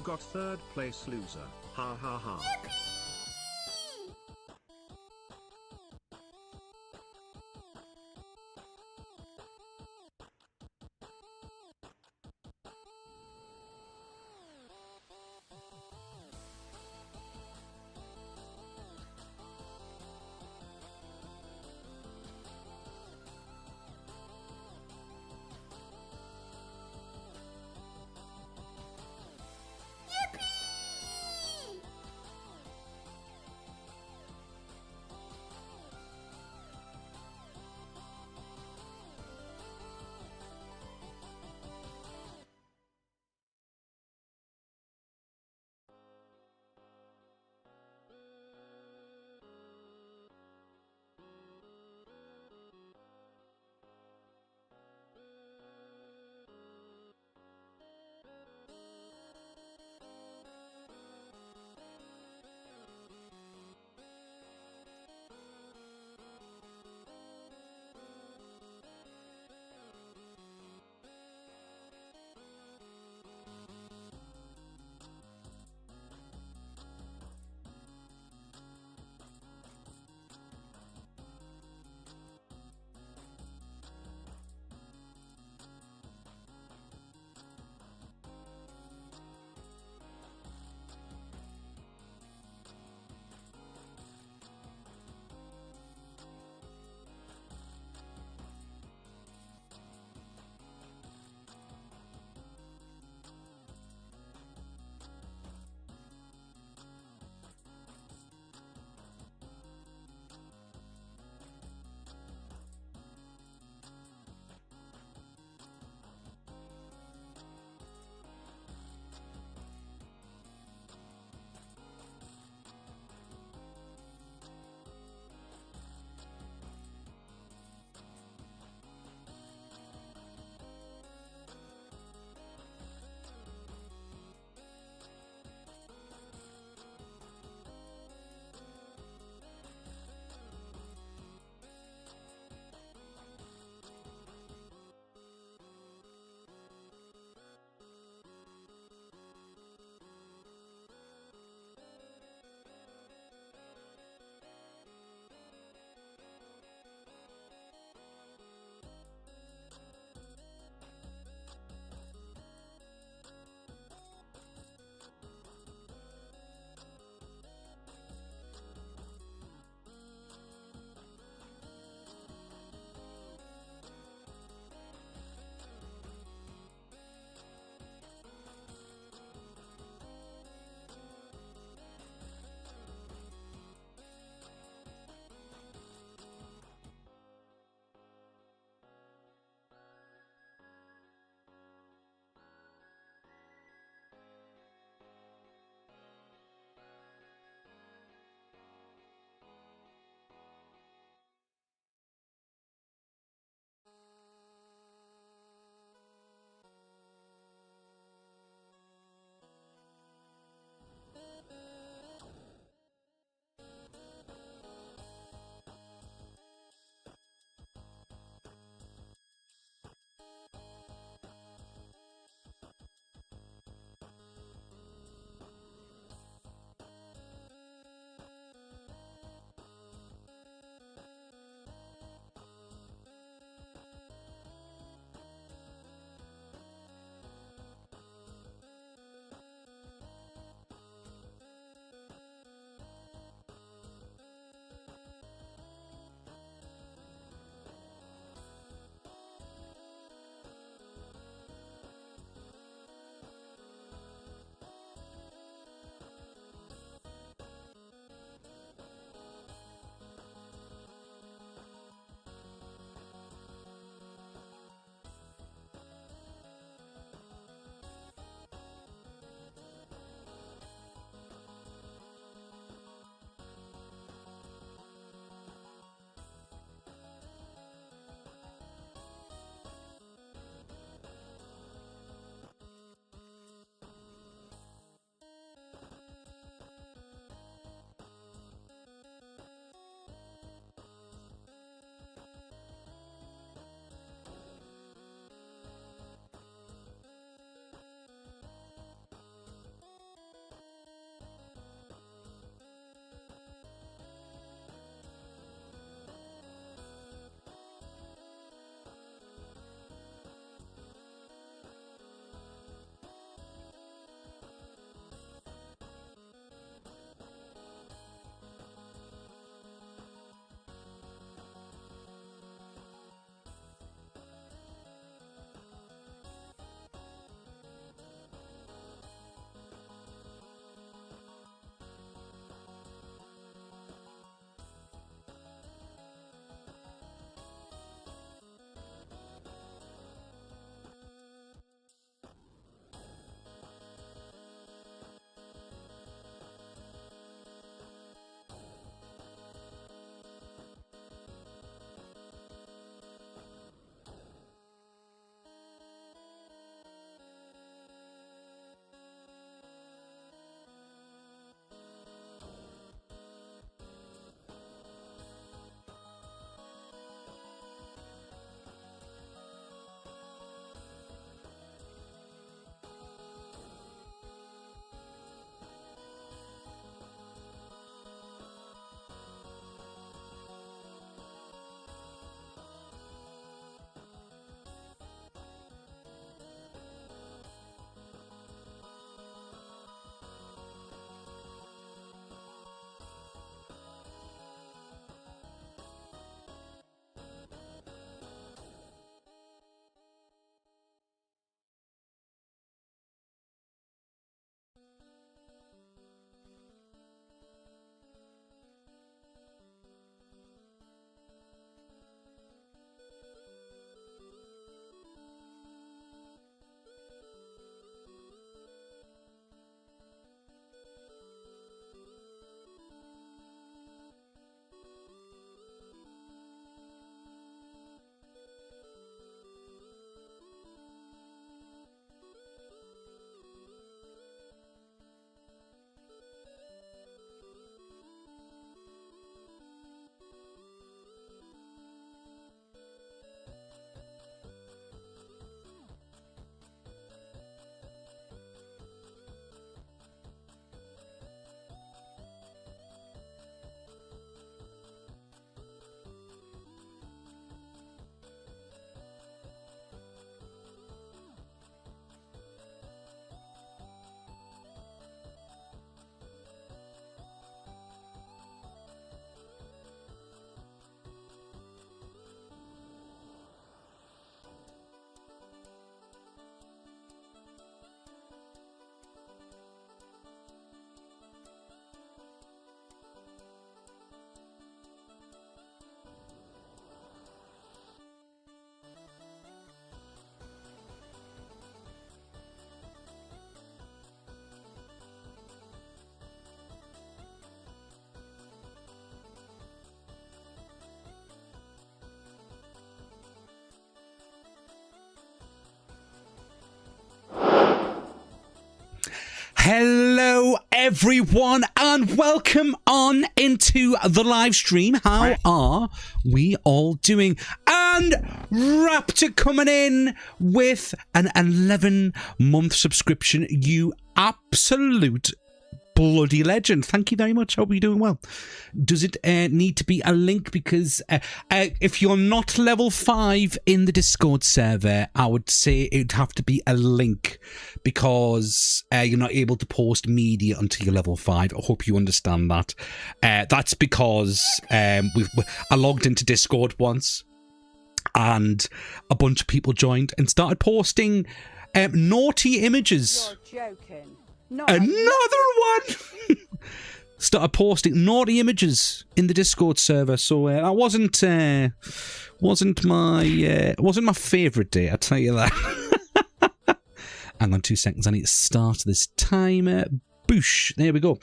got third place, loser. Ha ha ha. Hello everyone and welcome on into the live stream. How are we all doing? And Raptor coming in with an 11-month subscription. You absolute bloody legend. Thank you very much. Hope you're doing well. Does it need to be a link? Because if you're not level 5 in the Discord server, I would say it'd have to be a link, because you're not able to post media until you're level 5. I hope you understand that. That's because I logged into Discord once and a bunch of people joined and started posting naughty images. You're joking. Another one! Started posting naughty images in the Discord server, so that wasn't my favourite day, I'll tell you that. Hang on 2 seconds, I need to start this timer. Boosh, there we go.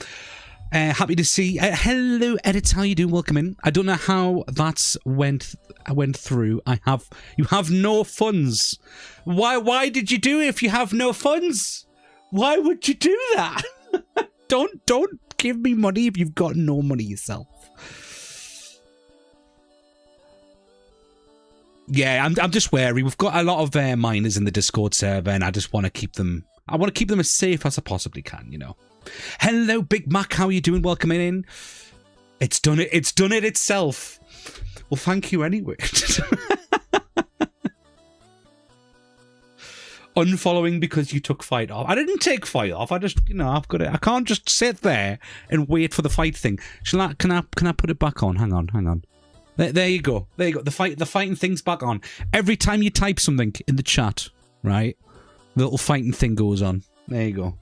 Happy to see. Hello, Edit, how you doing? Welcome in. I don't know how that's went through. You have no funds. Why did you do it if you have no funds? Why would you do that? Don't give me money if you've got no money yourself. Yeah, I'm just wary. We've got a lot of miners in the Discord server, and I just want to keep them. I want to keep them as safe as I possibly can. You know. Hello, Big Mac. How are you doing? Welcome in. It's done it. It's done it itself. Well, thank you anyway. Unfollowing because you took fight off. I didn't take fight off. I just, I've got it. I can't just sit there and wait for the fight thing. Can I put it back on? Hang on. There you go. There you go. The fighting thing's back on. Every time you type something in the chat, right, the little fighting thing goes on. There you go.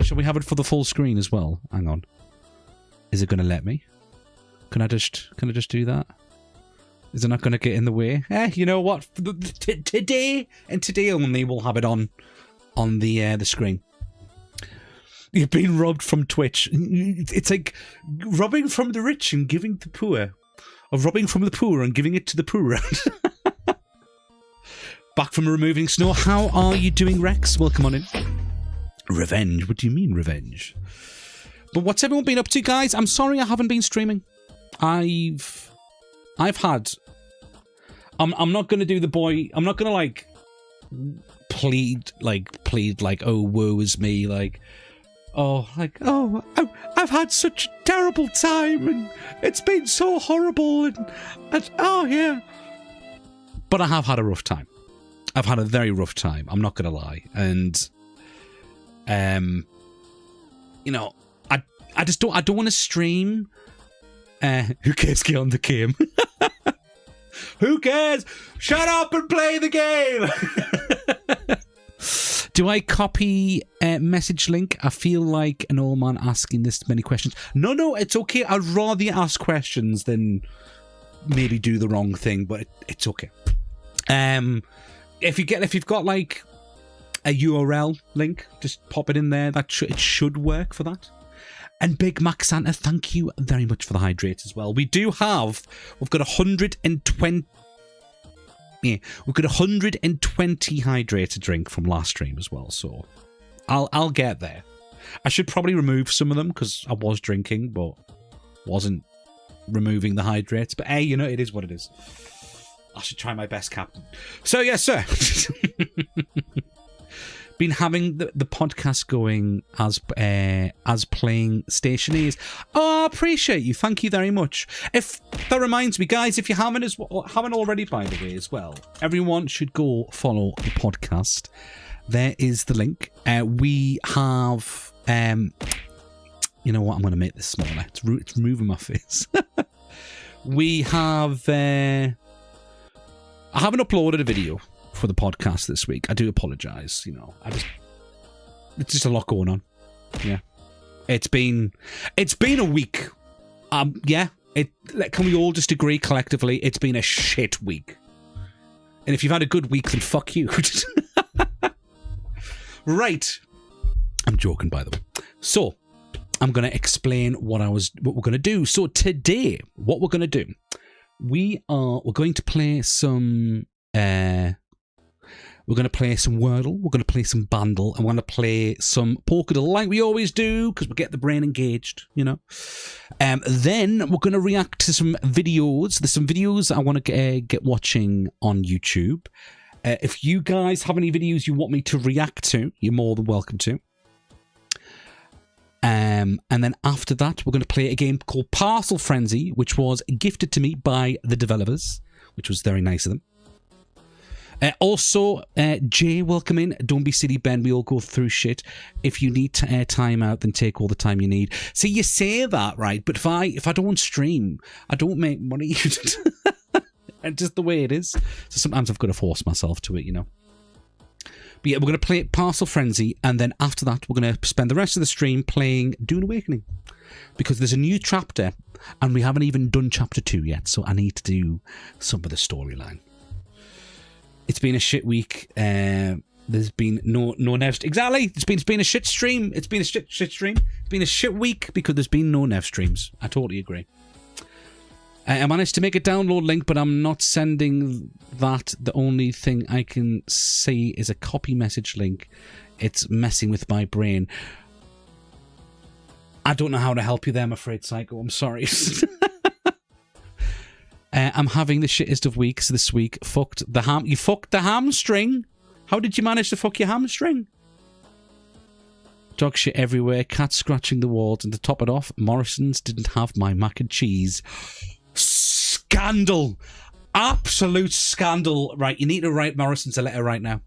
Shall we have it for the full screen as well? Hang on. Is it going to let me? Can I just do that? Is it not going to get in the way? You know what? Today and today only, we'll have it on the screen. You've been robbed from Twitch. It's like robbing from the rich and giving to the poor, or robbing from the poor and giving it to the poor. Back from removing snow. How are you doing, Rex? Welcome on in. Revenge? What do you mean revenge? But what's everyone been up to, guys? I'm sorry I haven't been streaming. I've had. I'm not gonna do the boy. I'm not gonna plead like oh woe is me, I've had such a terrible time and it's been so horrible and oh yeah. But I have had a rough time. I've had a very rough time. I'm not gonna lie, and I don't want to stream. Who cares? Get on the game. Who cares? Shut up and play the game! Do I copy a message link? I feel like an old man asking this many questions. No, it's okay. I'd rather ask questions than maybe do the wrong thing, but it's okay. If you've got like a URL link, just pop it in there. It should work for that. And Big Mac Santa, thank you very much for the hydrate as well. We've got 120. Yeah, we've got 120 hydrate to drink from last stream as well. So I'll get there. I should probably remove some of them because I was drinking, but wasn't removing the hydrates. But hey, it is what it is. I should try my best, Captain. So yes, sir. Been having the podcast going as playing stationaries. Oh, I appreciate you. Thank you very much. If that reminds me, guys, if you haven't already, by the way, as well, everyone should go follow the podcast. There is the link. We have you know what? I'm going to make this smaller. It's moving my face. We have. I haven't uploaded a video for the podcast this week. I do apologise. It's just a lot going on. Yeah, it's been a week. Yeah. Can we all just agree collectively? It's been a shit week. And if you've had a good week, then fuck you. Right. I'm joking, by the way. So, I'm going to explain what we're going to do. So today, what we're going to do, we're going to play some We're going to play some Wordle. We're going to play some Bandle. And we're going to play some Pokédle like we always do because we get the brain engaged, you know. Then we're going to react to some videos. There's some videos I want to get watching on YouTube. If you guys have any videos you want me to react to, you're more than welcome to. And then after that, we're going to play a game called Parcel Frenzy, which was gifted to me by the developers, which was very nice of them. Also, Jay, welcome in. Don't be silly, Ben. We all go through shit. If you need to time out, then take all the time you need. See, you say that, right? But if I don't stream, I don't make money. And just the way it is. So sometimes I've got to force myself to it, you know. But yeah, we're going to play Parcel Frenzy, and then after that, we're going to spend the rest of the stream playing Dune Awakening. Because there's a new chapter, and we haven't even done chapter 2 yet, so I need to do some of the storyline. It's been a shit week. There's been no Nev. Exactly. It's been a shit stream. It's been a shit stream. It's been a shit week because there's been no Nev streams. I totally agree. I managed to make a download link, but I'm not sending that. The only thing I can see is a copy message link. It's messing with my brain. I don't know how to help you there, I'm afraid, Psycho. I'm sorry. I'm having the shittest of weeks this week. You fucked the hamstring. How did you manage to fuck your hamstring? Dog shit everywhere. Cats scratching the walls. And to top it off, Morrison's didn't have my mac and cheese. Scandal. Absolute scandal. Right, you need to write Morrison's a letter right now.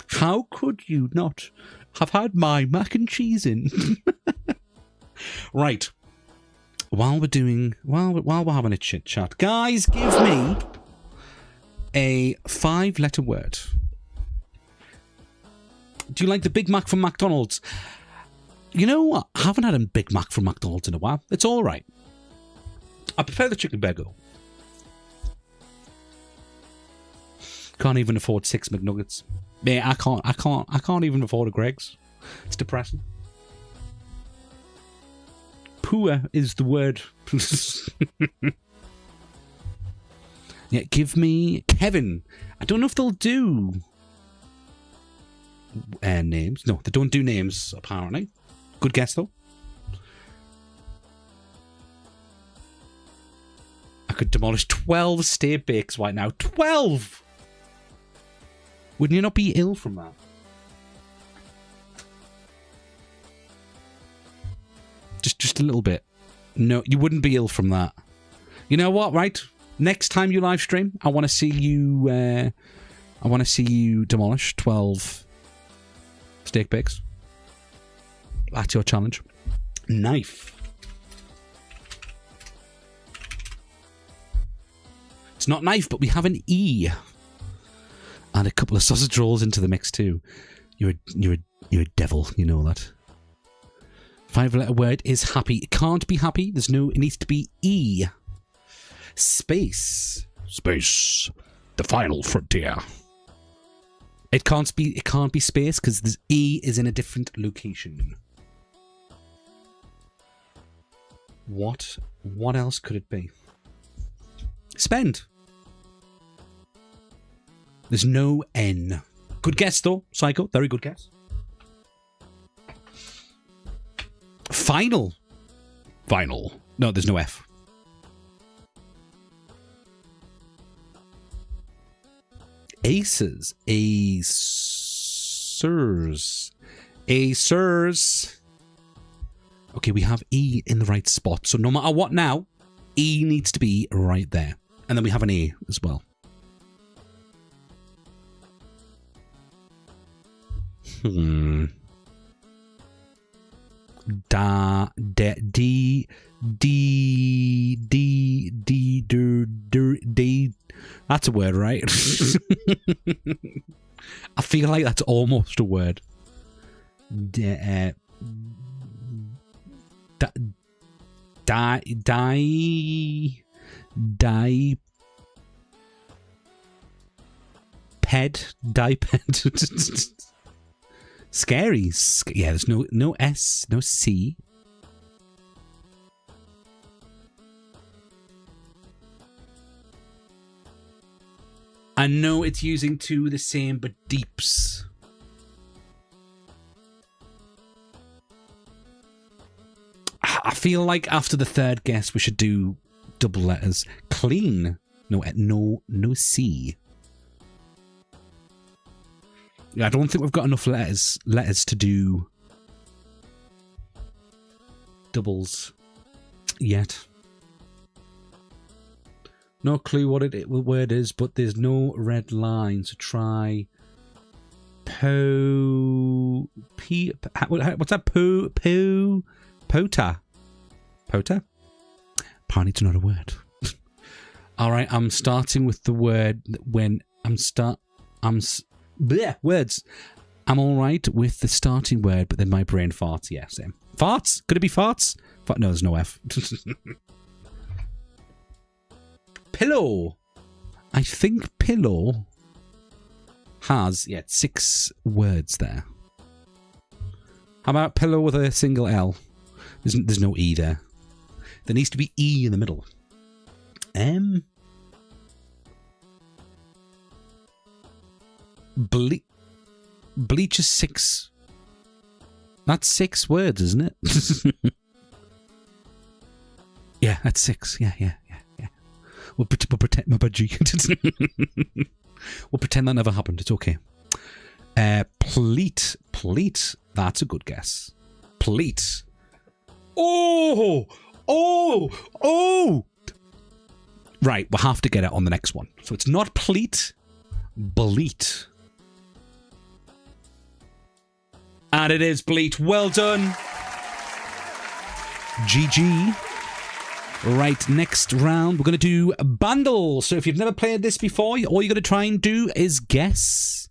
How could you not have had my mac and cheese in? Right. While we're having a chit chat, guys, give me a 5-letter word. Do you like the Big Mac from McDonald's? You know what? I haven't had a Big Mac from McDonald's in a while. It's all right. I prefer the chicken burger. Can't even afford 6 McNuggets. Yeah, I can't even afford a Greg's. It's depressing. Poor is the word. Yeah, give me Kevin. I don't know if they'll do names. No, they don't do names, apparently. Good guess, though. I could demolish 12 steak bakes right now. 12! Wouldn't you not be ill from that? Just a little bit. No, you wouldn't be ill from that. You know what, right? Next time you live stream, I want to see you demolish 12 steak bakes. That's your challenge. Knife. It's not knife, but we have an E. And a couple of sausage rolls into the mix too. You're a devil, you know that. 5-letter word is happy. It can't be happy. It needs to be E. Space. Space. The final frontier. It can't be space because the E is in a different location. What else could it be? Spend. There's no N. Good guess though, Psycho. Very good guess. Final. Final. No, there's no F. Aces. Acers. Acers. Okay, we have E in the right spot. So no matter what now, E needs to be right there. And then we have an A as well. That's a word, right? I feel like that's almost a word. Diped. Scary. Yeah, there's no S, no C. I know it's using two of the same, but deeps. I feel like after the third guess, we should do double letters. Clean. No C. Yeah, I don't think we've got enough letters to do doubles yet. No clue what word is, but there's no red line. So try what's that? Pota. Apparently it's not a word. All right, I'm starting with the word when words. I'm all right with the starting word, but then my brain farts. Yeah, same. Farts? Could it be farts? No, there's no F. Pillow. I think pillow has, 6 words there. How about pillow with a single L? There's no E there. There needs to be E in the middle. Bleach is 6. That's 6 words, isn't it? Yeah, that's 6. Yeah. We'll pretend my budgie. We'll pretend that never happened. It's okay. Pleat. That's a good guess. Pleat. Oh! Right, we'll have to get it on the next one. So it's not pleat, bleat. And it is bleat. Well done. GG. Right, next round, we're going to do a bundle. So if you've never played this before, all you're going to try and do is guess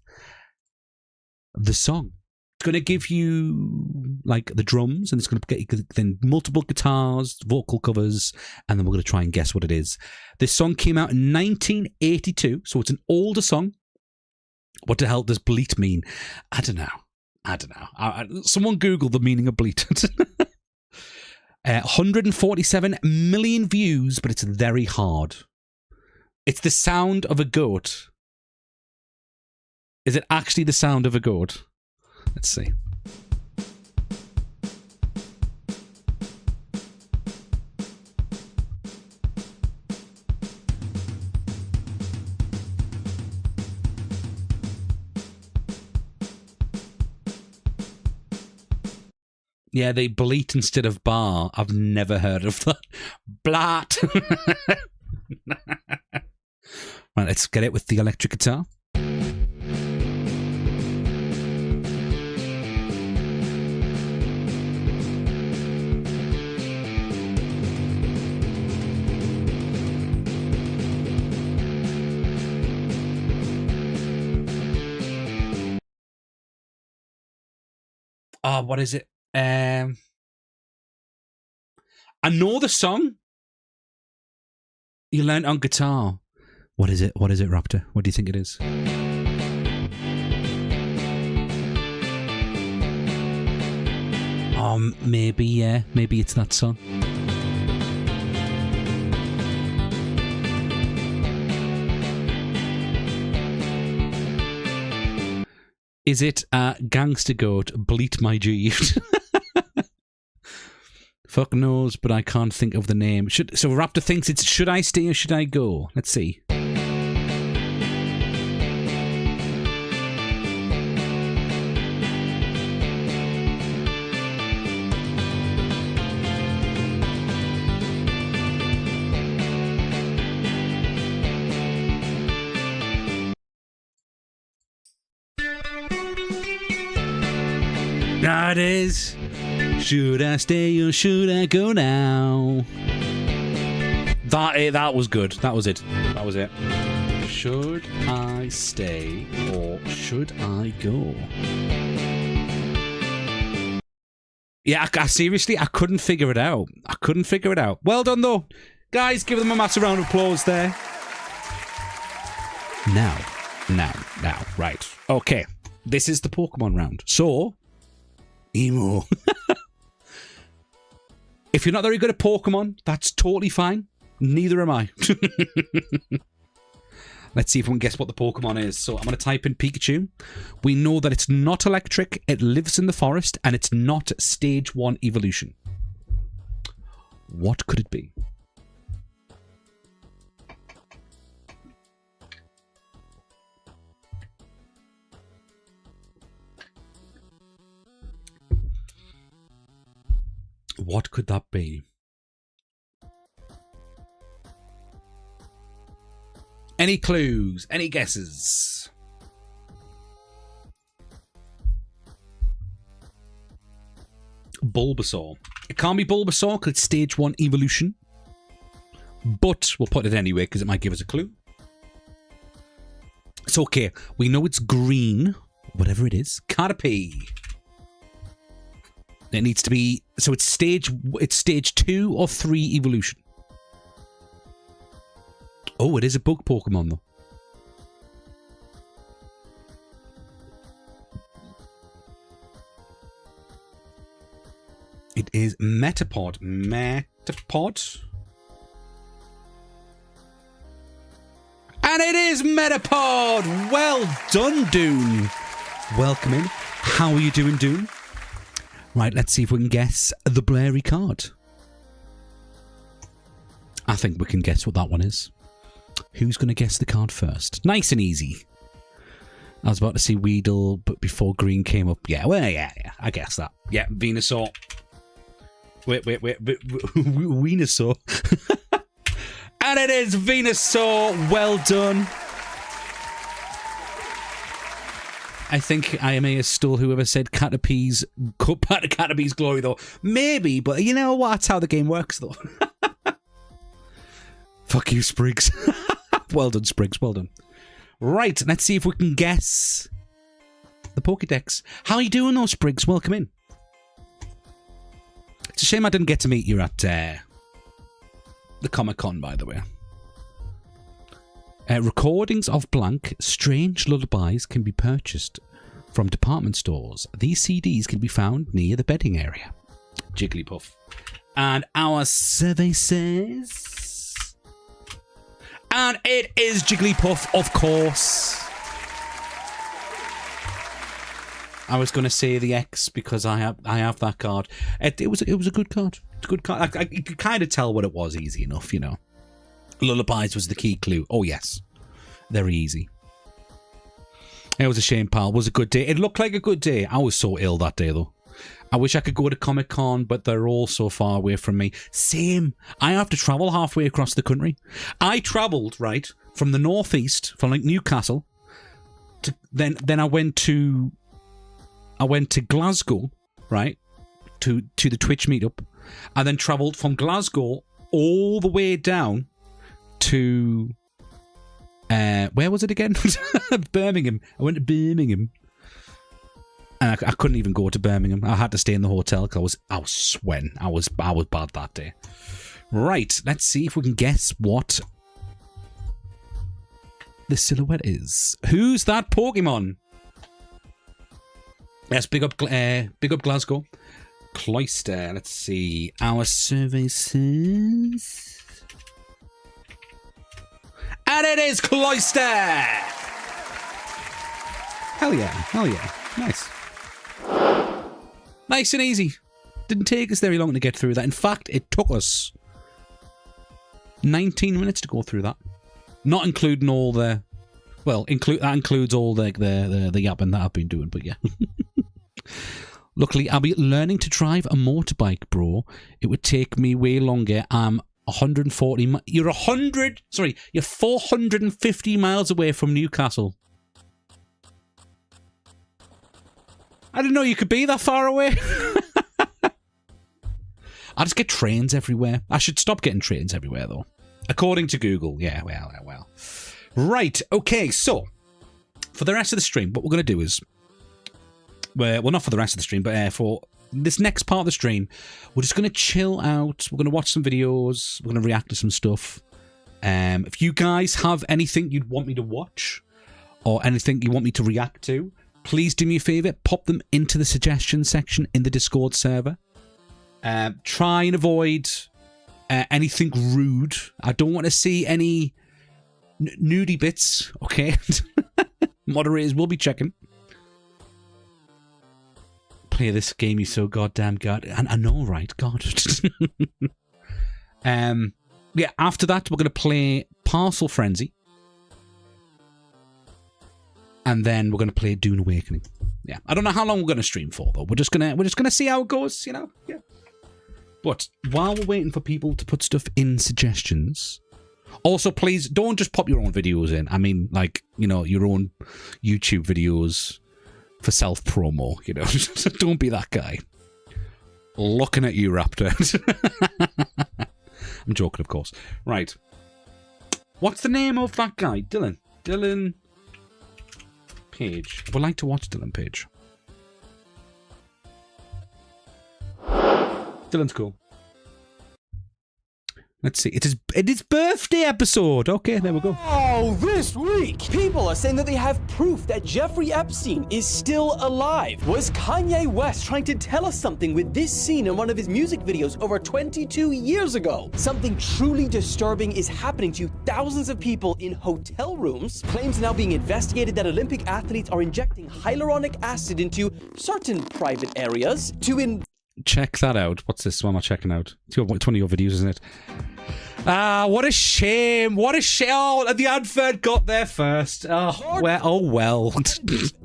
the song. It's going to give you, like, the drums, and it's going to get you then multiple guitars, vocal covers, and then we're going to try and guess what it is. This song came out in 1982, so it's an older song. What the hell does bleat mean? I don't know. Someone Google the meaning of bleat. 147 million views, but it's very hard. It's the sound of a goat. Is it actually the sound of a goat? Let's see. Yeah, they bleat instead of bar. I've never heard of that. Blat. Right, let's get it with the electric guitar. Oh, what is it? I know the song. You learned on guitar. What is it? What is it, Raptor? What do you think it is? Maybe, yeah. Maybe it's that song. Is it Gangster Goat, Bleat My G? Fuck knows, but I can't think of the name. So Raptor thinks it's Should I Stay or Should I Go? Let's see. That is Should I Stay or Should I Go Now? That was good. That was it. Should I stay or should I go? Yeah, I seriously, I couldn't figure it out. Well done, though. Guys, give them a massive round of applause there. Now. Right. Okay. This is the Pokemon round. So, Emo. If you're not very good at Pokemon, that's totally fine. Neither am I. Let's see if we can guess what the Pokemon is. So I'm going to type in Pikachu. We know that it's not electric, it lives in the forest, and it's not stage 1 evolution. What could it be? What could that be? Any clues? Any guesses? Bulbasaur. It can't be Bulbasaur because it's stage 1 evolution. But we'll put it anyway because it might give us a clue. It's okay. We know it's green. Whatever it is. Caterpie. It needs to be... So it's stage 2 or 3 evolution. Oh, it is a bug Pokemon, though. It is Metapod. Metapod? And it is Metapod! Well done, Dune. Welcome in. How are you doing, Dune? Right, let's see if we can guess the blurry card. I think we can guess what that one is. Who's going to guess the card first? Nice and easy. I was about to say Weedle, but before green came up. Yeah, well, yeah, I guess that. Yeah, Venusaur. Wait. Venusaur. And it is Venusaur. Well done. I think I may have stole whoever said Caterpie's glory, though. Maybe, but you know what? That's how the game works, though. Fuck you, Spriggs. Well done, Spriggs. Well done. Right, let's see if we can guess the Pokédex. How are you doing, though, Spriggs? Welcome in. It's a shame I didn't get to meet you at the Comic-Con, by the way. Recordings of blank, strange lullabies can be purchased from department stores. These CDs can be found near the bedding area. Jigglypuff. And our survey says... And it is Jigglypuff, of course. I was going to say the X because I have that card. It was a good card. It's a good card. You could kind of tell what it was easy enough, you know. Lullabies was the key clue. Oh, yes. Very easy. It was a shame, pal. It was a good day. It looked like a good day. I was so ill that day, though. I wish I could go to Comic-Con, but they're all so far away from me. Same. I have to travel halfway across the country. I travelled, right, from the northeast, from like Newcastle, to then I went to Glasgow, right, to the Twitch meetup, and then travelled from Glasgow all the way down to where was it again? Birmingham. I went to Birmingham. And I couldn't even go to Birmingham. I had to stay in the hotel because I was sweating. I was bad that day. Right, let's see if we can guess what the silhouette is. Who's that Pokemon? Yes, big up Glasgow. Cloister. Let's see. Our survey says... And it is Cloister! Hell yeah, hell yeah. Nice. Nice and easy. Didn't take us very long to get through that. In fact, it took us 19 minutes to go through that. Not including all the... Well, that includes all the yapping that I've been doing, but yeah. Luckily, I'll be learning to drive a motorbike, bro. It would take me way longer. I'm 140... You're 450 miles away from Newcastle. I didn't know you could be that far away. I just get trains everywhere. I should stop getting trains everywhere, though. According to Google. Yeah, well. Right, okay, so for the rest of the stream, what we're going to do is... Well, not for the rest of the stream, but for this next part of the stream, we're just going to chill out. We're going to watch some videos. We're going to react to some stuff. If you guys have anything you'd want me to watch or anything you want me to react to, please do me a favour, pop them into the suggestion section in the Discord server. Try and avoid anything rude. I don't want to see any nudie bits, okay? Moderators will be checking. Play this game, you so goddamn god. And I know, right? God. Yeah, after that, we're going to play Parcel Frenzy. And then we're going to play Dune Awakening. Yeah, I don't know how long we're going to stream for, though. We're just gonna see how it goes, you know? Yeah. But while we're waiting for people to put stuff in suggestions, also, please, don't just pop your own videos in. I mean, like, you know, your own YouTube videos for self-promo, you know? Don't be that guy. Looking at you, Raptor. I'm joking, of course. Right. What's the name of that guy? Dylan. Dylan Page. I would like to watch Dylan Page. Dylan's cool. Let's see. It is birthday episode. Okay, there we go. Oh, this week, people are saying that they have proof that Jeffrey Epstein is still alive. Was Kanye West trying to tell us something with this scene in one of his music videos over 22 years ago? Something truly disturbing is happening to thousands of people in hotel rooms. Claims now being investigated that Olympic athletes are injecting hyaluronic acid into certain private areas to check that out. What's this? What am I checking out? It's one of your videos, isn't it? Ah, what a shame. What a shame. Oh, the advert got there first. Oh, well.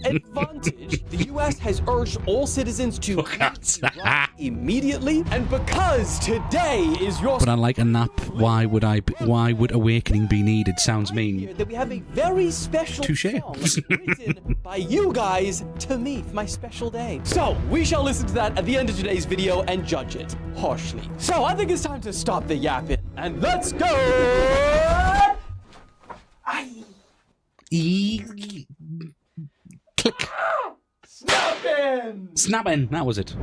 Advantage. The US has urged all citizens to immediately, and because today is your... But unlike a nap, why would Awakening be needed? Sounds mean. That we have a very special song written by you guys to me for my special day. So, we shall listen to that at the end of today's video and judge it harshly. So, I think it's time to stop the yapping, and let's go! Click. Snapping. That was it.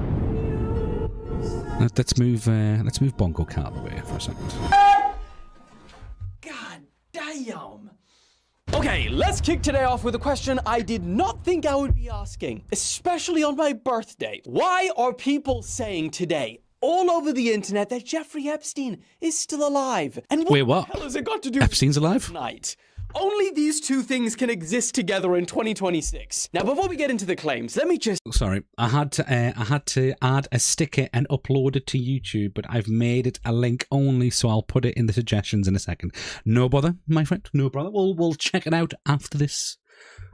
Let's move Bongo Cat out of the way for a second. God damn. Okay, let's kick today off with a question I did not think I would be asking, especially on my birthday. Why are people saying today, all over the internet, that Jeffrey Epstein is still alive? And wait, what? The hell has it got to do Epstein's with alive? Tonight? Only these two things can exist together in 2026. Now, before we get into the claims, let me just... Sorry, I had to add a sticker and upload it to YouTube, but I've made it a link only, so I'll put it in the suggestions in a second. No bother, my friend, no bother. We'll check it out after this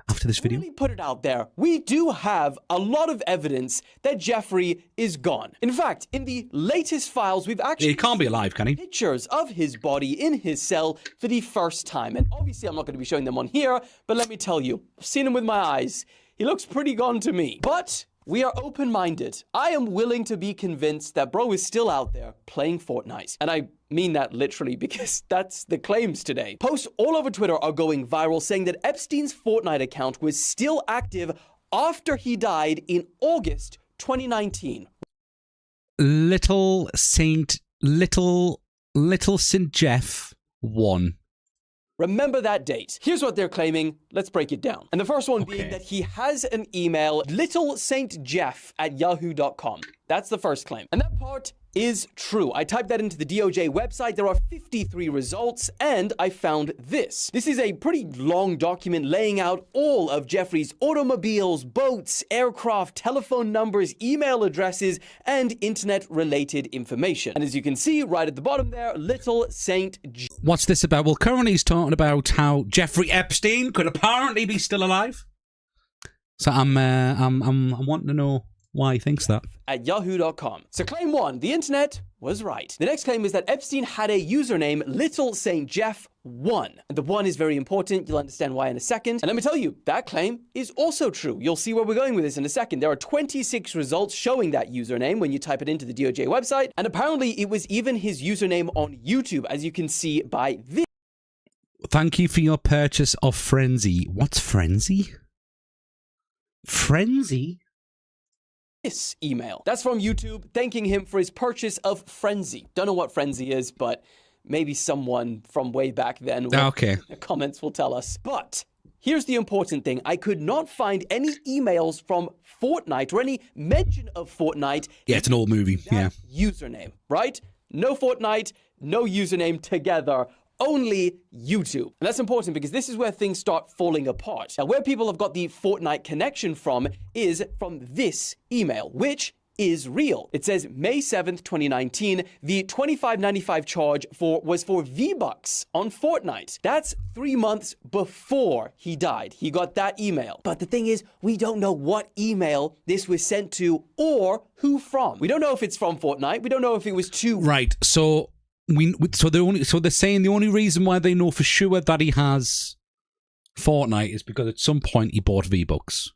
video. Really put it out there. We do have a lot of evidence that Jeffrey is gone. In fact, in the latest files, we've actually... He can't be alive, can he? Pictures of his body in his cell for the first time. And obviously, I'm not going to be showing them on here, but let me tell you, I've seen him with my eyes. He looks pretty gone to me. But we are open-minded. I am willing to be convinced that bro is still out there playing Fortnite. And I mean that literally because that's the claims today. Posts all over Twitter are going viral saying that Epstein's Fortnite account was still active after he died in August 2019. Little Saint Jeff 1. Remember that date. Here's what they're claiming. Let's break it down. And the first one being that he has an email, littlestjeff@yahoo.com. That's the first claim. And that part is true. I typed that into the DOJ website. There are 53 results, and I found this. This is a pretty long document laying out all of Jeffrey's automobiles, boats, aircraft, telephone numbers, email addresses, and internet-related information. And as you can see right at the bottom there, Little Saint Jeff. What's this about? Well, currently he's talking about how Jeffrey Epstein could apparently be still alive. So I'm wanting to know why he thinks that. At yahoo.com. So claim one, the internet was right. The next claim is that Epstein had a username, Little Saint Jeff 1. And the 1 is very important. You'll understand why in a second. And let me tell you, that claim is also true. You'll see where we're going with this in a second. There are 26 results showing that username when you type it into the DOJ website. And apparently it was even his username on YouTube, as you can see by this. Thank you for your purchase of Frenzy. What's Frenzy? Frenzy? This email. That's from YouTube, thanking him for his purchase of Frenzy. Don't know what Frenzy is, but maybe someone from way back then okay. The comments will tell us. But here's the important thing. I could not find any emails from Fortnite or any mention of Fortnite. Yeah, it's an old movie. Yeah. Username, right? No Fortnite, no username together only YouTube. And that's important because this is where things start falling apart. Now, where people have got the Fortnite connection from is from this email, which is real. It says May 7th, 2019, the $25.95 charge was for V-Bucks on Fortnite. That's 3 months before he died. He got that email. But the thing is, we don't know what email this was sent to or who from. We don't know if it's from Fortnite. We don't know if it was to... Right, so they're saying the only reason why they know for sure that he has Fortnite is because at some point he bought V-Bucks.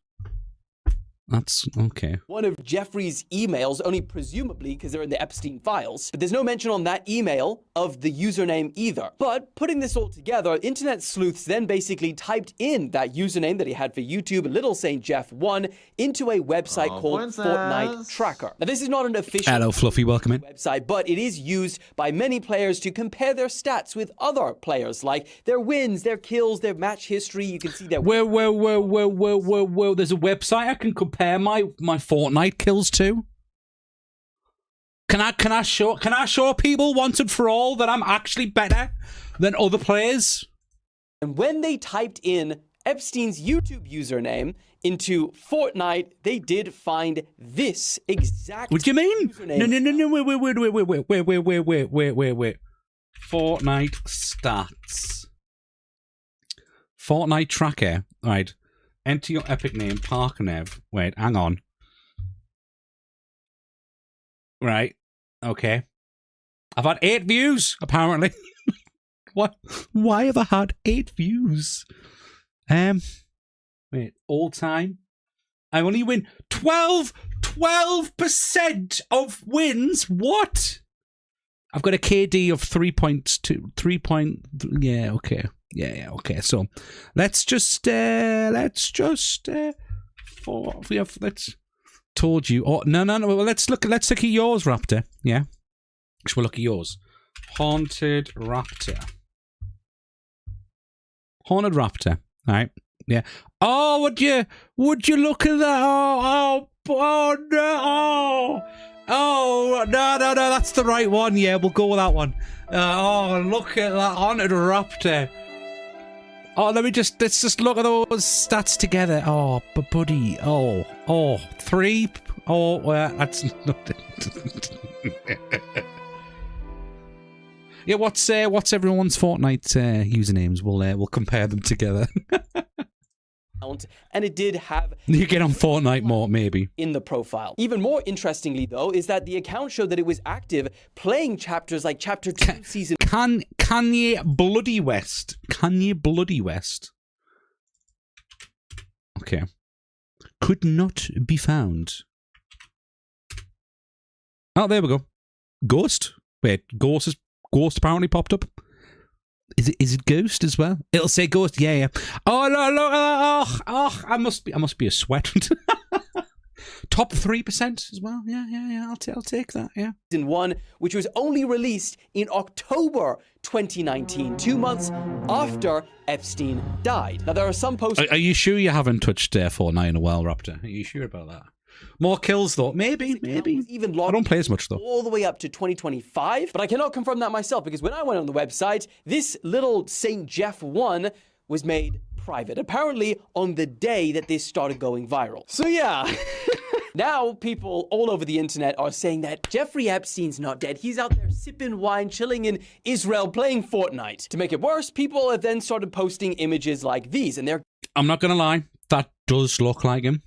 That's okay. One of Jeffrey's emails, only presumably because they're in the Epstein files, but there's no mention on that email of the username either. But putting this all together, internet sleuths then basically typed in that username that he had for YouTube, Little Saint Jeff 1, into a website called Fortnite Tracker. Now, this is not an official Hello, Fluffy, welcome in. website, but it is used by many players to compare their stats with other players, like their wins, their kills, their match history. You can see their... Whoa. There's a website I can compare my Fortnite kills to. Can I show people once and for all that I'm actually better than other players? And when they typed in Epstein's YouTube username into Fortnite, they did find this exact... What do you mean? username. No, wait. Fortnite stats. Fortnite tracker. Right. Enter your epic name, Parkenev. Wait, hang on. Right. Okay. I've had 8 views, apparently. What? Why have I had 8 views? Wait, all time. I only win 12% of wins. What? I've got a KD of 3.2. 3. Yeah, okay. Yeah, okay. So let's just told you. Oh, no. Well, let's look at yours, Raptor. Yeah. We'll look at yours. Haunted Raptor. All right. Yeah. Oh, would you look at that? Oh no. Oh, no, that's the right one. Yeah, we'll go with that one. Oh, look at that Haunted Raptor. Oh, let's just look at those stats together. Oh, but buddy. Oh, 3. Oh, well, that's nothing. Yeah, what's everyone's Fortnite usernames? We'll compare them together. And it did have... You get on Fortnite more, maybe. ...in the profile. Even more interestingly, though, is that the account showed that it was active playing chapters like Chapter 2, Season... Kanye Bloody West. Okay. Could not be found. Oh, there we go. Ghost? Wait, Ghost apparently popped up. Is it Ghost as well? It'll say Ghost. Yeah. Oh no, look at that. Oh, I must be a sweat. Top 3% as well. Yeah. I'll take that. Yeah. Season 1, which was only released in October 2019, 2 months after Epstein died. Now there are some posts. Are you sure you haven't touched Fortnite in a while, Raptor? Are you sure about that? More kills, though. Maybe. Even I don't play as much, though. All the way up to 2025. But I cannot confirm that myself, because when I went on the website, this little St. Jeff 1 was made private. Apparently on the day that this started going viral. So yeah. Now people all over the internet are saying that Jeffrey Epstein's not dead. He's out there sipping wine, chilling in Israel, playing Fortnite. To make it worse, people have then started posting images like these, and they're... I'm not going to lie. That does look like him.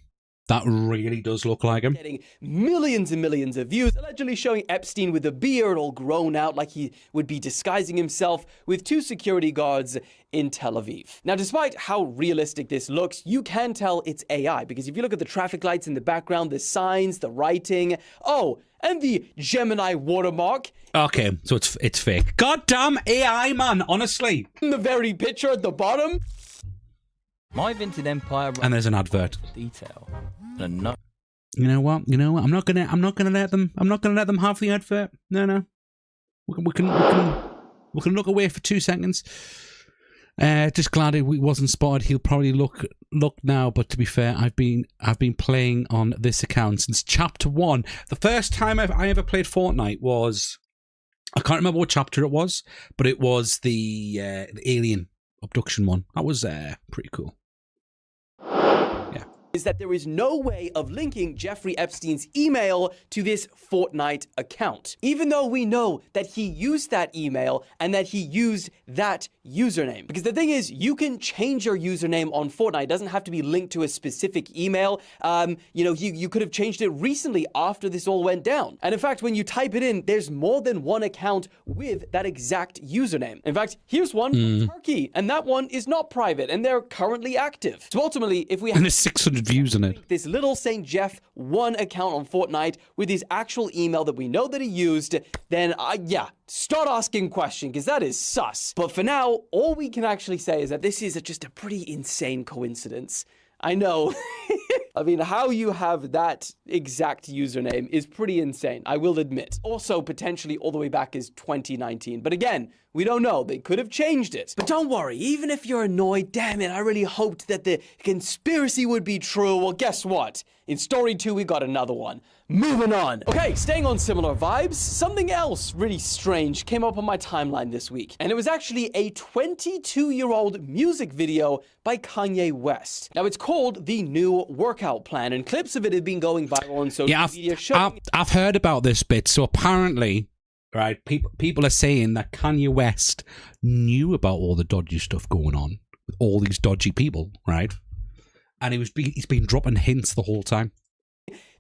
That really does look like him. Getting millions and millions of views, allegedly showing Epstein with a beard all grown out like he would be disguising himself with 2 security guards in Tel Aviv. Now, despite how realistic this looks, you can tell it's AI, because if you look at the traffic lights in the background, the signs, the writing, and the Gemini watermark. Okay, so it's fake. Goddamn AI, man, honestly. In the very picture at the bottom. My Vinted Empire. And there's an advert. Detail. And no. You know what? I'm not gonna let them have the advert. No. We can look away for 2 seconds. Just glad it wasn't spotted. He'll probably look now. But to be fair, I've been playing on this account since Chapter 1. The first time I ever played Fortnite was I can't remember what chapter it was, but it was the alien abduction one. That was pretty cool. Is that there is no way of linking Jeffrey Epstein's email to this Fortnite account, even though we know that he used that email and that he used that username. Because the thing is, you can change your username on Fortnite. It doesn't have to be linked to a specific email. You could have changed it recently after this all went down. And in fact, when you type it in, there's more than one account with that exact username. In fact, here's one from Turkey, and that one is not private, and they're currently active. So ultimately, if we have... And there's 600 views on it. This little St. Jeff one account on Fortnite with his actual email that we know that he used, then start asking questions, because that is sus. But for now, all we can actually say is that this is just a pretty insane coincidence. I know. I mean, how you have that exact username is pretty insane, I will admit. Also, potentially all the way back is 2019. But again, we don't know. They could have changed it. But don't worry, even if you're annoyed, damn it, I really hoped that the conspiracy would be true. Well, guess what? In story 2, we got another one. Moving on. Okay, staying on similar vibes, something else really strange came up on my timeline this week. And it was actually a 22-year-old music video by Kanye West. Now, it's called The New Workout Plan, and clips of it have been going viral on social media. I've heard about this bit. So apparently, right, people are saying that Kanye West knew about all the dodgy stuff going on with all these dodgy people, right? And he's been dropping hints the whole time.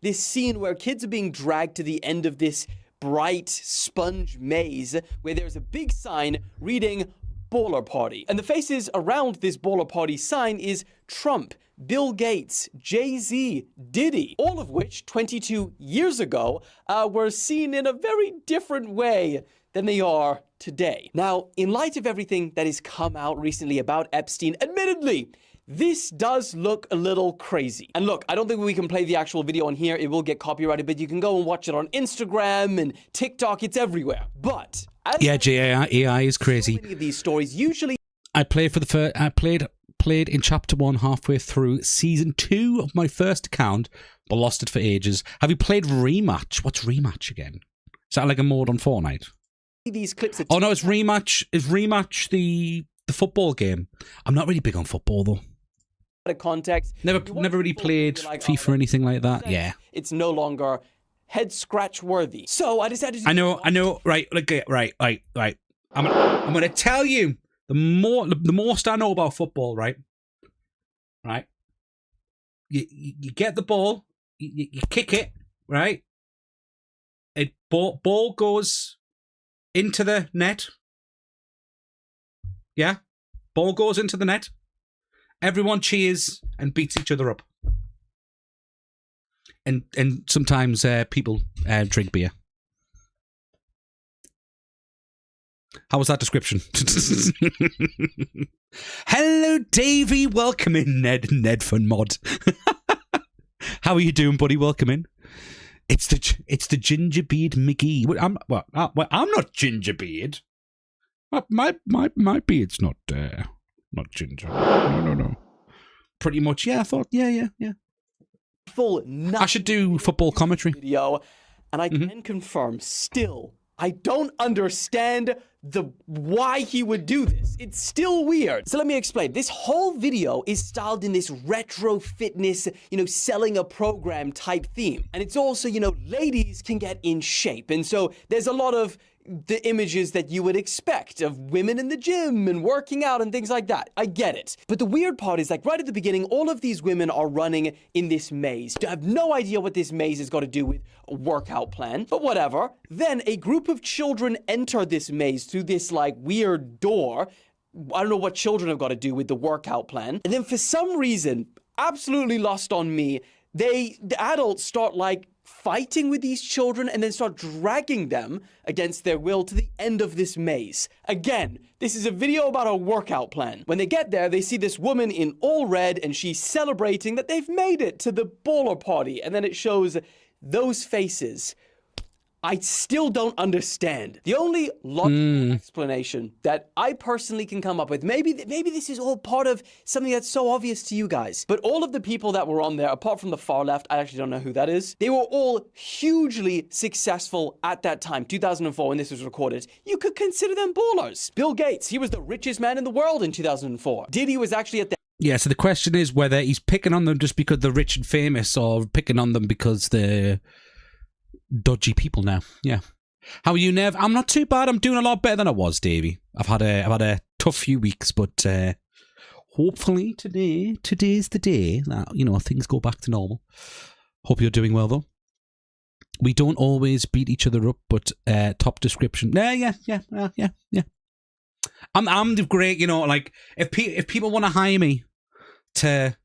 This scene where kids are being dragged to the end of this bright sponge maze where there's a big sign reading Baller Party. And the faces around this Baller Party sign is Trump, Bill Gates, Jay-Z, Diddy, all of which 22 years ago were seen in a very different way than they are today. Now, in light of everything that has come out recently about Epstein, admittedly, this does look a little crazy. And look, I don't think we can play the actual video on here. It will get copyrighted, but you can go and watch it on Instagram and TikTok. It's everywhere. But AI is crazy. So many of these stories usually I played played in chapter 1 halfway through season 2 of my first account, but lost it for ages. Have you played Rematch? What's Rematch again? Is that like a mode on Fortnite? These clips are no, it's Rematch. Is Rematch the football game? I'm not really big on football though. Of context. Never really played like, FIFA or anything like that. Yeah. It's no longer head scratch worthy. So I decided to I know. Right. I'm going to tell you the most I know about football, right? Right. You get the ball, you kick it, right? Ball goes into the net. Yeah. Ball goes into the net. Everyone cheers and beats each other up. And sometimes people drink beer. How was that description? Hello, Davey. Welcome in, Ned Fun Mod. How are you doing, buddy? Welcome in. It's the Gingerbeard McGee. I'm not Gingerbeard. My beard's not ginger. No. Pretty much, yeah. I thought, yeah. Full I should do football commentary video, and I can confirm still I don't understand why he would do this. It's still weird. So let me explain. This whole video is styled in this retro fitness, selling a program type theme. And it's also, ladies can get in shape. And so there's a lot of the images that you would expect of women in the gym and working out and things like that. I get it. But the weird part is right at the beginning, all of these women are running in this maze. I have no idea what this maze has got to do with a workout plan, but whatever. Then a group of children enter this maze through this weird door. I don't know what children have got to do with the workout plan. And then for some reason, absolutely lost on me, the adults start fighting with these children and then start dragging them against their will to the end of this maze. Again, this is a video about a workout plan. When they get there, they see this woman in all red and she's celebrating that they've made it to the baller party. And then it shows those faces. I still don't understand. The only logical explanation that I personally can come up with, maybe this is all part of something that's so obvious to you guys, but all of the people that were on there, apart from the far left, I actually don't know who that is, they were all hugely successful at that time, 2004, when this was recorded. You could consider them ballers. Bill Gates, he was the richest man in the world in 2004. Diddy was actually at the... Yeah, so the question is whether he's picking on them just because they're rich and famous or picking on them because they're dodgy people now. Yeah. How are you, Nev? I'm not too bad. I'm doing a lot better than I was, Davey. I've had a tough few weeks, but hopefully today's the day that, things go back to normal. Hope you're doing well, though. We don't always beat each other up, but top description. Yeah. I'm great, like if people want to hire me to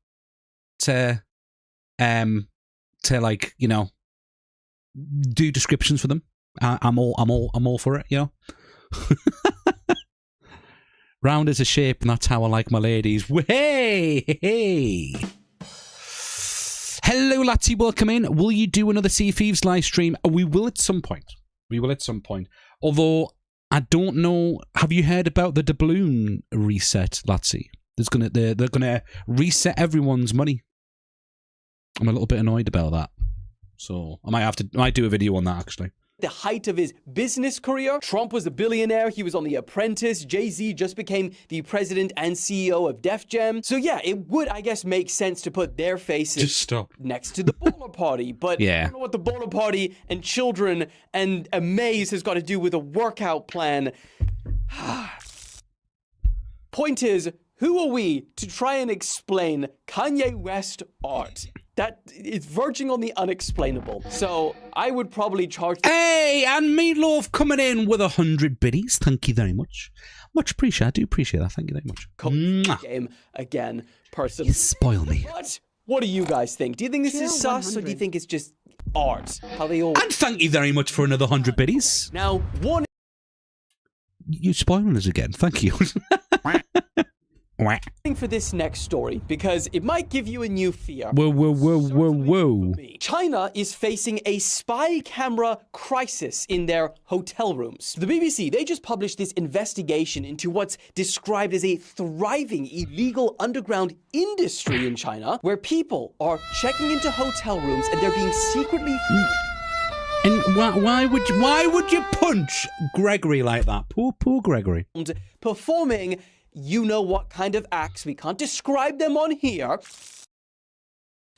like, do descriptions for them, I'm all for it, Round as a shape, and that's how I like my ladies. Hey. Hello, Latsy, welcome in. Will you do another Sea of Thieves live stream? We will at some point. Although I don't know. Have you heard about the doubloon reset, Latsy? They're gonna reset everyone's money. I'm a little bit annoyed about that, so I might do a video on that actually. The height of his business career, Trump was a billionaire. He was on The Apprentice. Jay-Z just became the president and CEO of Def Jam. So yeah, it would, I guess, make sense to put their faces next to the Baller Party. But I don't know what the Baller Party and children and a maze has got to do with a workout plan. Point is, who are we to try and explain Kanye West art? That is verging on the unexplainable. So I would probably charge... Hey, and Meatloaf coming in with 100 biddies. Thank you very much. Much appreciated. I do appreciate that. Thank you very much. Game again, personally. You spoil me. But what do you guys think? Do you think this is sus, or do you think it's just art? How they all... And thank you very much for another 100 biddies. Now, one... You spoiling us again. Thank you. For this next story, because it might give you a new fear. Whoa. China is facing a spy camera crisis in their hotel rooms. The BBC, they just published this investigation into what's described as a thriving illegal underground industry in China, where people are checking into hotel rooms and they're being secretly... And why would you punch Gregory like that? Poor Gregory. Performing... you know what kind of acts, we can't describe them on here.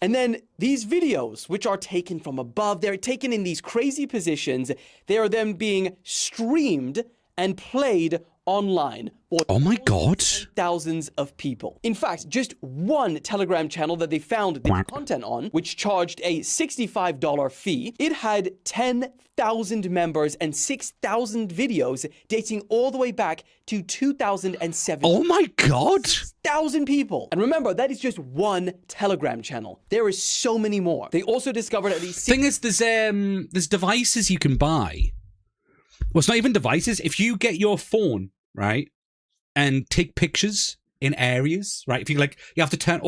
And then these videos, which are taken from above, they're taken in these crazy positions. They are then being streamed and played online. Oh my God. Thousands of people. In fact, just one Telegram channel that they found this content on, which charged a $65 fee, it had 10,000 members and 6,000 videos dating all the way back to 2007. Oh my God. 6,000 people. And remember, that is just one Telegram channel. There is so many more. They also discovered at least... Thing is, there's devices you can buy. Well, it's not even devices. If you get your phone, right, and take pictures in areas, right? If you you have to turn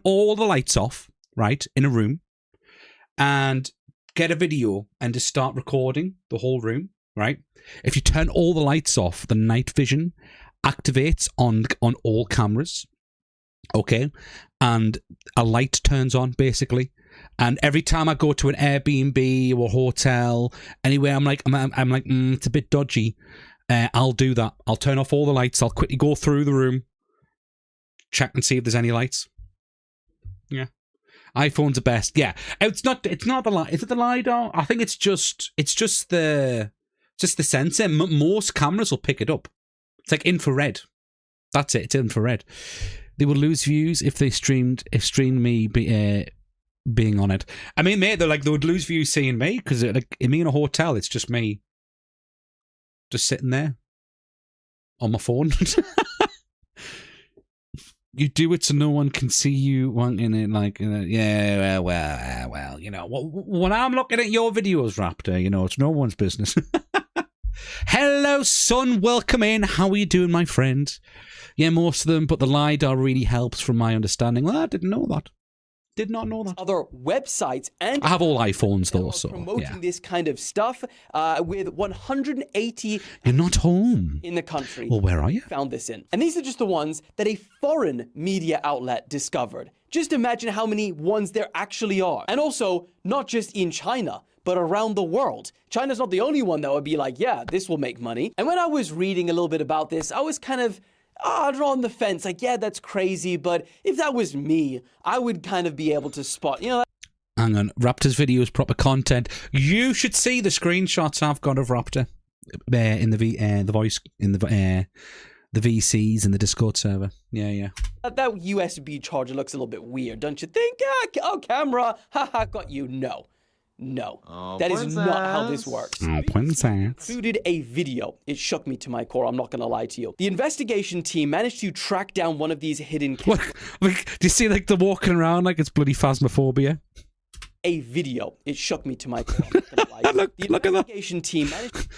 all the lights off, right, in a room, and get a video and just start recording the whole room, right? If you turn all the lights off, the night vision activates on all cameras, okay, and a light turns on basically. And every time I go to an Airbnb or a hotel, anywhere, I'm like, it's a bit dodgy. I'll do that. I'll turn off all the lights. I'll quickly go through the room, check and see if there's any lights. Yeah, iPhone's the best. Yeah, it's not the light. Is it the LiDAR? I think it's just the sensor. Most cameras will pick it up. It's like infrared. That's it. It's infrared. They would lose views if they streamed me being on it. I mean, mate, they would lose views seeing me because me in a hotel, it's just me just sitting there on my phone. You do it so no one can see you wanting it, well, when I'm looking at your videos, Raptor, it's no one's business. Hello, son, welcome in. How are you doing, my friend? Yeah, most of them, but the LiDAR really helps from my understanding. Well, I didn't know that. Did not know that. other websites, and I have all iPhones though, are so promoting yeah. this kind of stuff with 180 You're not home. in the country. Well, where are you? Found this in. And these are just the ones that a foreign media outlet discovered. Just imagine how many ones there actually are. And also, not just in China, but around the world. China's not the only one that would be like, yeah, this will make money. And when I was reading a little bit about this, I was kind of on the fence. Like, yeah, that's crazy. But if that was me, I would kind of be able to spot, Hang on, Raptor's video is proper content. You should see the screenshots I've got of Raptor in the voice in the VCs in the Discord server. Yeah. that USB charger looks a little bit weird, don't you think? Oh, camera, haha, got you. No, that is not how this works. Oh, princess. Included a video. It shook me to my core, I'm not gonna lie to you. The investigation team managed to track down one of these hidden What? Like, do you see like they're walking around like it's bloody phasmophobia? A video. It shook me to my core. I'm not gonna lie to you. Look at that. The investigation team managed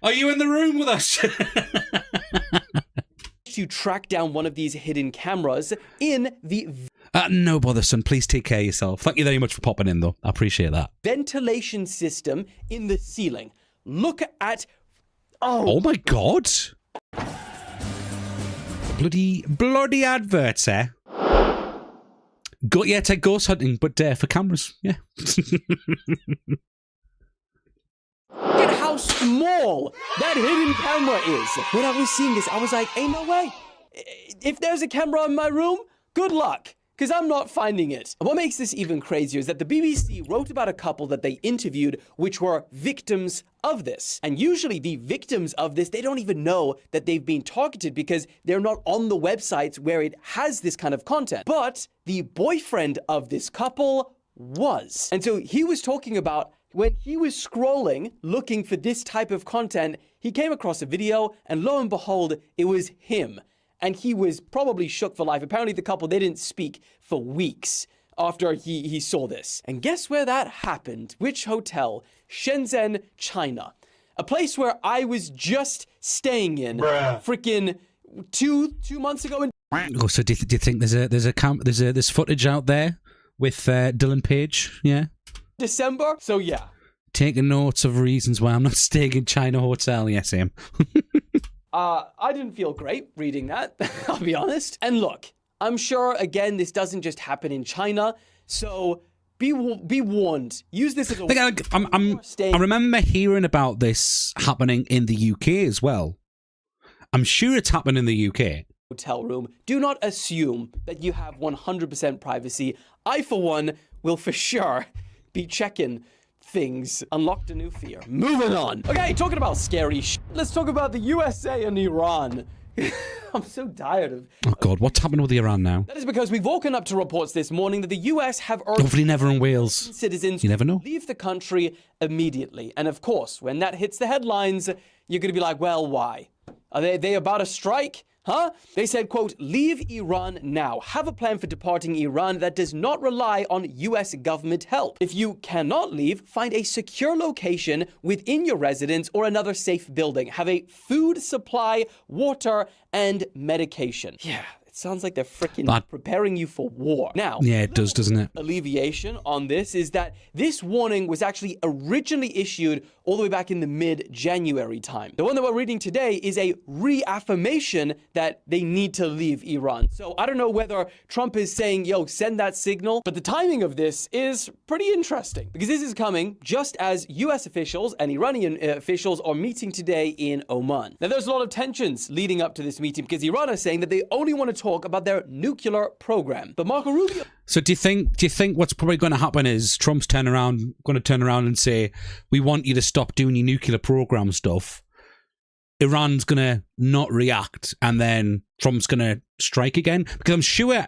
Are you in the room with us? to track down one of these hidden cameras in the No bother, son. Please take care of yourself. Thank you very much for popping in, though. I appreciate that. ventilation system in the ceiling. Look at... Oh my god. Bloody adverts, eh? Take ghost hunting, but for cameras. Yeah. Look at how small that hidden camera is. When I was seeing this, I was like, ain't no way. If there's a camera in my room, good luck, because I'm not finding it. And what makes this even crazier is that the BBC wrote about a couple that they interviewed, which were victims of this. And usually the victims of this, they don't even know that they've been targeted because they're not on the websites where it has this kind of content. But the boyfriend of this couple was. And so he was talking about when he was scrolling, looking for this type of content, he came across a video, and lo and behold, it was him. And he was probably shook for life. Apparently the couple, they didn't speak for weeks after he saw this. And guess where that happened? Which hotel? Shenzhen, China. A place where I was just staying in freaking two months ago. Oh, so do you think there's footage out there with Dylan Page? Yeah. December. So yeah. Taking notes of reasons why I'm not staying in China Hotel. Yes, Sam. I didn't feel great reading that, I'll be honest. And look, I'm sure, again, this doesn't just happen in China, so be warned. Use this as a... I remember hearing about this happening in the UK as well. I'm sure it's happened in the UK. Hotel room. Do not assume that you have 100% privacy. I, for one, will for sure be checking things. Unlocked a new fear. Moving on. Okay, talking about scary shit. Let's talk about the USA and Iran. I'm so tired of... Oh God, what's happening with Iran now? That is because we've woken up to reports this morning that the US have urged... Hopefully never in Wales. ...citizens you never know. to leave the country immediately. And of course, when that hits the headlines, you're going to be like, well, why? Are they about to strike? Huh? They said, quote, leave Iran now. Have a plan for departing Iran that does not rely on US government help. If you cannot leave, find a secure location within your residence or another safe building. Have a food supply, water, and medication. Yeah. Sounds like they're freaking preparing you for war. Now, yeah, it does, doesn't it? Alleviation on this is that this warning was actually originally issued all the way back in the mid-January time. The one that we're reading today is a reaffirmation that they need to leave Iran. So I don't know whether Trump is saying, yo, send that signal, but the timing of this is pretty interesting because this is coming just as US officials and Iranian officials are meeting today in Oman. Now, there's a lot of tensions leading up to this meeting because Iran is saying that they only want to talk about their nuclear program. But Marco Rubio... So do you think what's probably going to happen is Trump's going to turn around and say, we want you to stop doing your nuclear program stuff. Iran's going to not react, and then Trump's going to strike again? Because I'm sure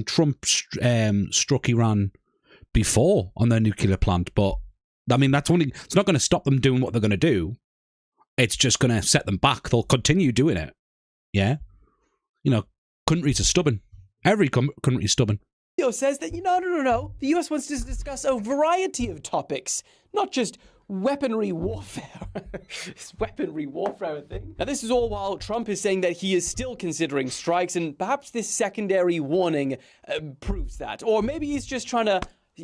Trump struck Iran before on their nuclear plant, but I mean, it's not going to stop them doing what they're going to do. It's just going to set them back. They'll continue doing it. Yeah? You know, countries are stubborn. Every country is stubborn. Says that, no. The US wants to discuss a variety of topics, not just weaponry warfare. This weaponry warfare thing. Now, this is all while Trump is saying that he is still considering strikes, and perhaps this secondary warning proves that. Or maybe he's just trying to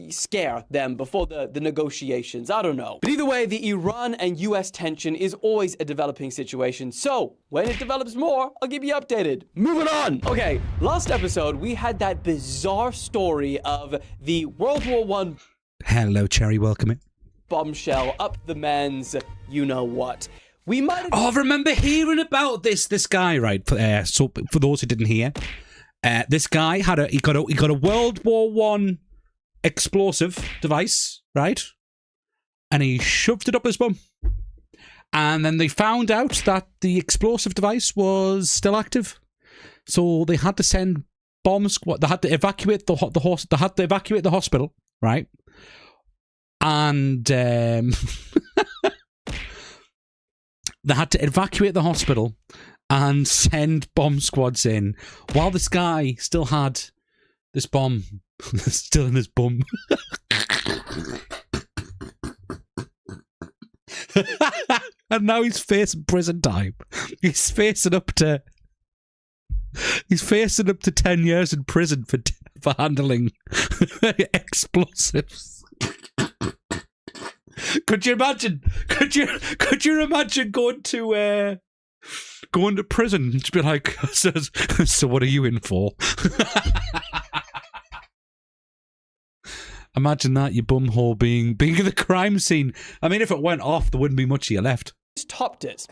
scare them before the negotiations. I don't know. But either way, the Iran and US tension is always a developing situation. So when it develops more, I'll keep you updated. Moving on. Okay, last episode, we had that bizarre story of the World War I Hello, Cherry. Welcome in. bombshell up the man's you-know-what. We might have... Oh, I remember hearing about this guy, right? So for those who didn't hear, this guy had he got a World War One explosive device, right? And he shoved it up his bum. And then they found out that the explosive device was still active. So they had to send bomb squad. They had to evacuate the hospital, right? And they had to evacuate the hospital and send bomb squads in while this guy still had this bomb still in his bum. And now he's facing prison time. He's facing up to 10 years in prison for handling explosives. Could you imagine? Could you imagine going to prison to be like, so what are you in for? Imagine that, your bumhole being the crime scene. I mean, if it went off, there wouldn't be much of you left. Topped it.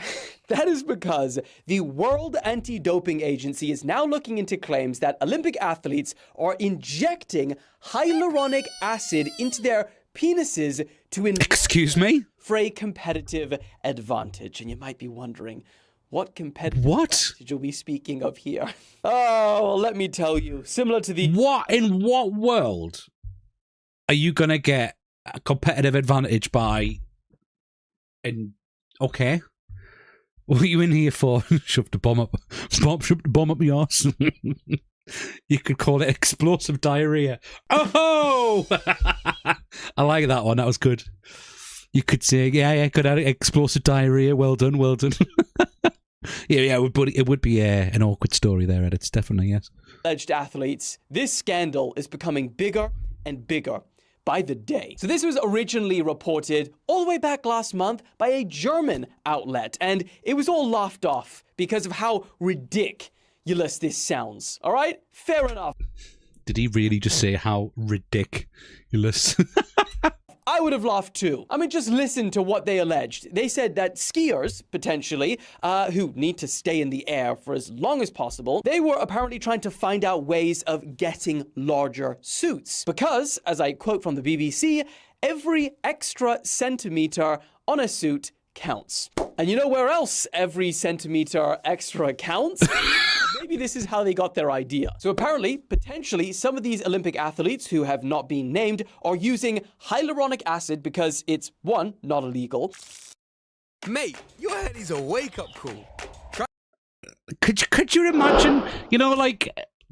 That is because the World Anti-Doping Agency is now looking into claims that Olympic athletes are injecting hyaluronic acid into their penises to Excuse me? For a competitive advantage. And you might be wondering, what competitive advantage are we speaking of here? Oh, well, let me tell you. Similar to the... In what world are you going to get a competitive advantage by... Okay. What are you in here for? Shoved a bomb up your arse. You could call it explosive diarrhea. Oh! I like that one. That was good. You could say, yeah, could have explosive diarrhea. Well done. Yeah, it would be an awkward story there, Ed. It's definitely, yes. Alleged athletes. This scandal is becoming bigger and bigger by the day. So this was originally reported all the way back last month by a German outlet, and it was all laughed off because of how ridiculous this sounds. All right? Fair enough. Did he really just say how ridiculous? I would have laughed too. I mean, just listen to what they alleged. They said that skiers, potentially, who need to stay in the air for as long as possible, they were apparently trying to find out ways of getting larger suits. Because, as I quote from the BBC, every extra centimeter on a suit counts. And you know where else every centimeter extra counts? Maybe this is how they got their idea. So apparently, potentially, some of these Olympic athletes who have not been named are using hyaluronic acid because it's, one, not illegal. Mate, your head is a wake-up call. Could you imagine,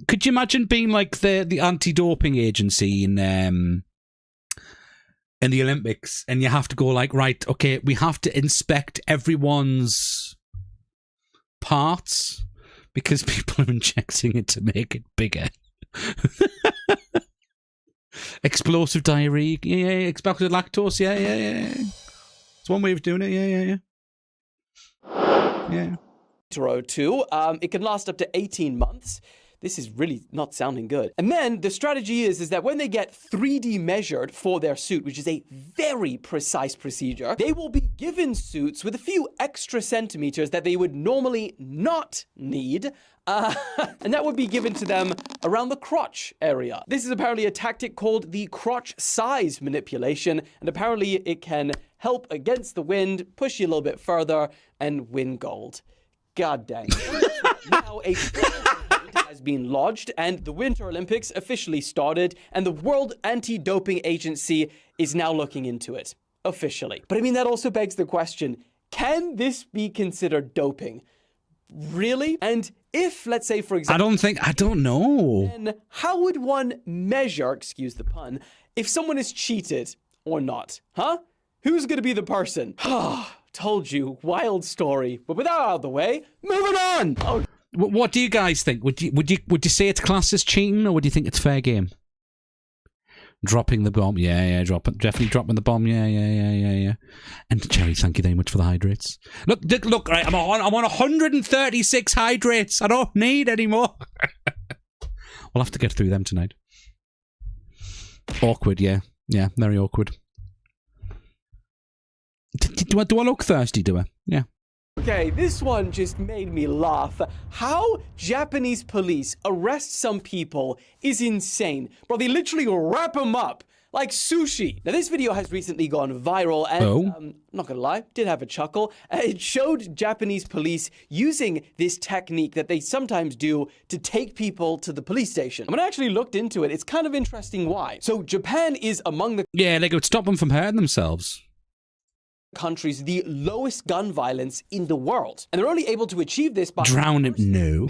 could you imagine being like the anti-doping agency in the Olympics, and you have to go like, right, okay, we have to inspect everyone's parts because people are injecting it to make it bigger. Explosive diarrhea, yeah, explosive lactose, yeah. It's one way of doing it, yeah. Or two. It can last up to 18 months. This is really not sounding good. And then the strategy is that when they get 3D measured for their suit, which is a very precise procedure, they will be given suits with a few extra centimeters that they would normally not need. And that would be given to them around the crotch area. This is apparently a tactic called the crotch size manipulation. And apparently it can help against the wind, push you a little bit further, and win gold. God dang. Now a has been lodged, and the Winter Olympics officially started, and the World Anti-Doping Agency is now looking into it, officially. But I mean, that also begs the question, can this be considered doping? Really? And if, let's say, for example... I don't know. Then how would one measure, excuse the pun, if someone is cheated or not? Huh? Who's gonna be the person? Told you, wild story. But with that out of the way, moving on. Oh. What do you guys think? Would you say it's classed as cheating, or would you think it's fair game? Dropping the bomb, yeah, definitely dropping the bomb, yeah. And Cherry, thank you very much for the hydrates. Look, right, I'm on 136 hydrates. I don't need any more. We'll have to get through them tonight. Awkward, yeah, very awkward. Do I look thirsty? Do I? Yeah. Okay, this one just made me laugh. How Japanese police arrest some people is insane. Bro, they literally wrap them up like sushi. Now, this video has recently gone viral and, I'm not gonna lie, did have a chuckle. It showed Japanese police using this technique that they sometimes do to take people to the police station. When I actually looked into it, it's kind of interesting why. So Japan is among the... Yeah, they could stop them from hurting themselves. Countries the lowest gun violence in the world, and they're only able to achieve this by drown him. No,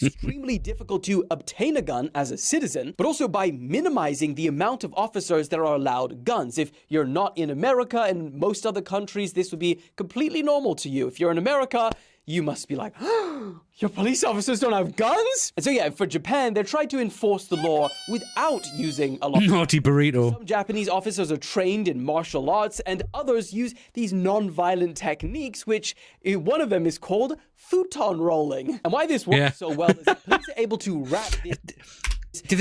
extremely difficult to obtain a gun as a citizen, but also by minimizing the amount of officers that are allowed guns. If you're not in America and most other countries, this would be completely normal to you. If you're in America, you must be like, your police officers don't have guns? And so yeah, for Japan, they're trying to enforce the law without using a lot. Naughty burrito. Some Japanese officers are trained in martial arts and others use these non-violent techniques, which one of them is called futon rolling. And why this works so well is that police are able to wrap this... Do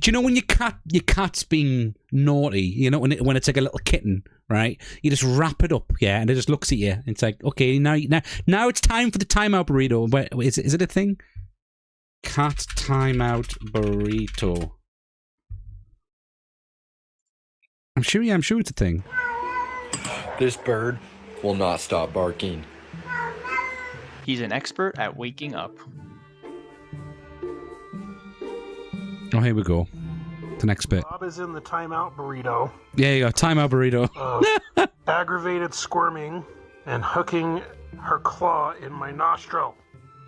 you know when your cat's being naughty, you know, when it's like a little kitten, right? You just wrap it up, and it just looks at you. It's like, okay, now it's time for the timeout burrito. Wait, is it a thing? Cat timeout burrito. I'm sure it's a thing. This bird will not stop barking. He's an expert at waking up. Oh, here we go. The next bit. Bob is in the timeout burrito. Yeah, you go. Timeout burrito. Aggravated squirming and hooking her claw in my nostril.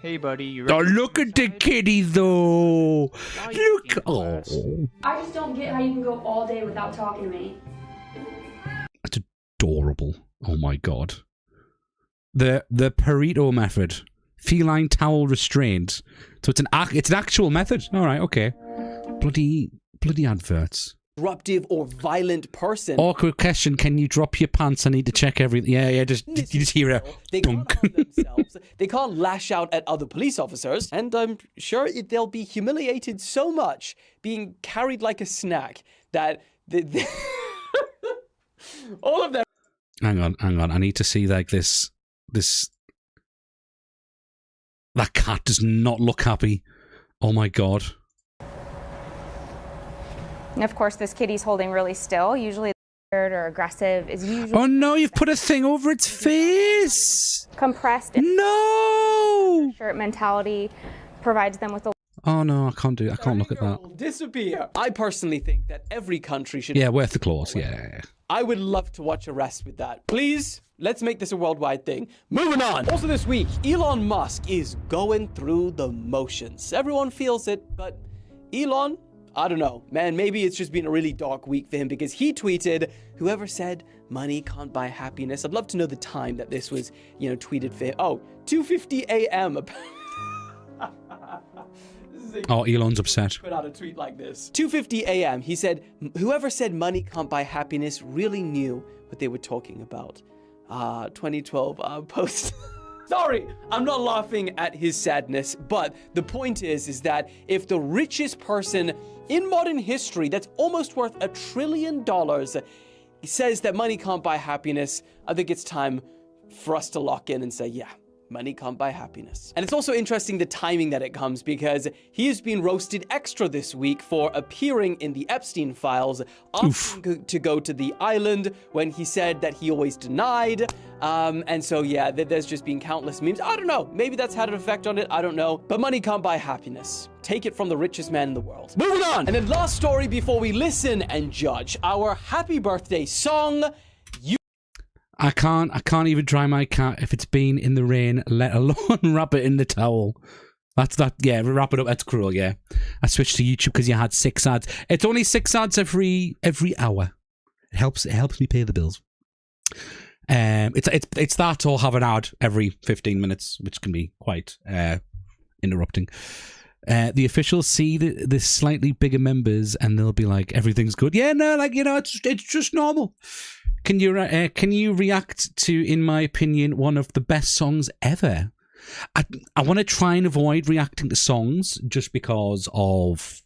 Hey, buddy. You oh, look at the kitty, though. Look. Oh. I just don't get how you can go all day without talking to me. That's adorable. Oh, my God. The burrito method. Feline towel restraint. So it's an actual method. All right, okay. Bloody adverts. Disruptive or violent person. Awkward question. Can you drop your pants? I need to check everything. Yeah. You just hear it. They can't harm themselves. They can't lash out at other police officers. And I'm sure they'll be humiliated so much being carried like a snack that all of them. Hang on. I need to see like this. That cat does not look happy. Oh my God. And of course, this kitty's holding really still. Usually, or aggressive is usually. Oh no! You've put a thing over its face. Compressed. No. Shirt mentality provides them with a. Oh no! I can't do it. I can't look at that. Disappear. I personally think that every country should. Yeah, worth the claws. Yeah. I would love to watch a rest with that. Please. Let's make this a worldwide thing. Moving on. Also this week, Elon Musk is going through the motions. Everyone feels it, but Elon, I don't know. Man, maybe it's just been a really dark week for him because he tweeted, whoever said money can't buy happiness. I'd love to know the time that this was, tweeted for him. Oh, 2:50 a.m. Oh, Elon's upset. Put out a tweet like this. 2:50 a.m. He said, whoever said money can't buy happiness really knew what they were talking about. 2012 post. Sorry, I'm not laughing at his sadness, but the point is that if the richest person in modern history that's almost worth $1 trillion says that money can't buy happiness, I think it's time for us to lock in and say, yeah, money can't buy happiness. And it's also interesting the timing that it comes because he has been roasted extra this week for appearing in the Epstein files, asking to go to the island when he said that he always denied. And so, yeah, there's just been countless memes. I don't know. Maybe that's had an effect on it. I don't know. But money can't buy happin't Take it from the richest man in the world. Moving on. And then last story before we listen and judge. Our happy birthday song. I can't even dry my cat if it's been in the rain, let alone wrap it in the towel. Yeah, wrap it up. That's cruel, yeah. I switched to YouTube because you had 6 ads. It's only 6 ads every hour. It helps me pay the bills. It's that or have an ad every 15 minutes, which can be quite interrupting. The officials see the slightly bigger members and they'll be like, everything's good. Yeah, no, like, you know, it's just normal. Can you react to, in my opinion, one of the best songs ever? I want to try and avoid reacting to songs just because of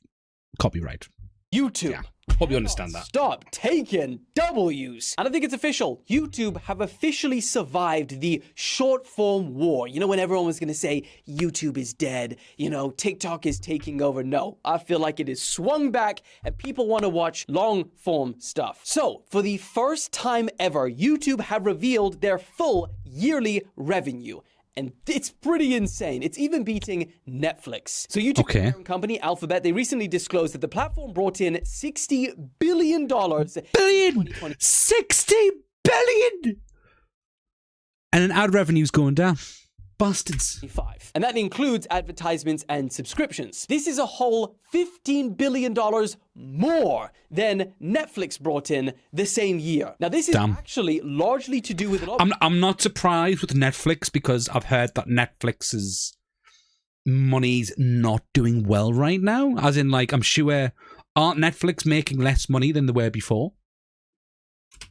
copyright. YouTube. Yeah, hope you understand that. Stop taking W's. And I think it's official. YouTube have officially survived the short form war. You know, when everyone was going to say YouTube is dead, you know, TikTok is taking over. No, I feel like it is swung back and people want to watch long form stuff. So for the first time ever, YouTube have revealed their full yearly revenue. And it's pretty insane. It's even beating Netflix. So YouTube's parent company, Alphabet, they recently disclosed that the platform brought in $60 billion. $60 billion! And then ad revenue's going down. Bastards. And that includes advertisements and subscriptions. This is a whole $15 billion more than Netflix brought in the same year. Now, this is actually largely to do with... I'm not surprised with Netflix because I've heard that Netflix's money's not doing well right now. As in, like, I'm sure, aren't Netflix making less money than they were before?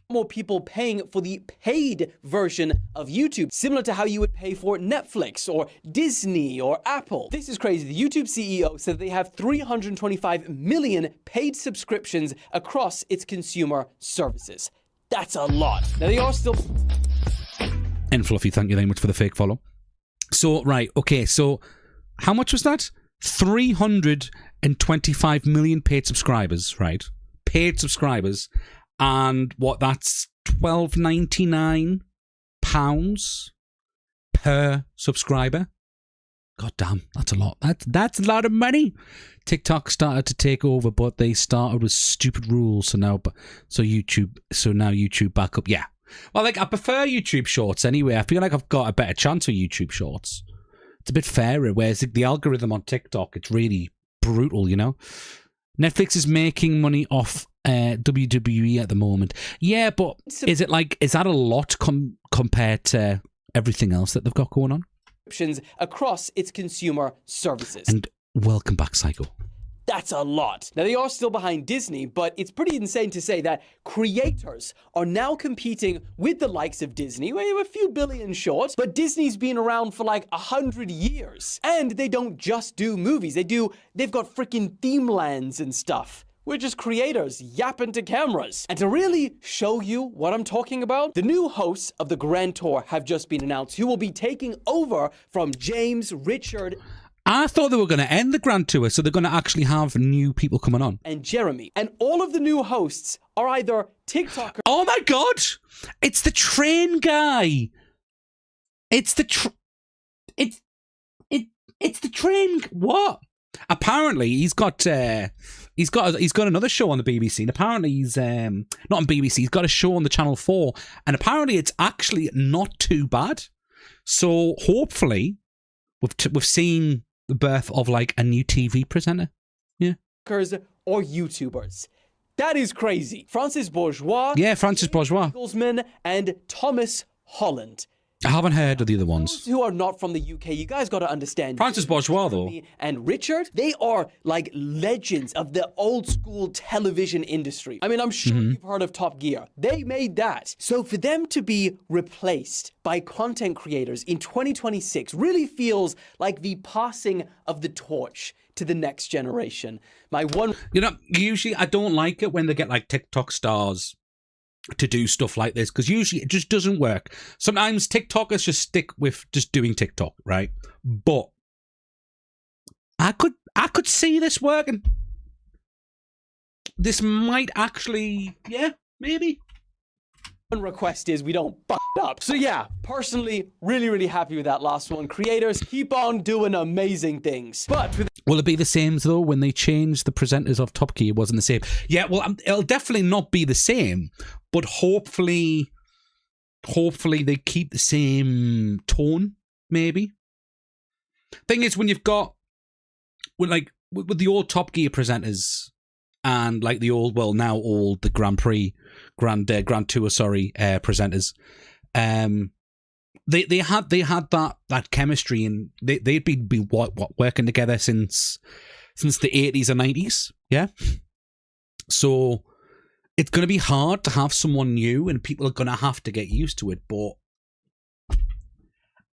More people paying for the paid version of YouTube, similar to how you would pay for Netflix or Disney or Apple. This is crazy. The YouTube CEO said they have 325 million paid subscriptions across its consumer services. That's a lot. Now, they are still... And Fluffy, thank you very much for the fake follow. So, right, okay, so how much was that? 325 million paid subscribers, right? Paid subscribers. And what, that's £12.99 per subscriber. God damn, that's a lot. That's a lot of money. TikTok started to take over, but they started with stupid rules. So now YouTube back up. Yeah. Well, like, I prefer YouTube Shorts anyway. I feel like I've got a better chance with YouTube Shorts. It's a bit fairer, whereas the algorithm on TikTok, it's really brutal, you know? Netflix is making money off WWE at the moment. Yeah, but is that a lot compared to everything else that they've got going on? Across its consumer services. And welcome back, Psycho. That's a lot. Now, they are still behind Disney, but it's pretty insane to say that creators are now competing with the likes of Disney. We're a few billion short, but Disney's been around for like 100 years. And they don't just do movies. They've got freaking theme lands and stuff. We're just creators yapping to cameras. And to really show you what I'm talking about, the new hosts of the Grand Tour have just been announced, who will be taking over from James, Richard... I thought they were going to end the Grand Tour, so they're going to actually have new people coming on. And Jeremy. And all of the new hosts are either TikTokers... Oh my God! It's the train guy! It's the train... What? Apparently, he's got another show on the BBC, and apparently he's not on BBC. He's got a show on the Channel 4, and apparently it's actually not too bad. So hopefully, we've seen the birth of like a new TV presenter. Yeah, or YouTubers. That is crazy. Francis Bourgeois. Yeah, Francis Bourgeois. Eaglesman and Thomas Holland. I haven't heard of the other ones. Those who are not from the UK, you guys got to understand. Francis Bourgeois, though. And Richard, they are like legends of the old school television industry. I mean, I'm sure you've heard of Top Gear. They made that. So for them to be replaced by content creators in 2026 really feels like the passing of the torch to the next generation. You know, usually I don't like it when they get like TikTok stars to do stuff like this, because usually it just doesn't work. Sometimes TikTokers just stick with just doing TikTok, right? But I could see this working. This might actually, yeah, maybe. One request is we don't fuck it up. So yeah, personally, really happy with that last one. Creators, keep on doing amazing things. But will it be the same though when they change the presenters of Top Gear? It wasn't the same. Yeah, well, it'll definitely not be the same, but hopefully they keep the same tone. Maybe. Thing is, when you've got with the old Top Gear presenters, and like the old, well, now old, the Grand Tour, presenters. They had that chemistry, and they'd been working together since the 80s and 90s. Yeah. So it's going to be hard to have someone new, and people are going to have to get used to it. But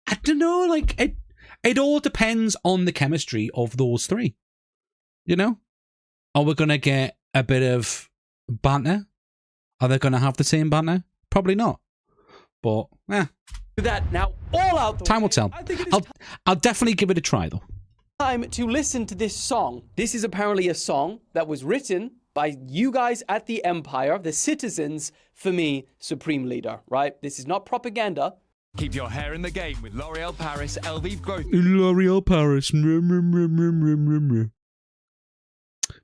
I don't know, like it all depends on the chemistry of those three. You know, are we going to get a bit of banter? Are they going to have the same banter? Probably not. But that now all out. Time will tell. I'll definitely give it a try though. Time to listen to this song. This is apparently a song that was written by you guys at the Empire, the citizens, for me, Supreme Leader, right? This is not propaganda. Keep your hair in the game with L'Oreal Paris LV Growth. L'Oreal Paris.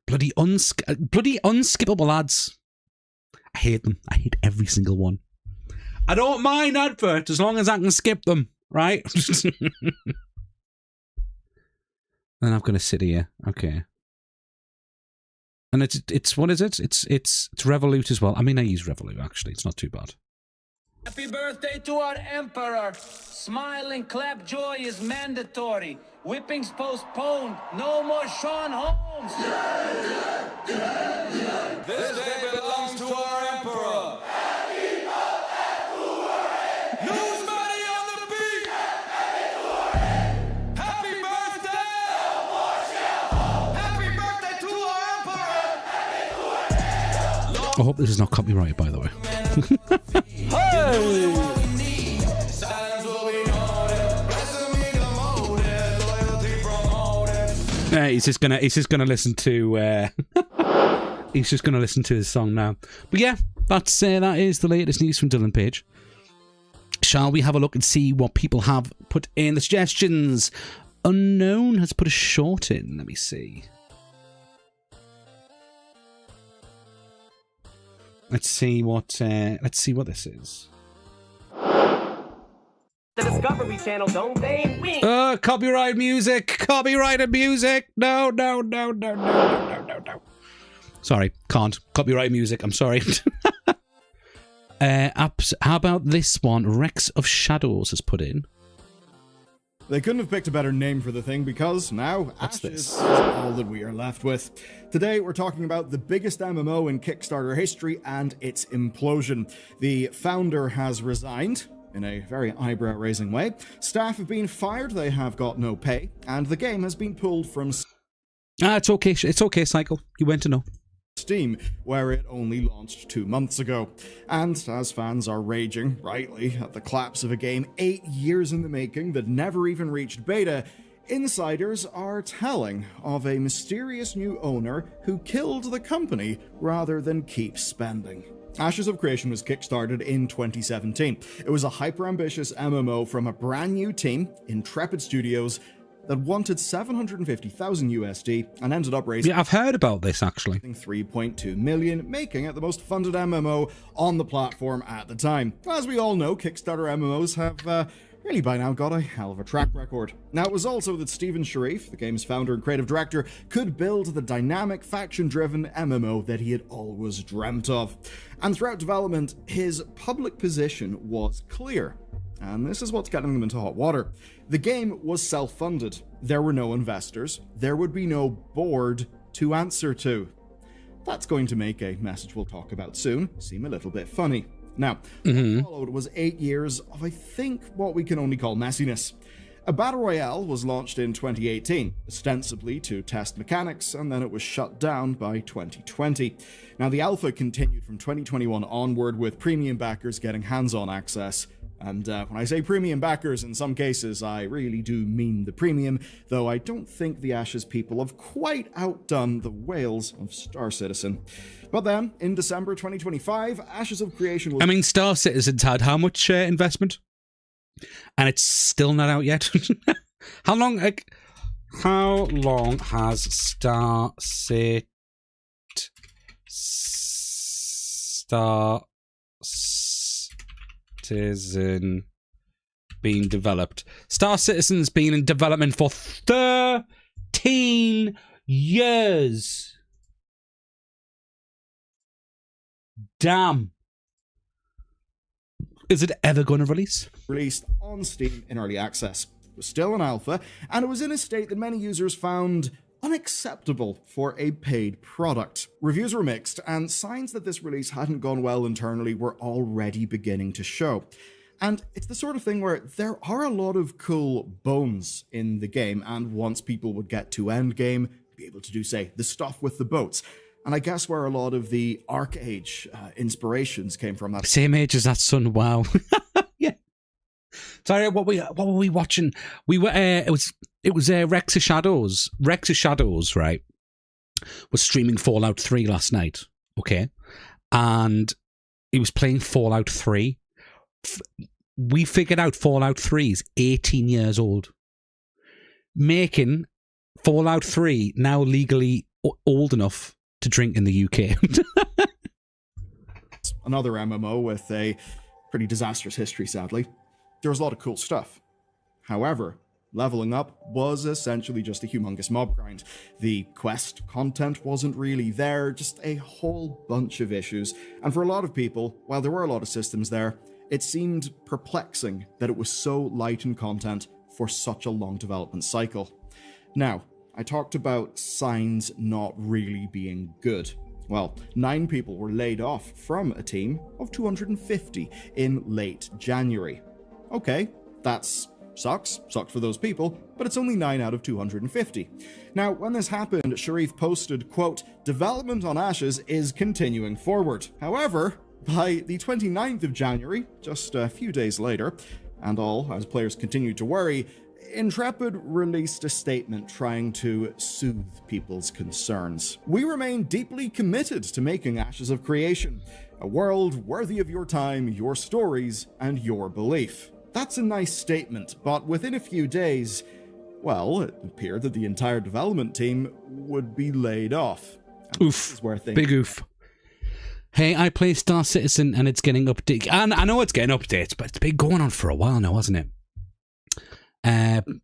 Bloody unskippable ads. I hate them. I hate every single one. I don't mind adverts as long as I can skip them, right? And I'm going to sit here. Okay. And it's what is it? It's Revolut as well. I mean, I use Revolut, actually. It's not too bad. Happy birthday to our Emperor. Smile and clap joy is mandatory. Whippings postponed. No more Sean Holmes. This day belongs to our Emperor. I hope this is not copyrighted, by the way. He's just gonna listen to he's just gonna listen to his song now. But yeah, that is the latest news from Dylan Page. Shall we have a look and see what people have put in the suggestions? Unknown has put a short in. Let me see. Let's see what this is. The Discovery Channel, don't they win? Copyrighted music. No. Sorry, can't. Copyright music. I'm sorry. How about this one? Rex of Shadows has put in. They couldn't have picked a better name for the thing because now Ashes is all that we are left with. Today we're talking about the biggest MMO in Kickstarter history and its implosion. The founder has resigned in a very eyebrow-raising way. Staff have been fired, they have got no pay, and the game has been pulled from it's okay, Cycle. You went to know. Steam, where it only launched 2 months ago. And as fans are raging, rightly, at the collapse of a game 8 years in the making that never even reached beta, insiders are telling of a mysterious new owner who killed the company rather than keep spending. Ashes of Creation was kickstarted in 2017. It was a hyper-ambitious MMO from a brand new team, Intrepid Studios, that wanted 750,000 USD and ended up raising... Yeah, I've heard about this, actually. 3.2 million, making it the most funded MMO on the platform at the time. As we all know, Kickstarter MMOs have really by now got a hell of a track record. Now, it was also that Stephen Sharif, the game's founder and creative director, could build the dynamic, faction-driven MMO that he had always dreamt of. And throughout development, his public position was clear. And this is what's getting them into hot water. The game was self-funded. There were no investors. There would be no board to answer to. That's going to make a message we'll talk about soon seem a little bit funny. Now, what followed was 8 years of, I think, what we can only call messiness. A battle royale was launched in 2018, ostensibly to test mechanics, and then it was shut down by 2020. Now, the alpha continued from 2021 onward, with premium backers getting hands-on access. And when I say premium backers, in some cases, I really do mean the premium, though I don't think the Ashes people have quite outdone the whales of Star Citizen. But then, in December 2025, Ashes of Creation was... I mean, Star Citizen's had how much investment? And it's still not out yet. How long has Star Citizen been developed? Star Citizen's been in development for 13 years. damn. Is it ever going to release? Released on Steam in early access. It was still an alpha, and it was in a state that many users found unacceptable for a paid product. Reviews were mixed, and signs that this release hadn't gone well internally were already beginning to show. And it's the sort of thing where there are a lot of cool bones in the game, and once people would get to endgame, be able to do, say, the stuff with the boats. And I guess where a lot of the Arc Age inspirations came from. That same age as that sun. Wow. Yeah. Sorry, what were we watching? We were. It was Rex of Shadows. Rex of Shadows, right? Was streaming Fallout 3 last night. Okay, and he was playing Fallout 3. We figured out Fallout 3 is 18 years old, making Fallout 3 now legally old enough to drink in the UK. Another MMO with a pretty disastrous history, sadly. There was a lot of cool stuff. However, leveling up was essentially just a humongous mob grind. The quest content wasn't really there, just a whole bunch of issues. And for a lot of people, while there were a lot of systems there, it seemed perplexing that it was so light in content for such a long development cycle. Now, I talked about signs not really being good. Well, 9 people were laid off from a team of 250 in late January. Okay, that's sucks for those people, but it's only 9 out of 250. Now, when this happened, Sharif posted, quote, "Development on Ashes is continuing forward." However, by the 29th of January, just a few days later, and all as players continued to worry, Intrepid released a statement trying to soothe people's concerns. "We remain deeply committed to making Ashes of Creation, a world worthy of your time, your stories, and your belief." That's a nice statement, but within a few days, well, it appeared that the entire development team would be laid off. Oof. Big oof. Hey, I play Star Citizen and it's getting updated. And I know it's getting updates, but it's been going on for a while now, hasn't it? And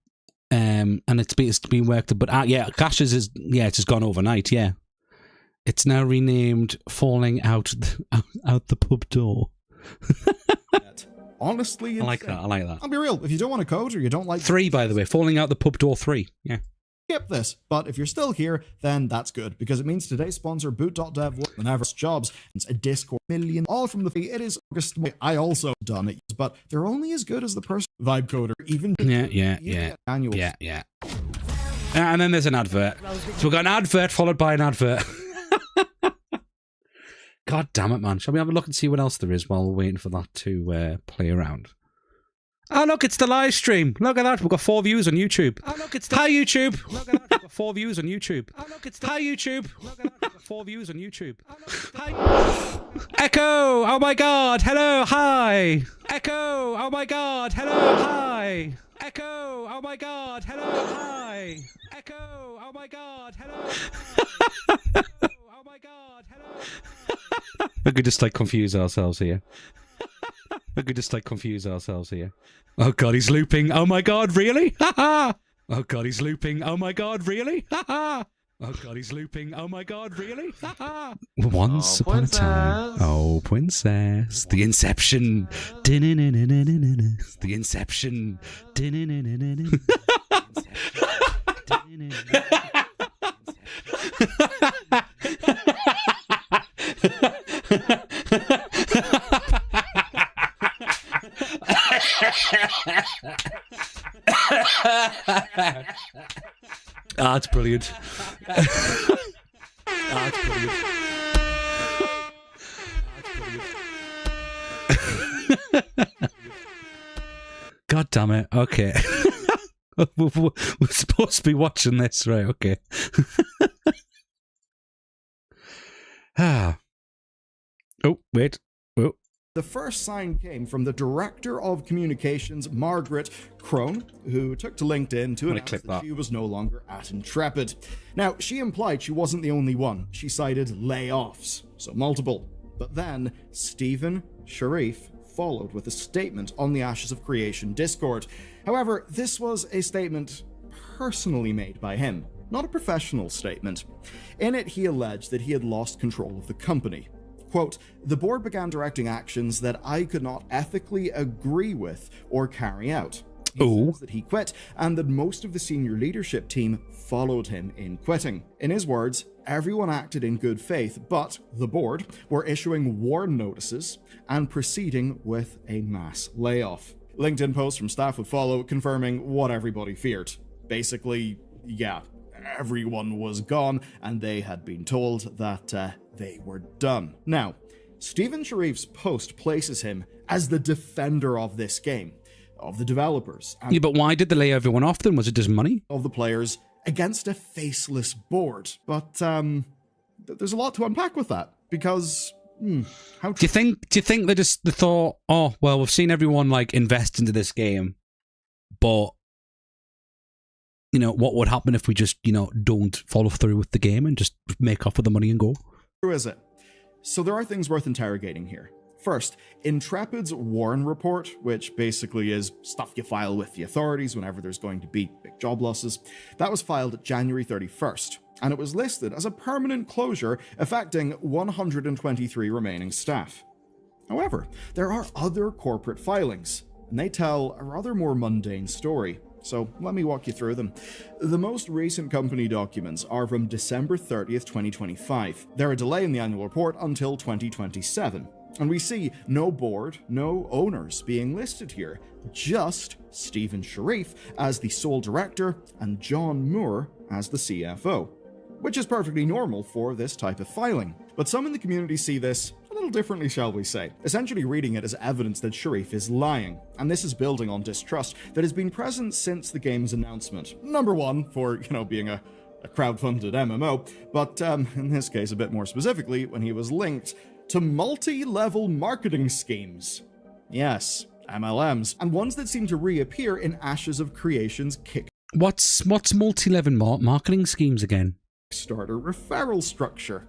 it's been worked, but yeah, Ashes is, yeah, it's just gone overnight, yeah. It's now renamed Falling Out the Pub Door. Honestly, I like that. I'll be real, if you don't want to code or you don't like 3, by the way, Falling Out the Pub Door 3, yeah. Skip this, but if you're still here, then that's good, because it means today's sponsor, boot.dev, and Everest Jobs, it's a Discord million, all from the fee. It is August. I also done it, but they're only as good as the person vibe coder, even annual. Yeah. And then there's an advert. So we've got an advert followed by an advert. God damn it, man. Shall we have a look and see what else there is while we're waiting for that to play around? Oh, look, it's the live stream. Look at that. We've got 4 views on YouTube. Oh, look, it's Hi, YouTube. Look at that. We've got 4 views on YouTube. Oh, look, it's Hi, YouTube. Look at that. We've got 4 views on YouTube. Oh, look, Hi. Echo. Oh, my God. Hello. Hi. Echo. Oh, my God. Hello. Hi. Echo. Oh, my God. Hello. Hi. Echo. Oh, my God. Hello. Hi. Oh, my God. Hello. We could just, confuse ourselves here. We could just, confuse ourselves here. Oh, God, he's looping. Oh, my God, really? Ha-ha! Oh, God, he's looping. Oh, my God, really? Ha-ha! Oh, God, he's looping. Oh, my God, really? Ha-ha! Once upon a time. Oh, princess. The Inception. The Inception. That's brilliant. That's brilliant. God damn it. Okay. We're supposed to be watching this, right? Okay. Oh, wait. Oh. The first sign came from the Director of Communications, Margaret Crone, who took to LinkedIn to announce that she was no longer at Intrepid. Now, she implied she wasn't the only one. She cited layoffs, so multiple. But then, Stephen Sharif followed with a statement on the Ashes of Creation Discord. However, this was a statement personally made by him, not a professional statement. In it, he alleged that he had lost control of the company. Quote, "The board began directing actions that I could not ethically agree with or carry out." He says that he quit and that most of the senior leadership team followed him in quitting. In his words, everyone acted in good faith, but the board were issuing warn notices and proceeding with a mass layoff. LinkedIn posts from staff would follow, confirming what everybody feared. Basically, yeah, everyone was gone and they had been told that they were done. Now, Stephen Sharif's post places him as the defender of this game, of the developers. Yeah, but why did they lay everyone off then? Was it just money? Of the players against a faceless board. But there's a lot to unpack with that, because how do you think they thought, oh well, we've seen everyone like invest into this game, but you know what would happen if we just don't follow through with the game and just make off with the money and go? Who is it? So there are things worth interrogating here. First, Intrepid's Warren report, which basically is stuff you file with the authorities whenever there's going to be big job losses, that was filed January 31st, and it was listed as a permanent closure affecting 123 remaining staff. However, there are other corporate filings, and they tell a rather more mundane story. So let me walk you through them. The most recent company documents are from December 30th, 2025. They're a delay in the annual report until 2027. And we see no board, no owners being listed here, just Stephen Sharif as the sole director and John Moore as the CFO, which is perfectly normal for this type of filing. But some in the community see this a little differently, shall we say, essentially reading it as evidence that Sharif is lying, and this is building on distrust that has been present since the game's announcement. Number one, for, being a crowdfunded MMO, but in this case, a bit more specifically, when he was linked to multi-level marketing schemes. Yes, MLMs, and ones that seem to reappear in Ashes of Creation's What's multi-level marketing schemes again? Kickstarter referral structure.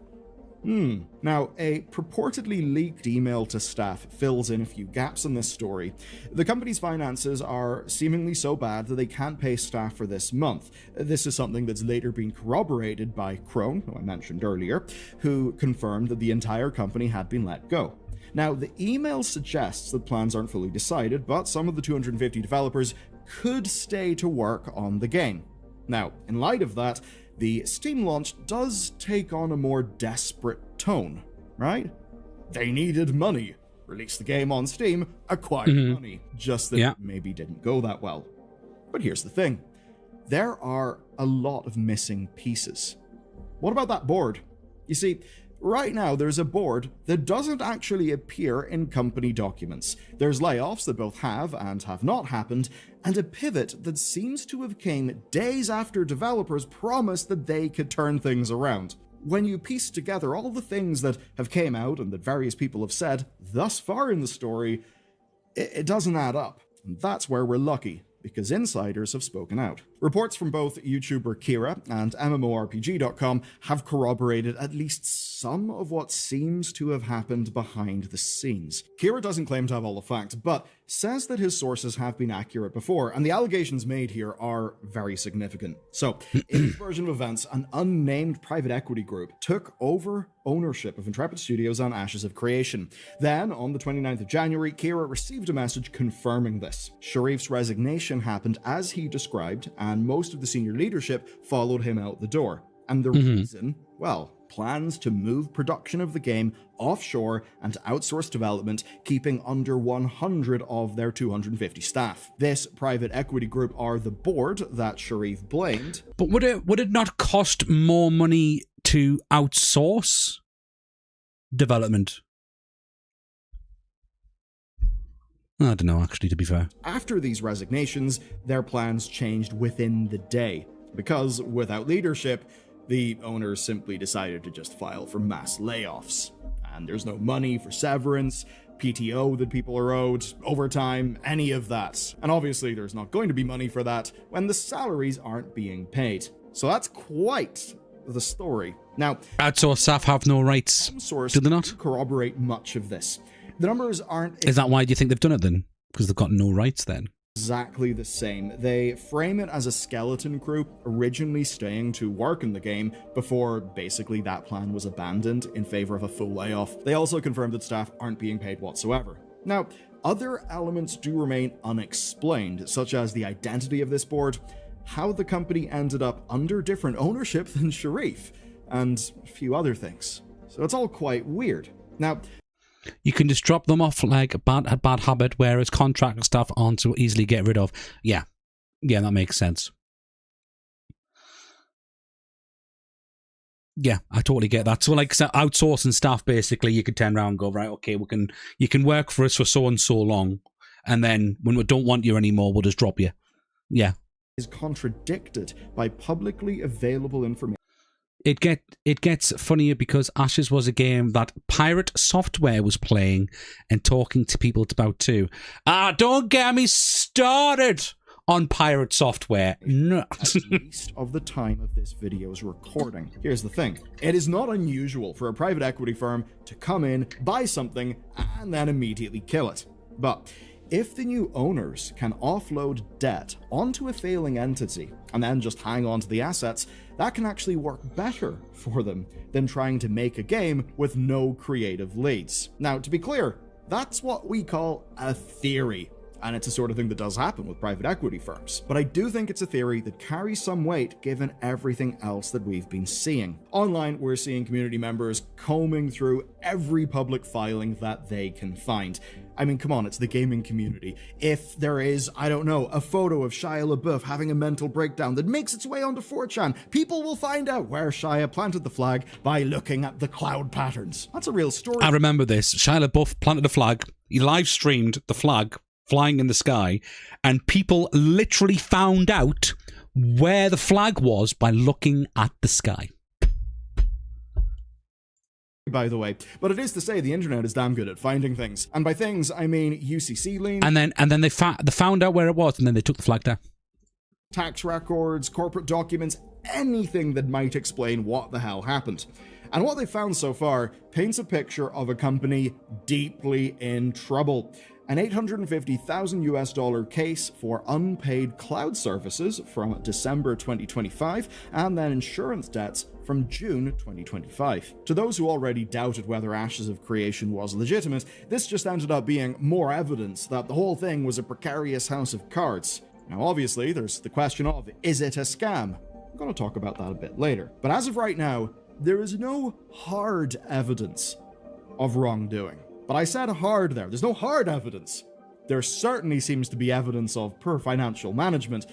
Now, a purportedly leaked email to staff fills in a few gaps in this story. The company's finances are seemingly so bad that they can't pay staff for this month. This is something that's later been corroborated by Crone, who I mentioned earlier, who confirmed that the entire company had been let go. Now, the email suggests that plans aren't fully decided, but some of the 250 developers could stay to work on the game. Now, in light of that, the Steam launch does take on a more desperate tone, right? They needed money. Release the game on Steam, acquire money. Just that it maybe didn't go that well. But here's the thing. There are a lot of missing pieces. What about that board? You see, right now there's a board that doesn't actually appear in company documents. There's layoffs that both have and have not happened, and a pivot that seems to have came days after developers promised that they could turn things around. When you piece together all the things that have came out and that various people have said thus far in the story, it doesn't add up. And that's where we're lucky, because insiders have spoken out. Reports from both YouTuber Kira and MMORPG.com have corroborated at least some of what seems to have happened behind the scenes. Kira doesn't claim to have all the facts, but says that his sources have been accurate before, and the allegations made here are very significant. So, in this version of events, an unnamed private equity group took over ownership of Intrepid Studios on Ashes of Creation. Then, on the 29th of January, Kira received a message confirming this. Sharif's resignation happened as he described, and most of the senior leadership followed him out the door. And the reason, well, plans to move production of the game offshore and outsource development, keeping under 100 of their 250 staff. This private equity group are the board that Sharif blamed. But would it not cost more money to outsource development? I don't know, actually, to be fair. After these resignations, their plans changed within the day, because without leadership, the owners simply decided to just file for mass layoffs. And there's no money for severance, PTO that people are owed, overtime, any of that. And obviously there's not going to be money for that when the salaries aren't being paid. So that's quite the story. Now, outsourced staff have no rights, do they not? Corroborate much of this. The numbers aren't... Is that why do you think they've done it then? Because they've got no rights then? exactly the same. They frame it as a skeleton crew originally staying to work in the game before basically that plan was abandoned in favor of a full layoff. They also confirmed that staff aren't being paid whatsoever. Now, other elements do remain unexplained, such as the identity of this board, how the company ended up under different ownership than Sharif, and a few other things. So it's all quite weird. Now, you can just drop them off like a bad habit, whereas contract stuff aren't so easily get rid of. Yeah, that makes sense. Yeah, I totally get that. So like outsourcing staff, basically, you could turn around and go, right, okay, you can work for us for so and so long, and then when we don't want you anymore, we'll just drop you. Yeah. Is contradicted by publicly available information. It gets funnier because Ashes was a game that Pirate Software was playing and talking to people about too. Don't get me started on Pirate Software. No. At least of the time of this video's recording. Here's the thing. It is not unusual for a private equity firm to come in, buy something, and then immediately kill it. But if the new owners can offload debt onto a failing entity and then just hang on to the assets, that can actually work better for them than trying to make a game with no creative leads. Now, to be clear, that's what we call a theory, and it's a sort of thing that does happen with private equity firms. But I do think it's a theory that carries some weight given everything else that we've been seeing. Online, we're seeing community members combing through every public filing that they can find. I mean, come on, it's the gaming community. If there is, I don't know, a photo of Shia LaBeouf having a mental breakdown that makes its way onto 4chan, people will find out where Shia planted the flag by looking at the cloud patterns. That's a real story. I remember this. Shia LaBeouf planted a flag. He live streamed the flag flying in the sky, and people literally found out where the flag was by looking at the sky. By the way, but it is to say the internet is damn good at finding things, and by things I mean UCC liens, and then they found out where it was, and then they took the flag down. Tax records, corporate documents, anything that might explain what the hell happened. And what they found so far paints a picture of a company deeply in trouble. An $850,000 case for unpaid cloud services from December 2025, and then insurance debts from June 2025. To those who already doubted whether Ashes of Creation was legitimate, this just ended up being more evidence that the whole thing was a precarious house of cards. Now obviously, there's the question of, is it a scam? I'm going to talk about that a bit later. But as of right now, there is no hard evidence of wrongdoing. But I said hard there. There's no hard evidence. There certainly seems to be evidence of poor financial management.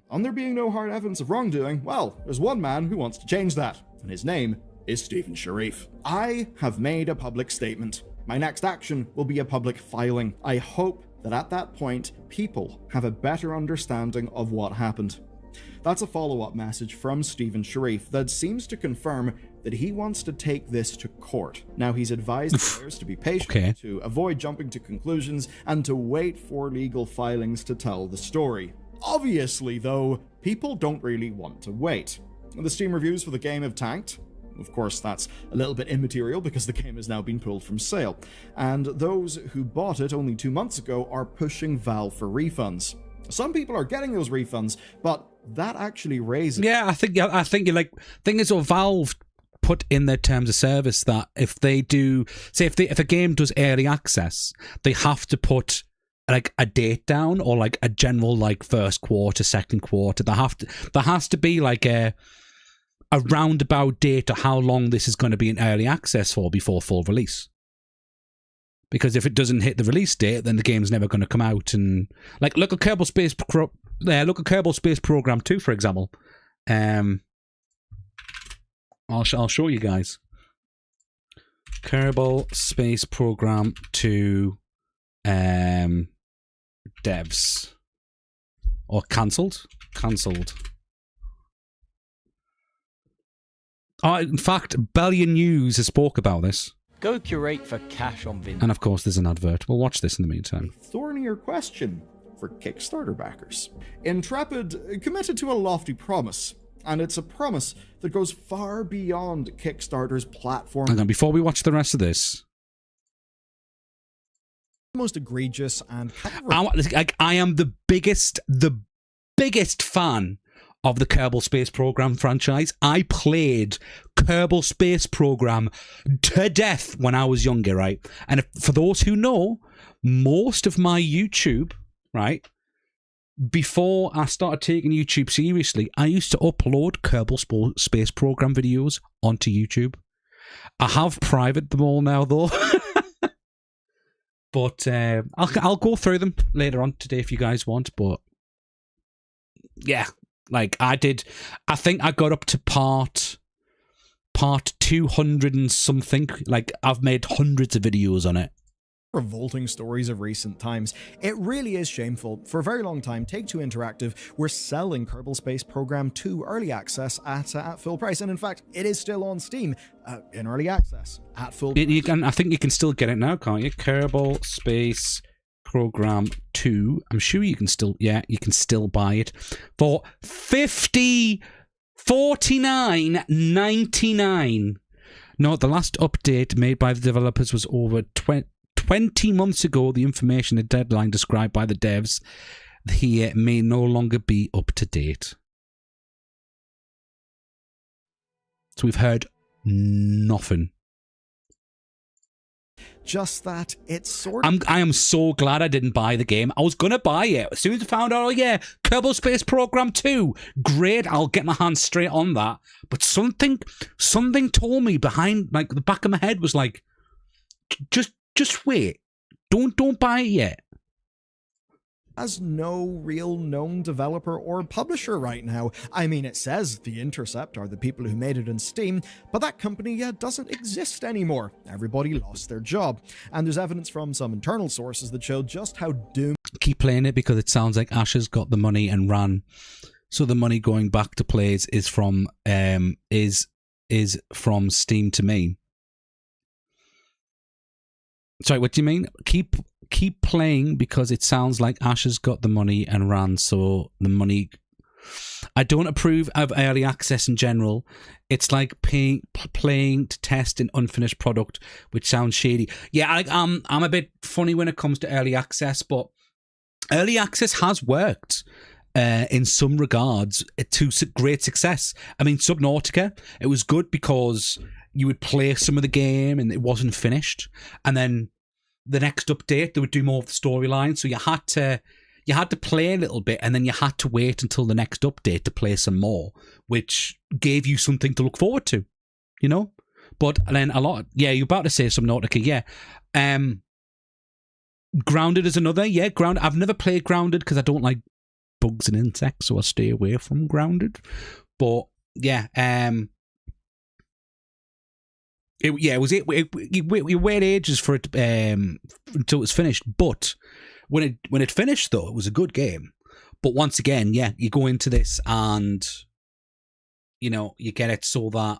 On there being no hard evidence of wrongdoing, well, there's one man who wants to change that, and his name is Stephen Sharif. I have made a public statement. My next action will be a public filing. I hope that at that point, people have a better understanding of what happened. That's a follow-up message from Stephen Sharif that seems to confirm that he wants to take this to court. Now, he's advised players to be patient, to avoid jumping to conclusions, and to wait for legal filings to tell the story. Obviously, though, people don't really want to wait. The Steam reviews for the game have tanked. Of course, that's a little bit immaterial because the game has now been pulled from sale. And those who bought it only 2 months ago are pushing Valve for refunds. Some people are getting those refunds, but that actually raises... Yeah, I think you're like... Thing is, Valve put in their terms of service that if they do... Say, if a game does early access, they have to put like a date down, or like a general like first quarter, second quarter. There has to be like a roundabout date of how long this is going to be in early access for before full release. Because if it doesn't hit the release date, then the game's never going to come out. And like, look at Kerbal Space Program 2, for example. I'll show you guys. Kerbal Space Program 2 devs. Or cancelled. Oh, in fact, Bellion News has spoke about this. Go curate for cash on Vin. And of course, there's an advert. We'll watch this in the meantime. A thornier question for Kickstarter backers. Intrepid committed to a lofty promise, and it's a promise that goes far beyond Kickstarter's platform. Hang on, before we watch the rest of this, most egregious and kind of I am the biggest fan of the Kerbal Space Program franchise. I played Kerbal Space Program to death when I was younger, right? And for those who know, most of my YouTube, right, before I started taking YouTube seriously, I used to upload Kerbal Space Program videos onto YouTube. I have private them all now, though. But I'll go through them later on today if you guys want. But yeah, like I think I got up to part 200 and something. Like I've made hundreds of videos on it. Revolting stories of recent times. It really is shameful. For a very long time, Take-Two Interactive were selling Kerbal Space Program 2 early access at full price, and in fact, it is still on Steam in early access at full price. I think you can still get it now, can't you? Kerbal Space Program 2. I'm sure you can still, you can still buy it for $49.99. No, the last update made by the developers was over 20 months ago. The information and deadline described by the devs here may no longer be up to date. So we've heard nothing. Just that it's sort of... I am so glad I didn't buy the game. I was going to buy it. As soon as I found out, Kerbal Space Program 2. Great, I'll get my hands straight on that. But something told me behind, like, the back of my head was like, just wait. Don't buy it yet. Has no real known developer or publisher right now. I mean, it says The Intercept are the people who made it on Steam, but that company doesn't exist anymore. Everybody lost their job. And there's evidence from some internal sources that show just how doomed... Keep playing it because it sounds like Asher's got the money and ran. So the money going back to players is from Steam to me. Sorry, what do you mean? Keep playing because it sounds like Ash has got the money and ran, so the money... I don't approve of early access in general. It's like playing to test an unfinished product, which sounds shady. Yeah, I'm a bit funny when it comes to early access, but early access has worked in some regards to great success. I mean, Subnautica, it was good because you would play some of the game and it wasn't finished, and then the next update they would do more of the storyline, so you had to play a little bit and then you had to wait until the next update to play some more, which gave you something to look forward to, you know. But then you're about to say Subnautica. Grounded is another. Grounded, I've never played Grounded because I don't like bugs and insects, so I stay away from Grounded. But we waited ages for it until it was finished. But when it finished, though, it was a good game. But once again, you go into this and you get it so that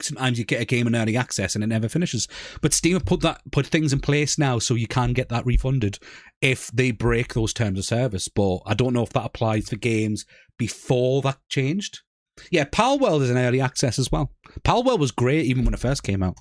sometimes you get a game in early access and it never finishes. But Steam have put things in place now so you can get that refunded if they break those terms of service. But I don't know if that applies for games before that changed. Yeah, Palworld is in early access as well. Palworld was great even when it first came out.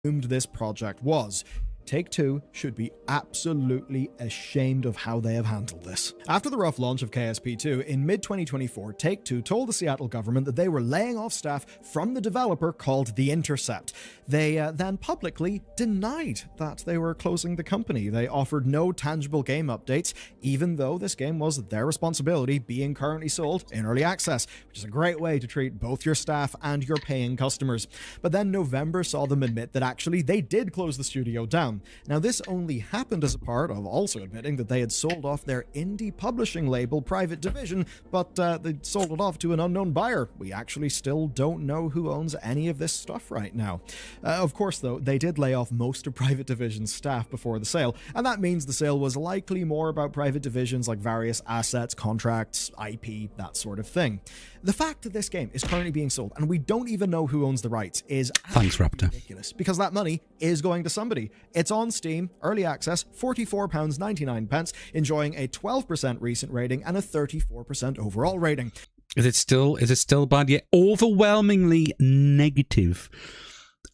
This project was. Take-Two should be absolutely ashamed of how they have handled this. After the rough launch of KSP2 in mid-2024, Take-Two told the Seattle government that they were laying off staff from the developer called The Intercept. They then publicly denied that they were closing the company. They offered no tangible game updates, even though this game was their responsibility, being currently sold in early access, which is a great way to treat both your staff and your paying customers. But then November saw them admit that actually they did close the studio down. Now, this only happened as a part of also admitting that they had sold off their indie publishing label Private Division, but they sold it off to an unknown buyer. We actually still don't know who owns any of this stuff right now. Of course, though, they did lay off most of Private Division's staff before the sale, and that means the sale was likely more about Private Division's like various assets, contracts, IP, that sort of thing. The fact that this game is currently being sold and we don't even know who owns the rights is ridiculous, because that money is going to somebody. It's on Steam, early access, £44.99, enjoying a 12% recent rating and a 34% overall rating. Is it still bad? Yeah, overwhelmingly negative.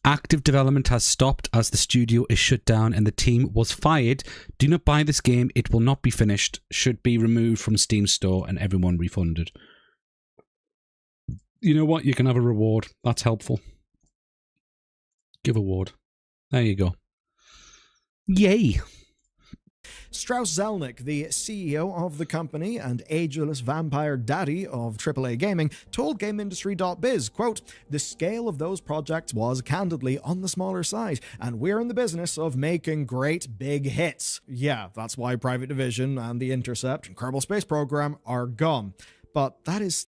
Active development has stopped as the studio is shut down and the team was fired. Do not buy this game. It will not be finished. Should be removed from Steam store and everyone refunded. You know what? You can have a reward. That's helpful. Give award. There you go. Yay. Strauss Zelnick, the CEO of the company and ageless vampire daddy of AAA gaming, told GameIndustry.biz, quote, "The scale of those projects was candidly on the smaller side, and we're in the business of making great big hits." Yeah, that's why Private Division and The Intercept and Kerbal Space Program are gone. But that is...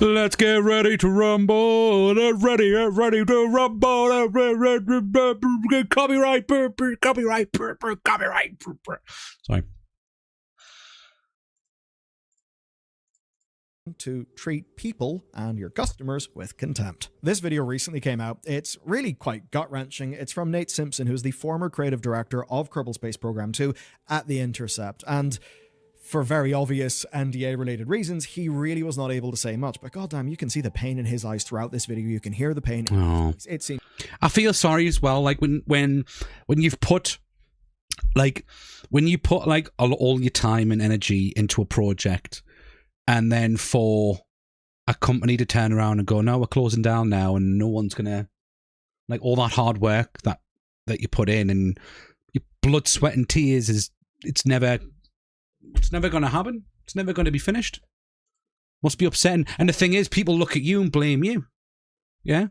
Let's get ready to rumble. Ready to rumble. Copyright. Sorry. To treat people and your customers with contempt. This video recently came out. It's really quite gut-wrenching. It's from Nate Simpson, who's the former creative director of Kerbal Space Program 2 at The Intercept. And for very obvious NDA-related reasons, he really was not able to say much. But goddamn, you can see the pain in his eyes throughout this video. You can hear the pain. Oh. It seems. I feel sorry as well. Like when you've put, like, when you put like all your time and energy into a project, and then for a company to turn around and go, "No, we're closing down now," and no one's gonna, like, all that hard work that you put in and your blood, sweat, and tears it's never going to happen. It's never going to be finished. Must be upsetting. And the thing is, people look at you and blame you. Yeah?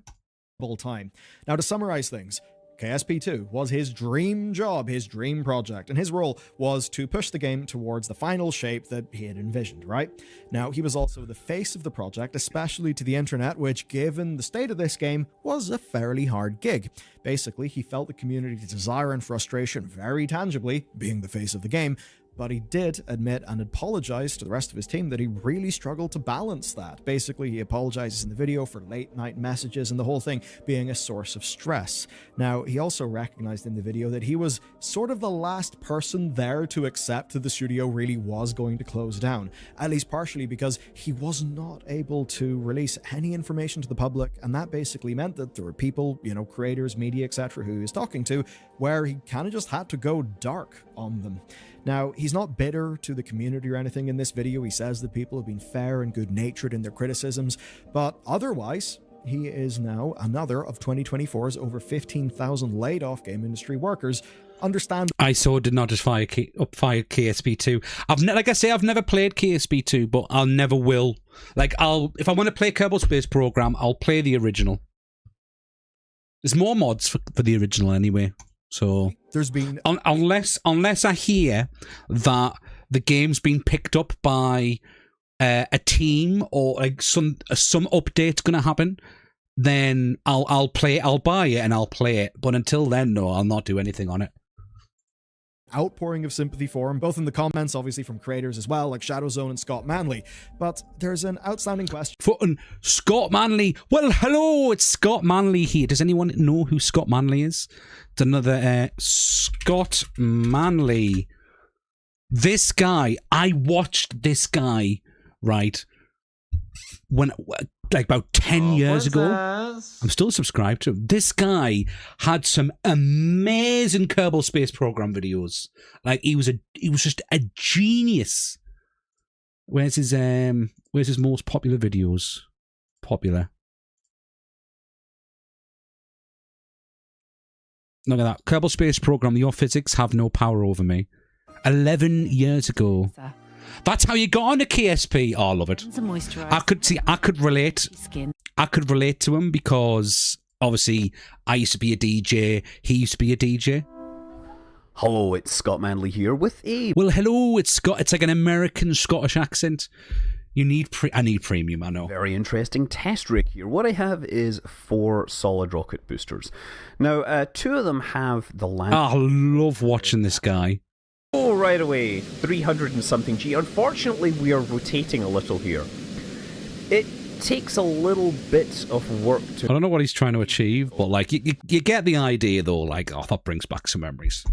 Time. Now, to summarize things, KSP2 was his dream job, his dream project, and his role was to push the game towards the final shape that he had envisioned, right? Now, he was also the face of the project, especially to the internet, which, given the state of this game, was a fairly hard gig. Basically, he felt the community's desire and frustration very tangibly, being the face of the game, but he did admit and apologize to the rest of his team that he really struggled to balance that. Basically, he apologizes in the video for late-night messages and the whole thing being a source of stress. Now, he also recognized in the video that he was sort of the last person there to accept that the studio really was going to close down, at least partially because he was not able to release any information to the public, and that basically meant that there were people, you know, creators, media, etc., who he was talking to, where he kind of just had to go dark on them. Now, he's not bitter to the community or anything in this video. He says that people have been fair and good-natured in their criticisms, but otherwise, he is now another of 2024's over 15,000 laid-off game industry workers. Understand. I did not just fire KSP2. Like I say, I've never played KSP2, but I'll never will. Like, if I want to play Kerbal Space Program, I'll play the original. There's more mods for the original anyway. So there's been unless I hear that the game's been picked up by a team or like some update's gonna happen, then I'll play it. I'll buy it and I'll play it. But until then, no, I'll not do anything on it. Outpouring of sympathy for him, both in the comments, obviously, from creators as well, like Shadowzone and Scott Manley. But there's an outstanding question. Scott Manley. Well, hello, it's Scott Manley here. Does anyone know who Scott Manley is? It's another Scott Manley. This guy, I watched this guy, right, when, like, about 10 years ago. I'm still subscribed to him. This guy had some amazing Kerbal Space Program videos. Like, he was just a genius. Where's his most popular videos? Popular. Look at that. Kerbal Space Program, your physics have no power over me. 11 years ago. That's how you got on a KSP. Oh, I love it. I could relate. I could relate to him because obviously I used to be a DJ. He used to be a DJ. Hello, it's Scott Manley here with a... Well, hello, it's Scott. It's like an American Scottish accent. You need I need premium, I know. Very interesting test rig here. What I have is 4 solid rocket boosters. Now, 2 of them have the land... I love watching this guy. Oh, right away. 300 and something G. Unfortunately, we are rotating a little here. It takes a little bit of work to... I don't know what he's trying to achieve, but like you get the idea though. Like, oh, that brings back some memories.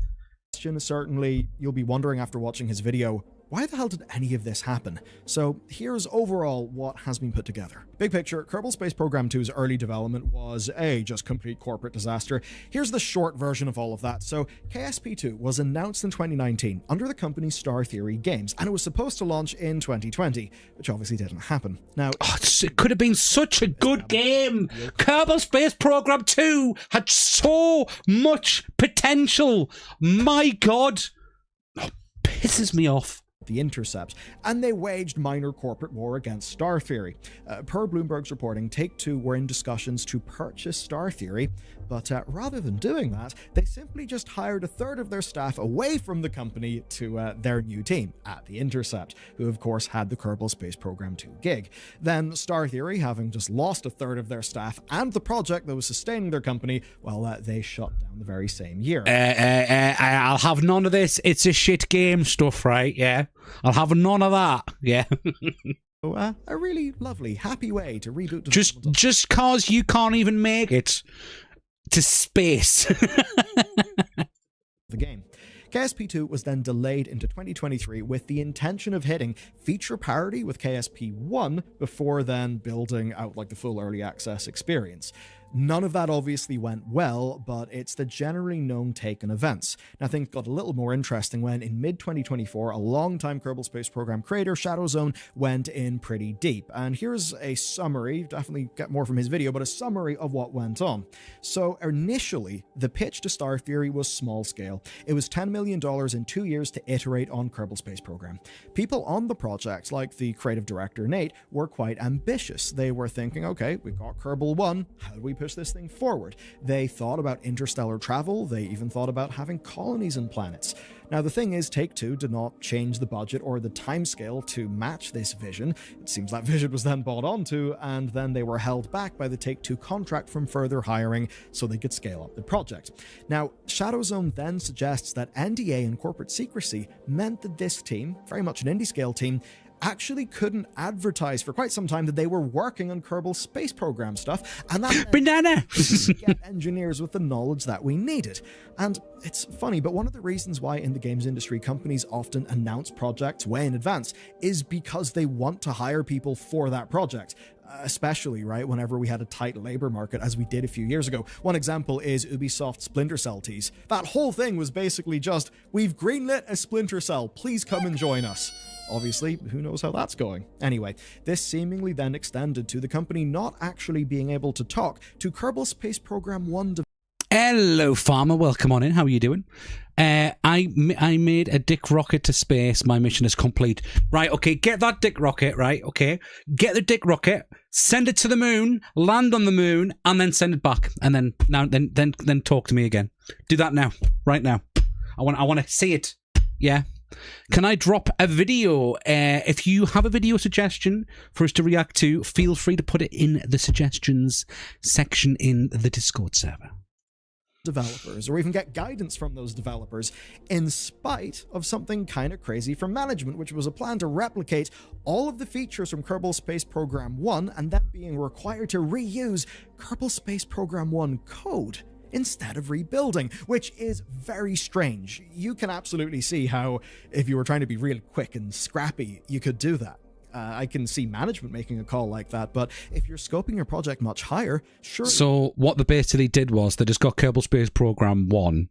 Certainly, you'll be wondering after watching his video, why the hell did any of this happen? So here's overall what has been put together. Big picture, Kerbal Space Program 2's early development was just complete corporate disaster. Here's the short version of all of that. So KSP2 was announced in 2019 under the company Star Theory Games, and it was supposed to launch in 2020, which obviously didn't happen. Now, it could have been such a good game. Kerbal Space Program 2 had so much potential. My God. Oh, pisses me off. The Intercept, and they waged minor corporate war against Star Theory. Per Bloomberg's reporting, Take-Two were in discussions to purchase Star Theory, but rather than doing that, they simply just hired a third of their staff away from the company to their new team at The Intercept, who of course had the Kerbal Space Program 2 gig. Then Star Theory, having just lost a third of their staff and the project that was sustaining their company, well, they shut down the very same year. I'll have none of this. It's a shit game stuff, right? Yeah. I'll have none of that. Yeah. A really lovely, happy way to reboot. Just cause you can't even make it to space. The game. KSP2 was then delayed into 2023 with the intention of hitting feature parity with KSP1 before then building out like the full early access experience. None of that obviously went well, but it's the generally known take on events. Now, things got a little more interesting when, in mid-2024, a long-time Kerbal Space Program creator, Shadowzone, went in pretty deep. And here's a summary, definitely get more from his video, but a summary of what went on. So, initially, the pitch to Star Theory was small scale. It was $10 million in 2 years to iterate on Kerbal Space Program. People on the project, like the creative director, Nate, were quite ambitious. They were thinking, okay, we've got Kerbal 1, how do we push this thing forward? They thought about interstellar travel. They even thought about having colonies and planets. Now, the thing is, Take-Two did not change the budget or the timescale to match this vision. It seems that vision was then bought onto, and then they were held back by the Take-Two contract from further hiring so they could scale up the project. Now, Shadowzone then suggests that NDA and corporate secrecy meant that this team, very much an indie scale team, actually couldn't advertise for quite some time that they were working on Kerbal Space Program stuff, and that banana get engineers with the knowledge that we needed. And it's funny, but one of the reasons why in the games industry companies often announce projects way in advance is because they want to hire people for that project. Especially, right, whenever we had a tight labor market, as we did a few years ago. One example is Ubisoft's Splinter Cell tease. That whole thing was basically just, we've greenlit a Splinter Cell, please come and join us. Obviously, who knows how that's going? Anyway, this seemingly then extended to the company not actually being able to talk to Kerbal Space Program 1. Hello, farmer. Welcome on in. How are you doing? I made a dick rocket to space. My mission is complete. Right, okay, get that dick rocket, right? Okay, get the dick rocket, send it to the moon, land on the moon, and then send it back. And then talk to me again. Do that now, right now. I want to see it. Yeah. Can I drop a video? If you have a video suggestion for us to react to, feel free to put it in the suggestions section in the Discord server. Developers, or even get guidance from those developers, in spite of something kind of crazy from management, which was a plan to replicate all of the features from Kerbal Space Program 1 and then being required to reuse Kerbal Space Program 1 code instead of rebuilding, which is very strange. You can absolutely see how, if you were trying to be real quick and scrappy, you could do that. I can see management making a call like that, but if you're scoping your project much higher, sure. So what they basically did was they just got Kerbal Space Program 1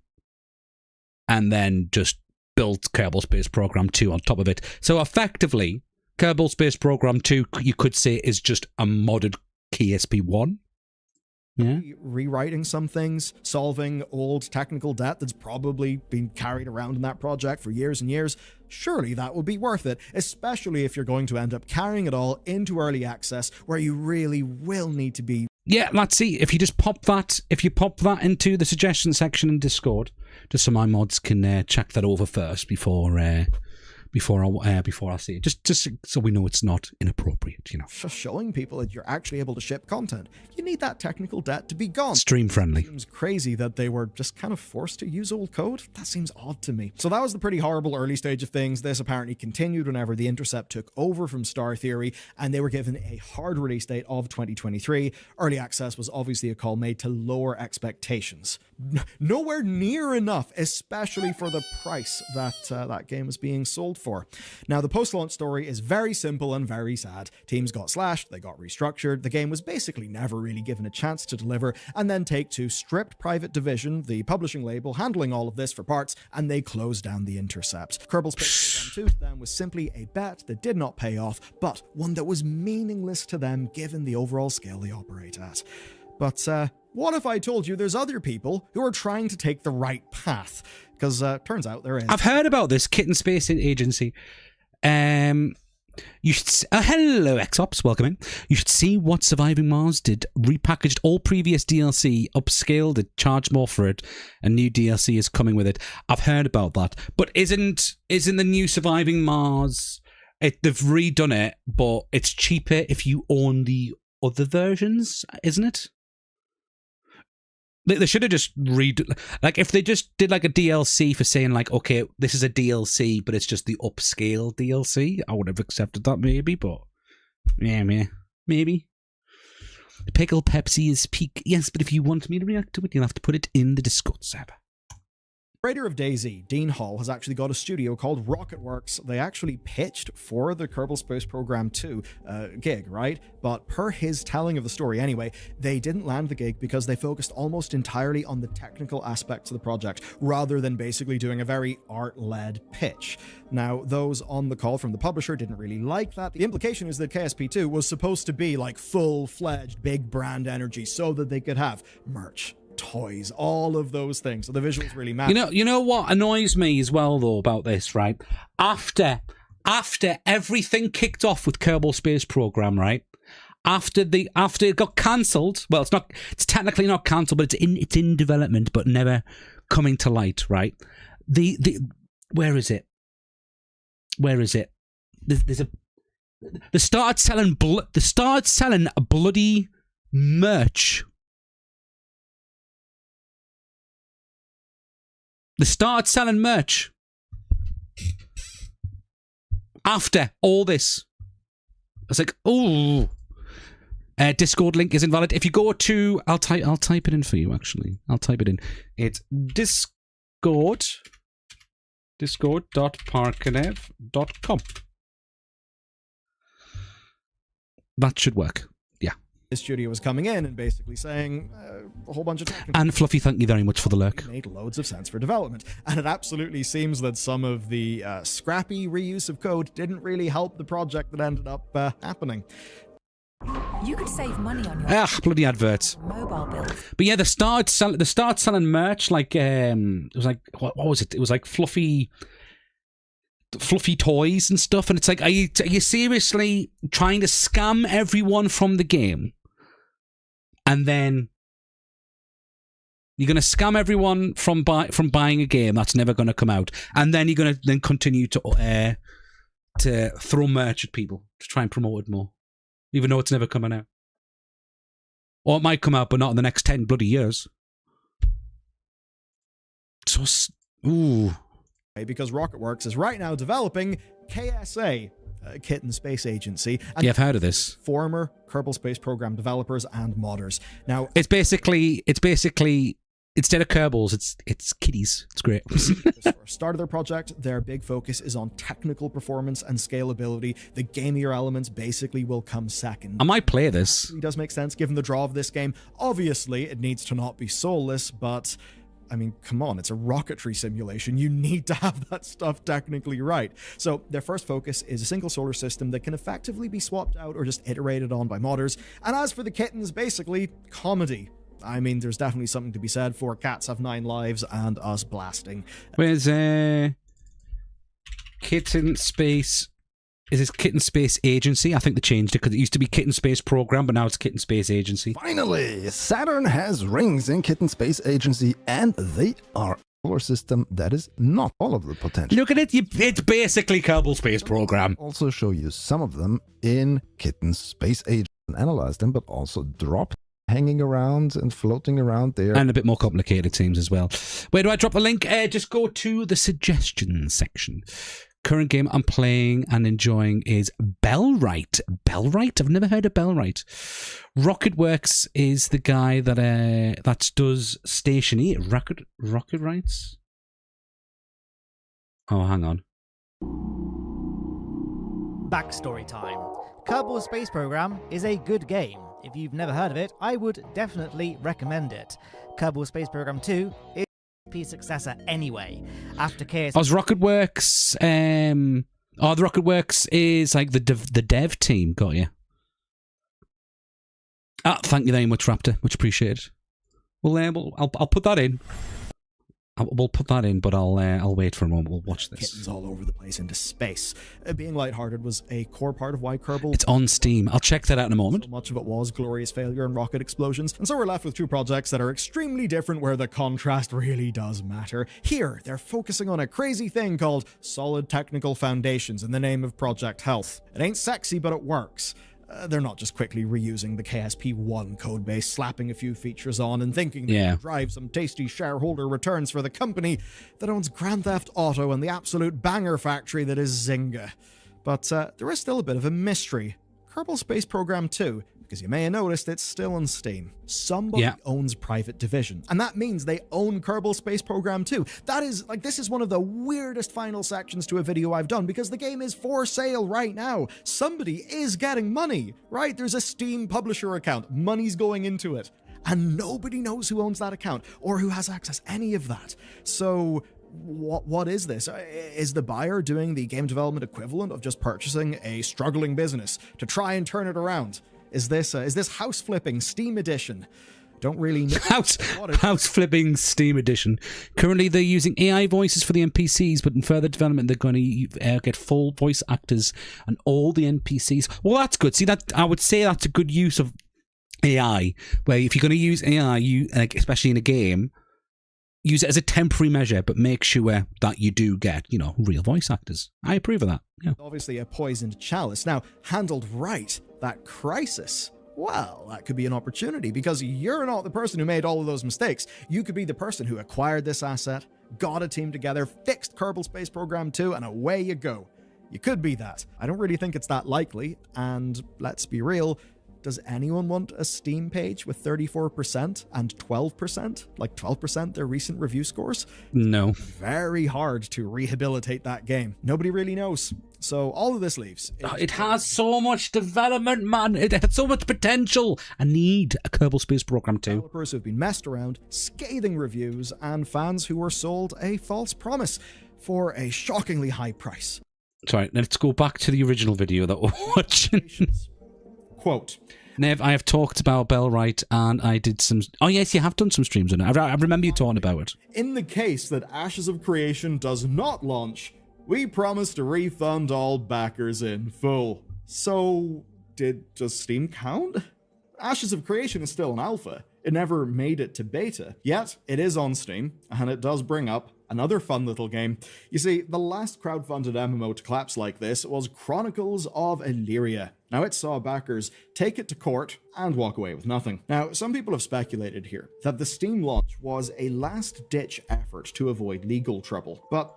and then just built Kerbal Space Program 2 on top of it. So effectively, Kerbal Space Program 2, you could say, is just a modded KSP 1. Yeah. Rewriting some things, solving old technical debt that's probably been carried around in that project for years and years. Surely that would be worth it, especially if you're going to end up carrying it all into early access where you really will need to be. Yeah, let's see. If you just pop that, into the suggestion section in Discord, just so my mods can check that over first before I see it. Just so we know it's not inappropriate, you know. Just showing people that you're actually able to ship content. You need that technical debt to be gone. Stream friendly. It seems crazy that they were just kind of forced to use old code. That seems odd to me. So that was the pretty horrible early stage of things. This apparently continued whenever the Intercept took over from Star Theory, and they were given a hard release date of 2023. Early access was obviously a call made to lower expectations. nowhere near enough, especially for the price that that game is being sold for. Now, the post-launch story is very simple and very sad. Teams got slashed, they got restructured, the game was basically never really given a chance to deliver, and then Take-Two stripped Private Division, the publishing label, handling all of this for parts, and they closed down the Intercept. Kerbal Space Program 2 to them was simply a bet that did not pay off, but one that was meaningless to them given the overall scale they operate at. But what if I told you there's other people who are trying to take the right path? Because turns out there is. I've heard about this Kitten Space Agency. You should hello Xops, welcome in. You should see what Surviving Mars did. Repackaged all previous DLC, upscaled it, charged more for it, and new DLC is coming with it. I've heard about that, but isn't the new Surviving Mars? They've redone it, but it's cheaper if you own the other versions, isn't it? They should have just like if they just did like a DLC for saying like, okay, this is a DLC, but it's just the upscale DLC. I would have accepted that maybe, but yeah, maybe. The Pickle Pepsi is peak. Yes, but if you want me to react to it, you'll have to put it in the Discord server. Creator of DayZ, Dean Hall, has actually got a studio called Rocketworks. They actually pitched for the Kerbal Space Program 2 gig, right? But per his telling of the story anyway, they didn't land the gig because they focused almost entirely on the technical aspects of the project, rather than basically doing a very art-led pitch. Now, those on the call from the publisher didn't really like that. The implication is that KSP2 was supposed to be like full-fledged big brand energy so that they could have merch, toys, all of those things. So the visuals really matter. You know what annoys me as well though about this, right? After everything kicked off with Kerbal Space Program, right? After it got cancelled, well, it's technically not cancelled, but it's in development, but never coming to light, right? Where is it? They started selling bloody merch. They started selling merch after all this. I was like, oh, Discord link is invalid. If you go to, I'll type it in for you. Actually, I'll type it in. It's discord.parkenev.com. That should work. The studio was coming in and basically saying a whole bunch of technical. And Fluffy, thank you very much for the lurk. Made loads of sense for development, and it absolutely seems that some of the scrappy reuse of code didn't really help the project that ended up happening. You could save money on your bloody adverts. Mobile bills. But yeah, they start selling merch like it was like what was it? It was like fluffy toys and stuff, and it's like, are you seriously trying to scam everyone from the game? And then you're going to scam everyone from buying a game that's never going to come out, and then you're going to then continue to throw merch at people to try and promote it more, even though it's never coming out. Or it might come out, but not in the next 10 bloody years. So, ooh. Because Rocketworks is right now developing KSA, Kitten Space Agency. And yeah, I've heard of this. Former Kerbal Space Program developers and modders. Now, it's basically instead of Kerbals, it's kitties. It's great. Start of their project, their big focus is on technical performance and scalability. The gamier elements basically will come second. I might play this. It does make sense given the draw of this game. Obviously, it needs to not be soulless, but I mean, come on, it's a rocketry simulation. You need to have that stuff technically right. So their first focus is a single solar system that can effectively be swapped out or just iterated on by modders. And as for the kittens, basically comedy. I mean, there's definitely something to be said for Cats Have 9 Lives and us blasting. Where's Kitten Space? Is this Kitten Space Agency? I think they changed it because it used to be Kitten Space Program, but now it's Kitten Space Agency. Finally, Saturn has rings in Kitten Space Agency, and they are a solar system that is not all of the potential. Look at it, it's basically Kerbal Space Program. I'll also show you some of them in Kitten Space Agency and analyze them, but also drop hanging around and floating around there. And a bit more complicated, it seems, as well. Where do I drop the link? Just go to the suggestions section. Current game I'm playing and enjoying is Bellwright. Bellwright? I've never heard of Bellwright. Rocketworks is the guy that does Station E. Rocketwrights? Oh, hang on. Backstory time. Kerbal Space Program is a good game. If you've never heard of it, I would definitely recommend it. Kerbal Space Program 2 is a successor anyway. After KS... Oh, Rocketworks. The Rocketworks is like the dev team. Got you. Thank you very much, Raptor. Much appreciated. Well, I'll put that in. We'll put that in, but I'll wait for a moment. We'll watch this. Kittens all over the place into space. Being lighthearted was a core part of why Kerbal... It's on Steam. I'll check that out in a moment. So much of it was glorious failure and rocket explosions, and so we're left with two projects that are extremely different where the contrast really does matter. Here, they're focusing on a crazy thing called solid technical foundations in the name of Project Health. It ain't sexy, but it works. They're not just quickly reusing the KSP1 codebase, slapping a few features on and thinking they can drive some tasty shareholder returns for the company that owns Grand Theft Auto and the absolute banger factory that is Zynga. But there is still a bit of a mystery. Kerbal Space Program 2, because you may have noticed it's still on Steam. Somebody owns Private Division, and that means they own Kerbal Space Program 2. That is, this is one of the weirdest final sections to a video I've done, because the game is for sale right now. Somebody is getting money, right? There's a Steam publisher account. Money's going into it. And nobody knows who owns that account, or who has access any of that. So... What is this? Is the buyer doing the game development equivalent of just purchasing a struggling business to try and turn it around? Is this house flipping Steam edition? Don't really know. House flipping Steam edition. Currently, they're using AI voices for the NPCs, but in further development, they're going to get full voice actors and all the NPCs. Well, that's good. See, that I would say that's a good use of AI. Where if you're going to use AI, especially in a game, use it as a temporary measure, but make sure that you do get, real voice actors. I approve of that. Yeah. Obviously a poisoned chalice. Now, handled right, that crisis, well, that could be an opportunity, because you're not the person who made all of those mistakes. You could be the person who acquired this asset, got a team together, fixed Kerbal Space Program 2, and away you go. You could be that. I don't really think it's that likely, and let's be real, does anyone want a Steam page with 34% and 12%? Like 12% their recent review scores? No. Very hard to rehabilitate that game. Nobody really knows. So all of this leaves. It has so much development, man. It had so much potential. I need a Kerbal Space Program 2. Developers who've been messed around, scathing reviews, and fans who were sold a false promise for a shockingly high price. Sorry, let's go back to the original video that we're watching. Quote, Nev, I have talked about Bellwright and I did some... Oh, yes, you have done some streams on it. I remember you talking about it. In the case that Ashes of Creation does not launch, we promise to refund all backers in full. So, does Steam count? Ashes of Creation is still an alpha. It never made it to beta. Yet, it is on Steam, and it does bring up another fun little game. You see, the last crowdfunded MMO to collapse like this was Chronicles of Illyria. Now, it saw backers take it to court and walk away with nothing. Now, some people have speculated here that the Steam launch was a last-ditch effort to avoid legal trouble, but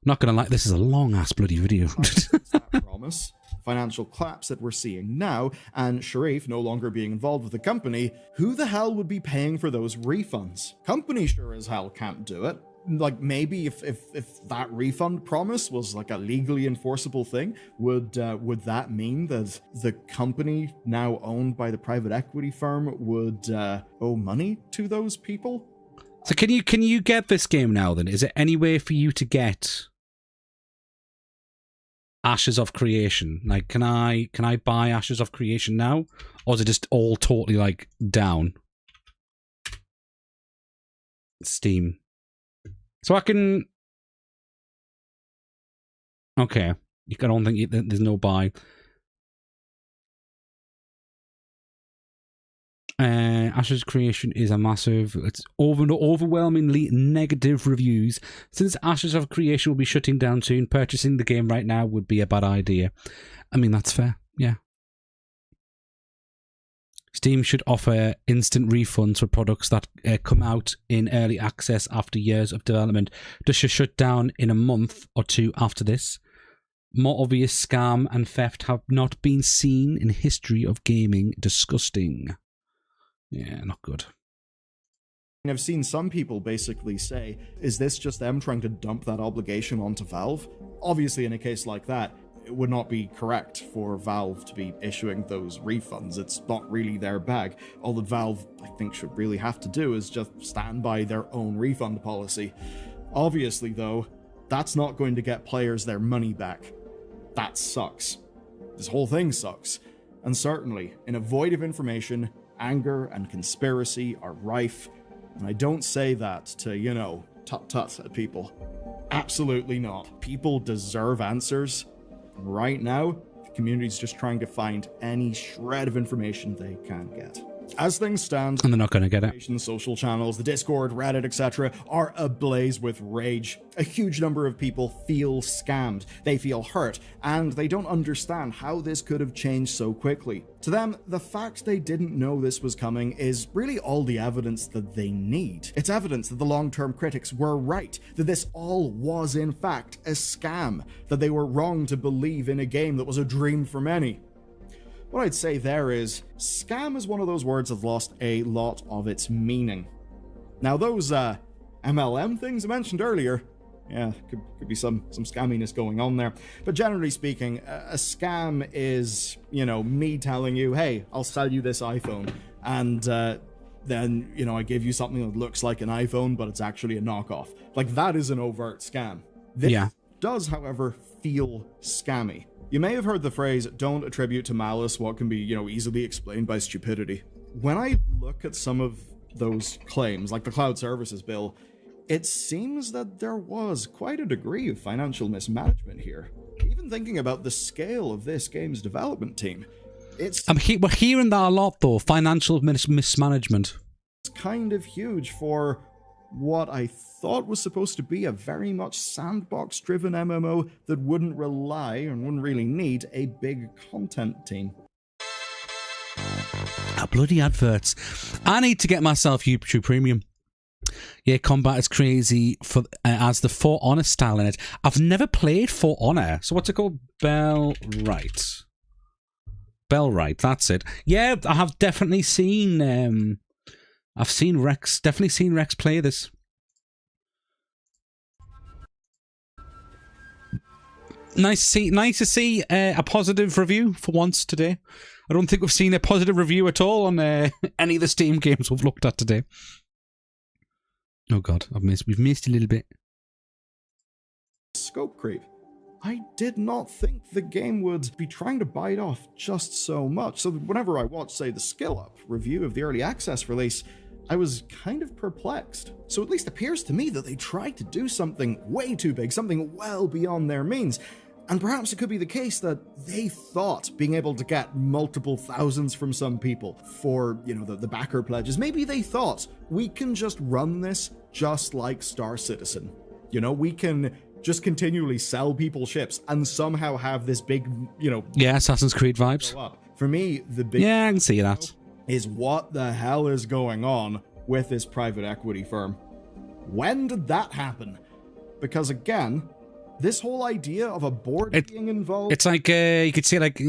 not gonna lie, this is a long-ass bloody video. that promise, financial collapse that we're seeing now, and Sharif no longer being involved with the company, who the hell would be paying for those refunds? Company sure as hell can't do it. Like, maybe if that refund promise was like a legally enforceable thing, would that mean that the company now owned by the private equity firm would owe money to those people? So can you get this game now then? Is it any way for you to get Ashes of Creation? Like, can I buy Ashes of Creation now? Or is it just all totally like down? Steam. So I can... Okay. I don't think there's no buy. Ashes Creation is a massive... It's overwhelmingly negative reviews. Since Ashes of Creation will be shutting down soon, purchasing the game right now would be a bad idea. I mean, that's fair. Yeah. Steam should offer instant refunds for products that come out in early access after years of development. Does it shut down in a month or two after this? More obvious scam and theft have not been seen in history of gaming. Disgusting. Yeah, not good. I've seen some people basically say, is this just them trying to dump that obligation onto Valve? Obviously, in a case like that, it would not be correct for Valve to be issuing those refunds. It's not really their bag. All that Valve, I think, should really have to do is just stand by their own refund policy. Obviously, though, that's not going to get players their money back. That sucks. This whole thing sucks. And certainly, in a void of information, anger and conspiracy are rife. And I don't say that to, tut-tut at people. Absolutely not. People deserve answers. Right now, the community's just trying to find any shred of information they can get. As things stand, and they're not going to get it. Social channels, the Discord, Reddit, etc. are ablaze with rage. A huge number of people feel scammed, they feel hurt, and they don't understand how this could have changed so quickly. To them, the fact they didn't know this was coming is really all the evidence that they need. It's evidence that the long-term critics were right, that this all was in fact a scam, that they were wrong to believe in a game that was a dream for many. What I'd say there is, scam is one of those words that lost a lot of its meaning. Now those MLM things I mentioned earlier, yeah, could be some scamminess going on there. But generally speaking, a scam is, me telling you, hey, I'll sell you this iPhone, and then, I give you something that looks like an iPhone, but it's actually a knockoff. Like, that is an overt scam. This does, however, feel scammy. You may have heard the phrase, don't attribute to malice what can be, easily explained by stupidity. When I look at some of those claims, like the cloud services bill, it seems that there was quite a degree of financial mismanagement here. Even thinking about the scale of this game's development team, we're hearing that a lot, though, financial mismanagement. It's kind of huge for what I thought was supposed to be a very much sandbox-driven MMO that wouldn't rely and wouldn't really need a big content team. Bloody adverts. I need to get myself YouTube Premium. Yeah, combat is crazy for as the For Honor style in it. I've never played For Honor. So what's it called? Bellwright. Bellwright, that's it. Yeah, I have definitely seen... I've seen Rex, definitely seen Rex play this. Nice to see a positive review for once today. I don't think we've seen a positive review at all on any of the Steam games we've looked at today. Oh god, we've missed a little bit. Scope creep. I did not think the game would be trying to bite off just so much. So whenever I watched, say, the Skill Up review of the early access release, I was kind of perplexed. So at least it appears to me that they tried to do something way too big, something well beyond their means. And perhaps it could be the case that they thought being able to get multiple thousands from some people for, the backer pledges, maybe they thought, we can just run this just like Star Citizen. We can just continually sell people ships and somehow have this big, Yeah, Assassin's Creed vibes. For me, the big... Yeah, I can see that. ...is what the hell is going on with this private equity firm. When did that happen? Because again... This whole idea of a board being involved... It's like, you could say like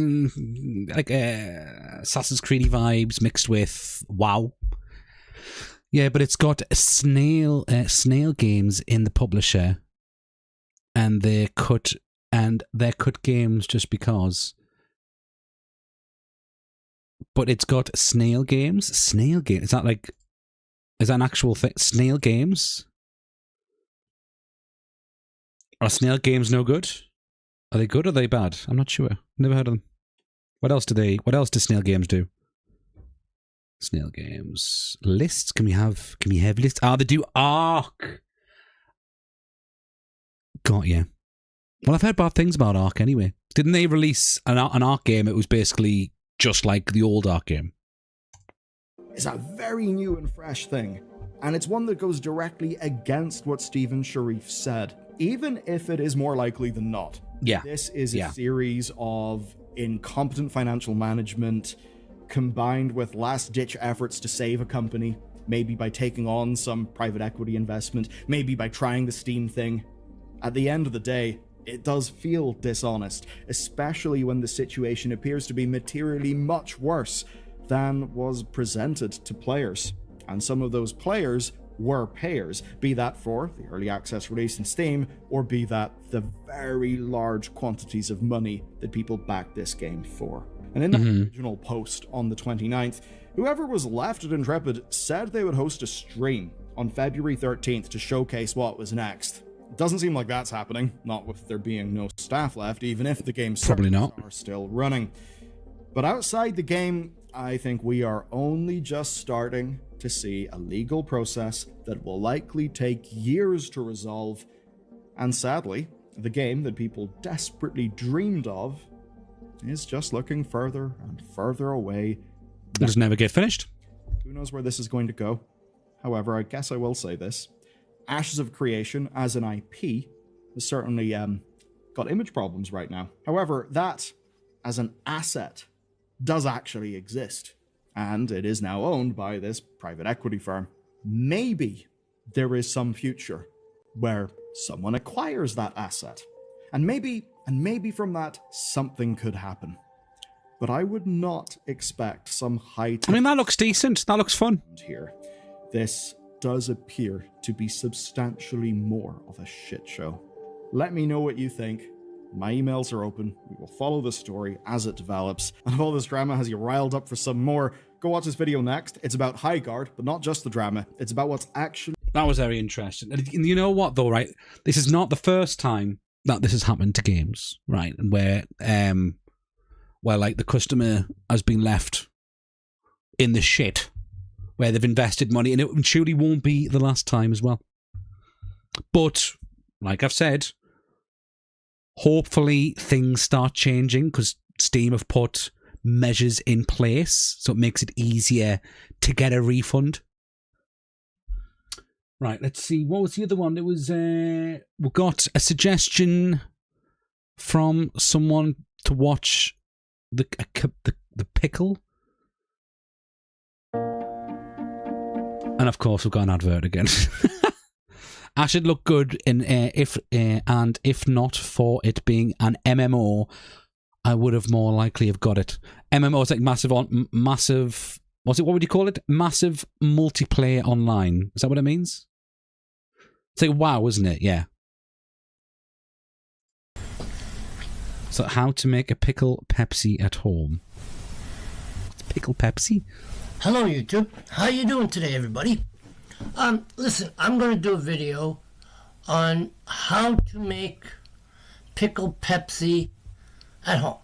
Assassin's Creed vibes mixed with WoW. Yeah, but it's got Snail Games in the publisher. And they're cut games just because. But it's got Snail Games? Snail Games? Is that an actual thing? Snail Games? Are Snail Games no good? Are they good or are they bad? I'm not sure. Never heard of them. What else do Snail Games do? Snail Games. Lists? Can we have lists? They do Ark. Got you. Well, I've heard bad things about Ark anyway. Didn't they release an Ark game? It was basically just like the old Ark game. It's a very new and fresh thing. And it's one that goes directly against what Stephen Sharif said. Even if it is more likely than not. Yeah. This is a series of incompetent financial management combined with last-ditch efforts to save a company, maybe by taking on some private equity investment, maybe by trying the Steam thing. At the end of the day, It does feel dishonest, especially when the situation appears to be materially much worse than was presented to players. And some of those players were payers, be that for the early access release in Steam, or be that the very large quantities of money that people backed this game for. And in that original post on the 29th, whoever was left at Intrepid said they would host a stream on February 13th to showcase what was next. Doesn't seem like that's happening, not with there being no staff left, even if the game's servers are still running. But outside the game, I think we are only just starting to see a legal process that will likely take years to resolve. And sadly, the game that people desperately dreamed of is just looking further and further away. It does never get finished. Who knows where this is going to go? However, I guess I will say this. Ashes of Creation as an IP has certainly got image problems right now. However, that as an asset does actually exist, and it is now owned by this private equity firm. Maybe there is some future where someone acquires that asset, and maybe from that something could happen. But I would not expect some high-tech... I mean, that looks decent. That looks fun. Here. This does appear to be substantially more of a shit show. Let me know what you think. My emails are open. We will follow the story as it develops. And if all this drama has you riled up for some more, go watch this video next. It's about Highguard, but not just the drama. It's about what's actually... That was very interesting. And you know what, though, right? This is not the first time that this has happened to games, right? And where like, the customer has been left in the shit, where they've invested money, and it surely won't be the last time as well. But, like I've said, hopefully things start changing, because Steam have put measures in place so it makes it easier to get a refund. Right, let's see. What was the other one? It was we got a suggestion from someone to watch the pickle, and of course we've got an advert again. I should look good in if not for it being an MMO, I would have more likely have got it. MMO is like massive. What's it? What would you call it? Massive multiplayer online. Is that what it means? It's like WoW, isn't it? Yeah. So, how to make a pickle Pepsi at home? What's pickle Pepsi? Hello, YouTube. How you doing today, everybody? Listen, I'm going to do a video on how to make pickle Pepsi at home.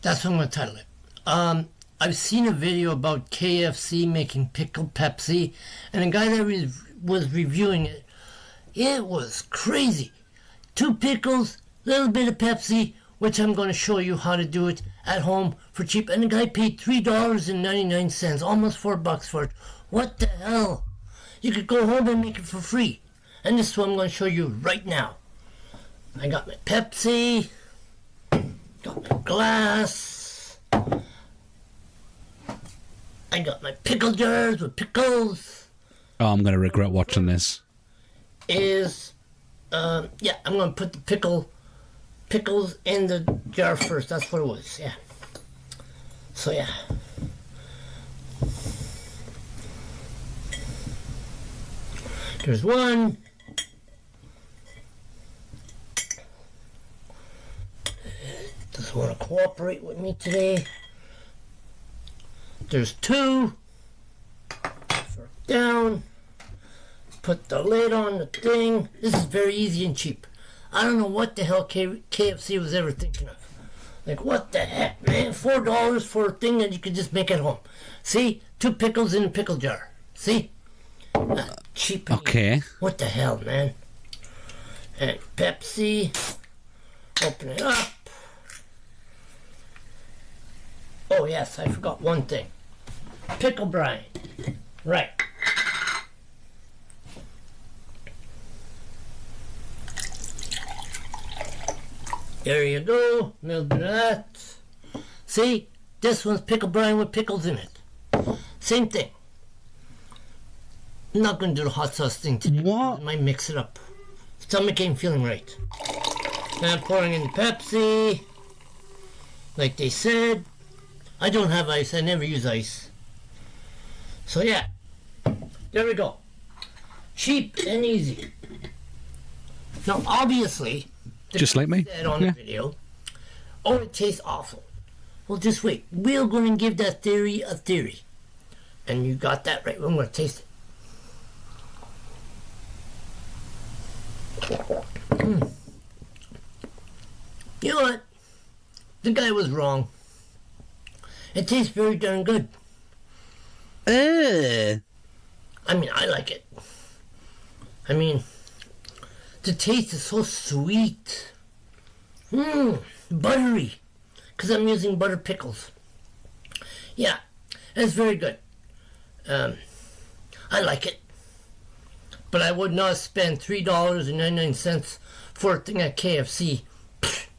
That's what I'm going to title it. I've seen a video about KFC making pickle Pepsi, and the guy that was reviewing it, it was crazy. 2 pickles, little bit of Pepsi, which I'm going to show you how to do it at home for cheap. And the guy paid $3.99, almost $4 for it. What the hell? You could go home and make it for free. And this is what I'm going to show you right now. I got my Pepsi, got my glass, I got my pickle jars with pickles. Oh, I'm going to regret watching this. I'm going to put the pickles in the jar first. That's what it was, yeah. So, yeah. There's one. Doesn't want to cooperate with me today. There's 2. Down. Put the lid on the thing. This is very easy and cheap. I don't know what the hell KFC was ever thinking of. Like, what the heck, man? $4 for a thing that you could just make at home. See? 2 pickles in a pickle jar. See? Cheap. Okay. What the hell, man? And Pepsi. Open it up. Oh, yes, I forgot one thing. Pickle brine. Right. There you go. A little bit of that. See? This one's pickle brine with pickles in it. Same thing. I'm not going to do the hot sauce thing today. What? I might mix it up. Stomach ain't feeling right. And I'm pouring in the Pepsi. Like they said. I don't have ice. I never use ice. So yeah. There we go. Cheap and easy. Now obviously, just like me, said on the video, oh, it tastes awful. Well, just wait. We're going to give that theory a theory. And you got that right. I'm going to taste it. You know what? The guy was wrong. It tastes very darn good. I mean, I like it. I mean, the taste is so sweet. Buttery. Because I'm using butter pickles. Yeah, it's very good. I like it. But I would not spend $3.99 for a thing at KFC.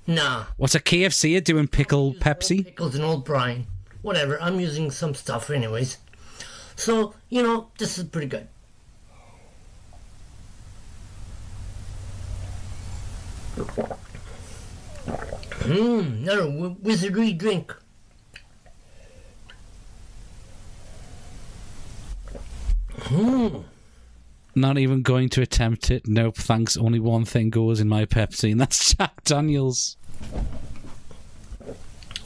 Nah. What's a KFC doing pickle Pepsi? Pickles and old brine. Whatever, I'm using some stuff anyways. So, you know, this is pretty good. Another wizardry drink. Not even going to attempt it. Nope, thanks. Only one thing goes in my Pepsi, and that's Jack Daniels.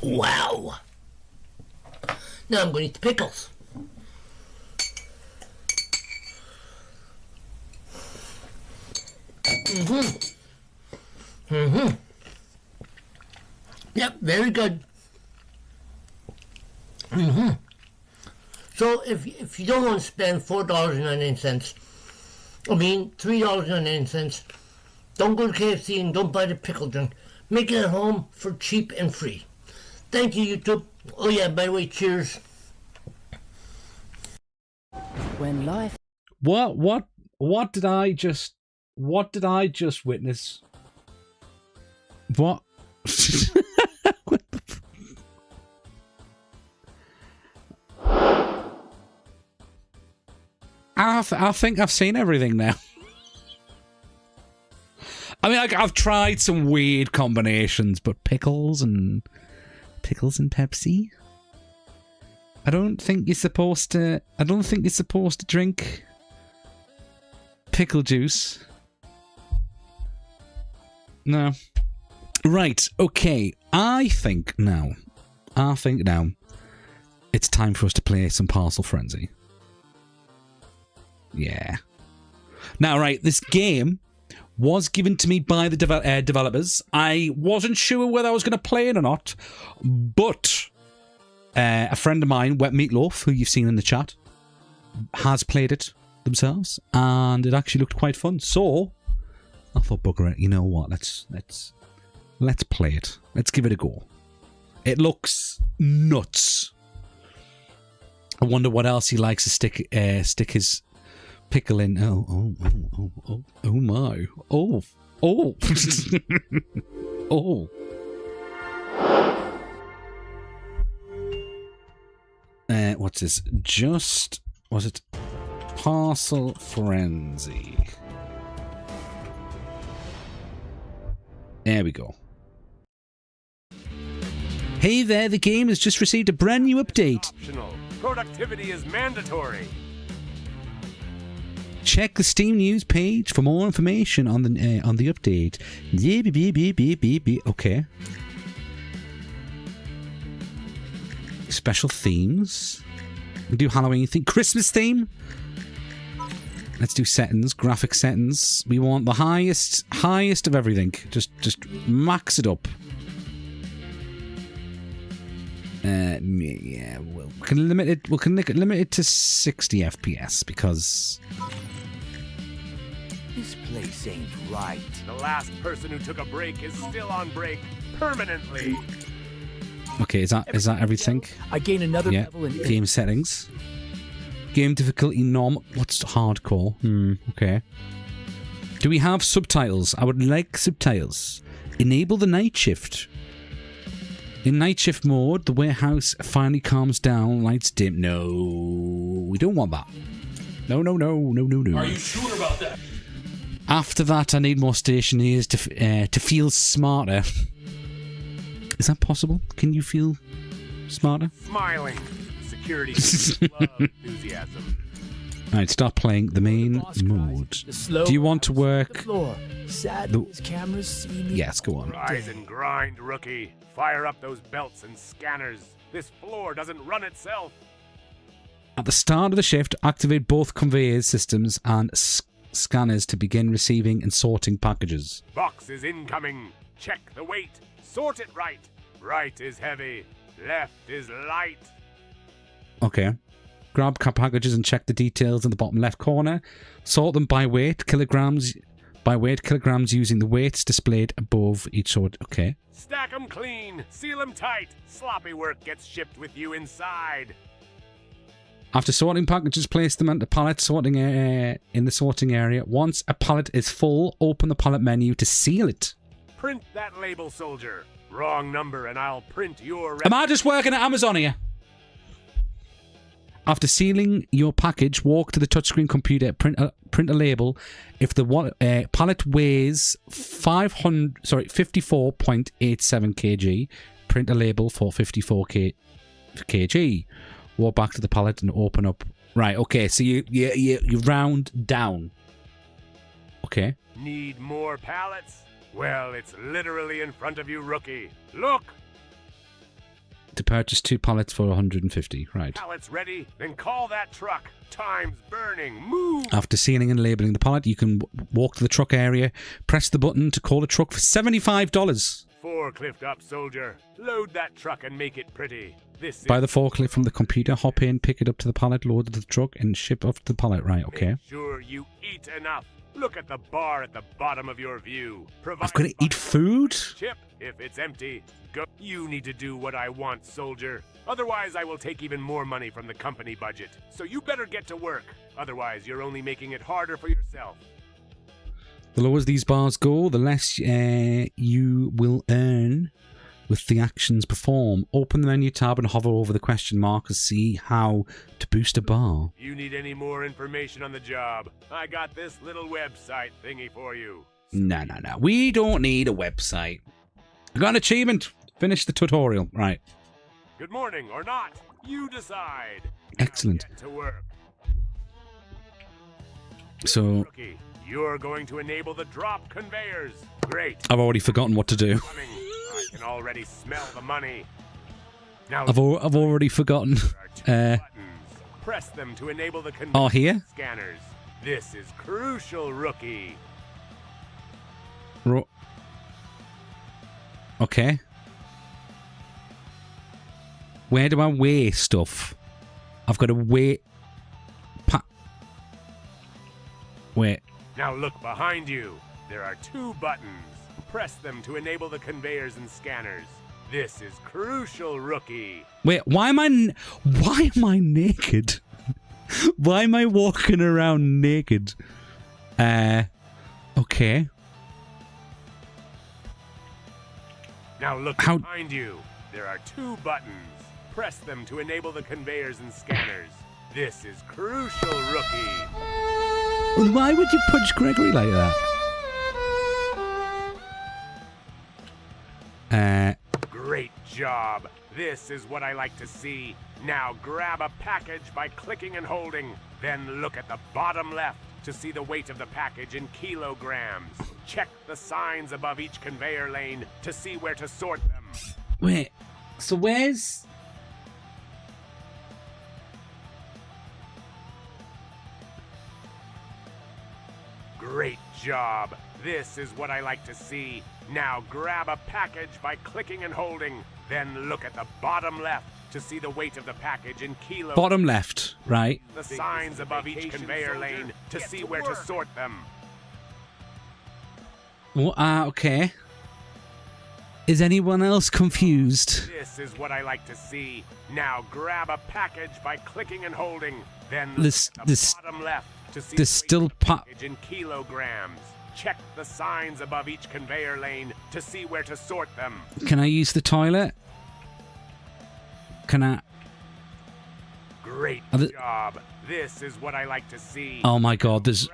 Wow. Now I'm going to eat the pickles. Yep, very good. So if you don't want to spend $4.99, I mean $3.99, don't go to KFC and don't buy the pickle drink. Make it at home for cheap and free. Thank you, YouTube. Oh yeah, by the way, cheers. When life. What did I just witness? What? What the I think I've seen everything now. I mean, I've tried some weird combinations, but pickles and Pepsi. I don't think you're supposed to drink pickle juice. No. Right. Okay. I think now it's time for us to play some Parcel Frenzy. Yeah. Now, right, this game was given to me by the developers. I wasn't sure whether I was going to play it or not, but a friend of mine, Wet Meatloaf, who you've seen in the chat, has played it themselves, and it actually looked quite fun. So I thought, bugger it, you know what? Let's play it. Let's give it a go. It looks nuts. I wonder what else he likes to stick his pickle in. Oh my. Oh. Oh. What's this? Was it Parcel Frenzy? There we go. Hey there, the game has just received a brand new update. Optional. Productivity is mandatory. Check the Steam news page for more information on the update. Okay. Special themes. We do Halloween theme, Christmas theme. Let's do settings, graphic settings. We want the highest of everything. Just max it up. Yeah, we can limit it to 60 FPS because This place ain't right. The last person who took a break is still on break permanently. Okay, is that everything? I gain another level in game settings. Game difficulty normal. What's hardcore? Okay. Do we have subtitles? I would like subtitles. Enable the night shift. In night shift mode, the warehouse finally calms down, lights dim. No, we don't want that. No. Are you sure about that? After that, I need more stationeers to feel smarter. Is that possible? Can you feel smarter? Smiling. Security love enthusiasm. Alright, start playing the main mode. Do you want to work... Cameras see me. Yes, go on. Rise and grind, rookie. Fire up those belts and scanners. This floor doesn't run itself. At the start of the shift, activate both conveyor systems and scanners to begin receiving and sorting packages. Box is incoming. Check the weight. Sort it right. Right is heavy. Left is light. Okay. Grab packages and check the details in the bottom left corner. Sort them by weight, kilograms using the weights displayed above each sort. Okay. Stack them clean. Seal them tight. Sloppy work gets shipped with you inside. After sorting packages, place them onto pallet sorting in the sorting area. Once a pallet is full, open the pallet menu to seal it. Print that label, soldier. Wrong number and I'll print your... Am I just working at Amazon here? After sealing your package, walk to the touchscreen computer, print a label. If the pallet weighs 54.87 kg, print a label for 54 kg. Walk back to the pallet and open up. Right, okay, so you round down. Okay. Need more pallets? Well, it's literally in front of you, rookie. Look! To purchase 2 pallets for 150, right. Pallets ready? Then call that truck. Time's burning. Move! After sealing and labeling the pallet, you can walk to the truck area, press the button to call a truck for $75. Forklift up, soldier. Load that truck and make it pretty. Buy the forklift from the computer, hop in, pick it up to the pallet, load it to the truck, and ship off to the pallet. Right, okay. Make sure you eat enough. Look at the bar at the bottom of your view. I've got to eat food? Chip, if it's empty, go. You need to do what I want, soldier. Otherwise, I will take even more money from the company budget. So you better get to work. Otherwise, you're only making it harder for yourself. The lower these bars go, the less you will earn with the actions performed. Open the menu tab and hover over the question mark to see how to boost a bar. You need any more information on the job? I got this little website thingy for you. No. We don't need a website. I got an achievement. Finish the tutorial. Right. Good morning or not. You decide. Excellent. Get to work. So... Rookie, you're going to enable the drop conveyors. Great. I've already forgotten what to do. I can already smell the money. Now I've already forgotten. Press them to enable the here? Scanners. This is crucial, rookie. Okay. Where do I weigh stuff? I've got to weigh... Wait. Now look behind you. There are 2 buttons. Press them to enable the conveyors and scanners. This is crucial, rookie. Wait, why am I naked? Why am I walking around naked? Okay. Now look behind you. There are 2 buttons. Press them to enable the conveyors and scanners. This is crucial, rookie. Well, why would you punch Gregory like that? Great job. This is what I like to see. Now grab a package by clicking and holding. Then look at the bottom left to see the weight of the package in kilograms. Check the signs above each conveyor lane to see where to sort them. Wait, so where's... Great job. This is what I like to see. Now grab a package by clicking and holding. Then look at the bottom left to see the weight of the package in kilos. Bottom left, right. The signs above each conveyor lane to see where to sort them. Okay. Is anyone else confused? This is what I like to see. Now grab a package by clicking and holding. Then look at the bottom left to see there's still package in kilograms. Check the signs above each conveyor lane to see where to sort them. Can I use the toilet? Can I? Great job. This is what I like to see. Oh my god, there's...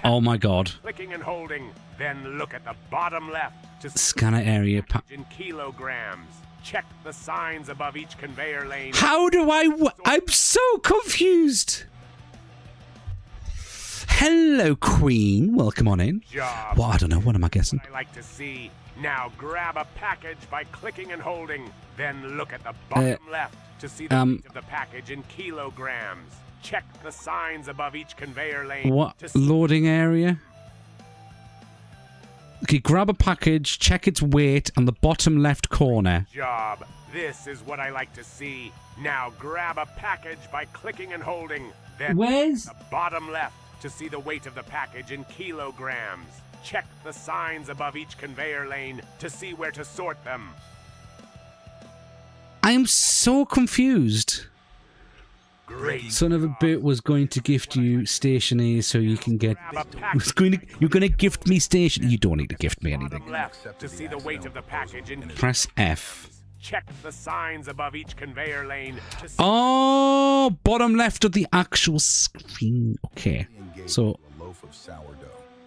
Oh my god. Clicking and holding, then look at the bottom left to Scanner area... in kilograms. Check the signs above each conveyor lane. How do I'm so confused. Hello, Queen. Welcome on in. Well, I don't know. What am I guessing? I like to see. Now grab a package by clicking and holding. Then look at the bottom left to see the weight of the package in kilograms. Check the signs above each conveyor lane. What? Loading area? Okay, grab a package, check its weight, and the bottom left corner. Job. This is what I like to see. Now grab a package by clicking and holding. Then Where's the bottom left to see the weight of the package in kilograms. Check the signs above each conveyor lane to see where to sort them. I am so confused. Great. Son of a bit was going to gift you stationery so you can get... You're going to gift me stationery. You don't need to gift me anything. Left to see the weight of the package in Press F. Check the signs above each conveyor lane to see Oh, bottom left of the actual screen. Okay. So...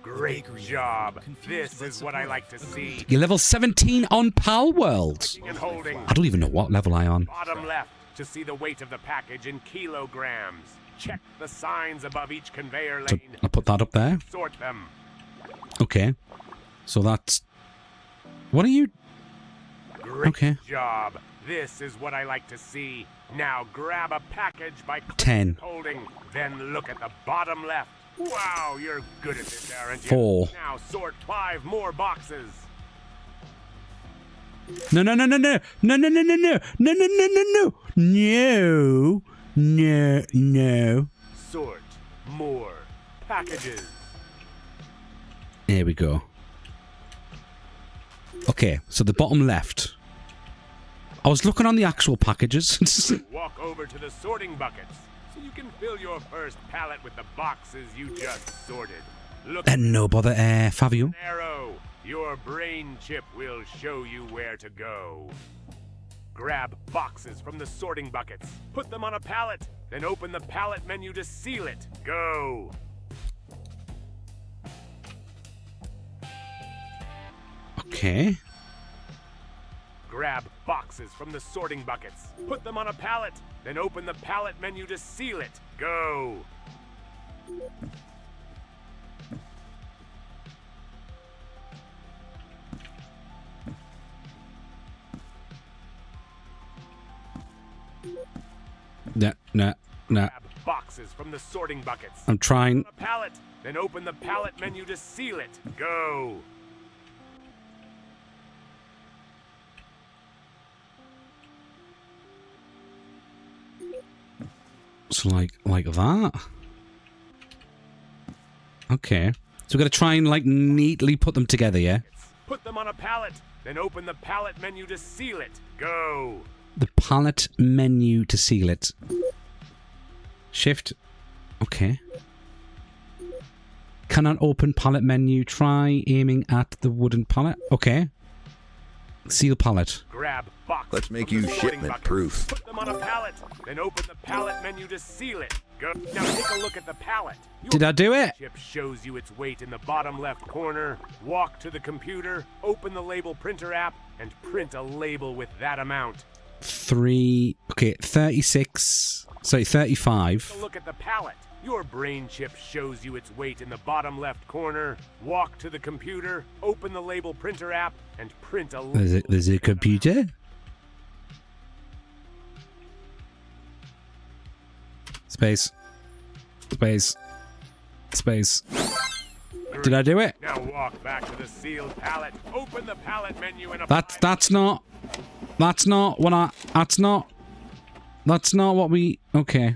Great job. This is what I like to see. You're level 17 on Pal World. And holding. I don't even know what level I'm on. Bottom left to see the weight of the package in kilograms. Check the signs above each conveyor lane. So I'll put that up there. Sort them. Okay. So that's... What are you... Great Okay. job. This is what I like to see. Now grab a package by 10. holding. Then look at the bottom left. Wow, you're good at this, aren't you? 4. Now sort 5 more boxes. No. No. Sort more packages. There we go. Okay, so the bottom left. I was looking on the actual packages. Walk over to the sorting buckets so you can fill your first pallet with the boxes you just sorted. Look No bother, Fabio. arrow. Your brain chip will show you where to go. Grab boxes from the sorting buckets. Put them on a pallet. Then open the pallet menu to seal it. Go. Okay. Grab boxes from the sorting buckets. Put them on a pallet. Then open the pallet menu to seal it. Go. No. Grab boxes from the sorting buckets. I'm trying. On a pallet. Then open the pallet menu to seal it. Go. So like that. Okay. So we're gonna try and like neatly put them together, yeah? Put them on a pallet. Then open the pallet menu to seal it. Go. The palette menu to seal it. Shift. Okay. Cannot open palette menu. Try aiming at the wooden pallet. Okay. Seal pallet. Grab box. Let's make you shipment proof. Put them on a pallet. Then open the pallet menu to seal it. Go. Now take a look at the pallet. Did I do it? Chip shows you its weight in the bottom left corner. Walk to the computer, open the label printer app, and print a label with that amount. 36. Sorry, 35. Take a look at the pallet. Your brain chip shows you its weight in the bottom left corner. Walk to the computer, open the label printer app, and print a label. There's a computer? Space. Did I do it? Now walk back to the sealed pallet. Open the pallet menu and That's not what we... Okay.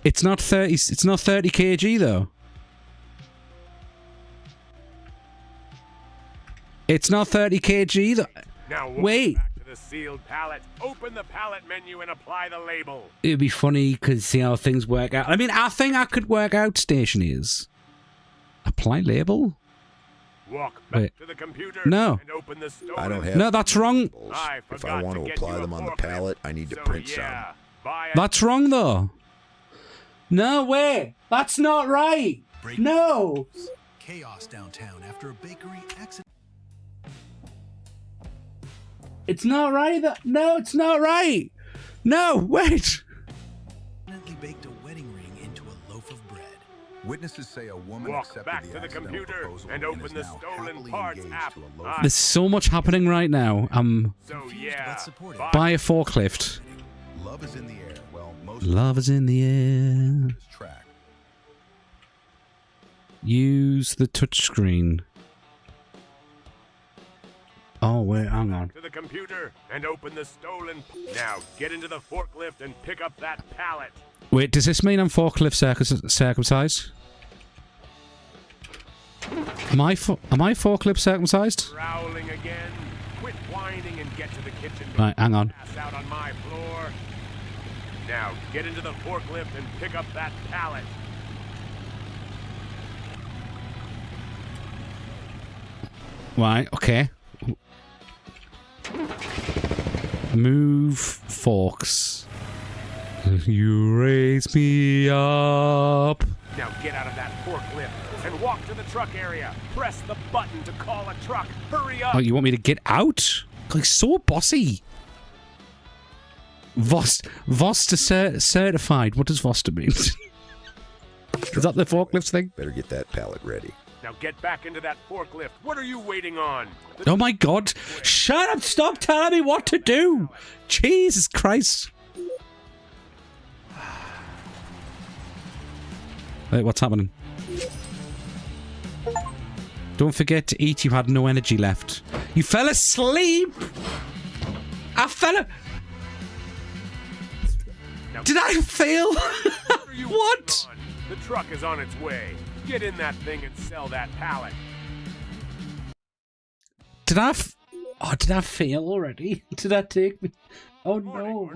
It's not 30 kg though. It's not 30 kg though. Now walk Wait. back to the sealed pallet. Open the pallet menu and apply the label. It'd be funny because see how things work out. I mean, I think I could work out stationaries. Apply label? Walk back Wait. to the computer No. and open the store. I don't have No, that's wrong. If I want to apply them on the pallet, I need to print some. That's wrong though. No way. That's not right. No. Chaos downtown after a bakery accident. It's not right. No, it's not right. No, wait. Baked a wedding ring into a loaf of bread. Witnesses say a woman Walk accepted back the to the accidental computer proposal and open the stolen parts app. There's so much happening right now. So yeah, Buy a forklift. Love is in the air. Well, most Love is in the air. track. Use the touchscreen. Oh wait, hang on. To the computer and open the stolen. Now get into the forklift and pick up that pallet. Wait, does this mean I'm forklift circumcised? Am I forklift circumcised? Growling again. Quit whining and get to the kitchen. Right, hang on. Pass out on my floor. Now get into the forklift and pick up that pallet. Right, okay. Move forks. You raise me up. Now get out of that forklift and walk to the truck area. Press the button to call a truck. Hurry up. Oh, you want me to get out? Like, so bossy. Voster certified. What does Voster mean? Is that the forklift thing? Better get that pallet ready. Now get back into that forklift. What are you waiting on? Oh my god. Shut up. Stop telling me what to do. Jesus Christ. Wait, what's happening? Don't forget to eat. You had no energy left. You fell asleep. I fell. Did I fail? What? The truck is on its way. Get in that thing and sell that pallet. Did I fail already? Did that take me? Oh no.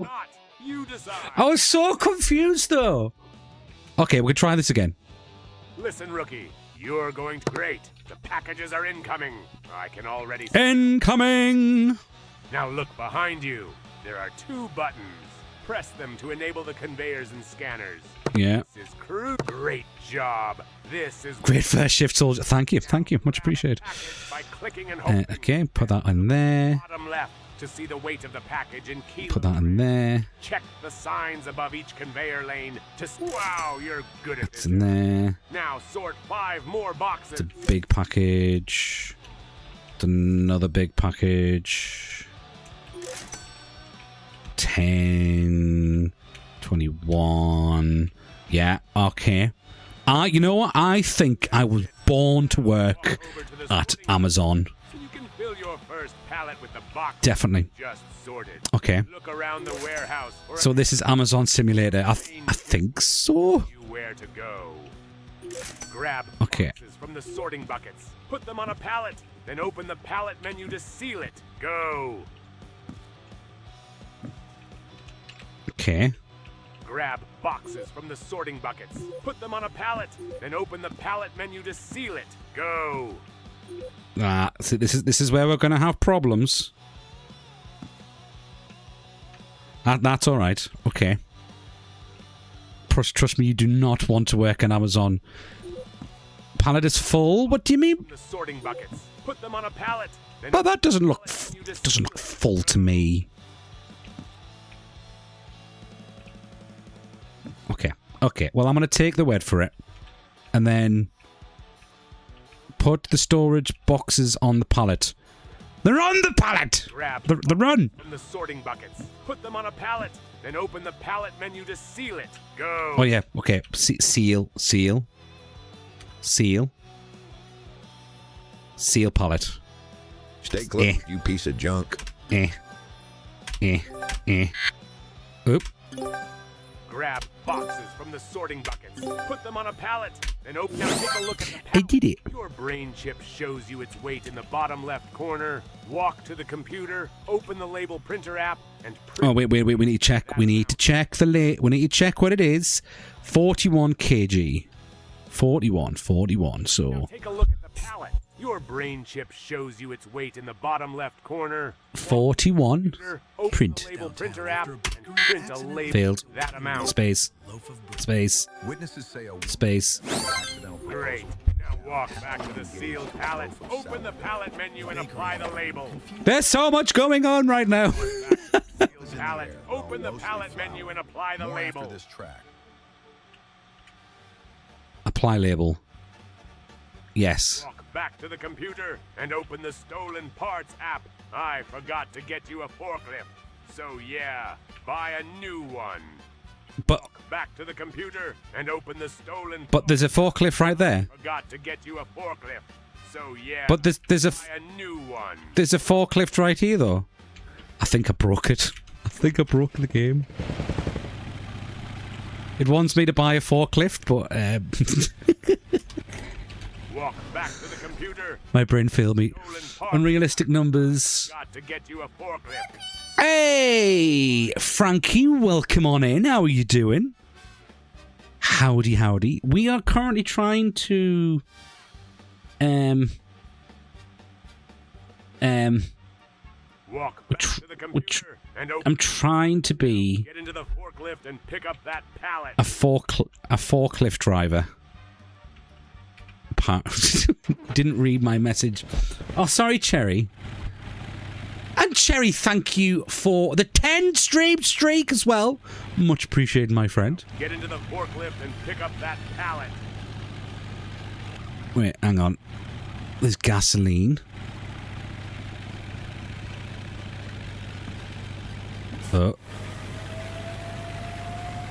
You decide. I was so confused though. Okay, we can try this again. Listen, rookie. You're going to great. The packages are incoming. I can already see. Incoming! Now look behind you. There are 2 buttons. Press them to enable the conveyors and scanners. Yeah. This is great job. This is great first shift, soldier. Thank you, much appreciated. By clicking and holding. Okay, put that in there. Bottom left to see the weight of the package in kilo. Put that in there. Check the signs above each conveyor lane to. Wow, you're good at this. It's in there. Now sort 5 more boxes. It's a big package. It's another big package. 10, 21. Yeah, okay. You know what? I think I was born to work at Amazon. So you can fill your first pallet with the box Definitely. Just sorted. Okay. Look around the warehouse. So this is Amazon Simulator. I think so. Where to go? Grab okay. boxes from the sorting buckets. Put them on a pallet. Then open the pallet menu to seal it. Go. Okay. Grab boxes from the sorting buckets. Put them on a pallet. Then open the pallet menu to seal it. Go. So this is where we're gonna have problems. That's all right. Okay. Trust me, you do not want to work on Amazon. Pallet is full. What do you mean? The sorting buckets. Put them on a pallet. But that doesn't look full to me. Okay, well, I'm going to take the word for it. And then put the storage boxes on the pallet. They're on the pallet! They're on! From the sorting buckets. Put them on a pallet. Then open the pallet menu to seal it. Go. Oh, yeah, okay. Seal pallet. Stay close, you piece of junk. Oop. Grab boxes from the sorting buckets. Put them on a pallet. Then open. Now take a look at the pallet. I did it. Your brain chip shows you its weight in the bottom left corner. Walk to the computer. Open the label printer app and print. Oh wait. We need to check. We need to check we need to check what it is. 41 kg. 41. So. Now take a look at the pallet. Your brain chip shows you its weight in the bottom left corner. 41. Open Print. the label printer app and Print a label Failed. that amount. Space. Space. Witnesses say a Space. Great. Now walk back to the sealed pallet. Open the pallet menu and apply the label. There's so much going on right now. Sealed pallet. Open the pallet menu and apply the label. Apply label. Yes. Walk back to the computer and open the stolen parts app. I forgot to get you a forklift. So yeah, buy a new one. But Walk back to the computer and open the stolen. but there's a forklift right there. Forgot to get you a forklift. So yeah. But there's a buy a new one. there's a forklift right here though. I think I broke it. I think I broke the game. It wants me to buy a forklift, but Walk back to the computer. my brain failed me. Unrealistic numbers. Got to get you a forklift. Hey, Frankie, welcome on in. How are you doing? Howdy, howdy. We are currently trying to Walk back to the computer and open. I'm trying to be Get into the forklift and pick up that pallet. a forklift driver. Didn't read my message. Oh, sorry, Cherry. And Cherry, thank you for the 10 stream streak as well. Much appreciated, my friend. Get into the forklift and pick up that pallet. Wait, hang on. There's gasoline. Oh.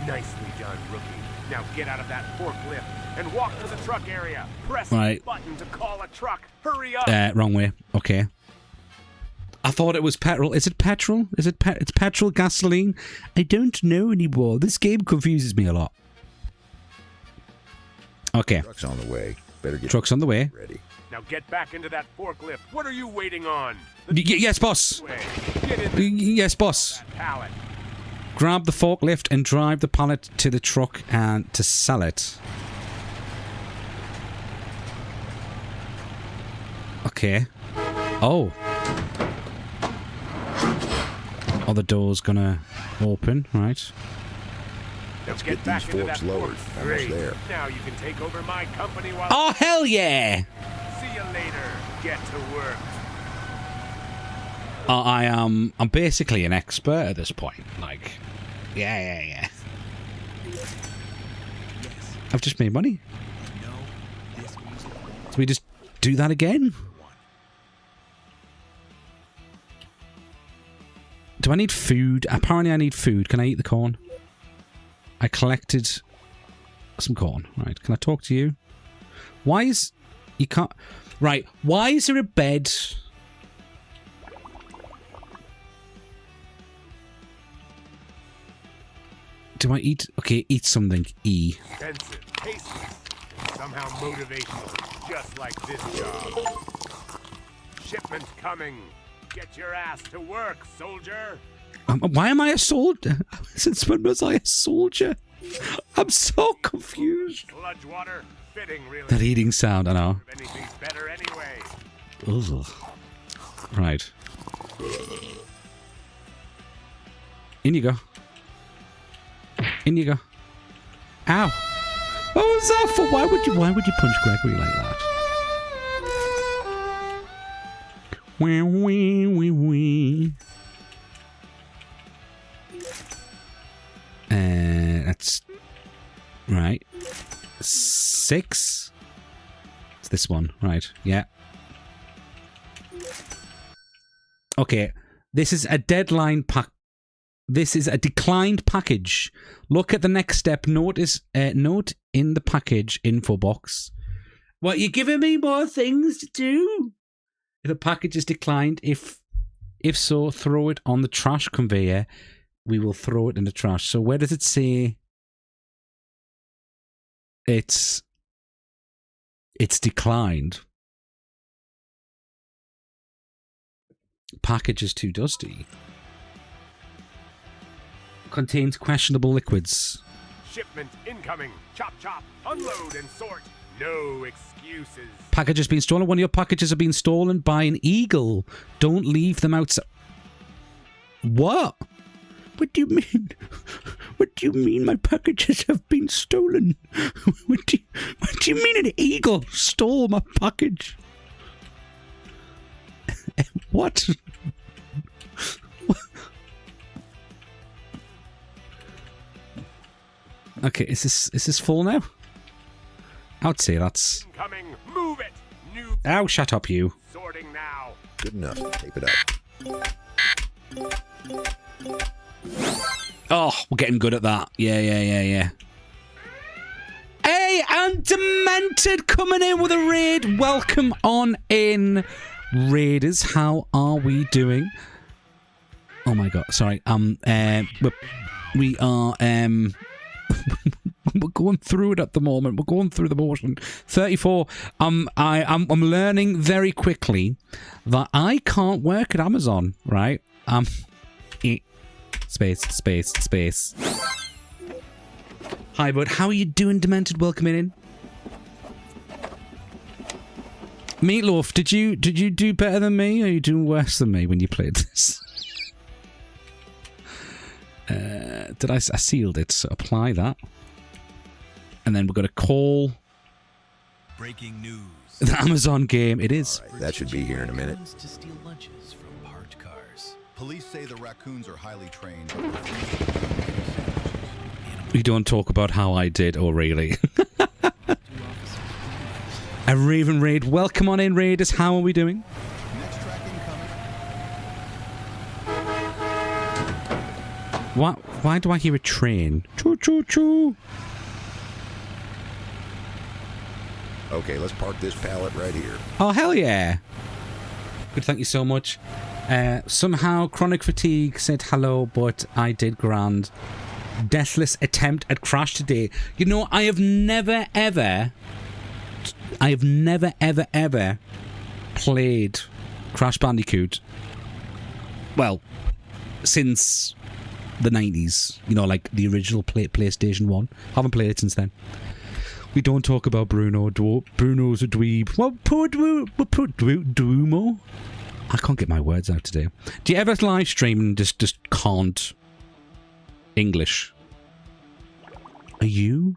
Nicely done, rookie. Now get out of that forklift and walk to the truck area. Press Right. the button to call a truck. Hurry up. Wrong way. Okay. I thought it was petrol. Is it petrol? Is it it's petrol, gasoline? I don't know anymore. This game confuses me a lot. Okay. Truck's on the way. Better get Truck's on the way. ready. Now get back into that forklift. What are you waiting on? Yes, boss. Get in Yes, boss. that pallet. Grab the forklift and drive the pallet to the truck and to sell it. Okay. Oh. Oh, the door's gonna open, right? Let's Get get back these into forks that lowered. fork. Almost Great. there. Now you can take over my company while. Oh, hell yeah! See you later. Get to work. I'm basically an expert at this point. Like, yeah. I've just made money. So we just do that again? Do I need food? Apparently I need food. Can I eat the corn? I collected some corn. Right, can I talk to you? Why is... You can't... Right, why is there a bed... Do I eat... Okay, eat something. E. Expensive, tasteless, and somehow motivational, just like this job. Shipment coming. Get your ass to work, soldier. Why am I a soldier? Since when was I a soldier? I'm so confused. Sludge water, fitting really. That eating sound, I know. If anything's better anyway. Ugh. Right. In you go. In you go. Ow. What was that for? Why would you punch Gregory like that? Wee wee wee wee. That's right. 6. It's this one, right? Yeah. Okay. This is a deadline pack. This is a declined package. Look at the next step. Note in the package info box. What, you giving me more things to do? If a package is declined, if so, throw it on the trash conveyor. We will throw it in the trash. So where does it say it's declined? Package is too dusty. Contains questionable liquids. Shipment incoming. Chop, chop, unload and sort. No excuses. Package has been stolen. One of your packages have been stolen by an eagle. Don't leave them outside. What? What do you mean? What do you mean my packages have been stolen? What do you mean an eagle stole my package? What? Okay, is this full now? I would say that's... Coming, move it. New Oh, shut up, you. sorting now. Good enough. Tape it up. Oh, we're getting good at that. Yeah. Hey, and Demented coming in with a raid. Welcome on in, Raiders. How are we doing? Oh my god, sorry. We are we're going through it at the moment. We're going through the motion. 34. I'm learning very quickly that I can't work at Amazon, right? Space. Hi, bud. How are you doing, Demented? Welcome in. Meatloaf, did you do better than me, or are you doing worse than me when you played this? I sealed it, so apply that. And then we're going to call Breaking news. the Amazon game. It is. All right, that should be here in a minute. To steal lunches from parked cars. Police say the raccoons are highly trained. We don't talk about how I did, or really. A Raven Raid. Welcome on in, Raiders. How are we doing? Next tracking coming. Why do I hear a train? Choo choo choo. Okay, let's park this pallet right here. Oh, hell yeah. Good, thank you so much. Somehow Chronic Fatigue said hello, but I did grand. Deathless attempt at Crash today. You know, I have never ever played Crash Bandicoot. Well, since the 90s. You know, like the original PlayStation 1. Haven't played it since then. We don't talk about Bruno. Bruno's a dweeb. Well, poor Dumo. I can't get my words out today. Do you ever live stream and just can't English? Are you?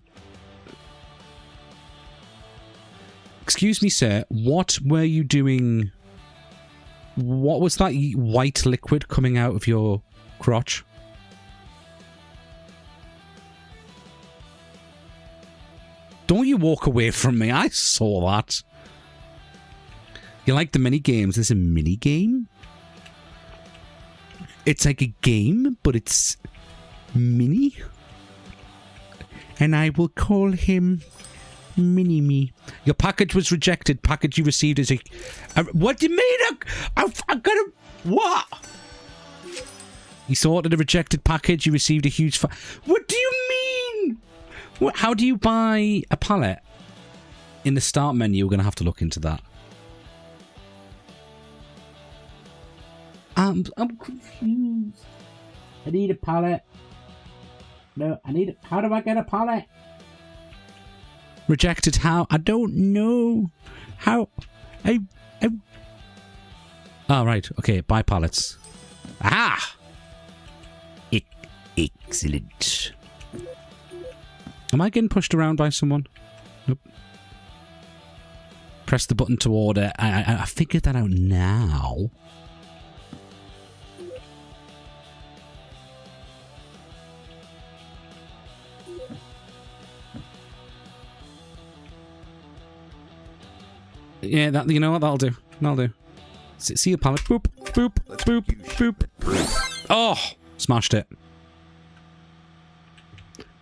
Excuse me, sir. What were you doing? What was that white liquid coming out of your crotch? Don't you walk away from me. I saw that. You like the mini games? There's a mini game? It's like a game, but it's mini. And I will call him Mini-Me. Your package was rejected. Package you received is a... What do you mean? I got a... What? You sorted a rejected package. You received a huge... What do you mean? What? How do you buy a pallet? In the start menu, we're going to have to look into that. I'm confused. I need a pallet. No, I need... How do I get a pallet? Rejected how? I don't know. How? Oh, right. Okay, buy pallets. Ah! Excellent. Am I getting pushed around by someone? Nope. Press the button to order. I figured that out now. Yeah, that, you know what? That'll do. That'll do. See the pallet. Boop, boop, boop, boop. Oh! Smashed it.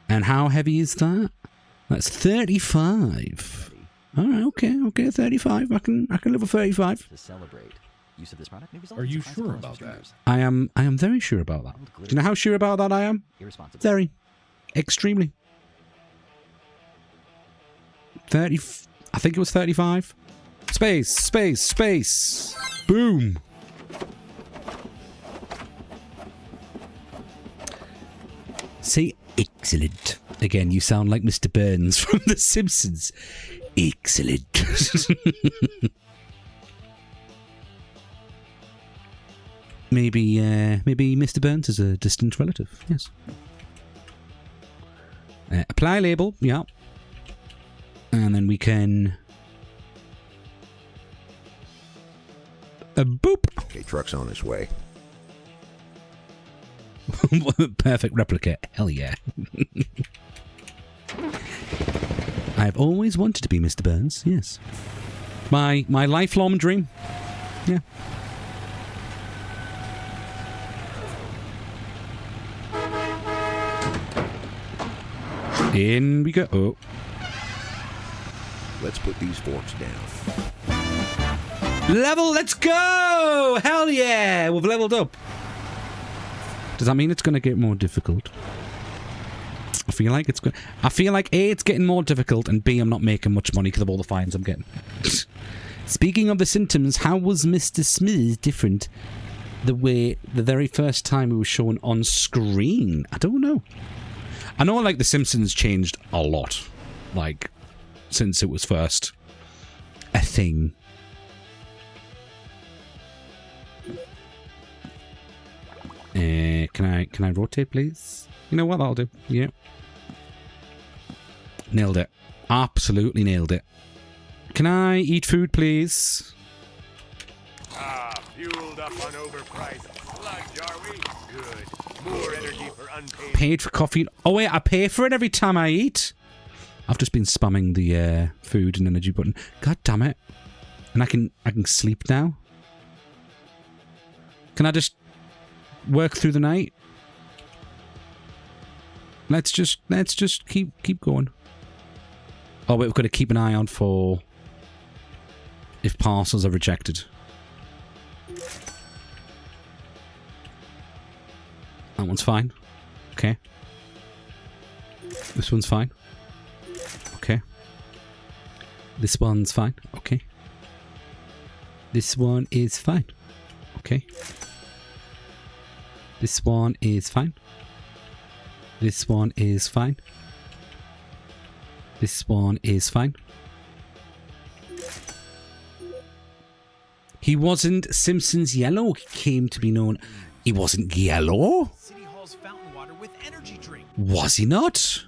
And how heavy is that? That's 35. Alright, okay, 35. I can live with 35. To celebrate use of this product, are you sure about that? I am very sure about that. Do you know how sure about that I am? Very. Extremely. 30. I think it was 35. Space. Boom. Say excellent. Again, you sound like Mr. Burns from The Simpsons. Excellent. Maybe Mr. Burns is a distant relative. Yes. Apply label. Yeah. And then we can... boop. Okay, truck's on its way. Perfect replica. Hell yeah. I've always wanted to be Mr. Burns. Yes. My lifelong dream. Yeah. In we go. Oh. Let's put these forks down. Level, let's go! Hell yeah! We've leveled up. Does that mean it's going to get more difficult? I feel like it's going. I feel like A, it's getting more difficult, and B, I'm not making much money because of all the fines I'm getting. Speaking of the symptoms, how was Mr. Smith different the very first time we were shown on screen? I don't know. I know, like, The Simpsons changed a lot, like, since it was first a thing. Can I rotate, please? You know what? That'll do. Yeah. Nailed it. Absolutely nailed it. Can I eat food, please? Fueled up on overpriced sludge, are we? Good. More energy for unpaid. Paid for coffee. Oh wait, I pay for it every time I eat. I've just been spamming the food and energy button. God damn it! And I can sleep now. Can I just work through the night? Let's just keep going. Oh wait, we've got to keep an eye on for if parcels are rejected. That one's fine. Okay. This one's fine. Okay. This one's fine. Okay. This one is fine. Okay. This one is fine. This one is fine. This one is fine. He wasn't Simpsons Yellow, he came to be known. He wasn't yellow? City Hall's fountain water with energy drink. Was he not?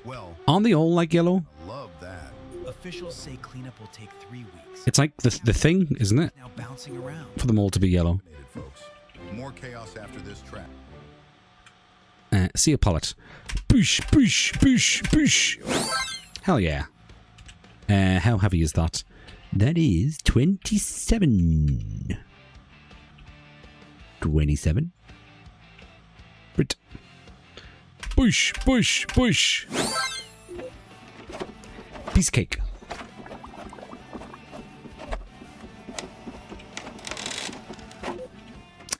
Well, aren't they all like yellow? Love that. Officials say cleanup will take 3 weeks. It's like the thing, isn't it? Now bouncing around. For them all to be yellow. Folks. More chaos after this trap. See a pallet. Boosh, boosh, boosh, boosh. Hell yeah. How heavy is that? That is 27. 27. Brit. Boosh, boosh, boosh. Piece cake.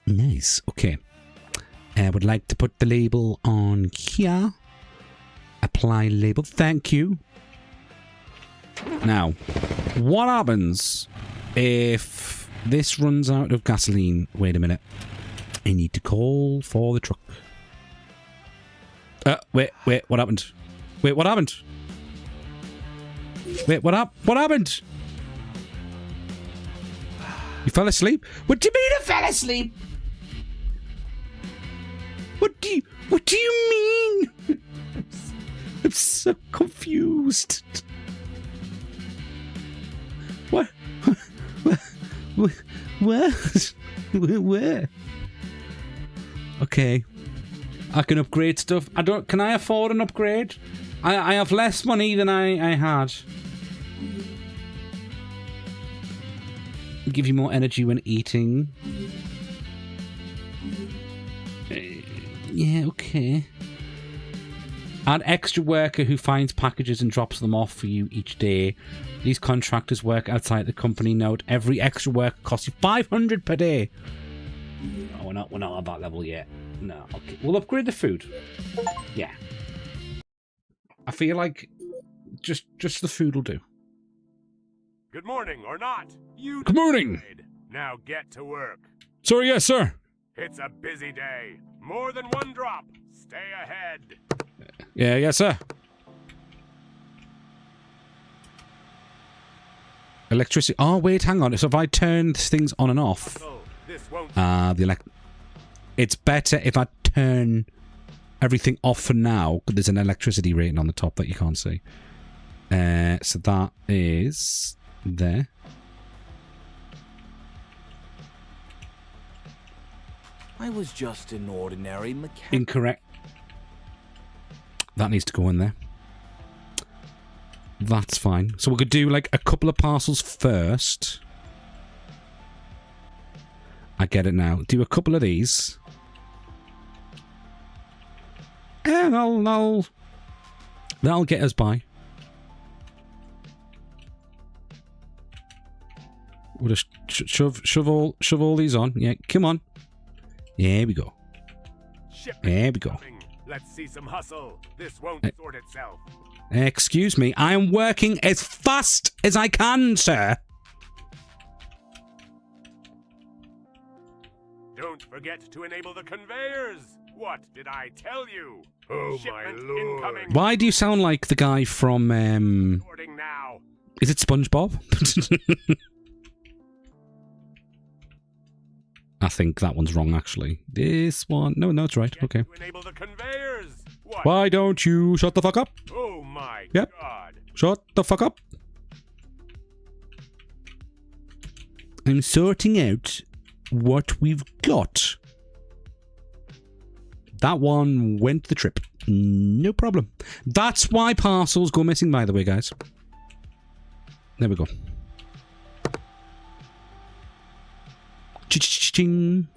Nice. Okay. I would like to put the label on here. Apply label. Thank you. Now, what happens if this runs out of gasoline? Wait a minute. I need to call for the truck. Wait, what happened? Wait, what happened? Wait, what happened? You fell asleep? What do you mean I fell asleep? What do you mean? I'm so confused. What? Where? Okay. I can upgrade stuff. Can I afford an upgrade? I have less money than I had. Give you more energy when eating. Yeah, okay. Add extra worker who finds packages and drops them off for you each day. These contractors work outside the company. Note, every extra worker costs you 500 per day. No, we're not at that level yet. No, okay. We'll upgrade the food. Yeah. I feel like just the food will do. Good morning, or not. You Good morning. Decide. Now get to work. Sorry, yes, sir. It's a busy day. More than one drop. Stay ahead. Yeah, yes, sir. Electricity. Oh, wait, hang on. So if I turn things on and off, it's better if I turn everything off for now. There's an electricity rating on the top that you can't see. So that is there. I was just an ordinary mechanic. Incorrect. That needs to go in there. That's fine. So we could do like a couple of parcels first. I get it now. Do a couple of these. And that'll get us by. We'll just shove all these on. Yeah, come on. There we go. There we go. Let's see some hustle. This won't sort itself. Excuse me, I am working as fast as I can, sir. Don't forget to enable the conveyors. What did I tell you? Oh my lord! Incoming. Why do you sound like the guy from? Is it SpongeBob? I think that one's wrong, actually. This one, no, it's right. Okay. Enable the conveyors. What? Why don't you shut the fuck up? Oh my god! Shut the fuck up. I'm sorting out what we've got. That one went the trip. No problem. That's why parcels go missing, by the way, guys. There we go. Ching.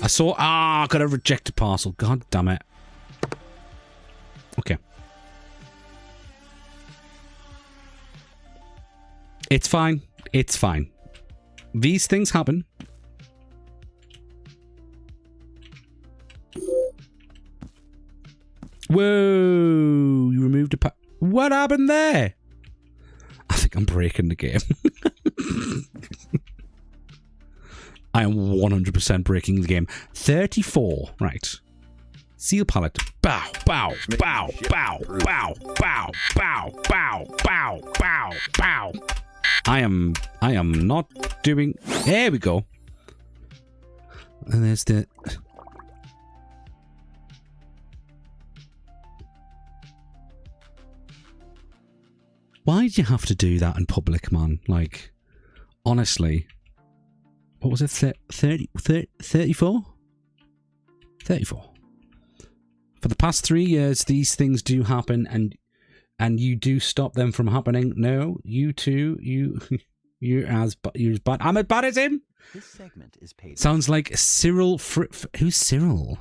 I saw... Ah, got a rejected parcel. God damn it. Okay. It's fine. It's fine. These things happen. Whoa! You removed a What happened there? I think I'm breaking the game. I am 100% breaking the game. 34. Right. Seal pallet. Bow, bow, bow, bow, bow, bow, bow, bow, bow, bow, bow. I am not doing... There we go. And there's the... Why did you have to do that in public, man? Like, honestly... What was it? 34? 34. For the past 3 years, these things do happen, and you do stop them from happening. No, you too. You're as bad. I'm as bad as him. This segment is paid. Sounds like Cyril. Who's Cyril?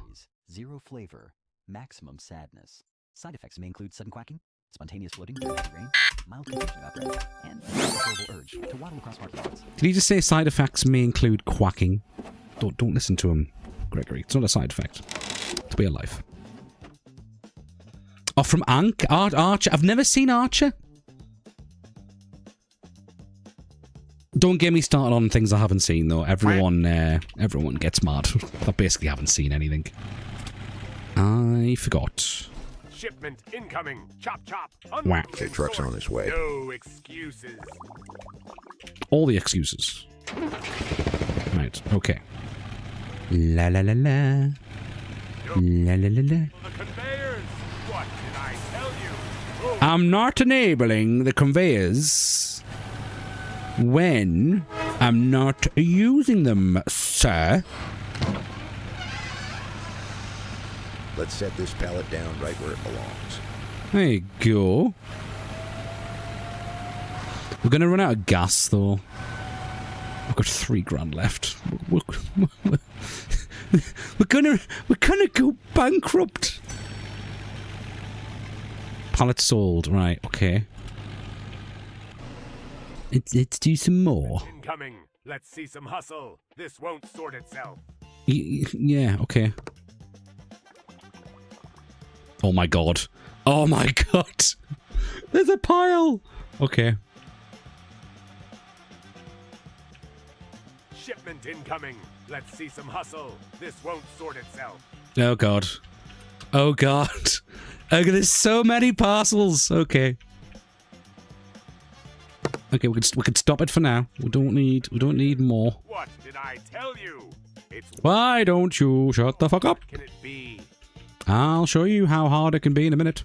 Zero flavor, maximum sadness. Side effects may include sudden quacking, spontaneous floating during heavy rain, mild confusion about bread, and a uncontrollable urge to waddle across market lots. Did he just say side effects may include quacking? Don't listen to him, Gregory. It's not a side effect. It's real life. Oh, from Archer. I've never seen Archer. Don't get me started on things I haven't seen, though. Everyone gets mad. I basically haven't seen anything. I forgot. Shipment incoming. Chop, chop. Whack. Okay, truck's on its way. No excuses. All the excuses. Right, okay. La la la la. La la la la. The conveyors. What did I tell you? Oh. I'm not enabling the conveyors when I'm not using them, sir. Let's set this pallet down right where it belongs. There you go. We're going to run out of gas, though. I've got $3,000 left. We're gonna go bankrupt. Pallet sold. Right, okay. Let's do some more. Incoming. Let's see some hustle. This won't sort itself. Yeah, okay. Oh my god. Oh my god. There's a pile. Okay. Shipment incoming. Let's see some hustle. This won't sort itself. Oh god. Oh god. Okay, there's so many parcels. Okay. Okay, we can stop it for now. We don't need more. What did I tell you? Why don't you shut the fuck up? Can it be? I'll show you how hard it can be in a minute.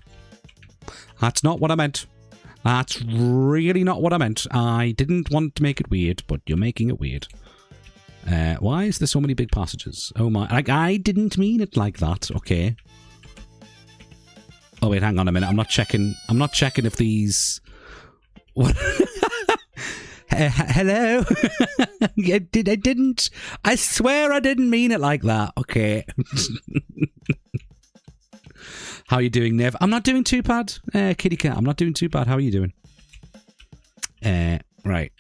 That's not what I meant. That's really not what I meant. I didn't want to make it weird, but you're making it weird. Why is there so many big passages? Oh my, like, I didn't mean it like that, okay. Oh wait, hang on a minute, I'm not checking if these... What? Hello? I didn't, I swear I didn't mean it like that, okay. How are you doing, Nev? I'm not doing too bad, kitty cat, I'm not doing too bad, how are you doing? Right.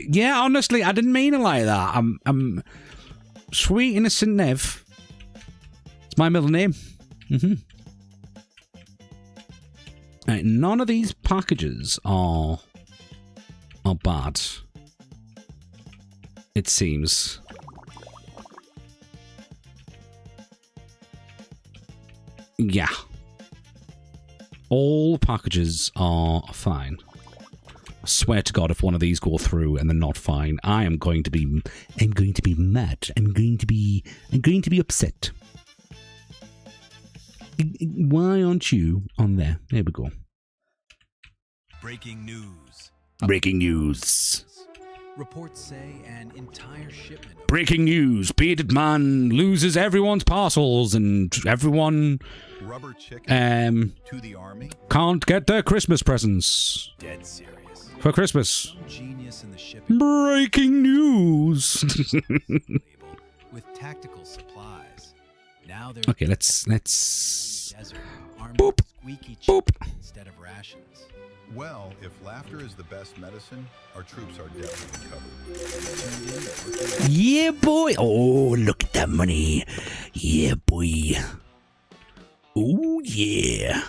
Yeah, honestly, I didn't mean it like that. I'm sweet innocent Nev. It's my middle name. Right, none of these packages are bad. It seems. Yeah. All packages are fine. I swear to God, if one of these go through and they're not fine, I'm going to be mad. I'm going to be upset. Why aren't you on there? There we go. Breaking news. Breaking news. Reports say an entire shipment. Breaking news. Bearded man loses everyone's parcels and everyone Rubber chicken to the army. Can't get their Christmas presents. Dead serious. For Christmas. Genius in the shipping. Breaking news. With tactical supplies. Now they're okay, let's desert, boop boop instead of rations. Well, if laughter is the best medicine, our troops are definitely covered. Yeah, boy. Oh, look at that money. Yeah, boy. Oh, yeah.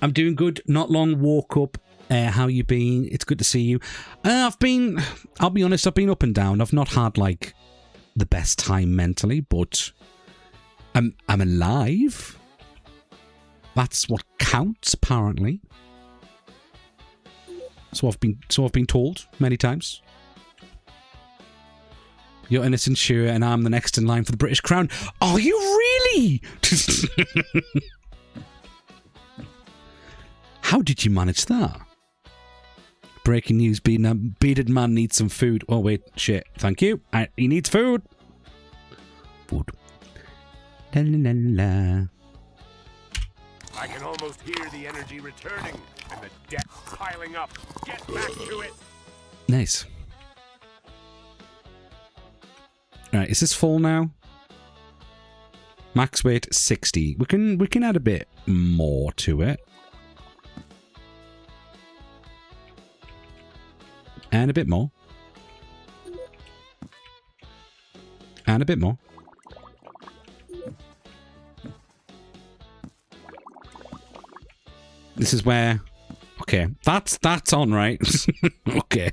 I'm doing good. Not long woke up. How you been? It's good to see you. I'll be honest, I've been up and down. I've not had, like, the best time mentally, but I'm alive. That's what counts, apparently. So I've been told many times. You're innocent, sure, and I'm the next in line for the British crown. Are you really? How did you manage that? Breaking news, bearded man needs some food. Oh, wait, shit. Thank you. He needs food. Food. La la la la. I can almost hear the energy returning and the debt piling up. Get back to it. Nice. Alright, is this full now? Max weight 60. We can add a bit more to it. And a bit more. And a bit more. This is where... Okay, that's on, right? Okay.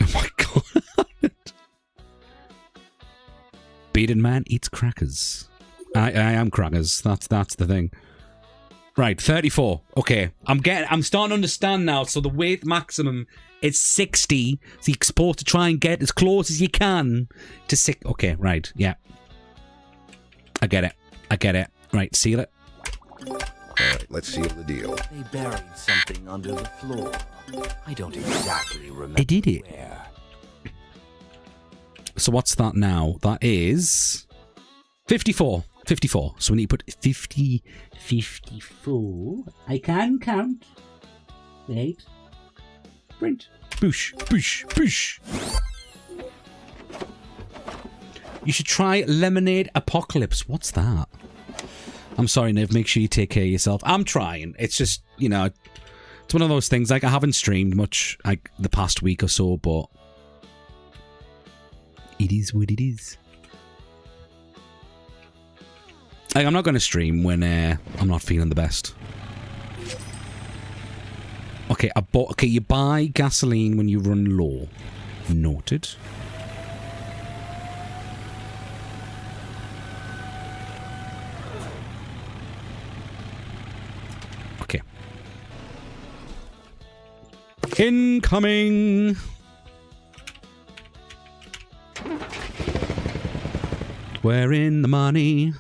Oh my god. Bearded man eats crackers. I am crackers. That's the thing. Right, 34. Okay, I'm starting to understand now. So the weight maximum is 60. So you're supposed to try and get as close as you can to 6. Okay, right, yeah. I get it. Right, seal it. Alright, let's seal the deal. They buried something under the floor. I don't exactly remember. I did it. Where. So what's that now? That is 54. 54. So we need to put 50, 54. I can count. Wait. Print. Boosh, boosh, boosh. You should try Lemonade Apocalypse. What's that? I'm sorry, Niv. Make sure you take care of yourself. I'm trying. It's just, you know, it's one of those things. Like, I haven't streamed much, like, the past week or so, but it is what it is. Like, I'm not going to stream when I'm not feeling the best. Okay, okay, you buy gasoline when you run low. Noted. Okay, Incoming! We're in the money.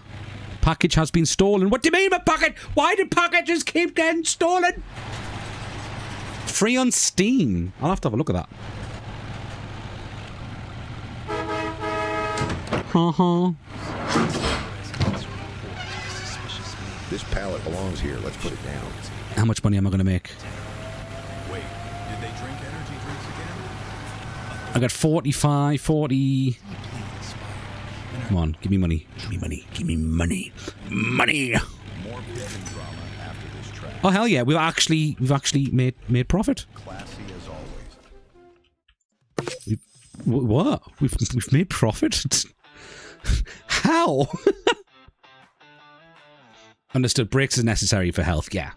Package has been stolen. What do you mean by package? Why do packages keep getting stolen? Free on Steam. I'll have to have a look at that. This pallet belongs here. Let's put it down. How much money am I going to make? Wait, did they drink energy drinks again? I got 45, 40... Come on, give me money. Give me money. Give me money. Money! More pigeon drama after this track. Oh hell yeah, we've actually made profit. Classy as always. What? We've made profit? How? Understood. Breaks is necessary for health. Yeah.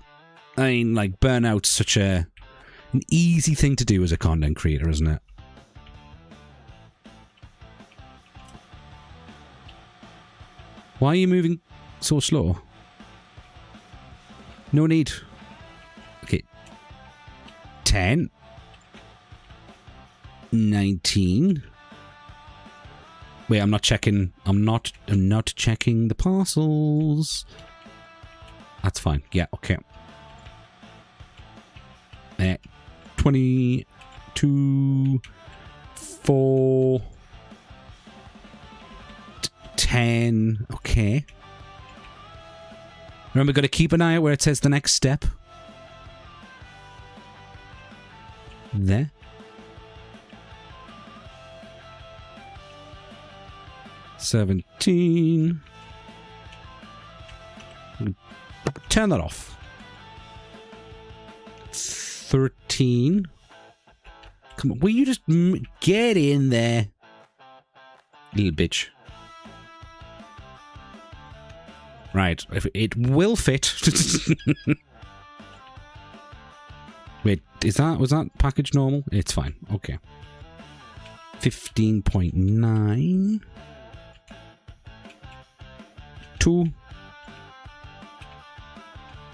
I mean, like, burnout's such an easy thing to do as a content creator, isn't it? Why are you moving so slow? No need. Okay. 10. 19. Wait, I'm not checking. I'm not checking the parcels. That's fine. Yeah, okay. 22, 4, 10. Okay. Remember, got to keep an eye out where it says the next step. There. $17. Turn that off. 13. Come on, will you just get in there, little bitch? Right, if it will fit. Wait, was that package normal? It's fine. Okay. 15.9.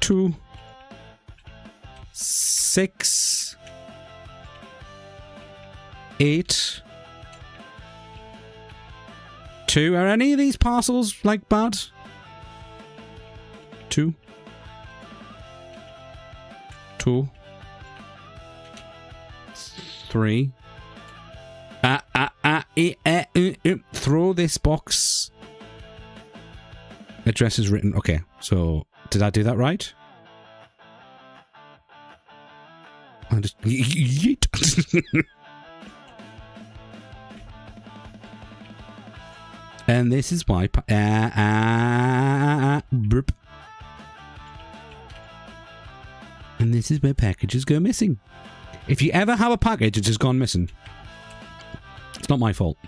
2, 6, 8, 2. Are any of these parcels like bad? 2, 3. Throw this box. Address is written. Okay, so did I do that right? I just yeet. And this is why. Burp. And this is where packages go missing. If you ever have a package that has gone missing, it's not my fault.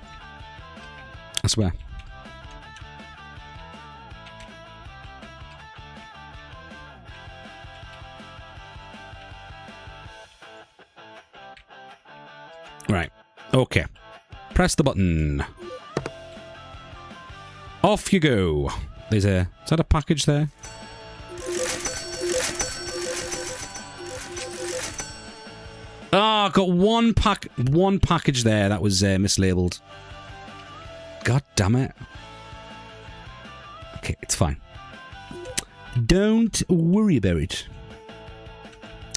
I swear. Right. Okay. Press the button. Off you go. Is that a package there? Ah, oh, got one package there that was mislabeled. God damn it. Okay, it's fine. Don't worry about it.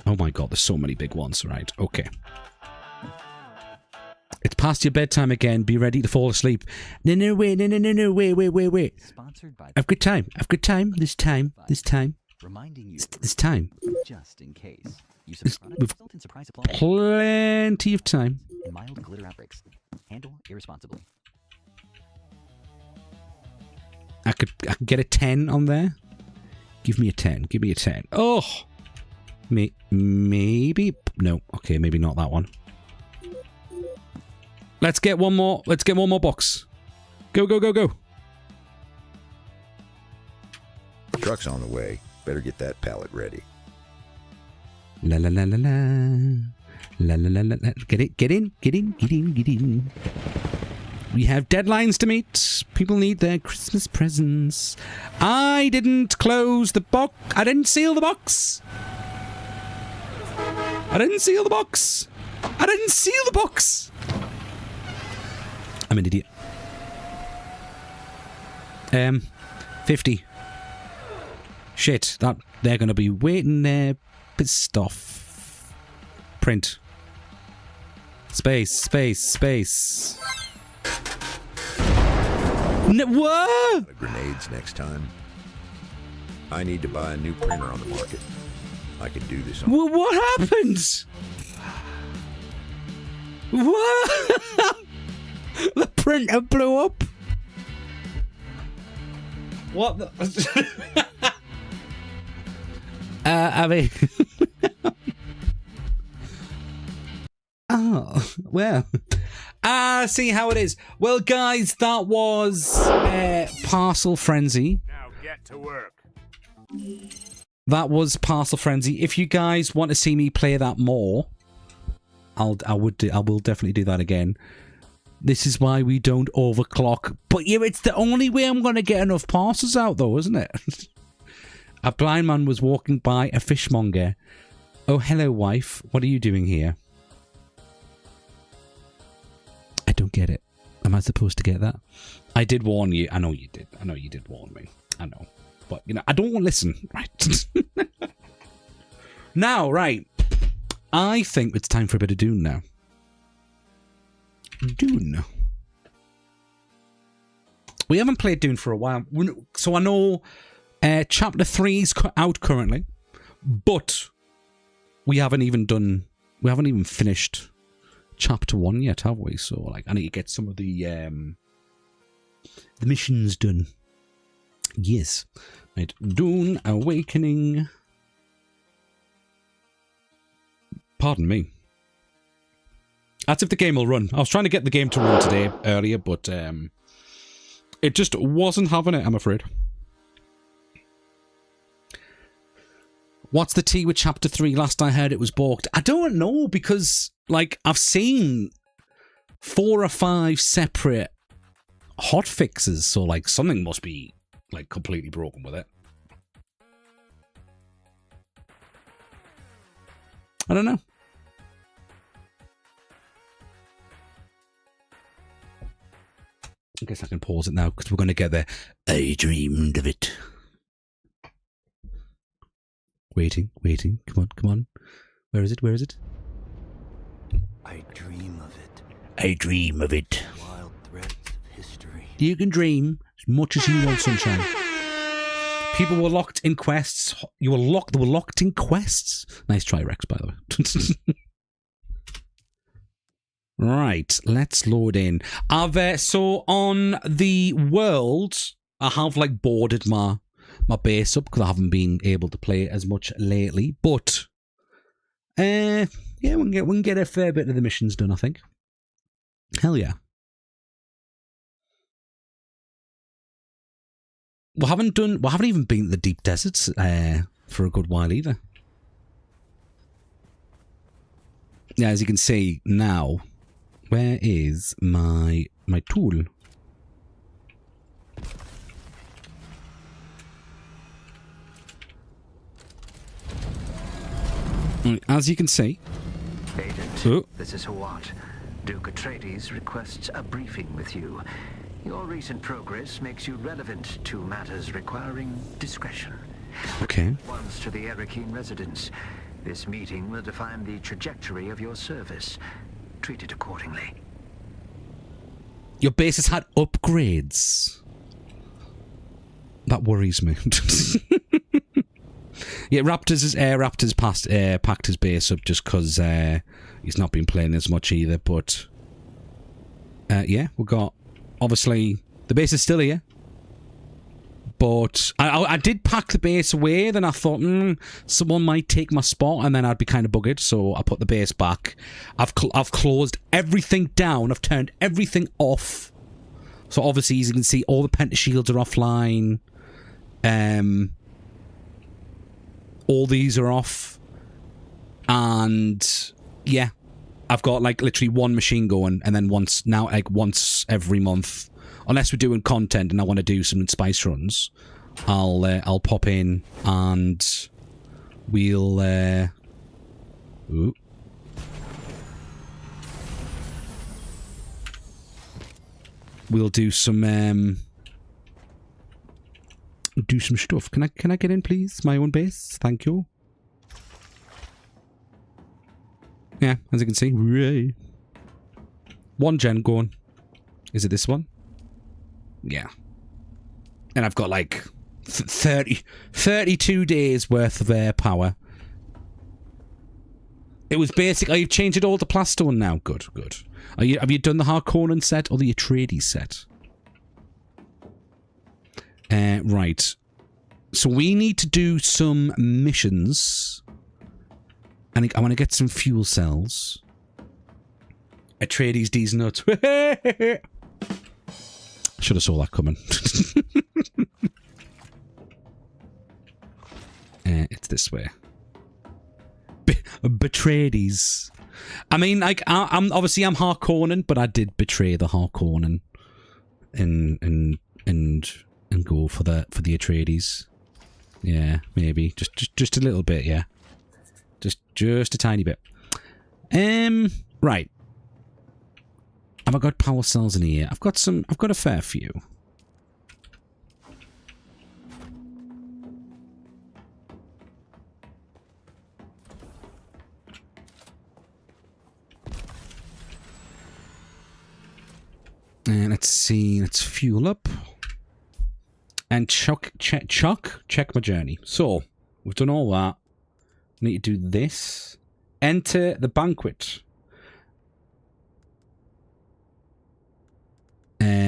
Oh my god, there's so many big ones, right? Okay. It's past your bedtime again. Be ready to fall asleep. No, wait. Sponsored by I've got time. This time. Reminding you This time. just in case. Use of product We've result in surprise supply. plenty of time. Mild glitter outbreaks. Handle irresponsibly. I could get a 10 on there. Give me a 10. Give me a 10. Oh! Maybe. No. Okay, maybe not that one. Let's get one more. Let's get one more box. Go. Truck's on the way. Better get that pallet ready. La. Get in. We have deadlines to meet. People need their Christmas presents. I didn't close the box. I didn't seal the box. I didn't seal the box. I didn't seal the box. I'm an idiot. 50. Shit, that they're gonna be waiting there, pissed off. Print. Space. What? Grenades next time. I need to buy a new printer on the market. I can do this. What happened? What? The printer blew up. What the? I mean, oh well. See how it is. Well, guys, that was Parcel Frenzy. Now get to work. That was Parcel Frenzy. If you guys want to see me play that more, I will definitely do that again. This is why we don't overclock. But yeah, it's the only way I'm going to get enough parcels out, though, isn't it? A blind man was walking by a fishmonger. Oh, hello, wife. What are you doing here? I don't get it. Am I supposed to get that? I did warn you. I know you did. I know you did warn me. I know. But, you know, I don't want to listen. Right. Now, right. I think it's time for a bit of Dune now. Dune. We haven't played Dune for a while. So I know Chapter 3 is out currently. But we haven't even finished Chapter 1 yet, have we? So, like, I need to get some of the missions done. Yes. Right. Dune Awakening. Pardon me. That's if the game will run. I was trying to get the game to run today, earlier, but it just wasn't having it, I'm afraid. What's the tea with Chapter 3? Last I heard it was balked. I don't know, because, like, I've seen 4 or 5 separate hot fixes, so, like, something must be, like, completely broken with it. I don't know. I guess I can pause it now, because we're going to get there. I dreamed of it. Waiting. Come on. Where is it? I dream of it. I dream of it. Wild threads of history. You can dream as much as you want, sunshine. People were locked in quests. They were locked in quests. Nice try, Rex, by the way. Right, let's load in. So on the world, I have like boarded my base up because I haven't been able to play as much lately. But yeah, we can get a fair bit of the missions done, I think. Hell yeah. We haven't even been to the deep deserts for a good while either. Yeah, as you can see now, where is my tool? As you can see. Agent, this is Hawat. Duke Atreides requests a briefing with you. Your recent progress makes you relevant to matters requiring discretion. Okay. Once to the Erekine residence. This meeting will define the trajectory of your service. Treat it accordingly. Your base has had upgrades. That worries me. Yeah, Raptors packed his base up just because he's not been playing as much either. But yeah, we've got, obviously, the base is still here. But I did pack the base away. Then I thought, someone might take my spot, and then I'd be kind of buggered. So I put the base back. I've closed everything down. I've turned everything off. So obviously, as you can see, all the pentashields are offline. All these are off. And yeah, I've got like literally one machine going, and then once every month, unless we're doing content and I want to do some spice runs, I'll pop in and we'll we'll do some stuff. Can I get in, please? My own base, thank you. Yeah, as you can see, hooray. One gen going. Is it this one? Yeah. And I've got like 32 days worth of air power. It was basically, you've changed it all to Plastone now. Good, good. Have you done the Harkonnen set or the Atreides set? Right. So we need to do some missions. And I want to get some fuel cells. Atreides D's nuts. Should have saw that coming. It's this way. Betrayedies. I mean, like, I'm Harkonnen, but I did betray the Harkonnen, and go for the Atreides. Yeah, maybe just a little bit. Yeah, just a tiny bit. Right. Have I got power cells in here? I've got a fair few. And let's see, let's fuel up. And check my journey. So, we've done all that. Need to do this. Enter the banquet.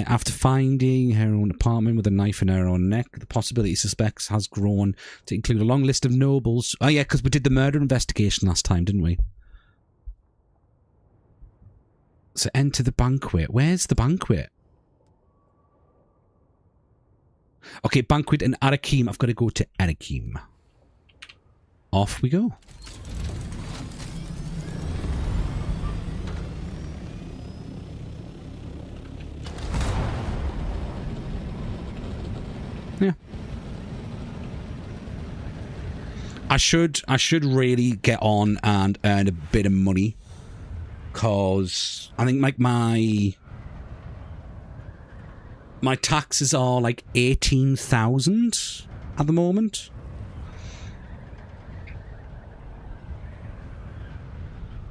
After finding her own apartment with a knife in her own neck, the possibility suspects has grown to include a long list of nobles. Oh yeah, because we did the murder investigation last time, didn't we? So enter the banquet. Where's the banquet? Okay, banquet in Arakim. I've got to go to Arakim. Off we go. Yeah. I should really get on and earn a bit of money, cause I think like my taxes are like 18,000 at the moment.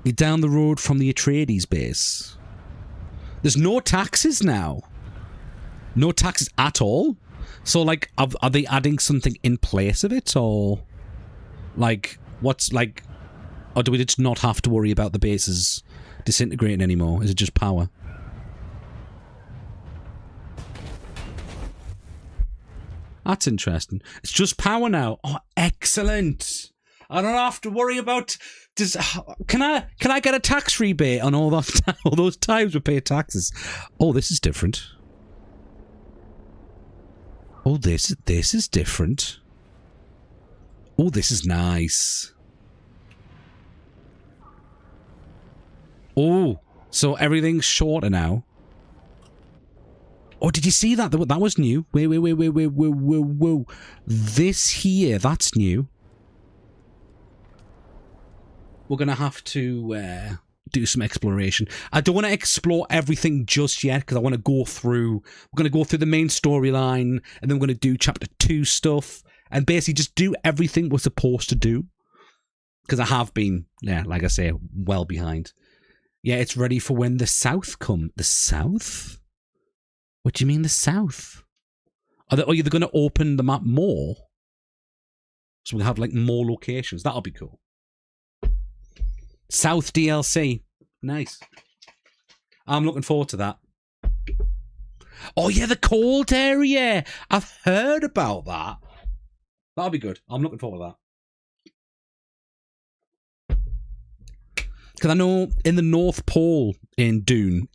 You're down the road from the Atreides base. There's no taxes now. No taxes at all. So, like, are they adding something in place of it, or like what's like, or do we just not have to worry about the bases disintegrating anymore? Is it just power? That's interesting. It's just power now. Oh, excellent! I don't have to worry about. Can I get a tax rebate on all those times we pay taxes? Oh, this is different. Oh, this is different. Oh, this is nice. Oh, so everything's shorter now. Oh, did you see that? That was new. Wait. This here, that's new. We're going to have to do some exploration. I don't want to explore everything just yet because I want to go through... We're going to go through the main storyline and then we're going to do chapter 2 stuff and basically just do everything we're supposed to do. Because I have been, yeah, like I say, well behind. Yeah, it's ready for when the South come. The South? What do you mean the South? Are they going to open the map more? So we'll have like more locations. That'll be cool. South DLC. Nice. I'm looking forward to that. Oh yeah, the cold area. I've heard about that. That'll be good. I'm looking forward to that. Because I know in the North Pole in Dune,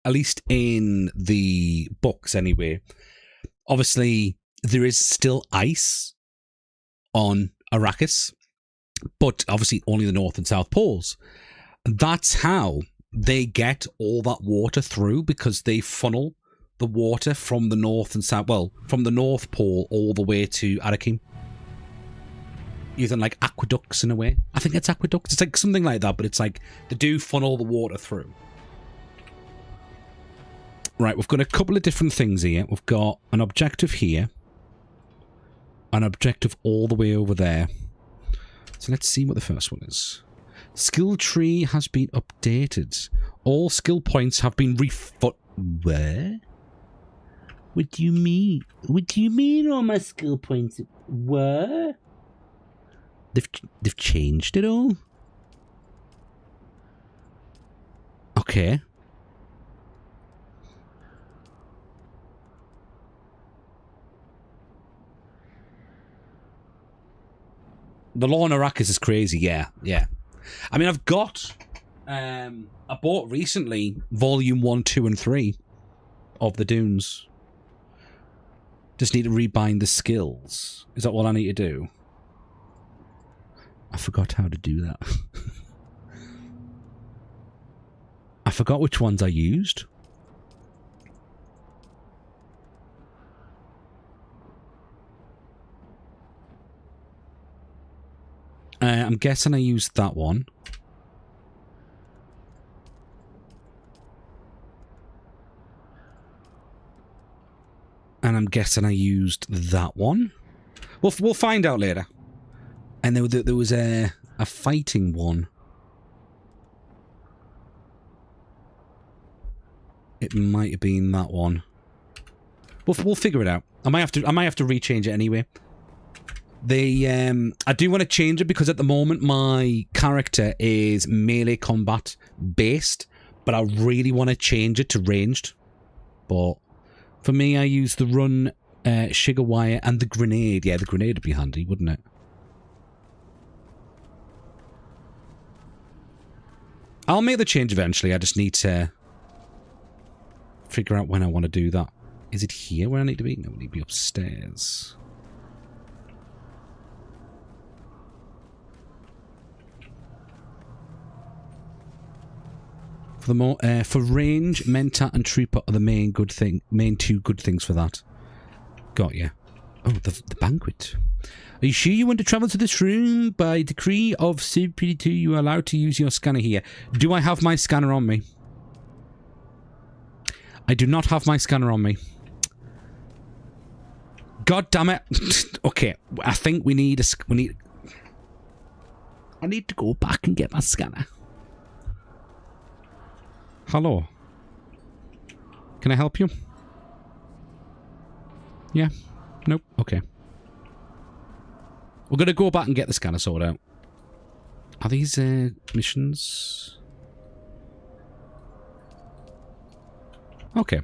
at least in the books anyway, obviously there is still ice on Arrakis. But obviously only the North and South Poles. That's how they get all that water through, because they funnel the water from the North and South, well, from the North Pole all the way to Arakim. Using like aqueducts in a way. I think it's aqueducts. It's like something like that, but it's like they do funnel the water through. Right, we've got a couple of different things here. We've got an objective here. An objective all the way over there. So let's see what the first one is. Skill tree has been updated. All skill points have been Where? What do you mean? What do you mean all my skill points? What? They've changed it all? Okay. The law in Arrakis is crazy, yeah. I mean, I've got... I bought recently Volume 1, 2 and 3 of the Dunes. Just need to rebind the skills. Is that what I need to do? I forgot how to do that. I forgot which ones I used. I'm guessing I used that one. And I'm guessing I used that one. We'll find out later. And there was a fighting one. It might have been that one. We'll figure it out. I might have to rechange it anyway. I do want to change it because at the moment my character is melee combat based, but I really want to change it to ranged. But for me, I use the run, sugar wire, and the grenade. Yeah, the grenade would be handy, wouldn't it? I'll make the change eventually. I just need to figure out when I want to do that. Is it here where I need to be? No, I need to be upstairs. For range, Mentat and Trooper are the main two good things for that. Got ya. Oh, the banquet. Are you sure you want to travel to this room? By decree of Sub PD2, you are allowed to use your scanner here. Do I have my scanner on me? I do not have my scanner on me. God damn it. Okay, I think we need I need to go back and get my scanner. Hello. Can I help you? Yeah? Nope. Okay. We're gonna go back and get the scanner sorted out. Are these missions? Okay.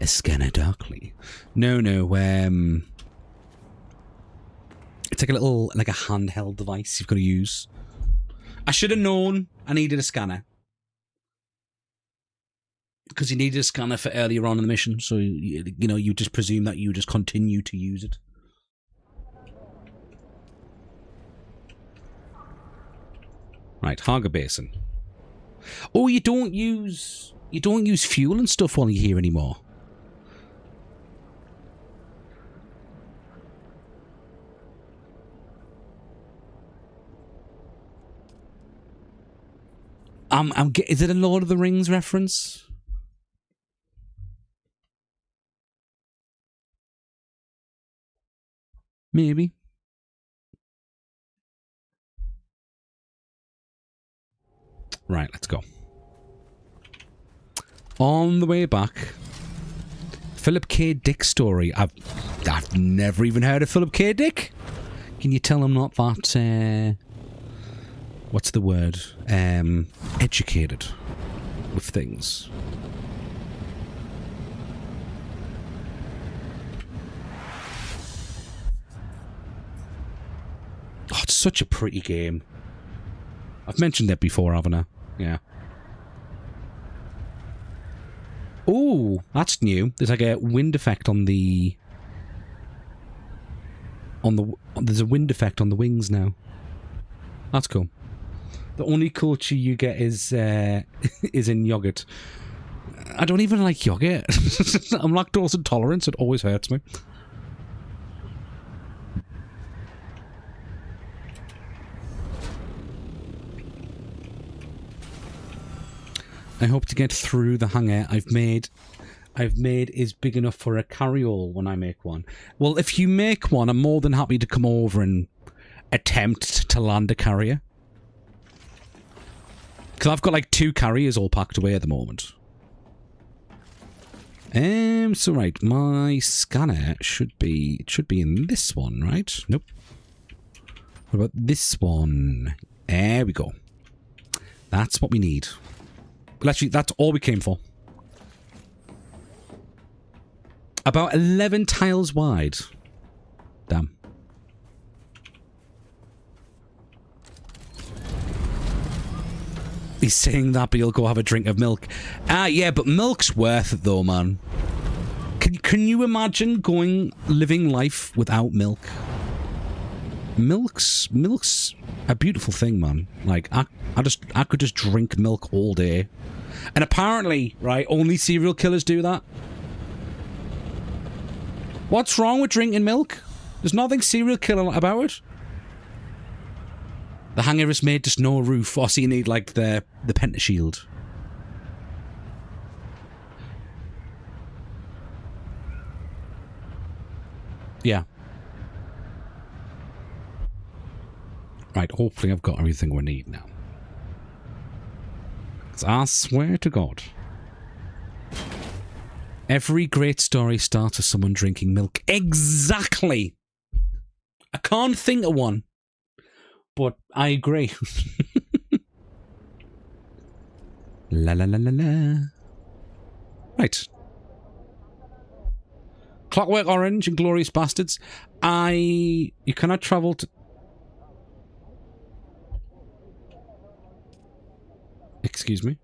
A scanner darkly. No. It's like a little, like a handheld device you've got to use. I should have known I needed a scanner. Because you needed a scanner for earlier on in the mission, so, you know, you just presume that you just continue to use it. Right, Haga Basin. Oh, you don't use fuel and stuff while you're here anymore. Is it a Lord of the Rings reference? Maybe. Right, let's go. On the way back, Philip K. Dick story. I've never even heard of Philip K. Dick. Can you tell I'm not that what's the word? Educated with things. Oh, it's such a pretty game. I've mentioned that before, haven't I? Yeah. Oh, that's new. There's like a wind effect on the... There's a wind effect on the wings now. That's cool. The only culture you get is in yogurt. I don't even like yogurt. I'm lactose intolerant. It always hurts me. I hope to get through the hangar I've made is big enough for a carryall when I make one. Well, if you make one, I'm more than happy to come over and attempt to land a carrier. Because I've got like 2 carriers all packed away at the moment. So right, my scanner should be in this one, right? Nope. What about this one? There we go. That's what we need. Well, actually, that's all we came for. About 11 tiles wide. Damn. He's saying that, but he'll go have a drink of milk. Yeah, but milk's worth it, though, man. Can you imagine living life without milk? Milk's a beautiful thing, man. Like, I could just drink milk all day. And apparently, right, only serial killers do that. What's wrong with drinking milk? There's nothing serial killer about it. The hangar is made just no roof. Oh, so you need, like, the pentashield. Yeah. Right, hopefully I've got everything we need now. 'Cause I swear to God, every great story starts with someone drinking milk. Exactly! I can't think of one, but I agree. La la la la la. Right. Clockwork Orange and Glorious Bastards. You cannot travel to... Excuse me?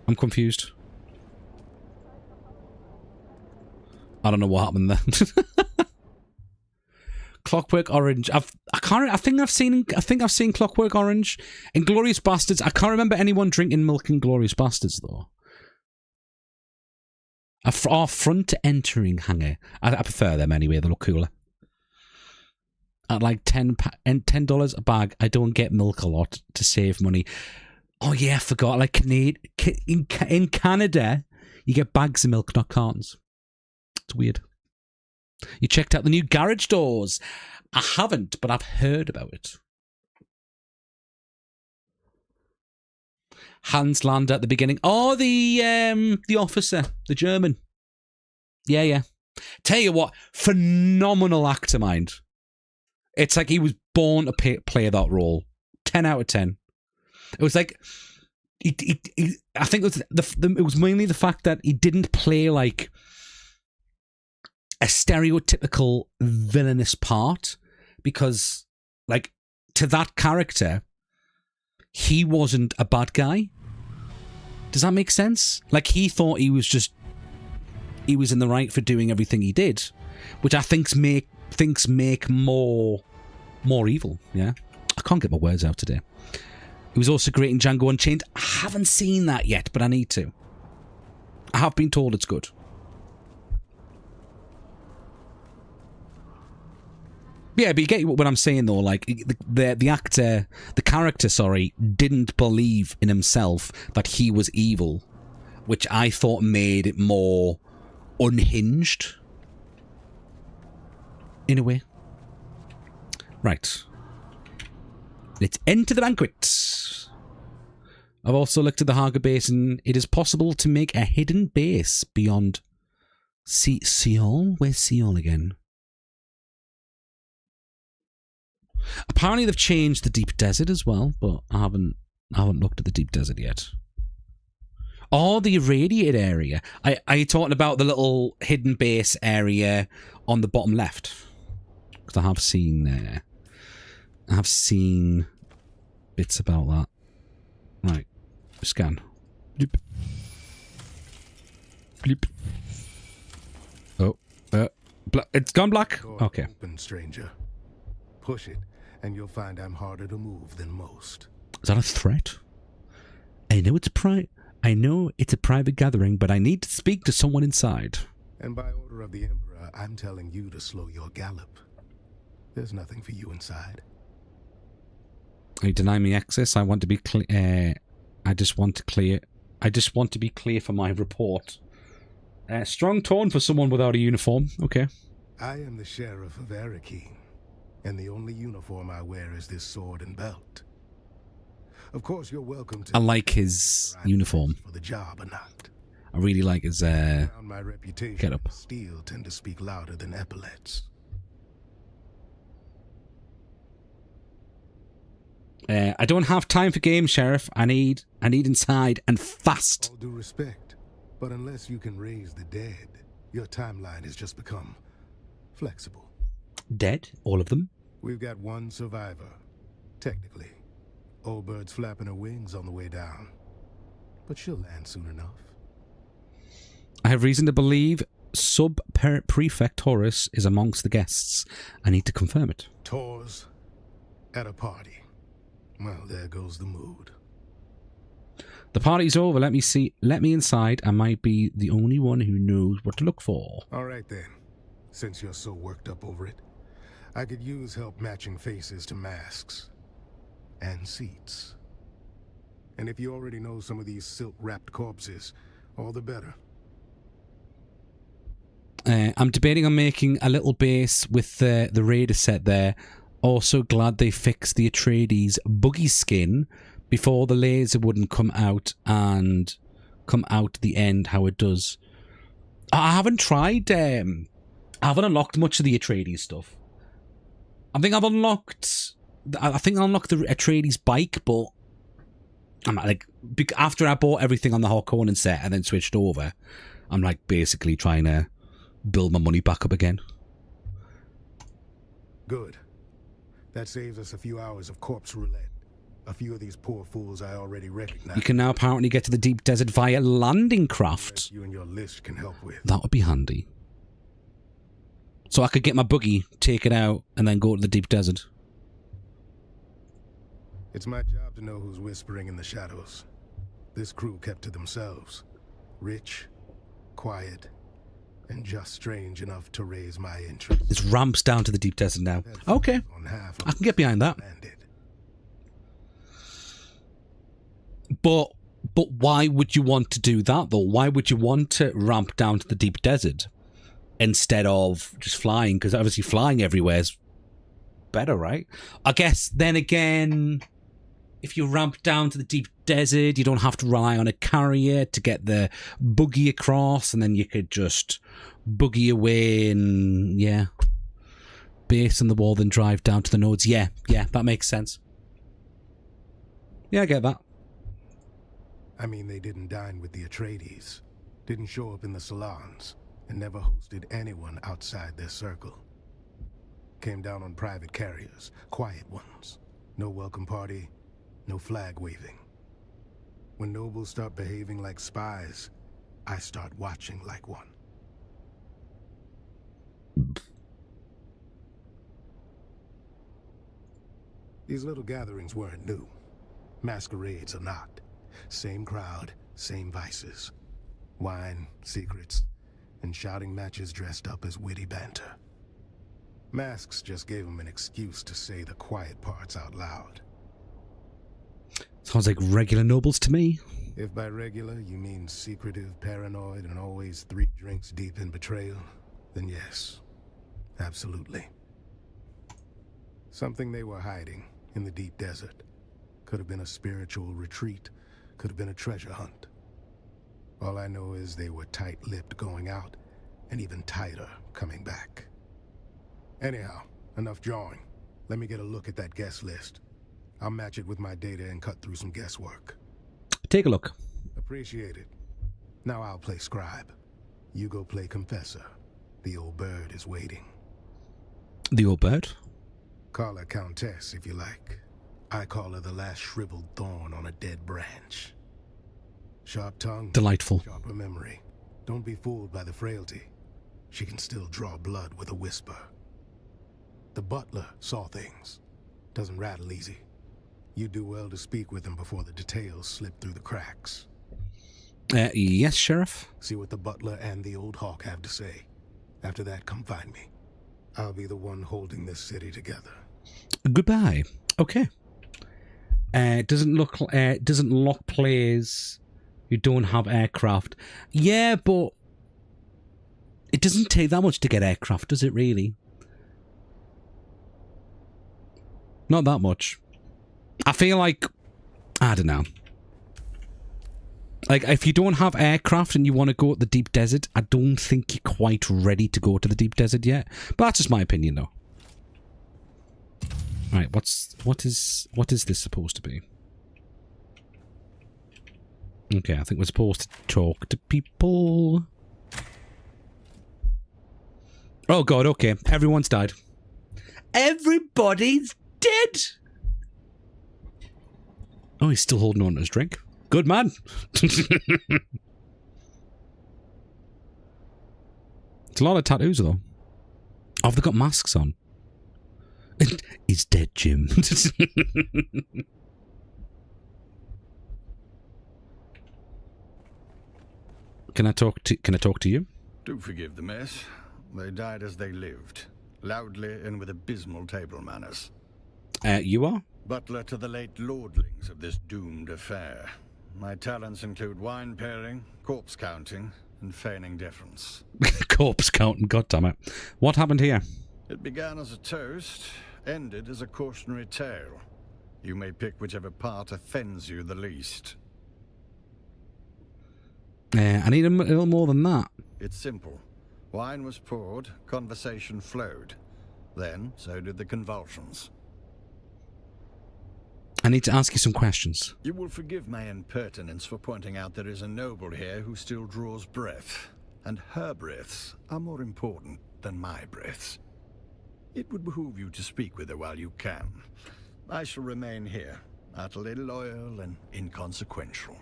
I'm confused. I don't know what happened there. Clockwork Orange. I think I've seen Clockwork Orange and Glorious Bastards. I can't remember anyone drinking milk in Glorious Bastards though. Our front entering hangar. I prefer them anyway. They look cooler. At like $10 a bag, I don't get milk a lot to save money. Oh yeah, I forgot. Like in Canada, you get bags of milk, not cartons. It's weird. You checked out the new garage doors? I haven't, but I've heard about it. Hans Landa at the beginning. Oh, the officer, the German. Yeah. Tell you what, phenomenal actor, mind. It's like he was born to play that role. 10 out of 10. It was like, I think it was mainly the fact that he didn't play like a stereotypical villainous part, because like to that character, he wasn't a bad guy. Does that make sense? Like he thought he was in the right for doing everything he did, which I think make more evil. Yeah, I can't get my words out today. He was also great in Django Unchained. I haven't seen that yet, but I need to. I have been told it's good. Yeah, but you get what I'm saying though. Like the character, didn't believe in himself that he was evil, which I thought made it more unhinged in a way. Right. Let's enter the banquet. I've also looked at the Haga Basin. It is possible to make a hidden base beyond Seoul? Where's Seoul again? Apparently they've changed the deep desert as well, but I haven't looked at the deep desert yet. Oh, the irradiated area. Are you talking about the little hidden base area on the bottom left? Because I have seen bits about that. Right, scan. Bleep. Bleep. Oh, it's gone black. Okay. Open, stranger. Push it, and you'll find I'm harder to move than most. Is that a threat? I know it's a private gathering, but I need to speak to someone inside. And by order of the Emperor, I'm telling you to slow your gallop. There's nothing for you inside. You deny me access. I want to be clear. I just want to be clear for my report. Strong tone for someone without a uniform. Okay. I am the sheriff of Arakeen, and the only uniform I wear is this sword and belt. Of course, you're welcome to. I like his uniform. For the job or not. I really like his My reputation get up. Steel tend to speak louder than epaulets. I don't have time for games, Sheriff. I need inside and fast. All due respect, but unless you can raise the dead, your timeline has just become flexible. Dead? All of them? We've got one survivor, technically. Old bird's flapping her wings on the way down, but she'll land soon enough. I have reason to believe Sub-Prefect Taurus is amongst the guests. I need to confirm it. Taurus at a party. Well, there goes the mood. The party's over. Let me inside. I might be the only one who knows what to look for. All right then. Since you're so worked up over it, I could use help matching faces to masks and seats. And if you already know some of these silk-wrapped corpses, all the better. I'm debating on making a little base with the Raider set there. Also glad they fixed the Atreides buggy skin before the laser wouldn't come out and come out the end how it does. I haven't tried, I haven't unlocked much of the Atreides stuff. I think I unlocked the Atreides bike, but I'm like, after I bought everything on the Harkonnen set and then switched over, I'm like basically trying to build my money back up again. Good. That saves us a few hours of corpse roulette. A few of these poor fools I already recognize. You can now apparently get to the deep desert via landing craft. You and your list can help with. That would be handy. So I could get my buggy, take it out, and then go to the deep desert. It's my job to know who's whispering in the shadows. This crew kept to themselves. Rich, quiet, and just strange enough to raise my interest. There's ramps down to the deep desert now. Okay. I can get behind that. But why would you want to do that, though? Why would you want to ramp down to the deep desert instead of just flying? Because obviously flying everywhere is better, right? I guess then again, if you ramp down to the deep desert, you don't have to rely on a carrier to get the buggy across, and then you could just buggy away and, yeah, base on the wall, then drive down to the nodes. Yeah, that makes sense. Yeah, I get that. I mean, they didn't dine with the Atreides, didn't show up in the salons, and never hosted anyone outside their circle. Came down on private carriers, quiet ones. No welcome party, no flag waving. When nobles start behaving like spies, I start watching like one. These little gatherings weren't new. Masquerades are not. Same crowd, same vices. Wine, secrets, and shouting matches dressed up as witty banter. Masks just gave them an excuse to say the quiet parts out loud. Sounds like regular nobles to me. If by regular you mean secretive, paranoid, and always 3 drinks deep in betrayal, then yes, absolutely. Something they were hiding in the deep desert. Could have been a spiritual retreat, could have been a treasure hunt. All I know is they were tight-lipped going out, and even tighter coming back. Anyhow, enough jawing. Let me get a look at that guest list. I'll match it with my data and cut through some guesswork. Take a look. Appreciate it. Now I'll play scribe. You go play confessor. The old bird is waiting. The old bird? Call her countess if you like. I call her the last shriveled thorn on a dead branch. Sharp tongue. Delightful. Sharper memory. Don't be fooled by the frailty. She can still draw blood with a whisper. The butler saw things. Doesn't rattle easy. You do well to speak with him before the details slip through the cracks. Yes, Sheriff. See what the butler and the old hawk have to say. After that, come find me. I'll be the one holding this city together. Goodbye. Okay. Doesn't lock players who don't have aircraft. Yeah, but it doesn't take that much to get aircraft, does it really? Not that much. I feel like, I don't know. Like, if you don't have aircraft and you want to go to the deep desert, I don't think you're quite ready to go to the deep desert yet. But that's just my opinion, though. Right, what is this supposed to be? Okay, I think we're supposed to talk to people. Oh god, okay. Everyone's died. Everybody's dead! Oh, he's still holding on to his drink. Good man. It's a lot of tattoos, though. Oh, have they got masks on? He's dead, Jim. Can I talk to you? Do forgive the mess. They died as they lived, loudly and with abysmal table manners. You are? Butler to the late lordlings of this doomed affair. My talents include wine pairing, corpse counting, and feigning deference. Corpse counting, goddammit. What happened here? It began as a toast, ended as a cautionary tale. You may pick whichever part offends you the least. I need a little more than that. It's simple. Wine was poured, conversation flowed. Then, so did the convulsions. I need to ask you some questions. You will forgive my impertinence for pointing out there is a noble here who still draws breath. And her breaths are more important than my breaths. It would behoove you to speak with her while you can. I shall remain here, utterly loyal and inconsequential.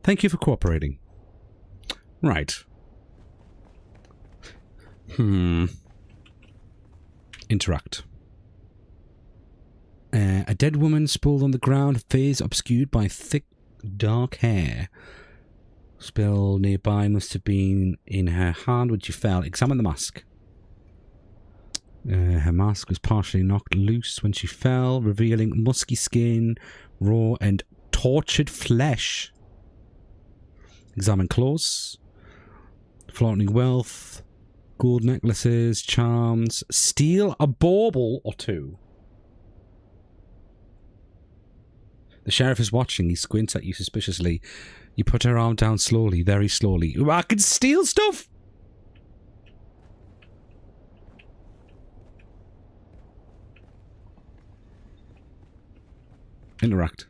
Thank you for cooperating. Right. Interact. A dead woman sprawled on the ground, face obscured by thick, dark hair. Spill nearby must have been in her hand when she fell. Examine the mask. Her mask was partially knocked loose when she fell, revealing musky skin, raw and tortured flesh. Examine clothes. Flaunting wealth. Gold necklaces, charms. Steal a bauble or two. The sheriff is watching. He squints at you suspiciously. You put her arm down slowly, very slowly. Ooh, I can steal stuff! Interact.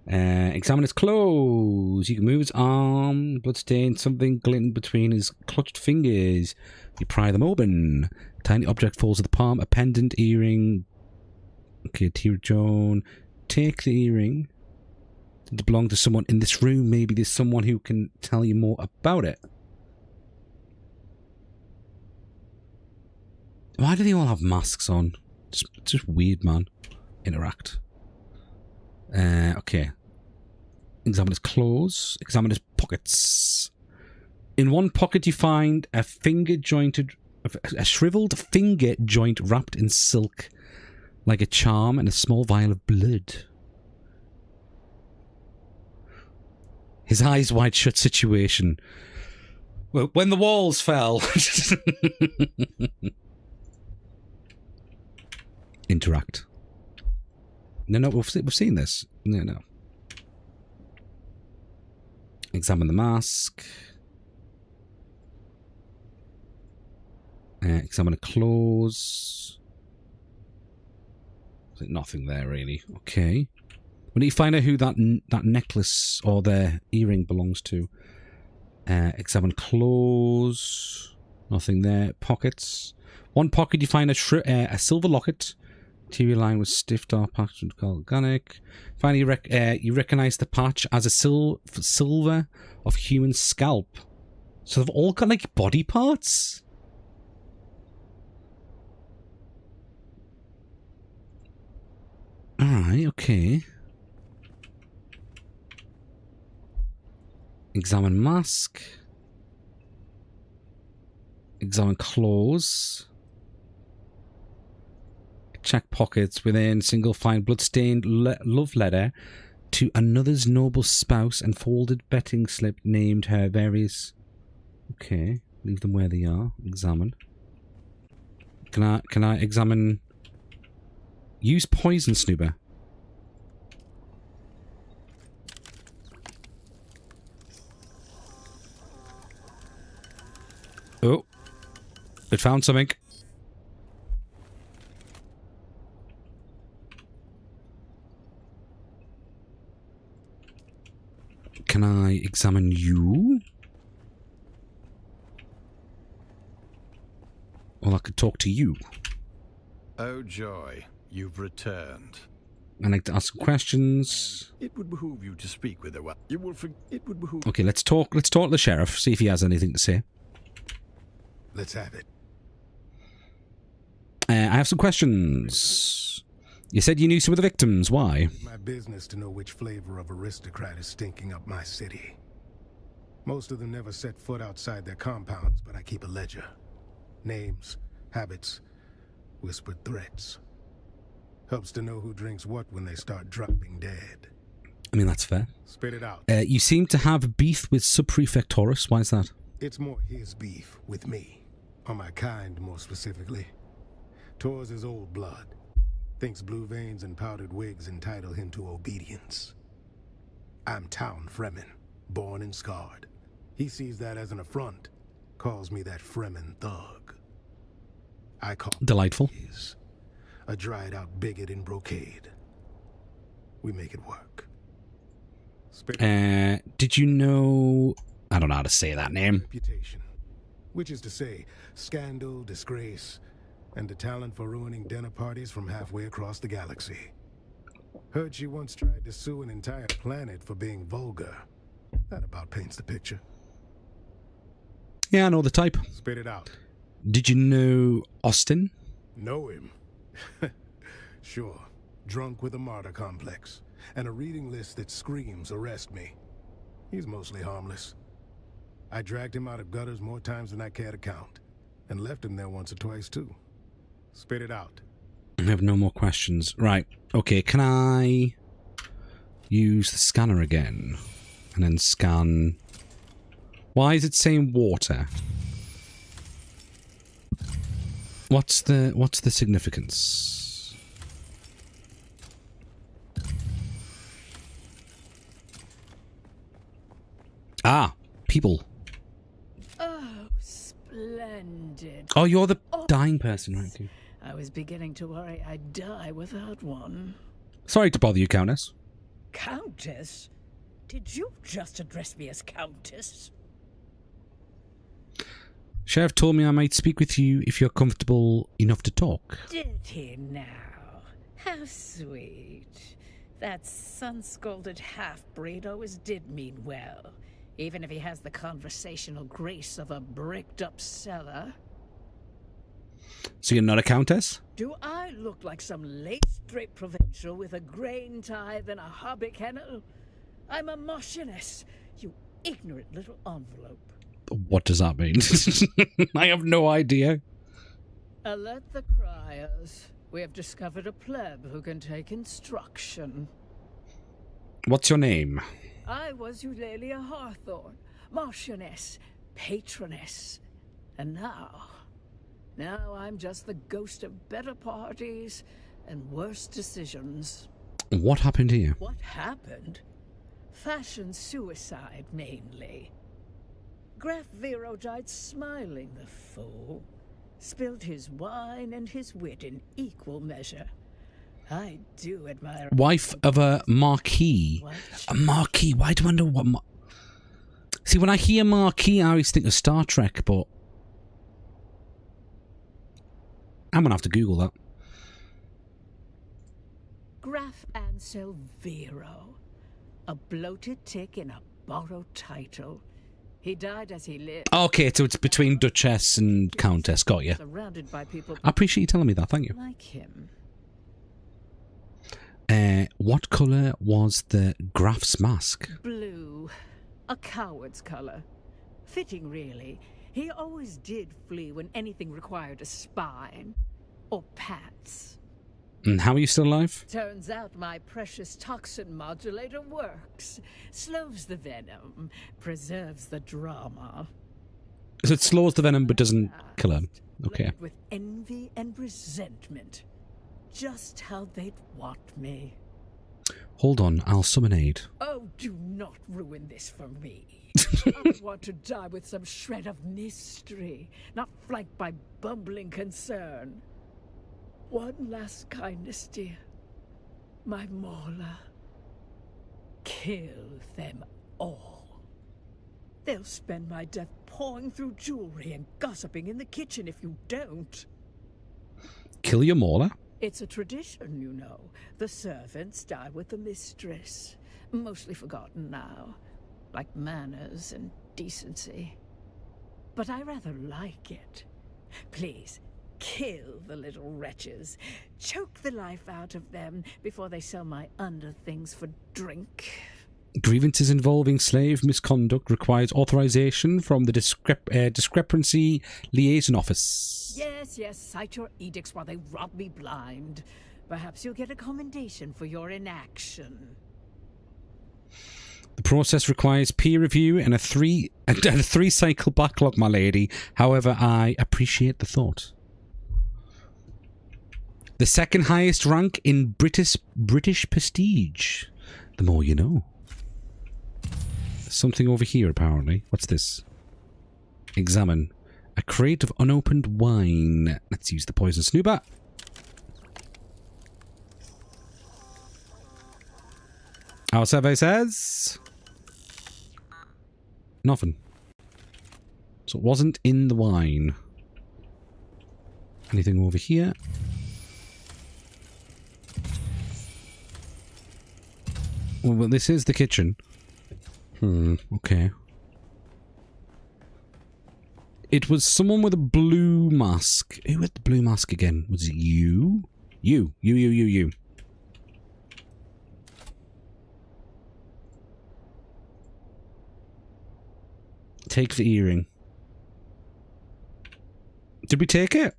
Examine his clothes. You can move his arm. Bloodstained, something glinting between his clutched fingers. You pry them open. Tiny object falls to the palm. A pendant, earring. Okay, Tira Joan. Take the earring. Did it belong to someone in this room? Maybe there's someone who can tell you more about it. Why do they all have masks on? Just weird, man. Interact. Okay. Examine his clothes. Examine his pockets. In one pocket you find a shriveled finger joint wrapped in silk, like a charm, and a small vial of blood. His eyes wide shut situation. Well, when the walls fell. Interact. No, we've seen this. No. Examine the mask. Examine the clothes. There's nothing there, really. Okay. We need to find out who that necklace or the earring belongs to. Examine clothes. Nothing there. Pockets. One pocket you find a silver locket. TV line with stiff dark patch and organic. Finally, you recognize the patch as a silver of human scalp. So they've all got like body parts. Alright, okay. Examine mask. Examine clothes. Check pockets within. Single find bloodstained love letter to another's noble spouse and folded betting slip named her various... Okay. Leave them where they are. Examine. Can I examine... Use poison snooper. Oh. It found something. Can I examine you? Well, I could talk to you. Oh joy, you've returned. I'd like to ask some questions. It would behoove you to speak with her. You will it would behoove... Okay, let's talk to the sheriff, see if he has anything to say. Let's have it. I have some questions. You said you knew some of the victims. Why? My business to know which flavor of aristocrat is stinking up my city. Most of them never set foot outside their compounds, but I keep a ledger. Names, habits, whispered threats. Helps to know who drinks what when they start dropping dead. I mean, that's fair. Spit it out. You seem to have beef with Subprefect Taurus. Why is that? It's more his beef with me. Or my kind, more specifically. Taurus is old blood. Thinks blue veins and powdered wigs entitle him to obedience. I'm town Fremen, born and scarred. He sees that as an affront. Calls me that Fremen thug. I call Delightful. A dried out bigot in brocade. We make it work. Did you know... I don't know how to say that name. Reputation. Which is to say, scandal, disgrace, and the talent for ruining dinner parties from halfway across the galaxy. Heard she once tried to sue an entire planet for being vulgar. That about paints the picture. Yeah, I know the type. Spit it out. Did you know Austin? Know him? Sure. Drunk with a martyr complex. And a reading list that screams arrest me. He's mostly harmless. I dragged him out of gutters more times than I care to count. And left him there once or twice, too. Spit it out. I have no more questions. Right. Okay, can I use the scanner again? And then scan... Why is it saying water? What's the significance? Ah, people. Oh, splendid. Oh, you're the dying person, right? Okay. I was beginning to worry I'd die without one. Sorry to bother you, Countess. Countess? Did you just address me as Countess? Sheriff told me I might speak with you if you're comfortable enough to talk. Did he now? How sweet. That sun-scalded half-breed always did mean well, even if he has the conversational grace of a bricked-up cellar. So you're not a countess? Do I look like some lace-draped provincial with a grain tithe and a hobby kennel? I'm a Marchioness, you ignorant little envelope. What does that mean? I have no idea. Alert the criers. We have discovered a pleb who can take instruction. What's your name? I was Eulalia Hawthorne, Marchioness, Patroness. And now I'm just the ghost of better parties and worse decisions. What happened to you? What happened? Fashion suicide, mainly. Graf Vero died smiling, the fool. Spilled his wine and his wit in equal measure. I do admire... Wife of a Marquis. A Marquis? Why do I know what... See, when I hear Marquis, I always think of Star Trek, but... I'm gonna have to Google that. Graf Ansel Vero. A bloated tick in a borrowed title. He died as he lived. Okay, so it's between Duchess and Countess. Got you. Surrounded by people I appreciate you telling me that. Thank you. like him. What colour was the Graf's mask? Blue. A coward's colour. Fitting, really. He always did flee when anything required a spine. Or pats. And how are you still alive? Turns out my precious toxin modulator works. Slows the venom, preserves the drama. So it slows the venom but doesn't kill him. Okay. With envy and resentment. Just how they'd want me. Hold on, I'll summon aid. Oh, do not ruin this for me. I want to die with some shred of mystery, not flanked by bumbling concern. One last kindness, dear. My Morla. Kill them all. They'll spend my death pawing through jewelry and gossiping in the kitchen if you don't. Kill your Morla? It's a tradition, you know. The servants die with the mistress. Mostly forgotten now. Like manners and decency. But I rather like it. Please, kill the little wretches. Choke the life out of them before they sell my underthings for drink. Grievances involving slave misconduct requires authorization from the discrepancy liaison office. Yes, yes, cite your edicts while they rob me blind. Perhaps you'll get a commendation for your inaction. The process requires peer review and a three cycle backlog, my lady. However, I appreciate the thought. The second highest rank in British prestige. The more you know. Something over here, apparently. What's this? Examine. A crate of unopened wine. Let's use the poison snooper. Our survey says... nothing. So it wasn't in the wine. Anything over here? Well, this is the kitchen. Okay. It was someone with a blue mask. Who had the blue mask again? Was it you? You. Take the earring. Did we take it?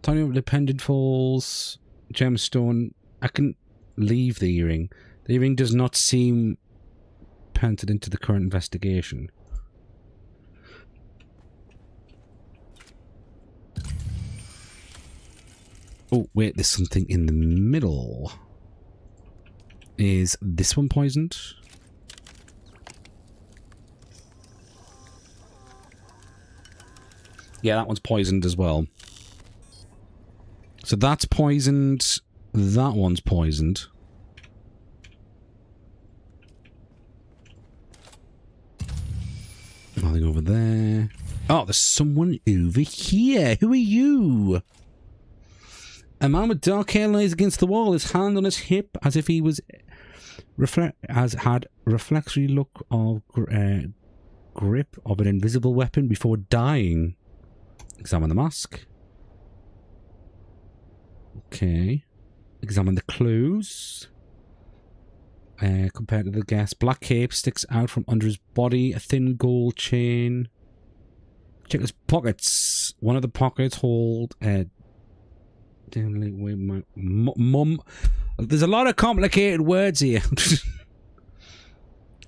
Tiny dependent falls. Gemstone. I can leave the earring. The earring does not seem painted into the current investigation. Oh, wait, there's something in the middle. Is this one poisoned? Yeah, that one's poisoned as well. So that's poisoned. That one's poisoned. Nothing over there. Oh, there's someone over here. Who are you? A man with dark hair lies against the wall, his hand on his hip, as if he was had reflexy look of grip of an invisible weapon before dying. Examine the mask. Okay. Examine the clues. Compared to the guest, black cape sticks out from under his body, a thin gold chain. Check his pockets. One of the pockets hold mum. There's a lot of complicated words here.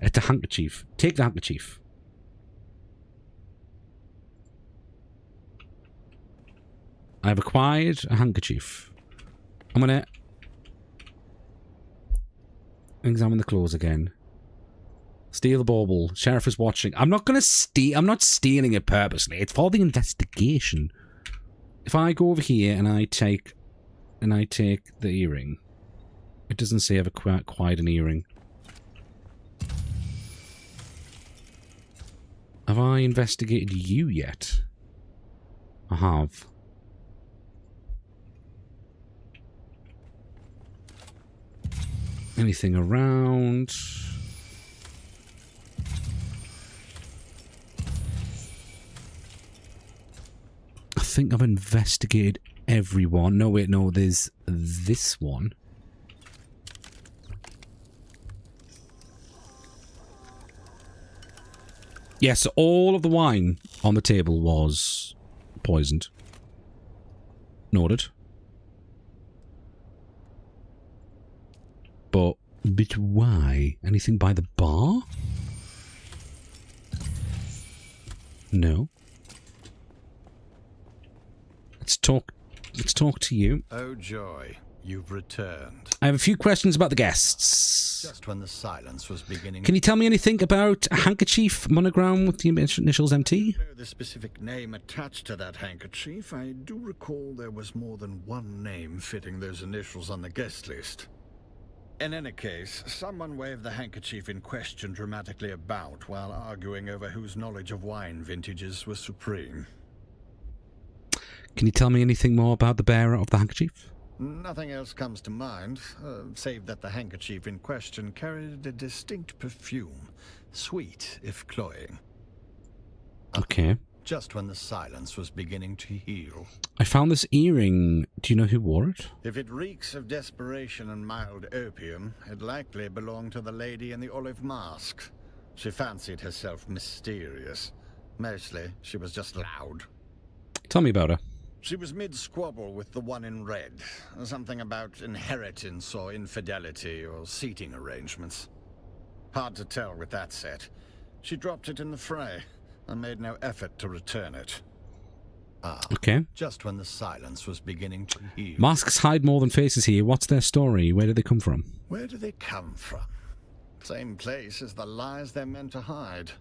It's a handkerchief. Take the handkerchief. I've acquired a handkerchief. I'm gonna examine the clothes again. Steal the bauble. Sheriff is watching. I'm not gonna steal. I'm not stealing it purposely. It's for the investigation. If I go over here and I take the earring, it doesn't say I've acquired an earring. Have I investigated you yet? I have. Anything around? I think I've investigated everyone. No, wait, no, there's this one. Yes, all of the wine on the table was poisoned. Noted. But why? Anything by the bar? No. Let's talk to you. Oh joy, you've returned. I have a few questions about the guests. Just when the silence was beginning. Can you tell me anything about a handkerchief monogram with the initials MT? I know the specific name attached to that handkerchief. I do recall there was more than one name fitting those initials on the guest list. In any case, someone waved the handkerchief in question dramatically about while arguing over whose knowledge of wine vintages was supreme. Can you tell me anything more about the bearer of the handkerchief? Nothing else comes to mind, save that the handkerchief in question carried a distinct perfume, sweet if cloying. Okay. Just when the silence was beginning to heal. I found this earring. Do you know who wore it? If it reeks of desperation and mild opium, it likely belonged to the lady in the olive mask. She fancied herself mysterious. Mostly, she was just loud. Tell me about her. She was mid-squabble with the one in red. Something about inheritance or infidelity or seating arrangements. Hard to tell with that set. She dropped it in the fray and made no effort to return it. Okay. Just when the silence was beginning to heal. Masks hide more than faces here. What's their story? Where do they come from? Where do they come from? Same place as the lies they're meant to hide.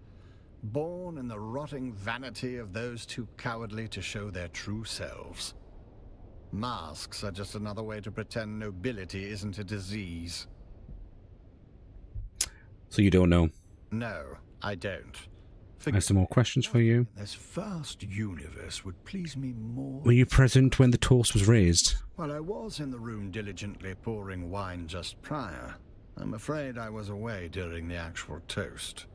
Born in the rotting vanity of those too cowardly to show their true selves. Masks are just another way to pretend nobility isn't a disease. So you don't know? No, I don't. I have some more questions for you. This vast universe would please me more. Were you present when the toast was raised? While I was in the room diligently pouring wine just prior, I'm afraid I was away during the actual toast.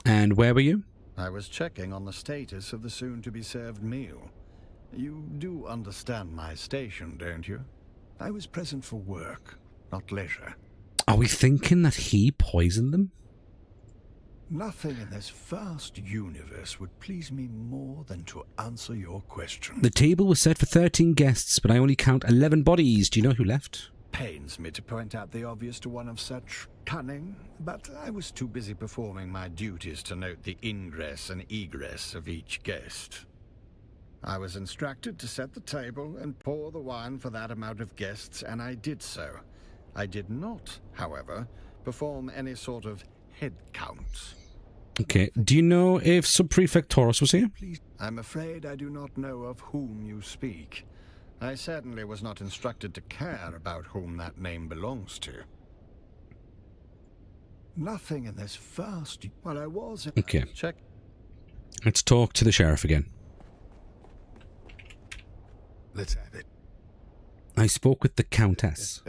And where were you? I was checking on the status of the soon-to-be-served meal. You do understand my station, don't you? I was present for work, not leisure. Are we thinking that he poisoned them? Nothing in this vast universe would please me more than to answer your question. The table was set for 13 guests, but I only count 11 bodies. Do you know who left? Pains me to point out the obvious to one of such cunning, but I was too busy performing my duties to note the ingress and egress of each guest. I was instructed to set the table and pour the wine for that amount of guests, and I did so. I did not, however, perform any sort of head count. Okay. Do you know if Subprefect Taurus was here? I'm afraid I do not know of whom you speak. I certainly was not instructed to care about whom that name belongs to. Nothing in this vast... While I was in... Okay. Check. Let's talk to the sheriff again. Let's have it. I spoke with the Countess.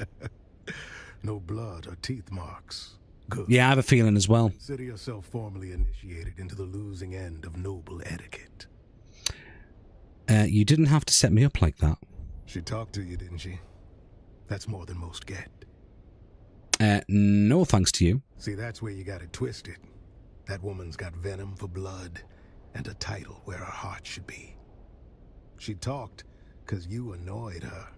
No blood or teeth marks. Good. Yeah, I have a feeling as well. Consider yourself formally initiated into the losing end of noble etiquette. You didn't have to set me up like that. She talked to you, didn't she? That's more than most get. No thanks to you. See, that's where you got it twisted. That woman's got venom for blood and a title where her heart should be. She talked because you annoyed her.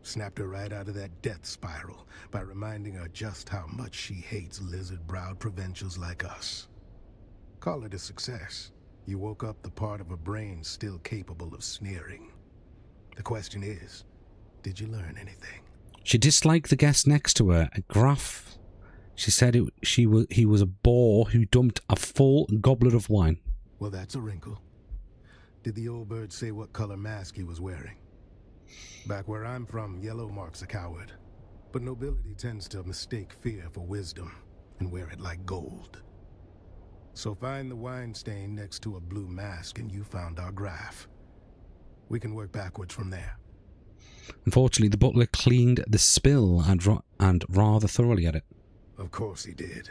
Snapped her right out of that death spiral by reminding her just how much she hates lizard-browed provincials like us. Call it a success. You woke up the part of her brain still capable of sneering. The question is, did you learn anything? She disliked the guest next to her, a Graf. She said he was a bore who dumped a full goblet of wine. Well, that's a wrinkle. Did the old bird say what color mask he was wearing? Back where I'm from, yellow marks a coward. But nobility tends to mistake fear for wisdom and wear it like gold. So find the wine stain next to a blue mask and you found our Graf. We can work backwards from there. Unfortunately, the butler cleaned the spill and rather thoroughly at it. Of course he did.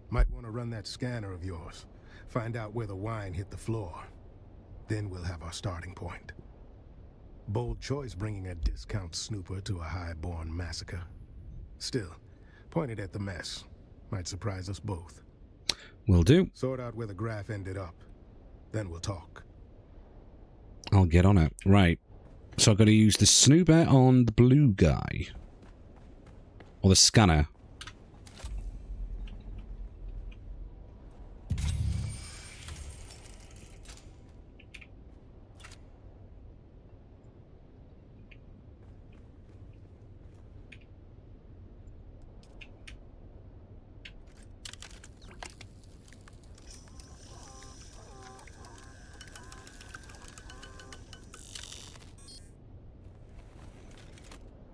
Might want to run that scanner of yours. Find out where the wine hit the floor. Then we'll have our starting point. Bold choice bringing a discount snooper to a high-born massacre. Still, point it at the mess. Might surprise us both. Will do. Sort out where the Graf ended up. Then we'll talk. I'll get on it. Right. So I've got to use the snooper on the blue guy. Or the scanner.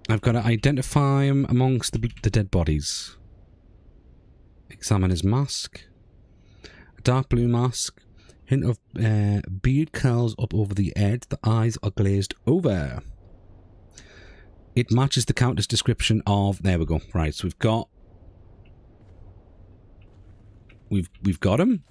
I've got to identify him amongst the dead bodies. Examine his mask. A dark blue mask. Hint of beard curls up over the edge. The eyes are glazed over. It matches the counter's description of... There we go. Right, so we've got... We've got him.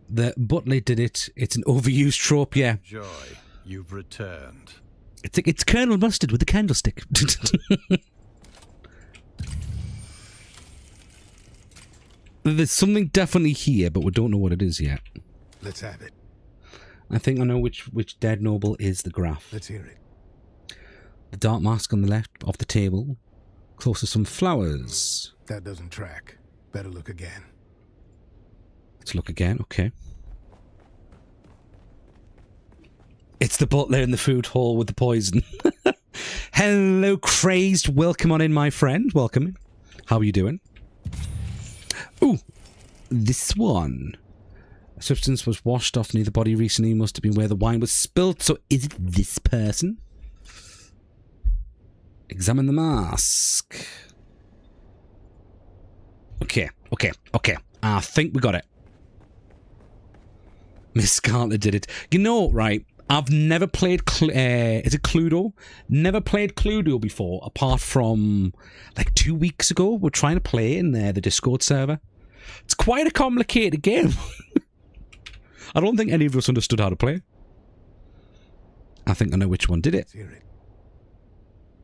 The butler did it. It's an overused trope, yeah. Joy, you've returned. It's Colonel Mustard with a candlestick. There's something definitely here, but we don't know what it is yet. Let's have it. I think I know which dead noble is the Graf. Let's hear it. The dark mask on the left of the table. Close to some flowers. That doesn't track. Better look again. Let's look again, okay. It's the butler in the food hall with the poison. Hello, Crazed. Welcome on in, my friend. Welcome in. How are you doing? Ooh, this one. A substance was washed off near the body recently. Must have been where the wine was spilt. So is it this person? Examine the mask. Okay. I think we got it. Miss Scarlet did it. You know, right, I've never played... is it Cluedo? Never played Cluedo before, apart from, like, 2 weeks ago. We're trying to play in the Discord server. It's quite a complicated game. I don't think any of us understood how to play. I think I know which one did it.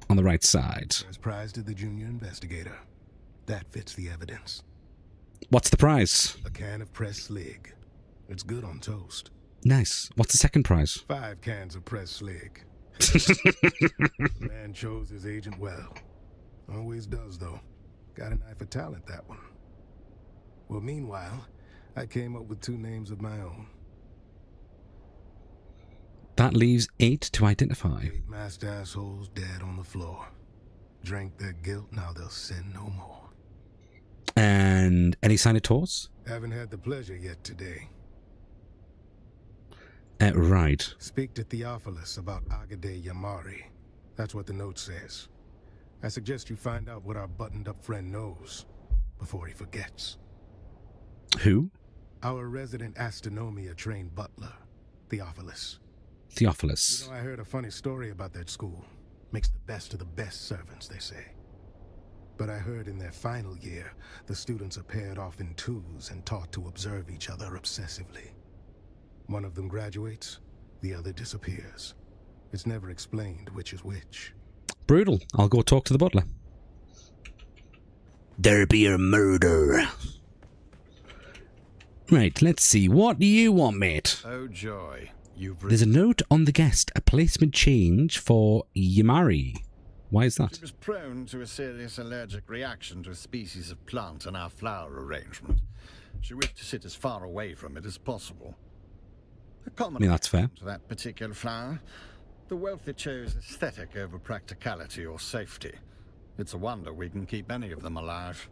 On the right side. There's prize to the junior investigator. That fits the evidence. What's the prize? A can of pressed slig. It's good on toast. Nice. What's the second prize? 5 cans of pressed slig. The man chose his agent well. Always does, though. Got an eye for talent, that one. Well, meanwhile, I came up with 2 names of my own. That leaves 8 to identify. 8 masked assholes dead on the floor. Drank their guilt, now they'll sin no more. And any sign of tours? Haven't had the pleasure yet today. Right. Speak to Theophilus about Agade Yamari. That's what the note says. I suggest you find out what our buttoned-up friend knows before he forgets. Who? Our resident astronomia-trained butler, Theophilus. Theophilus. You know, I heard a funny story about that school. Makes the best of the best servants, they say. But I heard in their final year, the students are paired off in twos and taught to observe each other obsessively. One of them graduates, the other disappears. It's never explained which is which. Brutal. I'll go talk to the butler. There be a murder. Right, let's see. What do you want, mate? Oh, joy. There's a note on the guest. A placement change for Yamari. Why is that? She was prone to a serious allergic reaction to a species of plant in our flower arrangement. She wished to sit as far away from it as possible. A common that's fair. To that particular flower. The wealthy chose aesthetic over practicality or safety. It's a wonder we can keep any of them alive.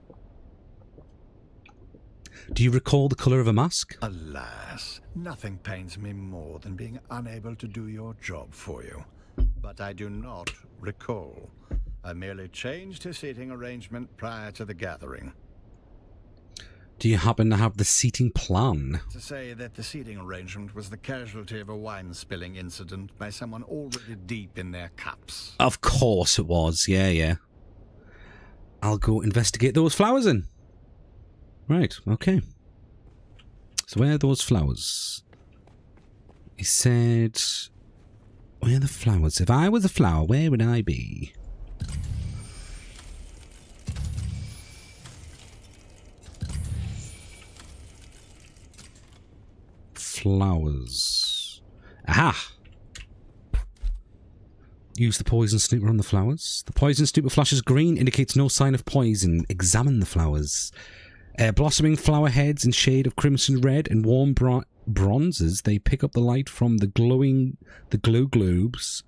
Do you recall the colour of a mask? Alas, nothing pains me more than being unable to do your job for you. But I do not recall. I merely changed his seating arrangement prior to the gathering. Do you happen to have the seating plan? To say that the seating arrangement was the casualty of a wine spilling incident by someone already deep in their cups. Of course it was, yeah. I'll go investigate those flowers in. Right, okay. So where are those flowers? He said... Where are the flowers? If I was a flower, where would I be? Flowers. Aha! Use the poison snooper on the flowers. The poison snooper flashes green, indicates no sign of poison. Examine the flowers. Blossoming flower heads in shade of crimson red and warm bronzes, they pick up the light from the glow globes,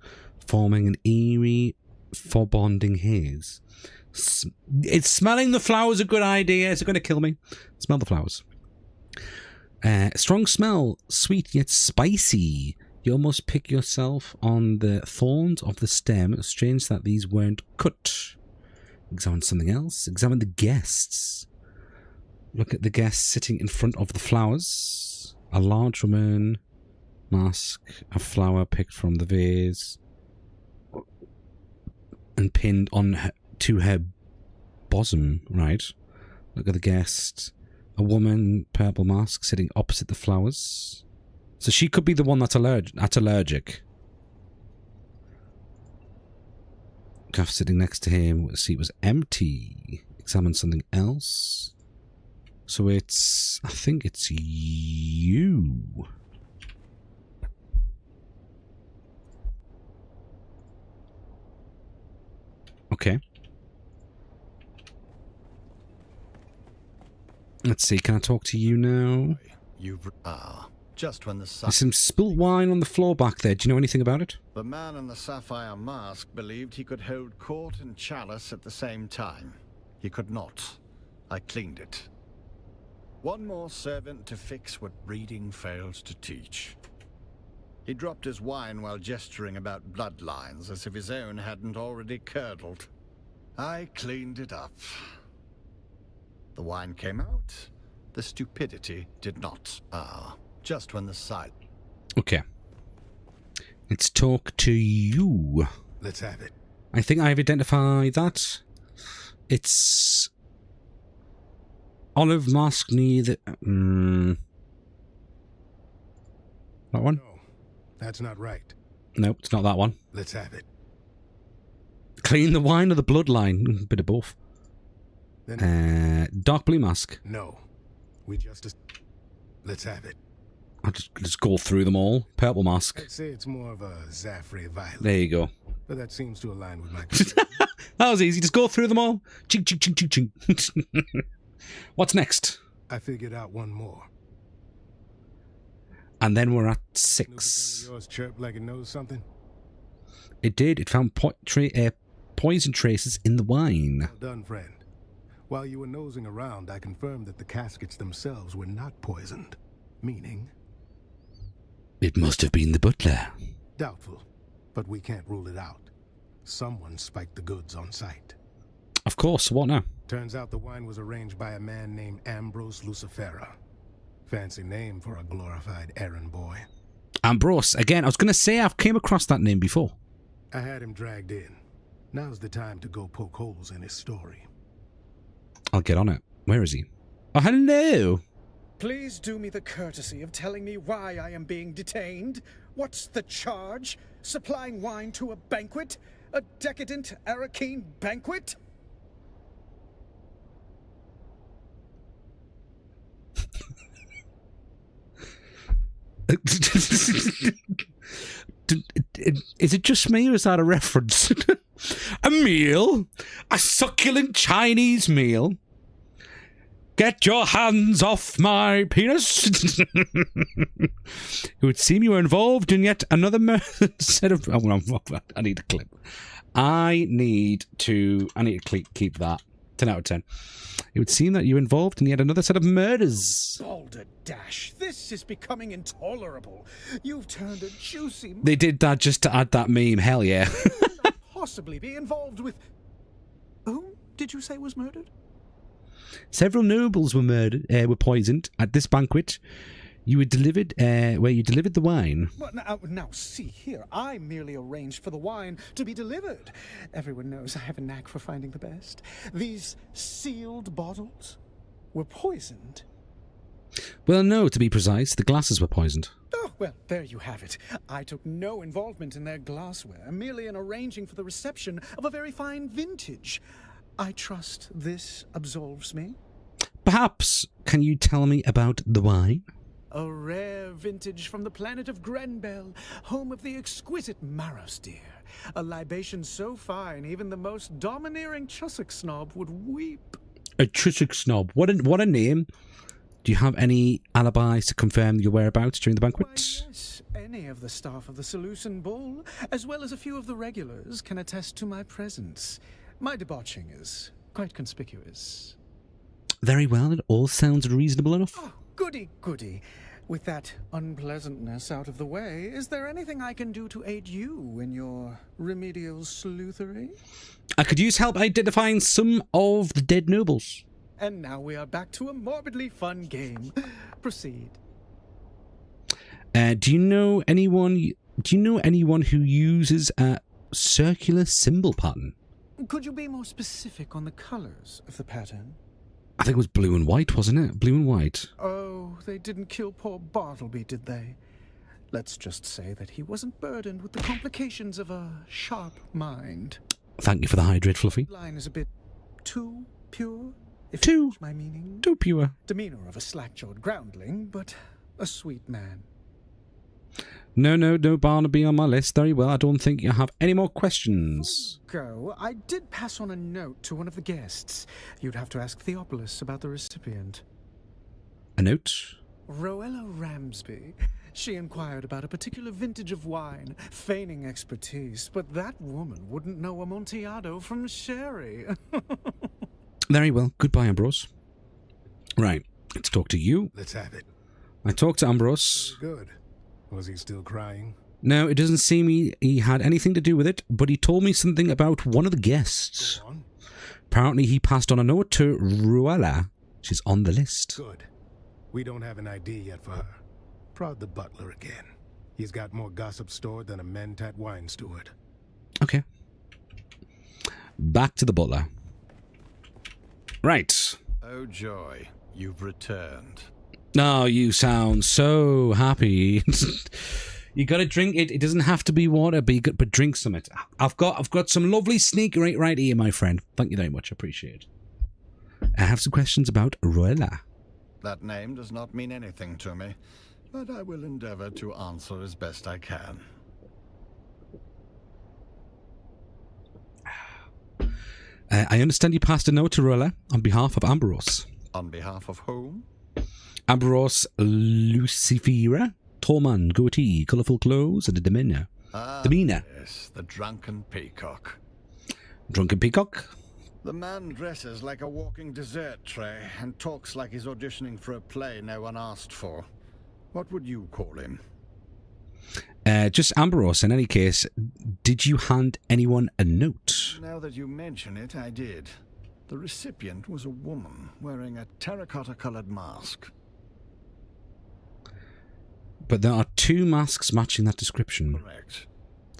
forming an eerie, foreboding haze. It's smelling the flowers a good idea. Is it going to kill me? Smell the flowers. Strong smell, sweet yet spicy. You almost pick yourself on the thorns of the stem. Strange that these weren't cut. Examine something else. Examine the guests. Look at the guests sitting in front of the flowers. A large woman mask, a flower picked from the vase and pinned on to her bosom, right? Look at the guest. A woman, purple mask, sitting opposite the flowers. So she could be the one that's allergic. Gaff sitting next to him. The seat was empty. Examine something else. So it's... I think it's you. Okay. Let's see, can I talk to you now? Just when the sun... There's some spilt wine on the floor back there. Do you know anything about it? The man in the sapphire mask believed he could hold court and chalice at the same time. He could not. I cleaned it. One more servant to fix what breeding fails to teach. He dropped his wine while gesturing about bloodlines, as if his own hadn't already curdled. I cleaned it up. The wine came out. The stupidity did not. Just when the silence... Okay. Let's talk to you. Let's have it. I think I've identified that. It's... Olive mask near the... That one? No, that's not right. No, it's not that one. Let's have it. Clean the wine or the bloodline? Bit of both. Dark blue mask. No. We just... Let's have it. I'll just go through them all. Purple mask. I'd say it's more of a Zaffrey violet. There you go. But that seems to align with my... That was easy. Just go through them all. Ching, ching, ching, ching, ching. What's next? I figured out one more. And then we're at 6. Yours chirp like it knows something? It did. It found poison traces in the wine. Well done, friend. While you were nosing around, I confirmed that the caskets themselves were not poisoned. Meaning? It must have been the butler. Doubtful, but we can't rule it out. Someone spiked the goods on site. Of course, what now? Turns out the wine was arranged by a man named Ambrose Lucifera. Fancy name for a glorified errand boy. Ambrose. Again, I was going to say I've came across that name before. I had him dragged in. Now's the time to go poke holes in his story. I'll get on it. Where is he? Oh, hello. Please do me the courtesy of telling me why I am being detained. What's the charge? Supplying wine to a banquet? A decadent Arakeen banquet? Is it just me or is that a reference? A meal? A succulent Chinese meal? Get your hands off my penis! It would seem you were involved in yet another set of... Oh, I need a clip. I need to keep that. 10 out of 10. It would seem that you're involved in yet another set of murders. Balderdash, this is becoming intolerable. You've turned a juicy... They did that just to add that meme. Hell yeah. Possibly be involved with... Who did you say was murdered? Several nobles were murdered, were poisoned at this banquet. You were delivered, where you delivered the wine. Well, now, see here. I merely arranged for the wine to be delivered. Everyone knows I have a knack for finding the best. These sealed bottles, were poisoned? Well, no, to be precise, the glasses were poisoned. Oh, well, there you have it. I took no involvement in their glassware, merely in arranging for the reception of a very fine vintage. I trust this absolves me? Perhaps, can you tell me about the wine? A rare vintage from the planet of Grenbel, home of the exquisite Maros deer. A libation so fine, even the most domineering Chussock snob would weep. A Chussock snob. What a name. Do you have any alibis to confirm your whereabouts during the banquet? Why, yes. Any of the staff of the Seleucid Ball, as well as a few of the regulars, can attest to my presence. My debauching is quite conspicuous. Very well, it all sounds reasonable enough. Oh, goody, goody. With that unpleasantness out of the way, is there anything I can do to aid you in your remedial sleuthery? I could use help identifying some of the dead nobles. And now we are back to a morbidly fun game. Proceed. Do you know anyone who uses a circular symbol pattern? Could you be more specific on the colors of the pattern? I think it was blue and white, wasn't it? Blue and white. Oh, they didn't kill poor Bartleby, did they? Let's just say that he wasn't burdened with the complications of a sharp mind. Thank you for the hydrate, Fluffy. The line is a bit too pure, if Too. you catch my meaning. Too pure. Demeanor of a slack-jawed groundling, but a sweet man. No Barnaby on my list. Very well. I don't think you have any more questions. Go. I did pass on a note to one of the guests. You'd have to ask Theopolis about the recipient. A note? Roella Ramsby. She inquired about a particular vintage of wine, feigning expertise, but that woman wouldn't know Amontillado from sherry. Very well. Goodbye, Ambrose. Right. Let's talk to you. Let's have it. I talked to Ambrose. Good. Was he still crying? No, it doesn't seem he had anything to do with it, but he told me something about one of the guests. Go on. Apparently he passed on a note to Royale. She's on the list. Good. We don't have an ID yet for her. Prod the butler again. He's got more gossip stored than a Mentat wine steward. Okay. Back to the butler. Right. Oh joy, you've returned. Oh, you sound so happy. You gotta drink it. It doesn't have to be water, but drink some it. I've got some lovely sneak right here, my friend. Thank you very much. I appreciate it. I have some questions about Royale. That name does not mean anything to me, but I will endeavor to answer as best I can. I understand you passed a note to Royale on behalf of Ambrose. On behalf of whom? Ambrose Lucifera, tall man, goatee, colourful clothes, and a demeanour. Demeanour. Yes, the drunken peacock. Drunken peacock? The man dresses like a walking dessert tray and talks like he's auditioning for a play no one asked for. What would you call him? Just Ambrose. In any case, did you hand anyone a note? Now that you mention it, I did. The recipient was a woman wearing a terracotta-coloured mask. But there are two masks matching that description. Correct.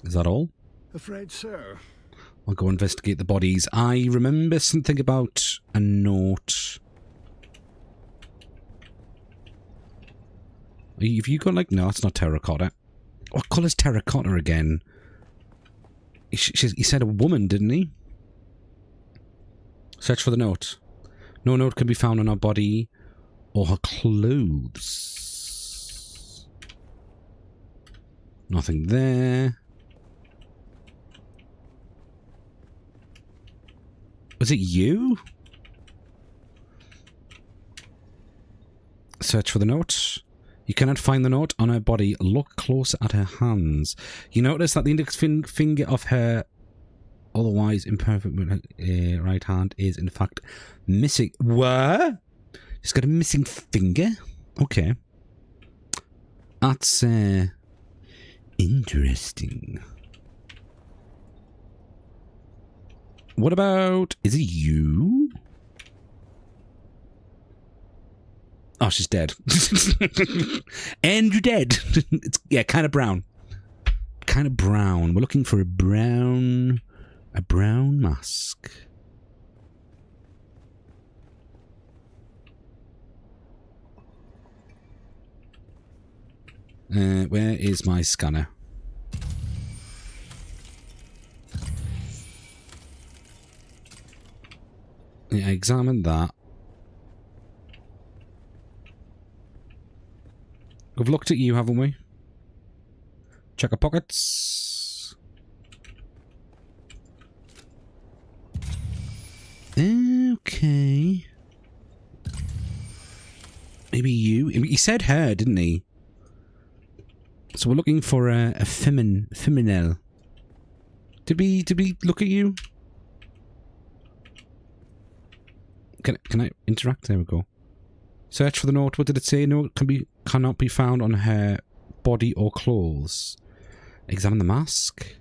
Is that all? Afraid so. I'll go investigate the bodies. I remember something about a note. Have you got like... No, it's not terracotta. What colour's terracotta again? He said a woman, didn't he? Search for the note. No note can be found on her body or her clothes. Nothing there. Was it you? Search for the note. You cannot find the note on her body. Look closer at her hands. You notice that the index finger of her otherwise imperfect right hand is in fact missing. What? She's got a missing finger? Okay. That's interesting. What about... Is it you? Oh, she's dead. And you're dead. It's, yeah, kind of brown. Kind of brown. We're looking for a brown mask. Where is my scanner? Yeah, examine that. We've looked at you, haven't we? Check our pockets. Okay. Maybe you. He said her, didn't he? So we're looking for a feminine. Did we look at you? Can I interact? There we go. Search for the note. What did it say? Note cannot be found on her body or clothes. Examine the mask.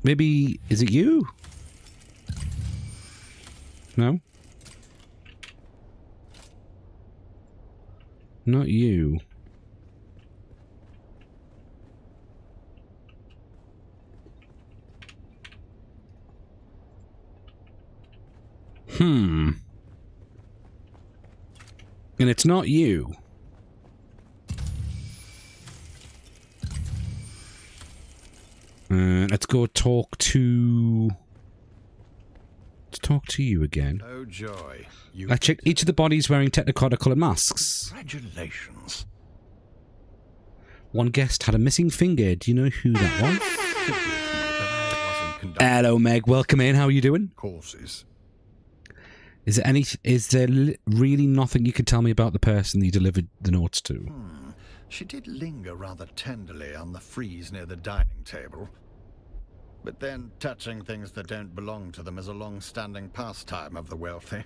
Maybe is it you? No? Not you. And it's not you. Let's go talk to... Let's talk to you again. Oh joy. I checked each of the bodies wearing technicolor-coloured masks. Congratulations. One guest had a missing finger. Do you know who that was? Hello, Meg. Welcome in. How are you doing? Courses. Is there really nothing you could tell me about the person that you delivered the notes to? She did linger rather tenderly on the frieze near the dining table. But then touching things that don't belong to them is a long-standing pastime of the wealthy.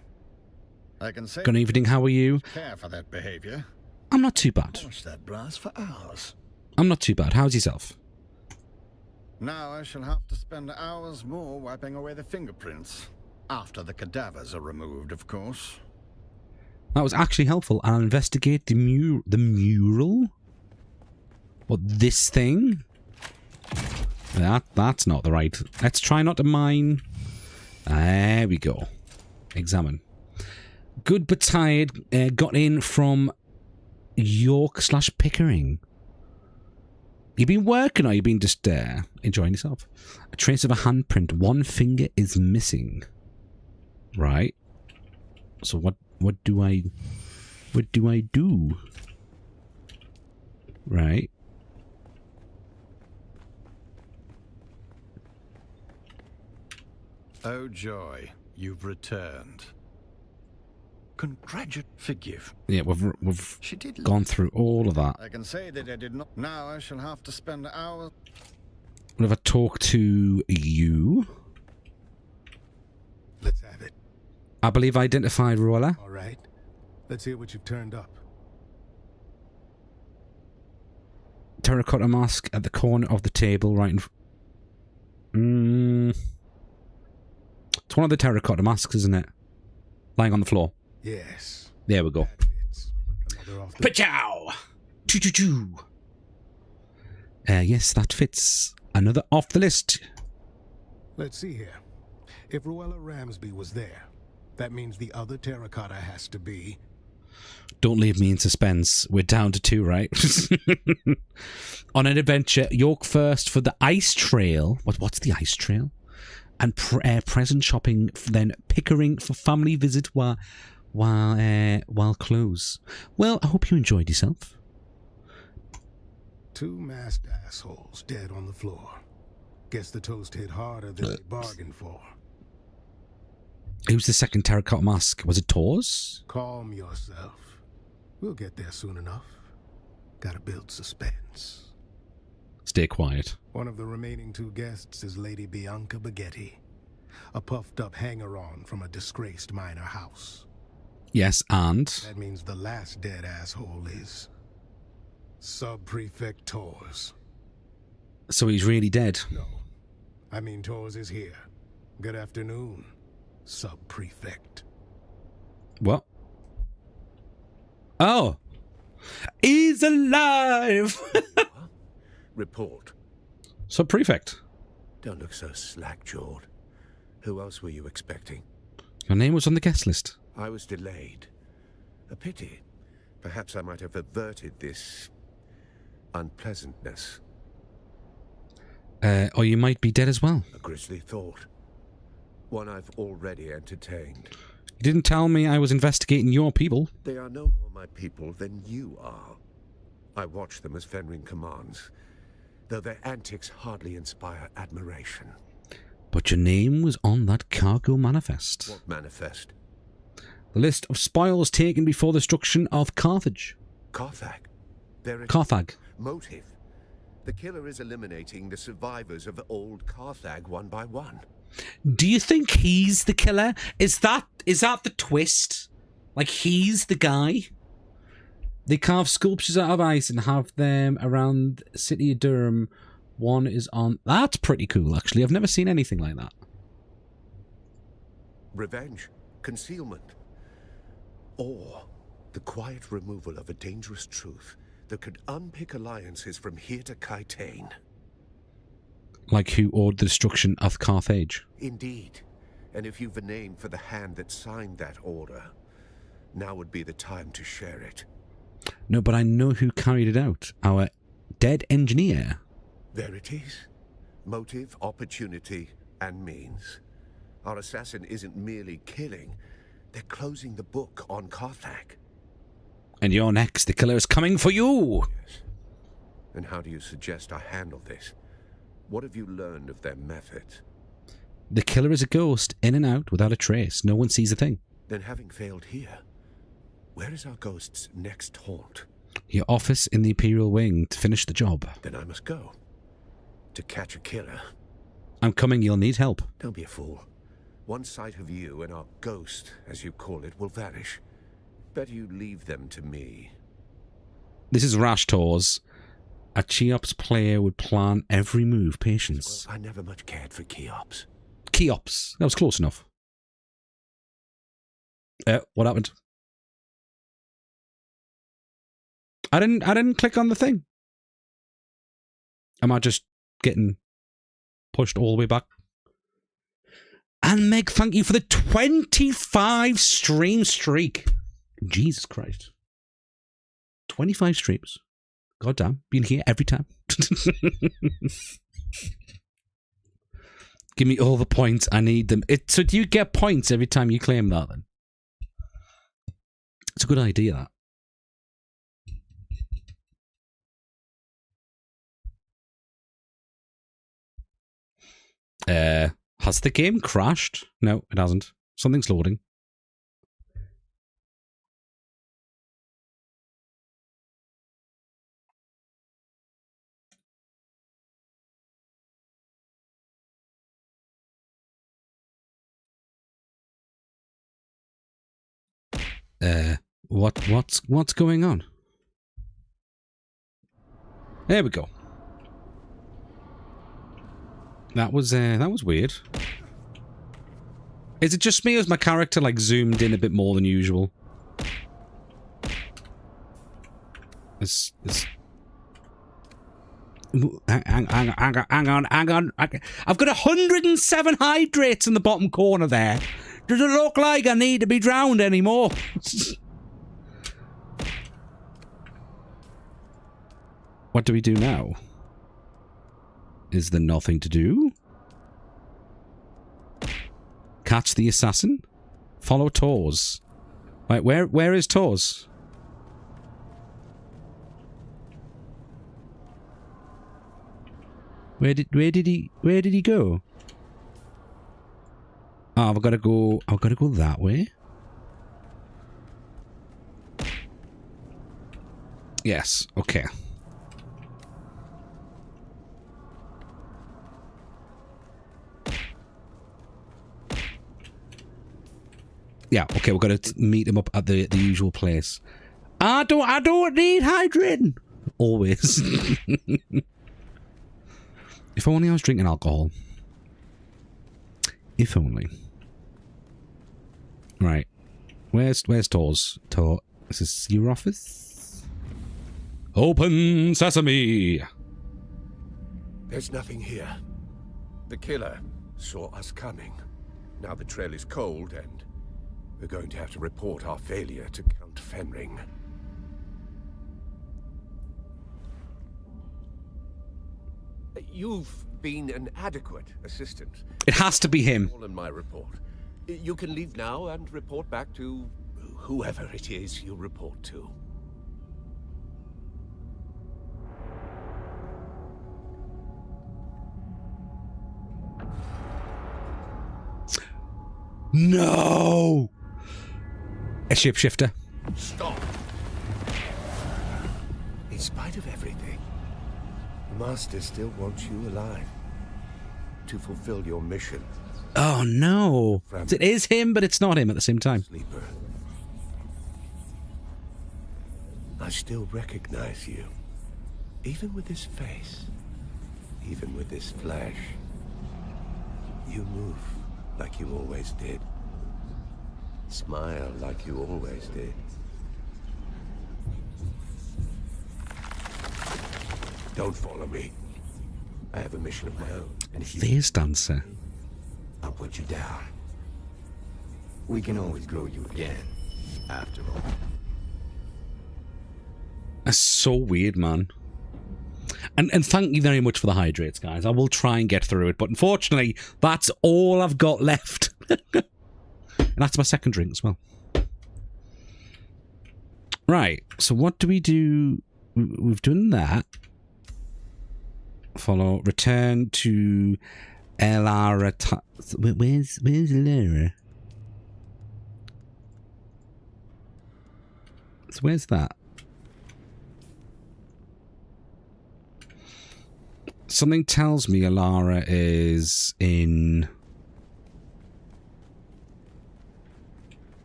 I can say... Good evening, how are you? ...care for that behavior. I'm not too bad. Watch that brass for hours. I'm not too bad. How's yourself? Now I shall have to spend hours more wiping away the fingerprints. After the cadavers are removed, of course. That was actually helpful. I'll investigate the mural? What, this thing? That's not the right... Let's try not to mine. There we go. Examine. Good but tired. Got in from York/Pickering. You been working or you been just enjoying yourself? A trace of a handprint. One finger is missing. Right. So what do I do? Right. Oh joy, you've returned. Forgive. Yeah, we've gone through all of that. I can say that I did not. Now I shall have to spend hours. What if I talk to you? Let's have it. I believe I identified Royale. All right. Let's hear what you've turned up. Terracotta mask at the corner of the table, right in... It's one of the terracotta masks, isn't it? Lying on the floor. Yes. There we go. Pachow! Choo-choo-choo! Yes, that fits. Another off the list. Let's see here. If Roella Ramsby was there, that means the other terracotta has to be... Don't leave me in suspense. We're down to 2, right? On an adventure, York first for the ice trail. What's the ice trail? And present shopping, then Pickering for family visit while close. Well, I hope you enjoyed yourself. 2 masked assholes dead on the floor. Guess the toast hit harder than they bargained for. Who's the second terracotta mask? Was it Tor's? Calm yourself. We'll get there soon enough. Gotta build suspense. Stay quiet. One of the remaining 2 guests is Lady Bianca Baghetti, a puffed-up hanger-on from a disgraced minor house. Yes, and? That means the last dead asshole is... Sub-Prefect Tors. So he's really dead? No. I mean, Tors is here. Good afternoon, Sub-Prefect. What? Oh! He's alive! Report. Sub-Prefect. Don't look so slack-jawed. Who else were you expecting? Your name was on the guest list. I was delayed. A pity. Perhaps I might have averted this unpleasantness. Or you might be dead as well. A grisly thought. One I've already entertained. You didn't tell me I was investigating your people. They are no more my people than you are. I watch them as Fenring commands, though their antics hardly inspire admiration. But your name was on that cargo manifest. What manifest? The list of spoils taken before the destruction of Carthage. Carthag. There it Carthag. is. Motive. The killer is eliminating the survivors of old Carthag one by one. Do you think he's the killer? Is that the twist? Like he's the guy? They carve sculptures out of ice and have them around the city of Durham. One is on... That's pretty cool, actually. I've never seen anything like that. Revenge. Concealment. Or the quiet removal of a dangerous truth that could unpick alliances from here to Kytane. Like who ordered the destruction of Carthage? Indeed. And if you've a name for the hand that signed that order, now would be the time to share it. No, but I know who carried it out. Our dead engineer. There it is. Motive, opportunity, and means. Our assassin isn't merely killing. They're closing the book on Carthag. And you're next. The killer is coming for you. Yes. And how do you suggest I handle this? What have you learned of their methods? The killer is a ghost, in and out, without a trace. No one sees a thing. Then having failed here, where is our ghost's next haunt? Your office in the Imperial Wing to finish the job. Then I must go. To catch a killer. I'm coming, you'll need help. Don't be a fool. One sight of you and our ghost, as you call it, will vanish. Better you leave them to me. This is rash, Tors. A Cheops player would plan every move. Patience. Well, I never much cared for Cheops. Cheops. That was close enough. What happened? I didn't click on the thing. Am I just getting pushed all the way back? And Meg, thank you for the 25 stream streak. Jesus Christ. 25 streams. Goddamn, being here every time. Give me all the points, I need them. So do you get points every time you claim that then? It's a good idea, that. Has the game crashed? No, it hasn't. Something's loading. What's going on? There we go. That was weird. Is it just me or is my character like zoomed in a bit more than usual? Hang on. I've got 107 hydrates in the bottom corner there. Does it look like I need to be drowned anymore? What do we do now? Is there nothing to do? Catch the assassin? Follow Tors. Right, where is Tors? Where did he go? Oh, I've got to go that way. Yes, okay. Yeah, okay, we're gonna meet him up at the usual place. I don't need hydrating. Always. If only I was drinking alcohol. If only. Right. Where's Tors? Is this your office? Open sesame! There's nothing here. The killer saw us coming. Now the trail is cold and We're going to have to report our failure to Count Fenring. You've been an adequate assistant. It has to be him. All in my report. You can leave now and report back to whoever it is you report to. No! A shapeshifter. Stop! In spite of everything, the Master still wants you alive. To fulfill your mission. Oh no! It is him, but it's not him at the same time. Sleeper. I still recognize you. Even with this face. Even with this flesh. You move like you always did. Smile like you always did. Don't follow me. I have a mission of my own. And face dancer. I'll put you down. We can always grow you again, after all. That's so weird, man. And thank you very much for the hydrates, guys. I will try and get through it, but unfortunately, that's all I've got left. And that's my second drink as well. Right, so what do we do? We've done that. Follow, return to Elara. Where's Elara? So where's that? Something tells me Elara is in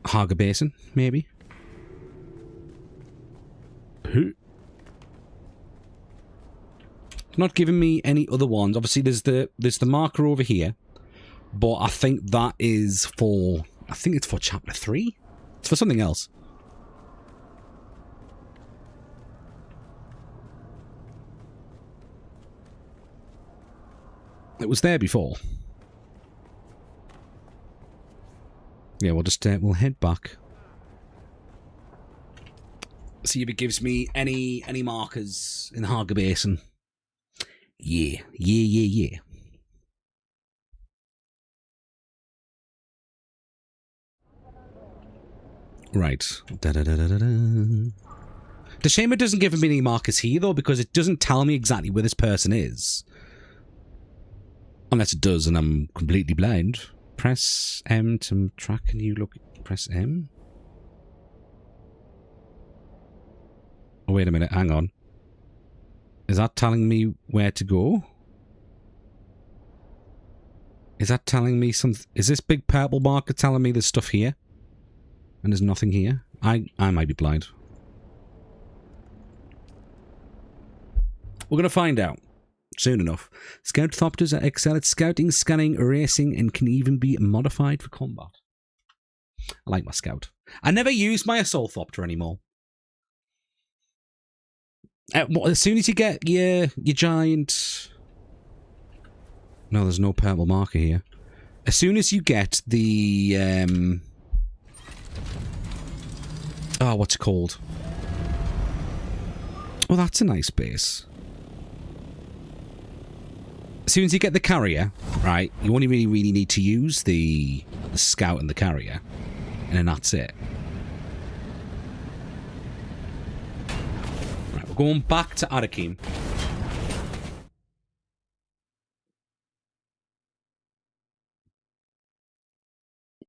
Haga Basin, maybe. Who? Not giving me any other ones. Obviously, there's the marker over here, but I think that is for. I think it's for chapter 3. It's for something else. It was there before. Yeah, we'll just we'll head back. See if it gives me any markers in the Haga Basin. Yeah. Right. The shame it doesn't give me any markers here, though, because it doesn't tell me exactly where this person is. Unless it does, and I'm completely blind. Press M to track. Can you look? Press M? Oh, wait a minute. Hang on. Is that telling me where to go? Is that telling me something? Is this big purple marker telling me there's stuff here? And there's nothing here? I might be blind. We're going to find out. Soon enough. Scout Thopters excel at scouting, scanning, racing, and can even be modified for combat. I like my Scout. I never use my Assault Thopter anymore. As soon as you get your giant... No, there's no purple marker here. As soon as you get the... Oh, what's it called? Oh, that's a nice base. As soon as you get the carrier, right, you only really need to use the scout and the carrier, and then that's it. Right, we're going back to Arakim.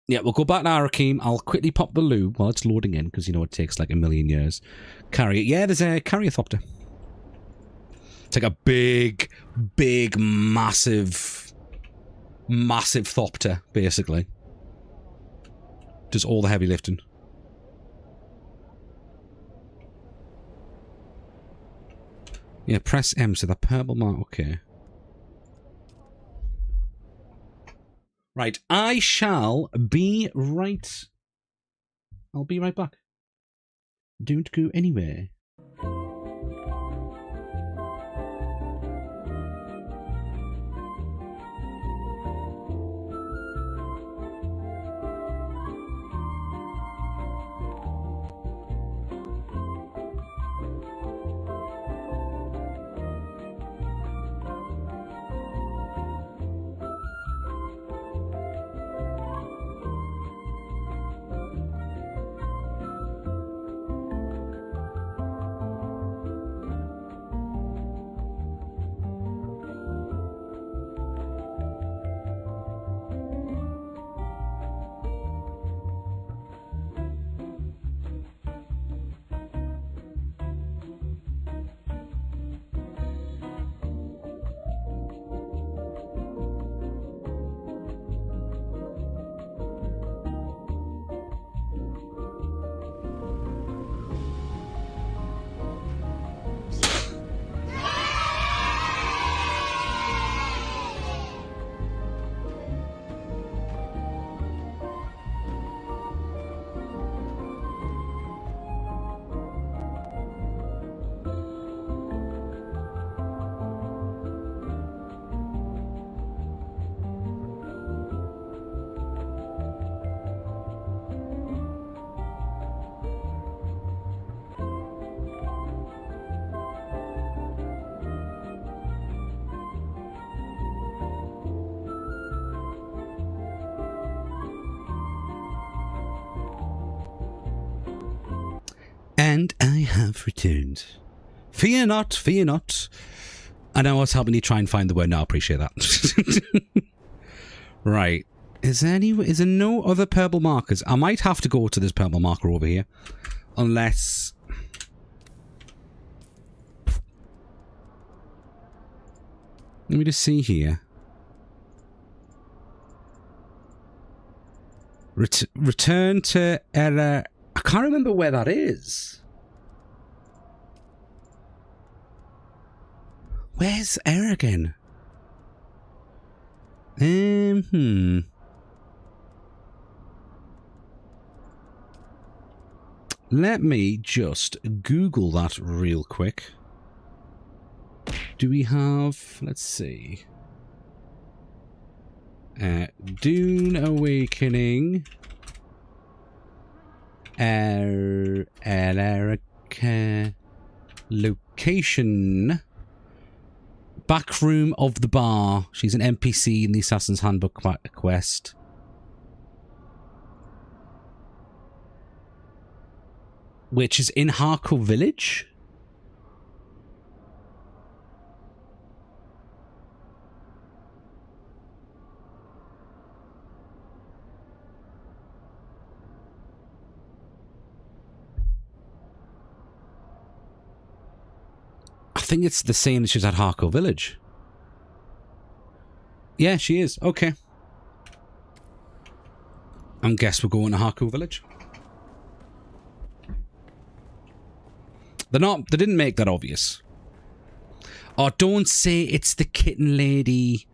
Yeah, we'll go back to Arakim. I'll quickly pop the lube while it's loading in, because, you know, it takes like a million years. Carrier. Yeah, there's a carrier thopter. It's like a big, massive thopter, basically. Does all the heavy lifting. Yeah, press M, so the purple mark, okay. Right, I shall be right... I'll be right back. Don't go anywhere. And I have returned. Fear not, fear not. I know I was helping you try and find the word now. I appreciate that. Right. Is there no other purple markers? I might have to go to this purple marker over here. Unless... Let me just see here. Return to error. I can't remember where that is. Where's error again? Let me just Google that real quick. Do we have... Let's see. Dune Awakening. Location. Back room of the bar. She's an NPC in the Assassin's Handbook quest. Which is in Harco Village. I think it's the same as she's at Harco Village. Yeah, she is. Okay. I guess we're going to Harco Village. They didn't make that obvious. Oh, don't say it's the kitten lady.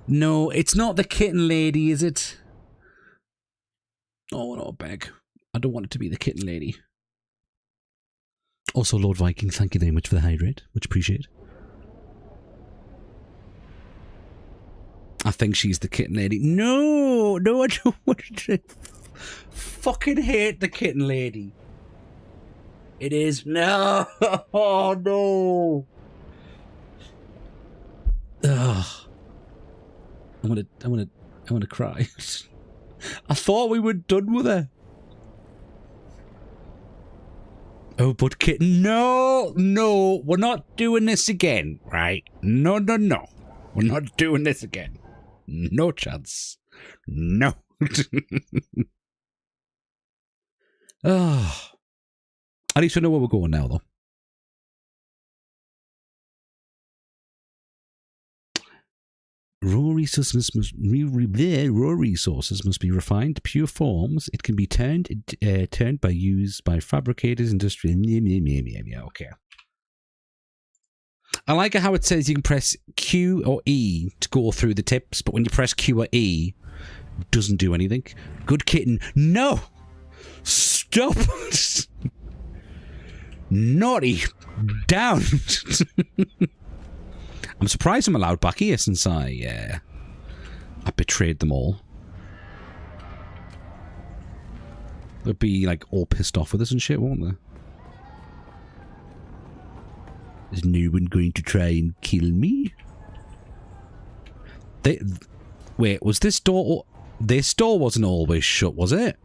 No, it's not the kitten lady, is it? Oh, no, beg. I don't want it to be the kitten lady. Also, Lord Viking, thank you very much for the hydrate. Much appreciated. I think she's the kitten lady. No, I don't want to. Fucking hate the kitten lady. It is. No. Oh, no. Ugh. I'm gonna cry. I thought we were done with her. Oh, but kitten, no, we're not doing this again, right? No. We're not doing this again. No chance. No. Oh. At least we know where we're going now, though. Raw resources must be refined to pure forms. It can be turned by use by fabricators, industry. Okay. I like how it says you can press Q or E to go through the tips, but when you press Q or E, it doesn't do anything. Good kitten. No! Stop! Naughty! Down! I'm surprised I'm allowed back here since I betrayed them all. They'll be like all pissed off with us and shit, won't they? Is no one going to try and kill me? Wait, was this door... This door wasn't always shut, was it?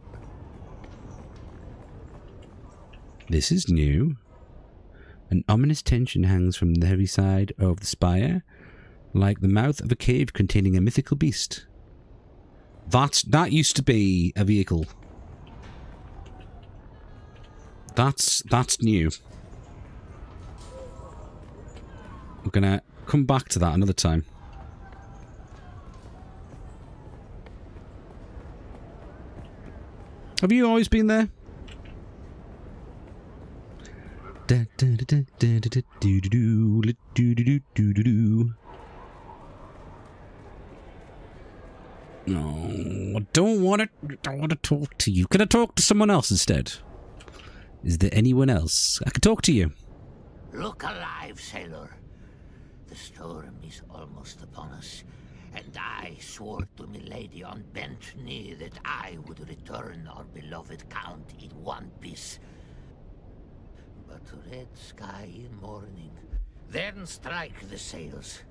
This is new. An ominous tension hangs from the heavy side of the spire, like the mouth of a cave containing a mythical beast. That used to be a vehicle. That's new. We're gonna come back to that another time. Have you always been there? No, I don't want to talk to you. Can I talk to someone else instead? Is there anyone else? I can talk to you. Look alive, sailor. The storm is almost upon us, and I swore to my lady on bent knee that I would return our beloved Count in one piece. But red sky in morning, then strike the sails.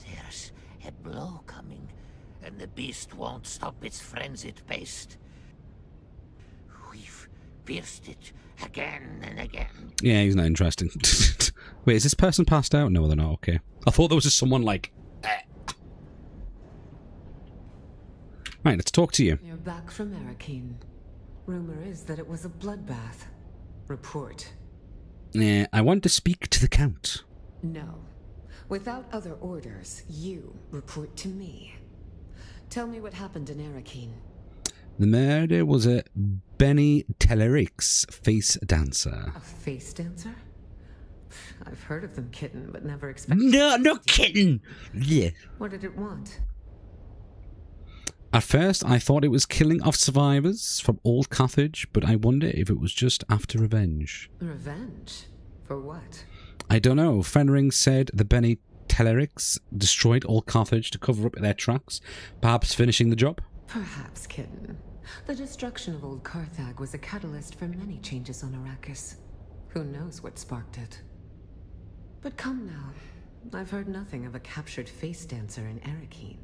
There's a blow coming, and the beast won't stop its frenzied pace. We've pierced it again and again. Yeah, he's not interesting. Wait, is this person passed out? No, they're not. Okay. I thought there was just someone like... Right, let's talk to you. You're back from Arakeen. Rumor is that it was a bloodbath. Report. I want to speak to the Count. No. Without other orders, you report to me. Tell me what happened in Arakeen. The murder was a Benny Telleric's face dancer. A face dancer? I've heard of them, kitten, but never expected... No, not kitten! Yeah. What did it want? At first, I thought it was killing off survivors from Old Carthage, but I wonder if it was just after revenge. Revenge? For what? I don't know. Fenring said the Benny Telleric's destroyed Old Carthage to cover up their tracks, perhaps finishing the job. Perhaps, kitten. The destruction of Old Carthage was a catalyst for many changes on Arrakis. Who knows what sparked it? But come now. I've heard nothing of a captured face dancer in Arakeen.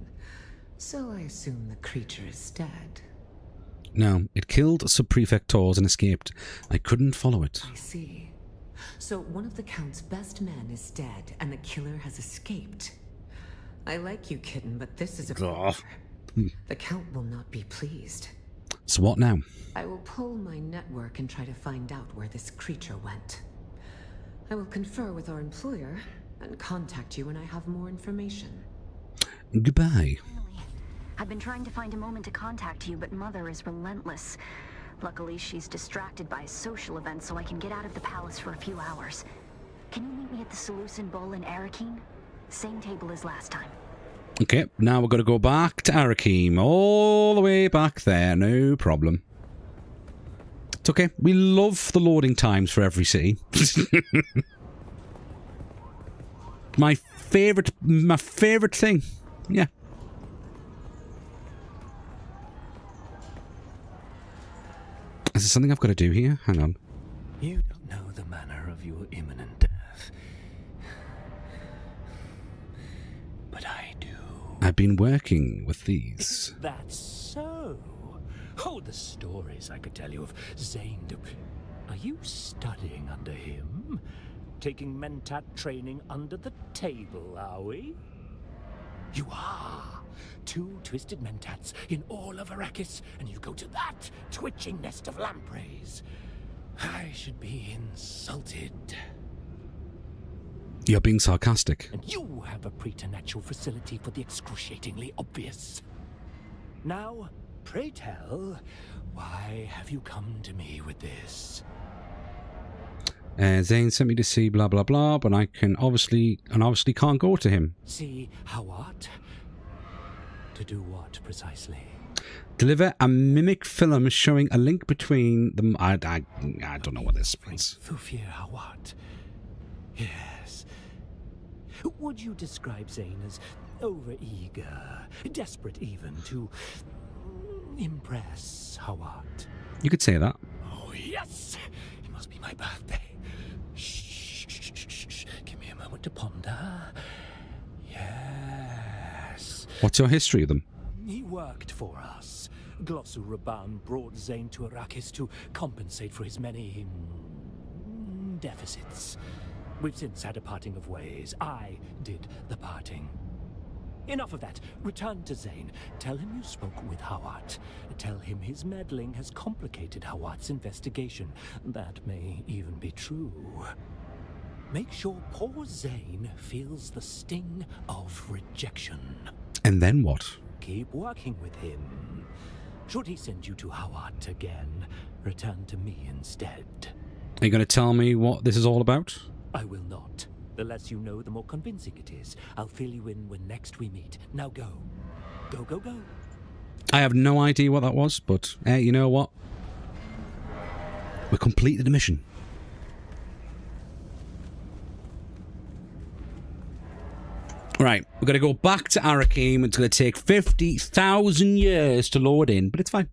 So I assume the creature is dead. No, it killed Sub-Prefect Tors and escaped. I couldn't follow it. I see. So one of the Count's best men is dead, and the killer has escaped. I like you, kitten, but this is a failure. The Count will not be pleased. So what now? I will pull my network and try to find out where this creature went. I will confer with our employer and contact you when I have more information. Goodbye. I've been trying to find a moment to contact you, but Mother is relentless. Luckily, she's distracted by a social event, so I can get out of the palace for a few hours. Can you meet me at the Seleucid Bowl in Arakeen? Same table as last time. Okay, now we're going to go back to Arakeen. All the way back there, no problem. It's okay. We love the loading times for every city. my favorite thing. Yeah. Is there something I've got to do here? Hang on. You don't know the manner of your imminent death. But I do. I've been working with these. That's so. Oh, the stories I could tell you of Zane. Are you studying under him? Taking mentat training under the table, are we? You are. 2 twisted mentats in all of Arrakis, and you go to that twitching nest of lampreys. I should be insulted. You're being sarcastic. And you have a preternatural facility for the excruciatingly obvious. Now, pray tell, why have you come to me with this? Zane sent me to see blah blah blah, but I obviously can't go to him. See how what? To do what precisely? Deliver a mimic film showing a link between them. I don't know what this means. Fufir Hawat. Yes. Would you describe Zane as over-eager, desperate even to impress Hawat? You could say that. Oh, yes! It must be my birthday. Shh. Give me a moment to ponder. Yes. What's your history of them? He worked for us. Glossu Raban brought Zane to Arrakis to compensate for his many deficits. We've since had a parting of ways. I did the parting. Enough of that. Return to Zane. Tell him you spoke with Hawat. Tell him his meddling has complicated Hawat's investigation. That may even be true. Make sure poor Zane feels the sting of rejection. And then what? Keep working with him. Should he send you to Hawat again, return to me instead. Are you going to tell me what this is all about? I will not. The less you know, the more convincing it is. I'll fill you in when next we meet. Now go. Go. I have no idea what that was, but hey, you know what? We completed the mission. Right, we're going to go back to Arakeen. It's going to take 50,000 years to load in, but it's fine.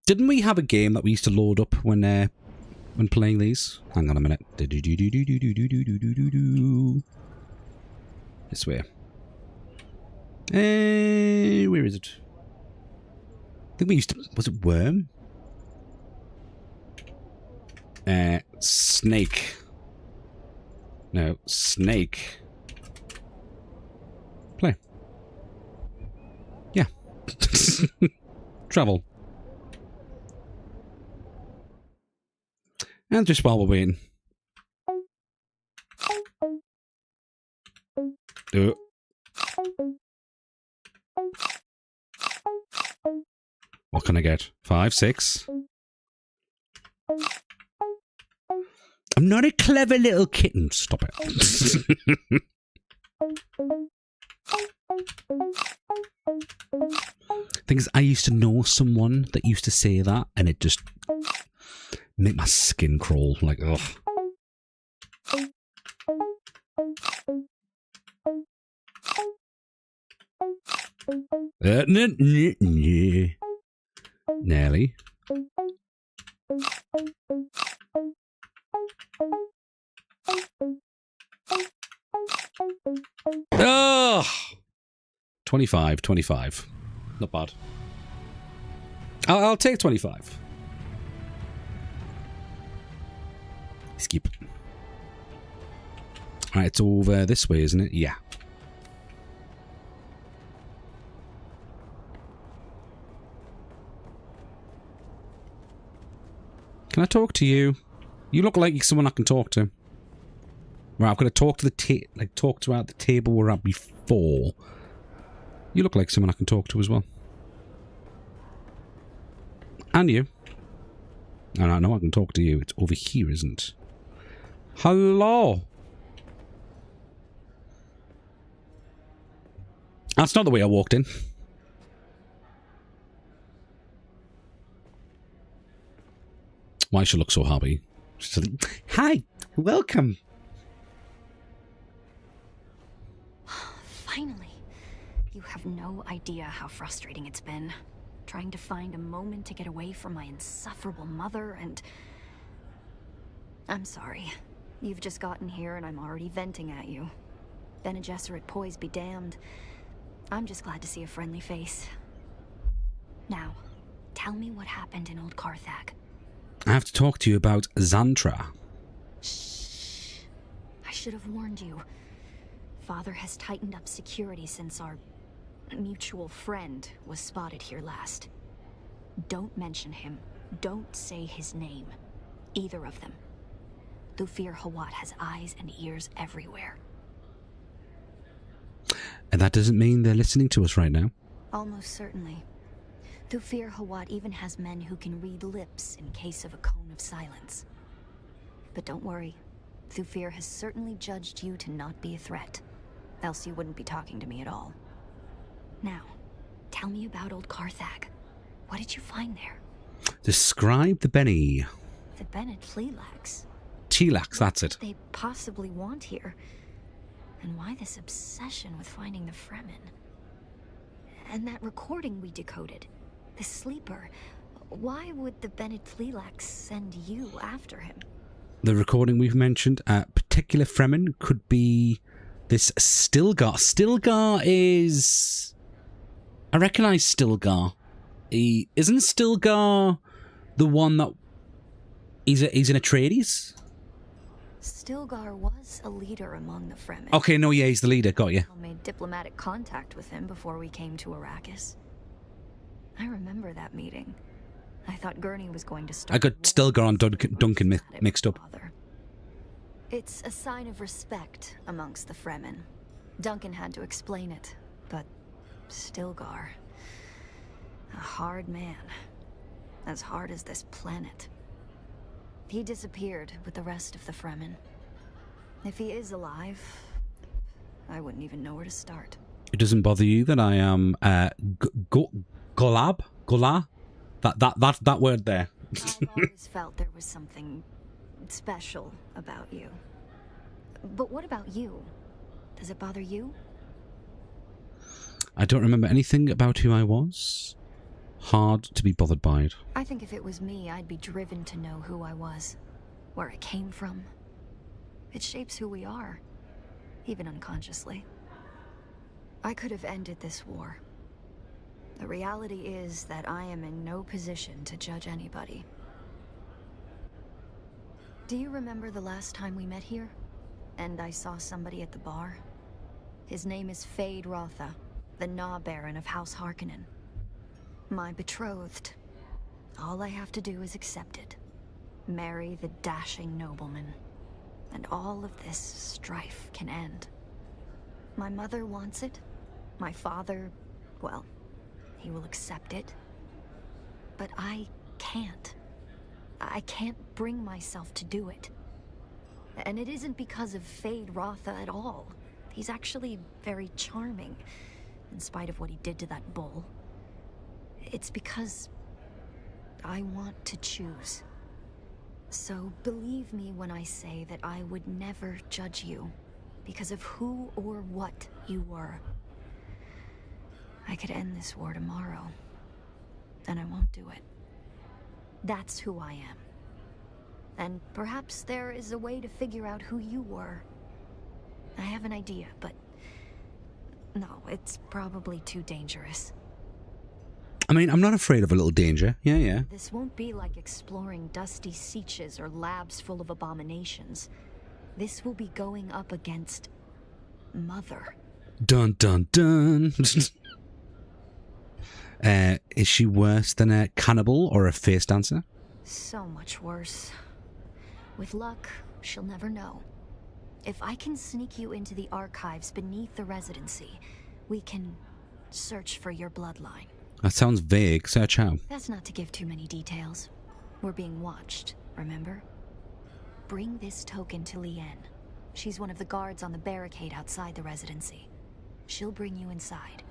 Didn't we have a game that we used to load up when playing these? Hang on a minute. This way. Where is it? think we used to... Was it worm? Snake. No, snake. Play. Yeah. Travel. And just while we're waiting. What can I get? 5, 6. I'm not a clever little kitten. Stop it. Thing is, I used to know someone that used to say that, and it just made my skin crawl. Like, ugh. Nearly. Oh! 25, 25. Not bad. I'll take 25. Skip. Alright, it's over this way, isn't it? Yeah. Can I talk to you? You look like someone I can talk to. Right, I've got to talk to the talk to at the table we're at before. You look like someone I can talk to as well. And you. And I know I can talk to you. It's over here, isn't it? Hello. That's not the way I walked in. Why she look so happy? She's like, hi, welcome. Finally. You have no idea how frustrating it's been. Trying to find a moment to get away from my insufferable mother and... I'm sorry. You've just gotten here and I'm already venting at you. Bene Gesserit poise be damned. I'm just glad to see a friendly face. Now, tell me what happened in Old Carthag. I have to talk to you about Xantra. Shh. I should have warned you. Father has tightened up security since our mutual friend was spotted here last. Don't mention him. Don't say his name. Either of them. Thufir Hawat has eyes and ears everywhere. And that doesn't mean they're listening to us right now. Almost certainly. Thufir Hawat even has men who can read lips in case of a cone of silence. But don't worry. Thufir has certainly judged you to not be a threat. Else you wouldn't be talking to me at all. Now, tell me about Old Carthag. What did you find there? Describe the Benny. The Bennett Tleelax. Tleelax, that's it. What they possibly want here. And why this obsession with finding the Fremen? And that recording we decoded. The sleeper. Why would the Bennett Tleelax send you after him? The recording we've mentioned, a particular Fremen could be this Stilgar. Stilgar is... I recognise Stilgar. Isn't Stilgar the one that... He's an Atreides? Stilgar was a leader among the Fremen. Okay, no, yeah, he's the leader. Got you. I made diplomatic contact with him before we came to Arrakis. I remember that meeting. I thought Gurney was going to start... I got Stilgar and Duncan mixed up. It's a sign of respect amongst the Fremen. Duncan had to explain it, but Stilgar... a hard man. As hard as this planet. He disappeared with the rest of the Fremen. If he is alive, I wouldn't even know where to start. It doesn't bother you that I am Golab? That word there. I've always felt there was something special about you. But what about you? Does it bother you? I don't remember anything about who I was. Hard to be bothered by it. I think if it was me, I'd be driven to know who I was, where I came from. It shapes who we are, even unconsciously. I could have ended this war. The reality is that I am in no position to judge anybody. Do you remember the last time we met here? And I saw somebody at the bar? His name is Fade Rotha, the Gnaw Baron of House Harkonnen. My betrothed. All I have to do is accept it. Marry the dashing nobleman. And all of this strife can end. My mother wants it. My father, well, he will accept it. But I can't. I can't bring myself to do it. And it isn't because of Fade Rotha at all. He's actually very charming, in spite of what he did to that bull. It's because I want to choose. So believe me when I say that I would never judge you because of who or what you were. I could end this war tomorrow, and I won't do it. That's who I am. And perhaps there is a way to figure out who you were. I have an idea, but no, it's probably too dangerous. I mean, I'm not afraid of a little danger. Yeah. This won't be like exploring dusty sieges or labs full of abominations. This will be going up against Mother. Dun dun dun. Is she worse than a cannibal or a face dancer? So much worse. With luck, she'll never know. If I can sneak you into the archives beneath the residency, we can search for your bloodline. That sounds vague. Search how? That's not to give too many details. We're being watched, remember? Bring this token to Liane. She's one of the guards on the barricade outside the residency. She'll bring you inside,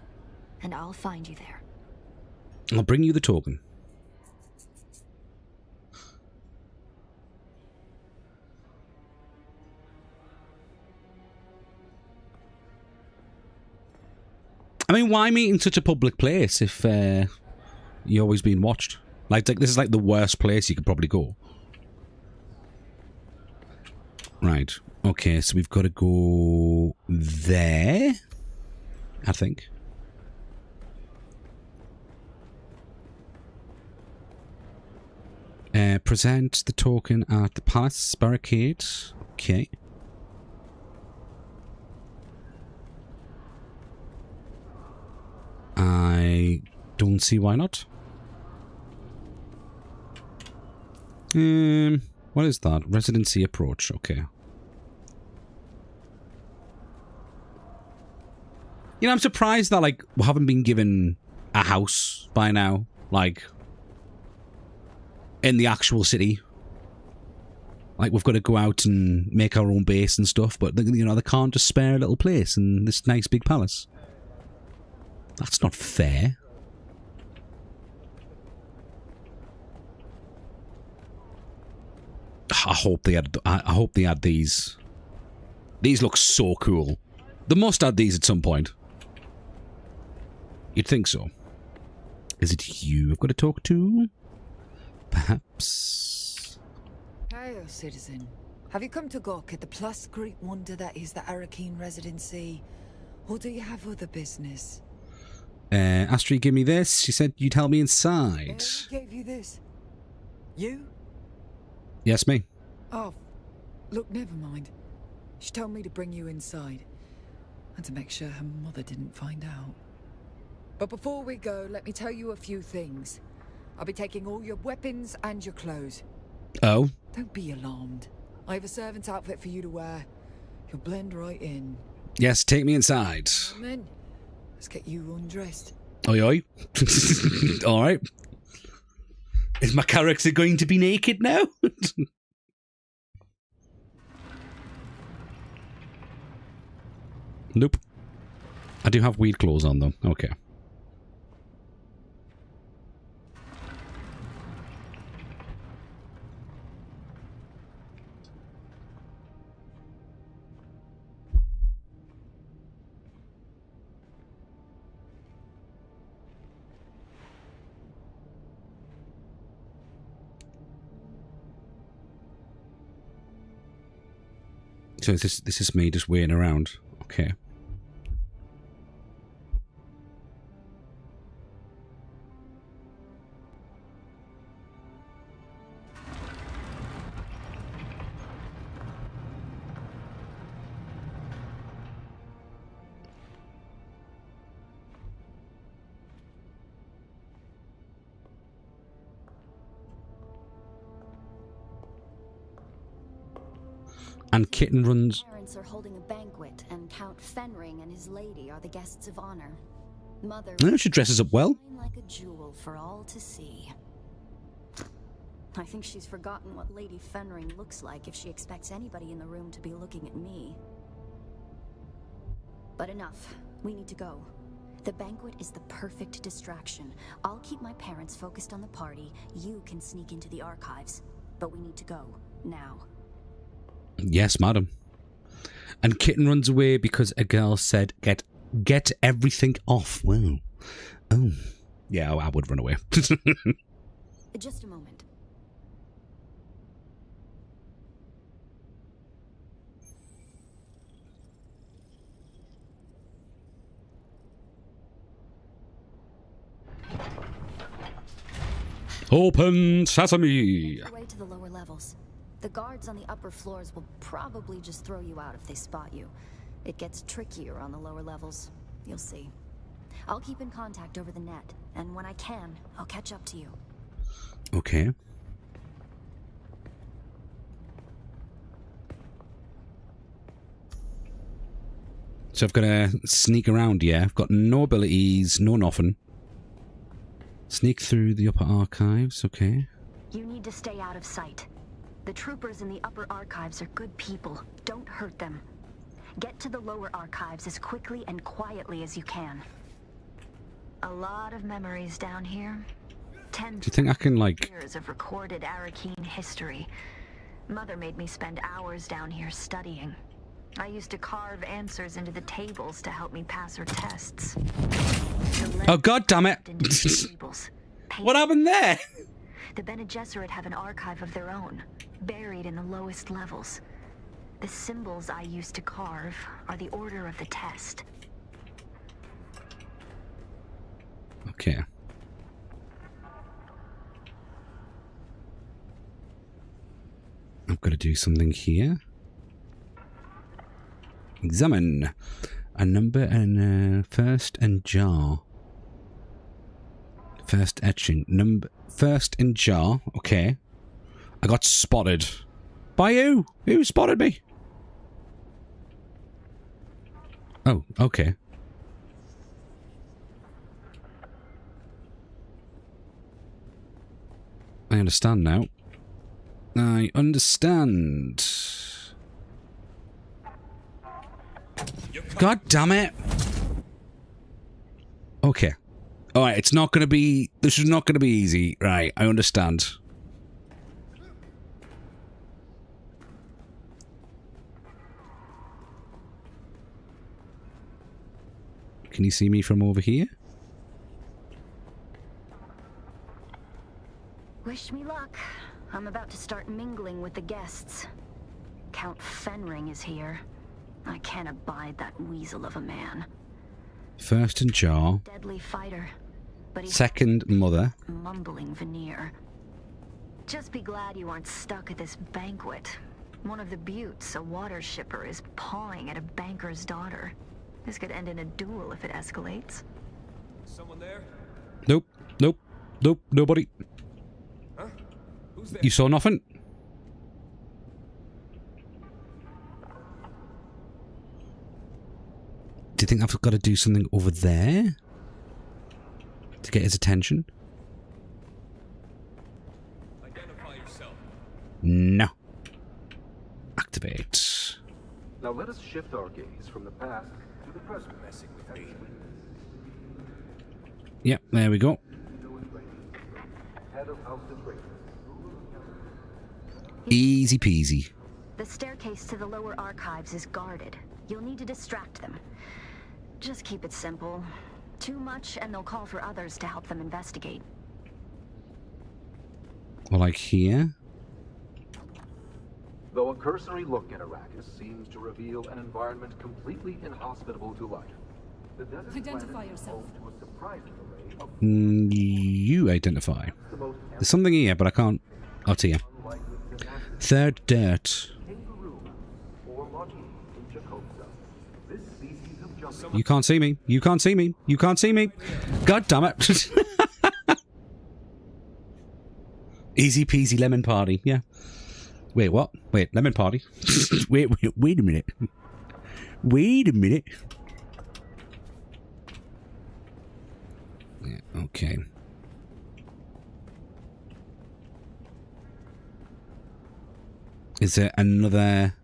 and I'll find you there. I'll bring you the token. I mean, why meet in such a public place if you're always being watched? Like, this is like the worst place you could probably go. Right. Okay, so we've got to go there, I think. Present the token at the palace barricade. Okay. I don't see why not. What is that? Residency approach. Okay. You know, I'm surprised that, like, we haven't been given a house by now. Like, in the actual city. Like, we've got to go out and make our own base and stuff, but, you know, they can't just spare a little place in this nice big palace. That's not fair. I hope they had these. These look so cool. They must add these at some point. You'd think so. Is it you I've got to talk to? Perhaps. Hail, citizen. Have you come to gawk at the plus great wonder that is the Arakeen residency? Or do you have other business? Astrid gave me this. She said you'd help me inside. Who gave you this? You? Yes, me. Oh, look, never mind. She told me to bring you inside. And to make sure her mother didn't find out. But before we go, let me tell you a few things. I'll be taking all your weapons and your clothes. Oh? Don't be alarmed. I have a servant's outfit for you to wear. You'll blend right in. Yes, take me inside. And then, let's get you undressed. Oi, oi. Alright. Is my character going to be naked now? Nope. I do have weird clothes on, though. Okay. So this is me just waiting around. Okay. And Kitten runs. Parents are holding a banquet, and Count Fenring and his lady are the guests of honor. Mother. Oh, she dresses up well. Like a jewel for all to see. I think she's forgotten what Lady Fenring looks like if she expects anybody in the room to be looking at me. But enough. We need to go. The banquet is the perfect distraction. I'll keep my parents focused on the party. You can sneak into the archives. But we need to go. Now. Yes, madam. And Kitten runs away because a girl said, get everything off. Wow. Oh. Yeah, I would run away. Just a moment. Open sesame. Make your way to the lower levels. The guards on the upper floors will probably just throw you out if they spot you. It gets trickier on the lower levels. You'll see. I'll keep in contact over the net, and when I can, I'll catch up to you. Okay. So I've got to sneak around, yeah? I've got no abilities, no nothing. Sneak through the upper archives, okay. You need to stay out of sight. The troopers in the upper archives are good people. Don't hurt them. Get to the lower archives as quickly and quietly as you can. A lot of memories down here. Do you think I can, like... years of recorded Arakeen history. Mother made me spend hours down here studying. I used to carve answers into the tables to help me pass her tests. Oh, God damn it! What happened there? The Bene Gesserit have an archive of their own, buried in the lowest levels. The symbols I used to carve are the order of the test. Okay. I've got to do something here. Examine a number and first and jar. First etching. First in jar. Okay. I got spotted. By who? Who spotted me? Oh, okay. I understand now. I understand. God damn it. Okay. Alright, it's not gonna be... This is not gonna be easy. Right, I understand. Can you see me from over here? Wish me luck. I'm about to start mingling with the guests. Count Fenring is here. I can't abide that weasel of a man. First in jar. Deadly fighter. But he's Second mother. mumbling veneer. Just be glad you aren't stuck at this banquet. One of the buttes, a water shipper, is pawing at a banker's daughter. This could end in a duel if it escalates. Someone there? Nope. Nope. Nope. Nobody. Huh? Who's there? You saw nothing? Do you think I've got to do something over there? To get his attention? Identify yourself. No. Activate. Now let us shift our gaze from the past to the present. Messing with me. Yep, there we go. Head of House Trade. Easy peasy. The staircase to the lower archives is guarded. You'll need to distract them. Just keep it simple. Too much and they'll call for others to help them investigate. Or like here? Though a cursory look at Arrakis seems to reveal an environment completely inhospitable to life, the desert Identify yourself. to a surprising array of You identify. There's something here, but I can't. Oh, it's here. Third dirt. or Logi in Jacobza. This species of jumping You can't see me. You can't see me. You can't see me. God damn it. Easy peasy lemon party. Yeah. Wait, what? Wait, lemon party. wait a minute. Wait a minute. Yeah, okay. Is there another...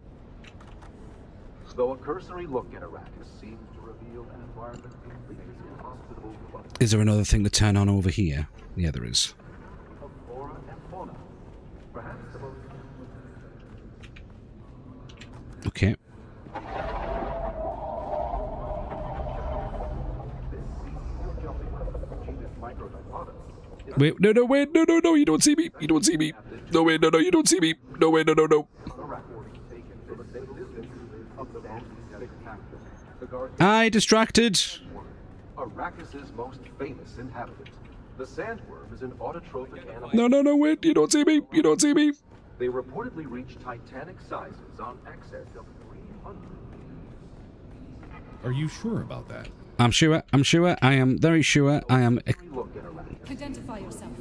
Though a cursory look at Arrakis seems to reveal an environment completely inhospitable to life. Is there another thing to turn on over here? Yeah, there is. Of flora and fauna. Perhaps the most... Okay. Wait, no, wait, no, you don't see me. You don't see me. No, wait, no, you don't see me. No, wait, no. I distracted. Arrakis' most famous inhabitant. The sandworm is an autotrophic animal. No, wait, you don't see me. You don't see me. They reportedly reach titanic sizes on excess of 300. Are you sure about that? I'm sure. I am very sure. Identify yourself.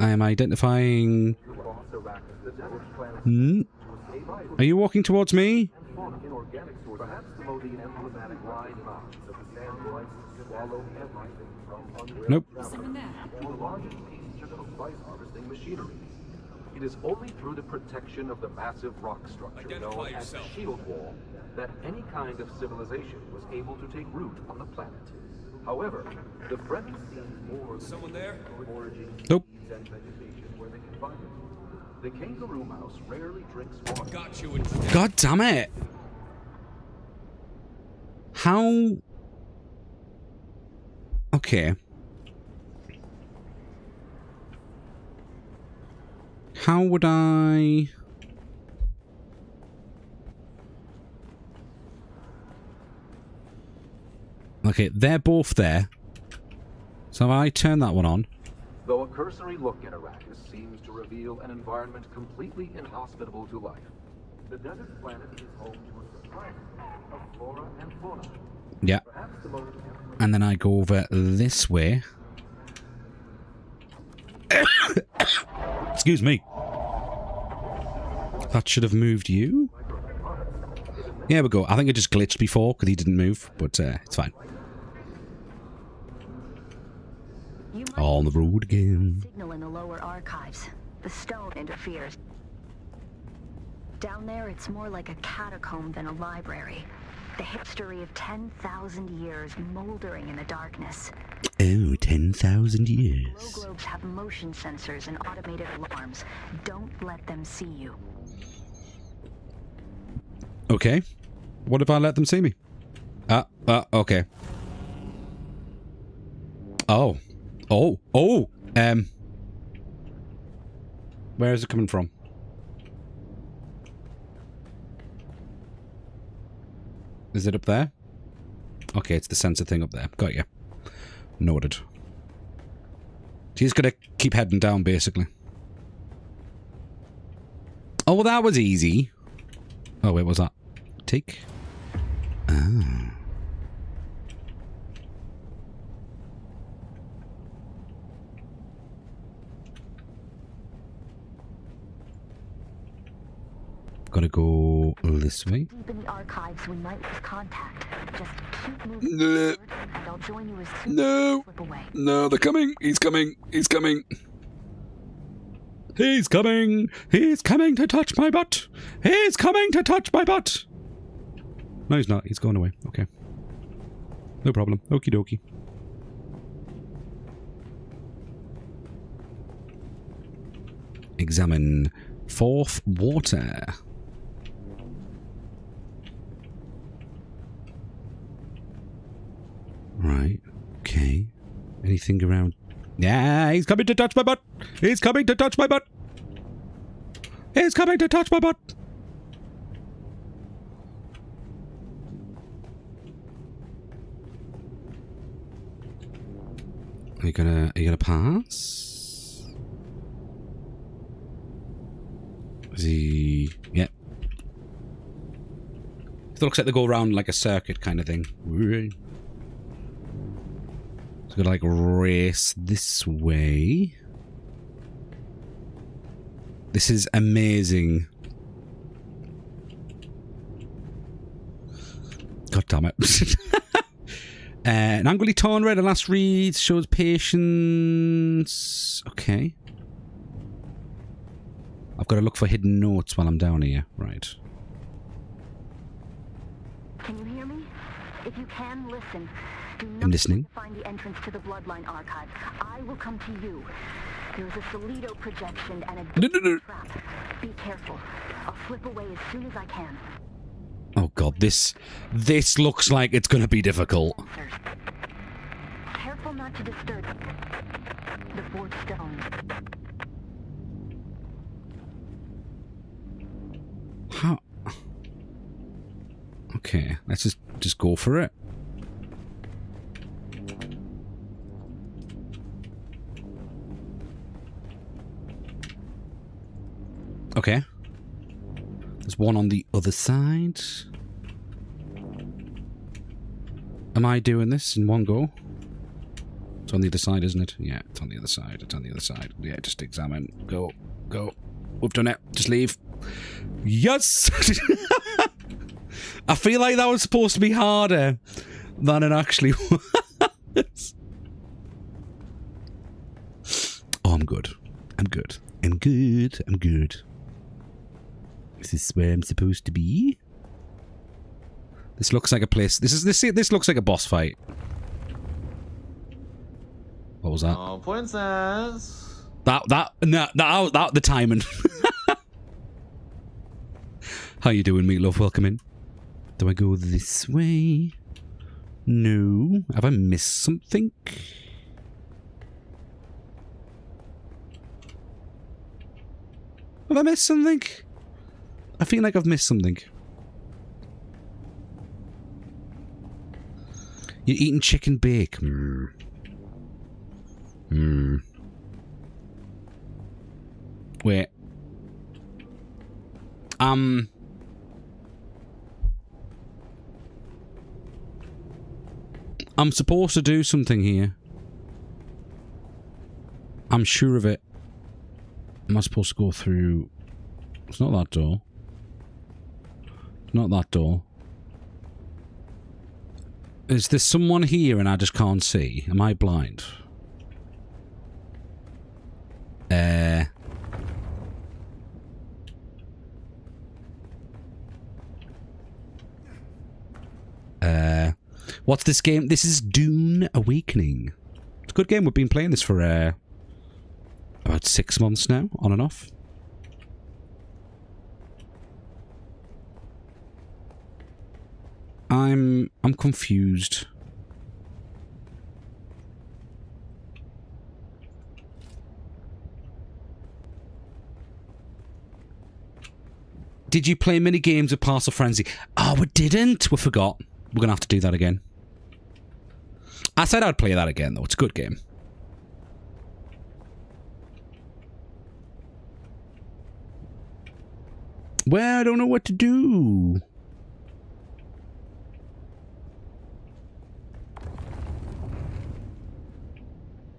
I am identifying... Are you walking towards me? Nope. It is only through the protection of the massive rock structure known as the shield wall that any kind of civilization was able to take root on the planet. However, the threat seems more someone there? Nope. And vegetation where they can find it. The kangaroo mouse rarely drinks water. Got you. God damn it! How? Okay. How would I? Okay, they're both there. So I turn that one on. Though a cursory look at Arrakis seems to reveal an environment completely inhospitable to life, the desert planet is home to a surprise of flora and fauna. Yeah. And then I go over this way. Excuse me. That should have moved you. Here we go. I think it just glitched before because he didn't move, but it's fine. On the road again. Signal in the lower archives. The stone interferes. Down there, it's more like a catacomb than a library. The history of 10,000 years moldering in the darkness. Oh, 10,000 years. Glow globes have motion sensors and automated alarms. Don't let them see you. Okay. What if I let them see me? Okay. Oh. Where is it coming from? Is it up there? Okay, it's the sensor thing up there. Got you. Noted. She's gonna keep heading down, basically. Oh, well, that was easy. Oh, wait, what was that? Take? Ah. Gotta go this way. Deep in the archives, we might lose contact. Just keep moving forward, and I'll join you as soon as you slip away. No, they're coming. He's coming. He's coming. He's coming. He's coming to touch my butt. He's coming to touch my butt. No, he's not. He's going away. Okay. No problem. Okie dokie. Examine fourth water. Right. Okay. Anything around? Yeah, he's coming to touch my butt. He's coming to touch my butt. He's coming to touch my butt. Are you gonna pass? Is he? Yeah. It looks like they go around like a circuit kind of thing. So gotta like race this way. This is amazing. damn it. An angrily torn red, the last read shows patience. Okay. I've got to look for hidden notes while I'm down here. Right. Can you hear me? If you can, listen. Do I'm not listening. find the entrance to the Bloodline Archive. I will come to you. There is a Solido projection and a trap. Be careful. I'll slip away as soon as I can. Oh god, this looks like it's going to be difficult. Careful not to disturb the fourth stone. How? Okay, let's just go for it. Okay. There's one on the other side. Am I doing this in one go? It's on the other side, isn't it? Yeah, it's on the other side. It's on the other side. Yeah, just examine. Go. Go. We've done it. Just leave. Yes! I feel like that was supposed to be harder than it actually was. Oh, I'm good. I'm good. I'm good. I'm good. Is this where I'm supposed to be? This looks like a place. This looks like a boss fight. What was that? Oh, princess. That the timing. How you doing, Meatloaf? Welcome in. Do I go this way? No. Have I missed something? Have I missed something? I feel like I've missed something. You're eating chicken bake. Wait. I'm supposed to do something here. I'm sure of it. Am I supposed to go through? It's not that door. It's not that door. Is there someone here and I just can't see? Am I blind? What's this game? This is Dune Awakening. It's a good game. We've been playing this for about 6 months now, on and off. I'm confused. Did you play mini games of Parcel Frenzy? Oh, we didn't. We forgot. We're gonna have to do that again. I said I'd play that again, though. It's a good game. Well, I don't know what to do.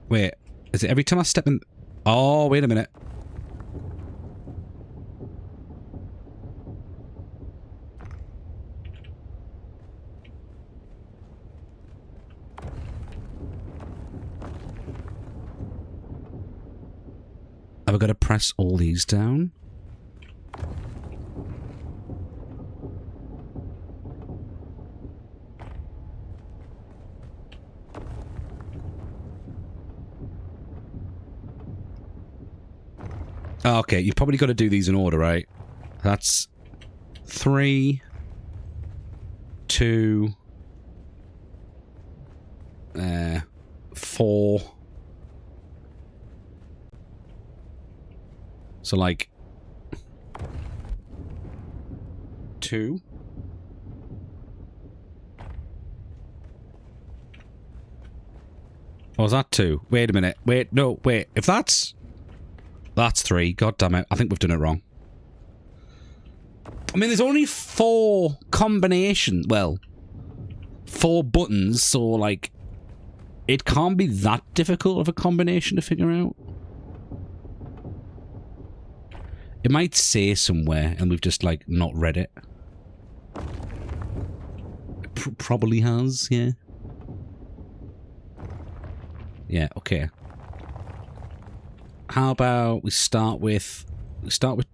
Wait, is it every time I step in? Oh, wait a minute. Have I got to press all these down? Okay, you've probably got to do these in order, right? That's 3, 2, 4. So, like, 2. Oh, is that 2? Wait a minute. Wait, no, wait. If that's 3. God damn it. I think we've done it wrong. I mean, there's only 4 combinations. Well, 4 buttons, so, like, it can't be that difficult of a combination to figure out. It might say somewhere, and we've just, like, not read it. It probably has, yeah. Yeah, okay. How about we start with 2.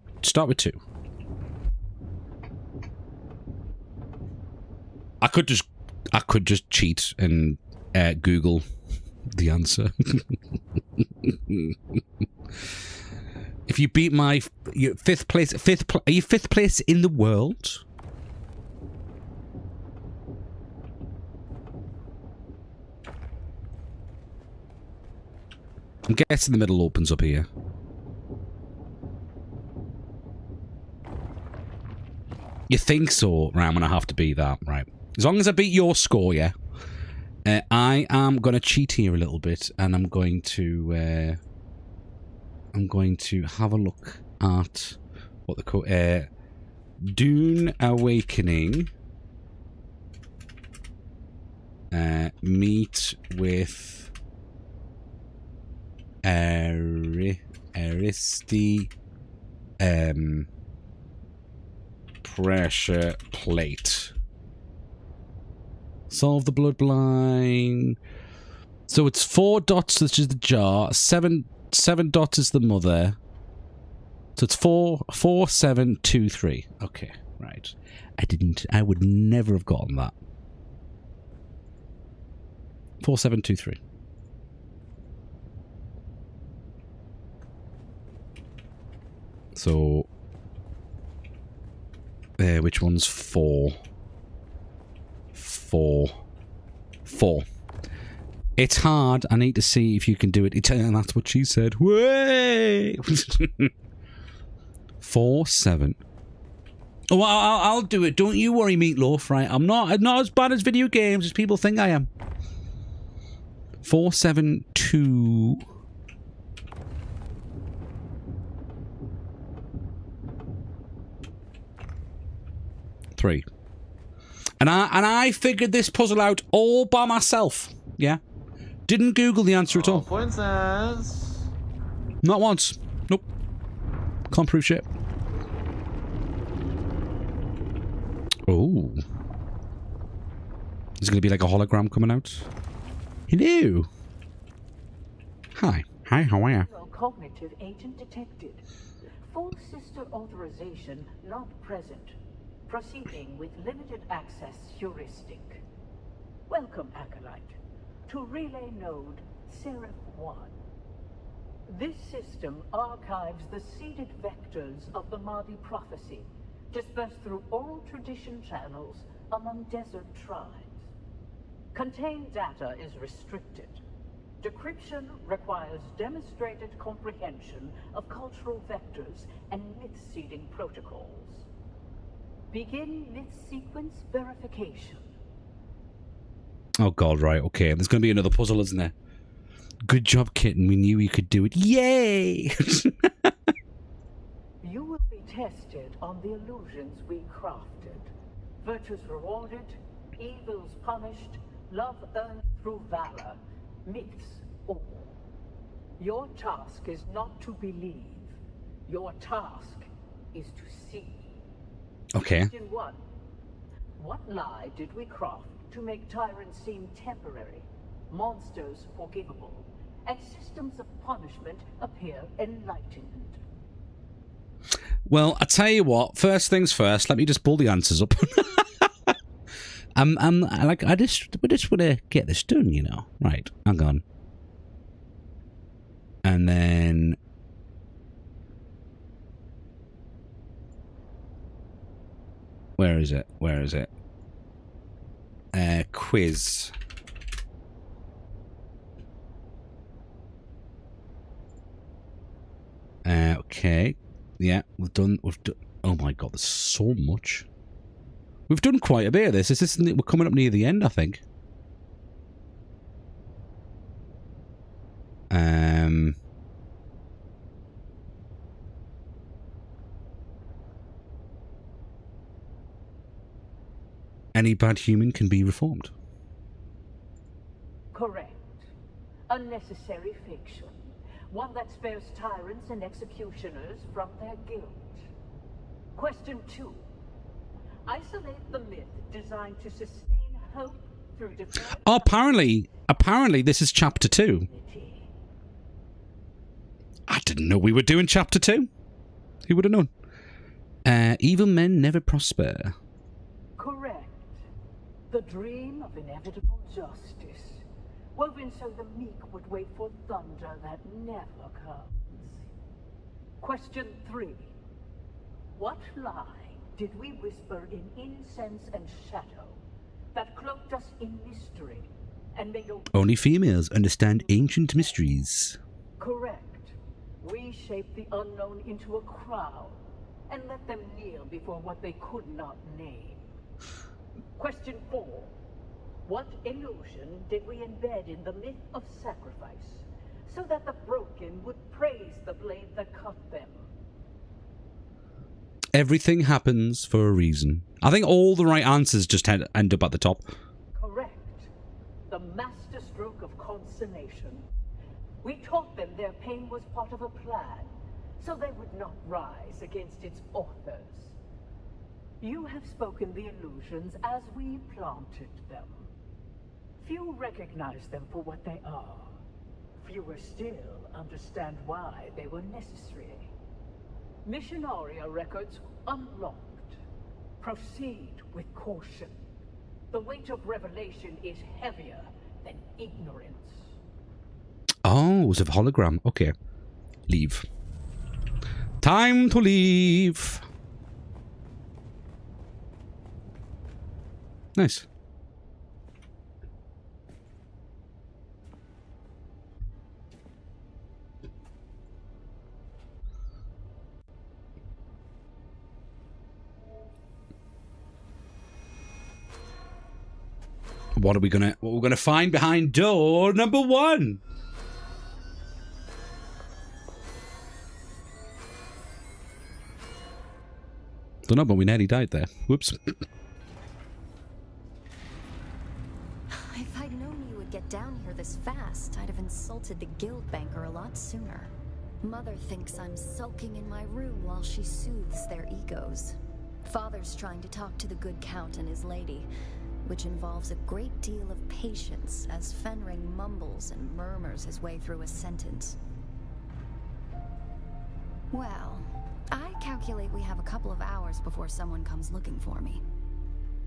I could just cheat and Google the answer. If you beat my fifth place, are you 5th place in the world? I'm guessing the middle opens up here. You think so? Right, I'm gonna have to beat that, right? As long as I beat your score, yeah. I am gonna cheat here a little bit, and I'm going to have a look at what the code. Dune Awakening. Meet with Aristi pressure plate. Solve the bloodline. So it's 4 dots, which is the jar. 7 dots is the mother. So it's 4 7 2 3. Okay, right. I would never have gotten that. 4 7 2 3. So, which one's 4? 4. It's hard. I need to see if you can do it. And that's what she said. Way. 4 7. Oh, I'll do it. Don't you worry, Meatloaf. Right? I'm not as bad as video games as people think I am. 4 7 2. Three. And I figured this puzzle out all by myself. Yeah. Didn't Google the answer at all. Princess. Not once. Nope. Can't prove shit. Oh. Is it going to be like a hologram coming out? Hello. Hi. Hi, how are you? Cognitive agent detected. Full sister authorization not present. Proceeding with limited access heuristic. Welcome, Acolyte, to relay node Seraph 1. This system archives the seeded vectors of the Mahdi prophecy, dispersed through oral tradition channels among desert tribes. Contained data is restricted. Decryption requires demonstrated comprehension of cultural vectors and myth-seeding protocols. Begin myth sequence verification. Oh god, right, okay. There's going to be another puzzle, isn't there? Good job, kitten. We knew you could do it. Yay! You will be tested on the illusions we crafted. Virtues rewarded, evils punished, love earned through valor, myths all. Your task is not to believe. Your task is to see. Okay. Question 1. What lie did we craft to make tyrants seem temporary, monsters forgivable, and systems of punishment appear enlightened? Well, I tell you what. First things first. Let me just pull the answers up. I just want to get this done, you know. Right. Hang on. And then. Where is it? Where is it? Quiz. Okay. Yeah, we've done. Oh my god, there's so much. We've done quite a bit of this. We're coming up near the end, I think. Any bad human can be reformed. Correct. Unnecessary fiction. One that spares tyrants and executioners from their guilt. Question 2. Isolate the myth designed to sustain hope through deferred... Oh, apparently this is chapter 2. I didn't know we were doing chapter 2. Who would have known? Evil men never prosper. Correct. The dream of inevitable justice, woven so the meek would wait for thunder that never comes. Question 3. What lie did we whisper in incense and shadow that cloaked us in mystery and made a... Only females understand ancient mysteries. Correct. We shaped the unknown into a crowd and let them kneel before what they could not name. Question 4. What illusion did we embed in the myth of sacrifice so that the broken would praise the blade that cut them? Everything happens for a reason. I think all the right answers just end up at the top. Correct. The masterstroke of consummation. We taught them their pain was part of a plan, so they would not rise against its authors. You have spoken the illusions as we planted them. Few recognize them for what they are. Fewer still understand why they were necessary. Missionaria records unlocked. Proceed with caution. The weight of revelation is heavier than ignorance. Oh, it was a hologram. Okay. Leave. Time to leave. Nice. What we're gonna find behind door number 1? Don't know, but we nearly died there. Whoops. If I'd known you would get down here this fast, I'd have insulted the guild banker a lot sooner. Mother thinks I'm sulking in my room while she soothes their egos. Father's trying to talk to the good count and his lady, which involves a great deal of patience as Fenring mumbles and murmurs his way through a sentence. Well, I calculate we have a couple of hours before someone comes looking for me.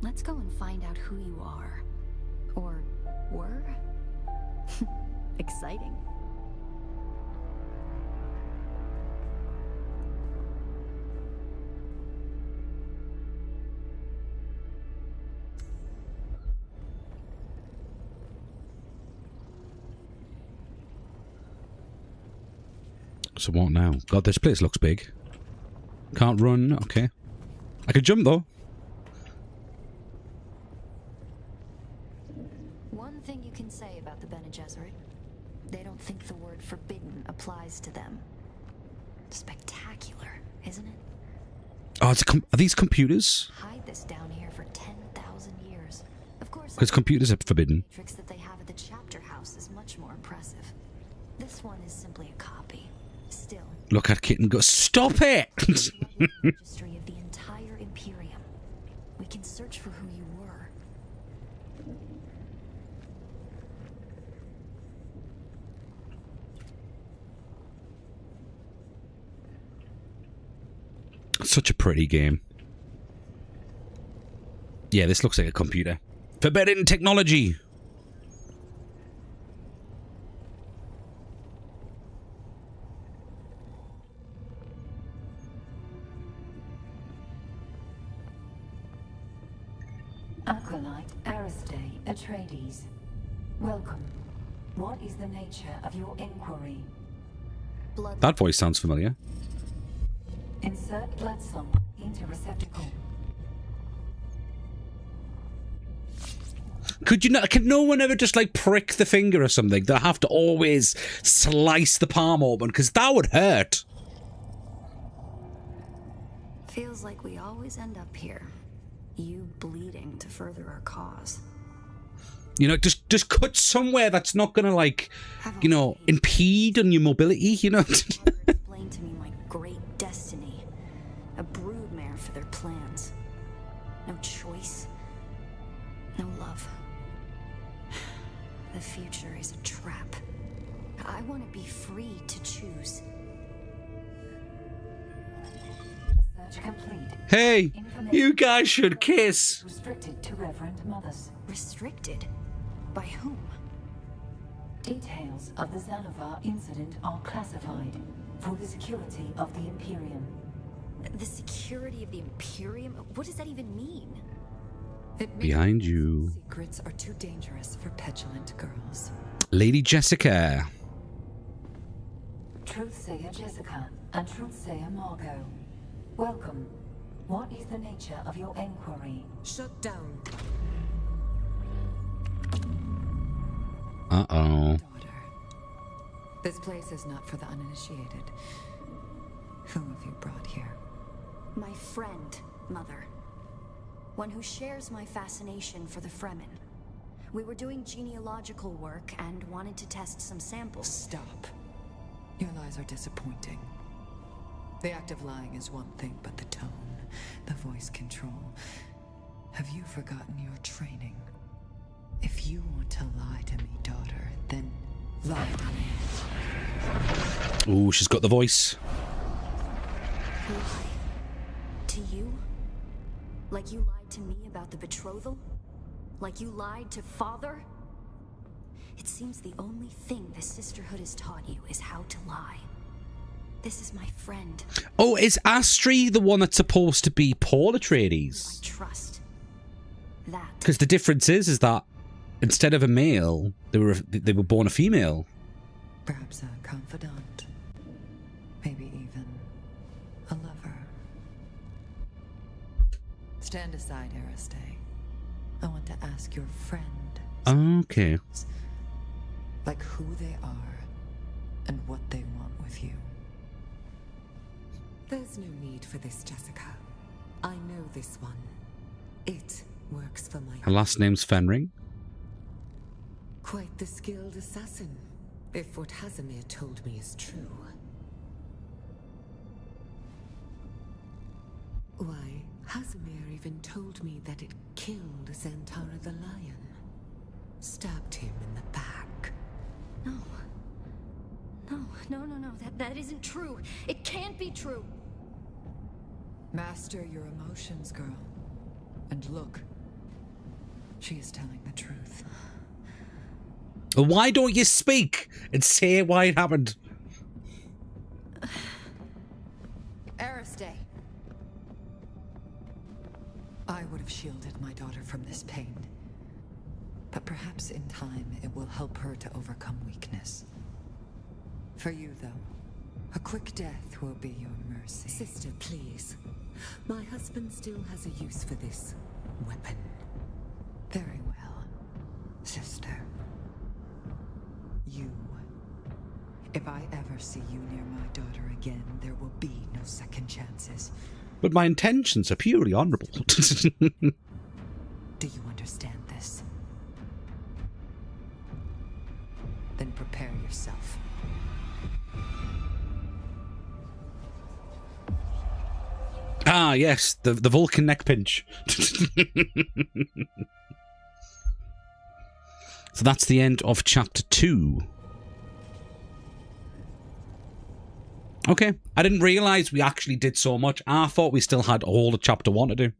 Let's go and find out who you are. Or were? Exciting. So what now? God, this place looks big. Can't run. Okay. I could jump though. One thing you can say about the Bene Gesserit, they don't think the word forbidden applies to them. Spectacular, isn't it? Oh, are these computers? Hide this down here for 10,000 years. Of course, Because computers are forbidden. the tricks that they have at the chapter house is much more impressive. This one is simply a copy. Still, Look at Kit and go, stop it! registry of the entire Imperium. We can search for who you were. Such a pretty game. Yeah, this looks like a computer. Forbidden technology! Acolyte Aristae Atreides. Welcome. What is the nature of your inquiry? That voice sounds familiar. Insert blood sample into receptacle. Could you not? Can no one ever just like prick the finger or something? They have to always slice the palm open because that would hurt. Feels like we always end up here. You bleeding to further our cause. You know, just cut somewhere that's not gonna like, you know, impede on your mobility. You know. Explain to me my great destiny. A broodmare for their plans. No choice. No love. agreed to choose. Search complete. Hey, you guys should kiss. Restricted to Reverend Mothers. Restricted? By whom? Details of the Xanavar incident are classified for the security of the Imperium. The security of the Imperium? What does that even mean? Behind you. Secrets are too dangerous for petulant girls. Lady Jessica. Truthsayer Jessica and Truthsayer Margot. Welcome. What is the nature of your inquiry? Shut down. Uh-oh. This place is not for the uninitiated. Who have you brought here? My friend, Mother. One who shares my fascination for the Fremen. We were doing genealogical work and wanted to test some samples. Stop. Your lies are disappointing. The act of lying is one thing, but the tone, the voice control. Have you forgotten your training? If you want to lie to me, daughter, then lie to me. Ooh, she's got the voice. Lie? To you? Like you lied to me about the betrothal? Like you lied to Father? It seems the only thing the Sisterhood has taught you is how to lie. This is my friend. Oh, is Astri the one that's supposed to be Paul Atreides? Trust. That. Because the difference is that instead of a male, they were born a female. Perhaps a confidant. Maybe even a lover. Stand aside, Aristay. I want to ask your friend. Okay. Like who they are and what they want with you. There's no need for this, Jessica. I know this one. It works for my... Her last name's Fenring. Quite the skilled assassin, if what Hazimir told me is true. Why, Hazimir even told me that it killed Xantara the Lion. Stabbed him in the back. No. No. That isn't true. It can't be true. Master your emotions, girl. And look. She is telling the truth. Why don't you speak and say why it happened? Aristay. I would have shielded my daughter from this pain. But perhaps in time it will help her to overcome weakness. For you, though, a quick death will be your mercy. Sister, please. My husband still has a use for this weapon. Very well, sister. You. If I ever see you near my daughter again, there will be no second chances. But my intentions are purely honourable. Do you understand this? Then prepare yourself. Ah, yes, the Vulcan neck pinch. So that's the end of chapter 2. Okay, I didn't realise we actually did so much. I thought we still had all of chapter 1 to do.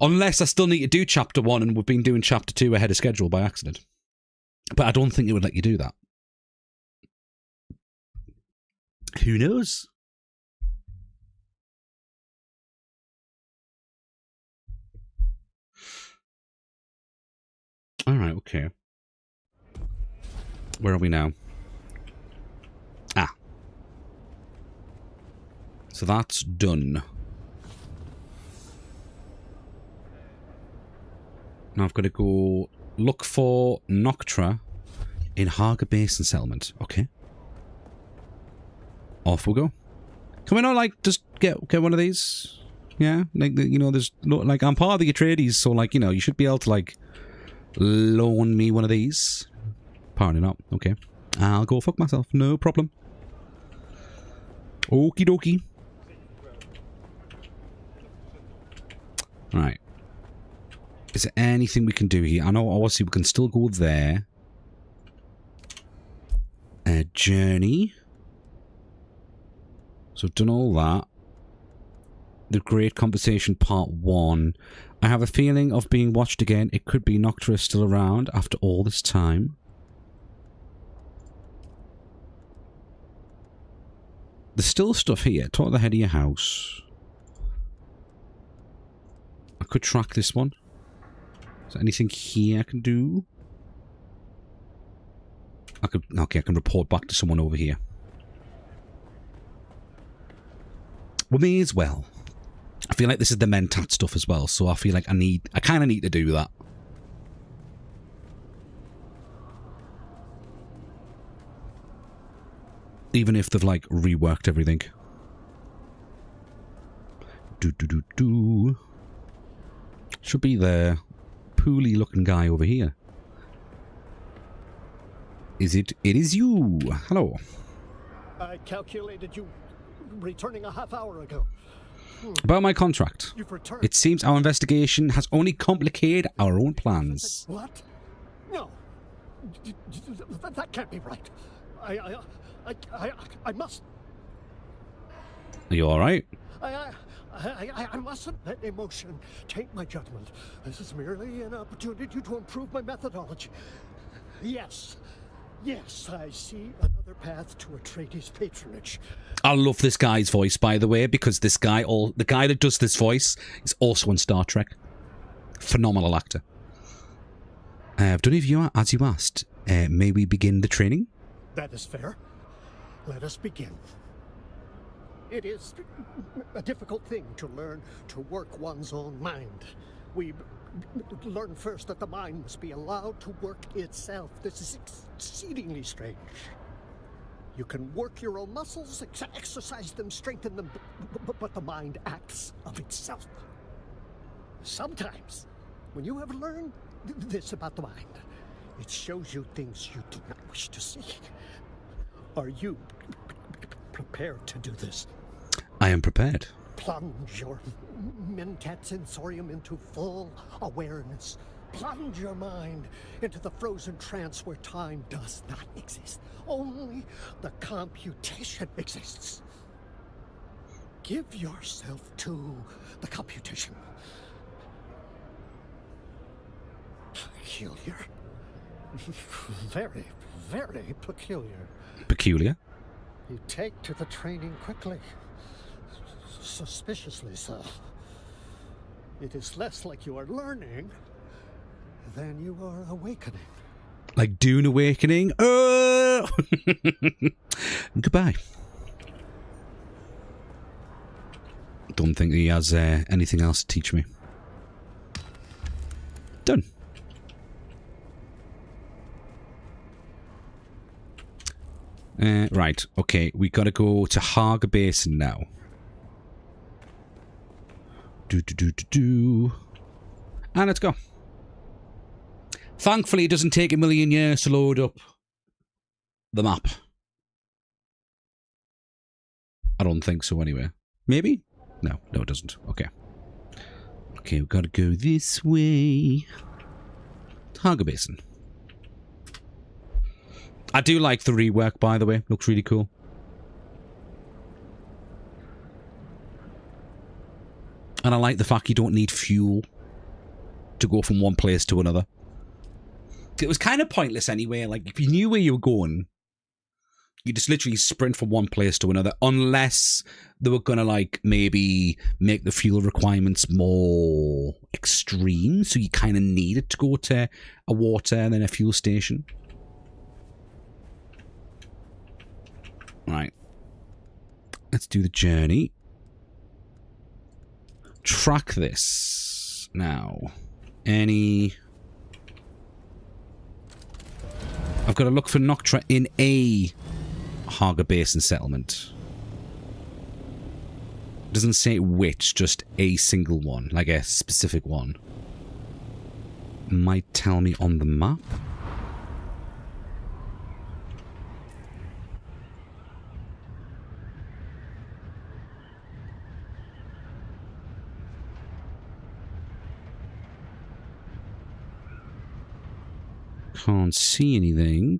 Unless I still need to do chapter 1 and we've been doing chapter 2 ahead of schedule by accident. But I don't think it would let you do that. Who knows? Alright, okay. Where are we now? Ah. So that's done. Now I've got to go look for Noctra in Haga Basin Settlement. Okay. Off we go. Can we not, like, just get one of these? Yeah? Like, you know, there's no, like, I'm part of the Atreides, so, like, you know, you should be able to, like, loan me one of these. Apparently not. Okay. I'll go fuck myself. No problem. Okie dokie. Right. Is there anything we can do here? I know obviously we can still go there. Journey. So I've done all that. The Great Conversation Part 1. I have a feeling of being watched again. It could be Noctua still around after all this time. There's still stuff here. Talk to the head of your house. I could track this one. Is there anything here I can do? Okay, I can report back to someone over here. We may as well. I feel like this is the Mentat stuff as well, so I feel like I kind of need to do that. Even if they've, like, reworked everything. Should be the pooly looking guy over here. Is it? It is you. Hello. I calculated you returning a half hour ago. About my contract. You've returned. It seems our investigation has only complicated our own plans. What? No. That can't be right. I must. Are you alright? I mustn't let emotion taint my judgment. This is merely an opportunity to improve my methodology. Yes, I see another path to Atreides' patronage. I love this guy's voice, by the way, because this guy, the guy that does this voice, is also in Star Trek. Phenomenal actor. I've done a viewer, as you asked. May we begin the training? That is fair. Let us begin. It is a difficult thing to learn to work one's own mind. We learn first that the mind must be allowed to work itself. This is exceedingly strange. You can work your own muscles, exercise them, strengthen them, but the mind acts of itself. Sometimes, when you have learned this about the mind, it shows you things you do not wish to see. Are you prepared to do this? I am prepared. Plunge your mentat sensorium into full awareness. Plunge your mind into the frozen trance where time does not exist. Only the computation exists. Give yourself to the computation. Peculiar. Very, very peculiar. Peculiar? You take to the training quickly. Suspiciously so. It is less like you are learning than you are awakening. Like Dune Awakening? Oh! Goodbye. Don't think he has anything else to teach me. Done. Right, okay, we gotta go to Haga Basin now. And let's go. Thankfully, it doesn't take a million years to load up the map. I don't think so, anyway. Maybe? No, it doesn't. Okay. Okay, we've got to go this way. Haga Basin. I do like the rework, by the way. Looks really cool. And I like the fact you don't need fuel to go from one place to another. It was kind of pointless anyway. Like, if you knew where you were going, you just literally sprint from one place to another. Unless they were going to, like, maybe make the fuel requirements more extreme. So you kind of needed to go to a water and then a fuel station. Right. Let's do the journey. Track this. Now. I've got to look for Noctua in a Haga Basin settlement. Doesn't say which, just a single one. Like a specific one. Might tell me on the map. Can't see anything.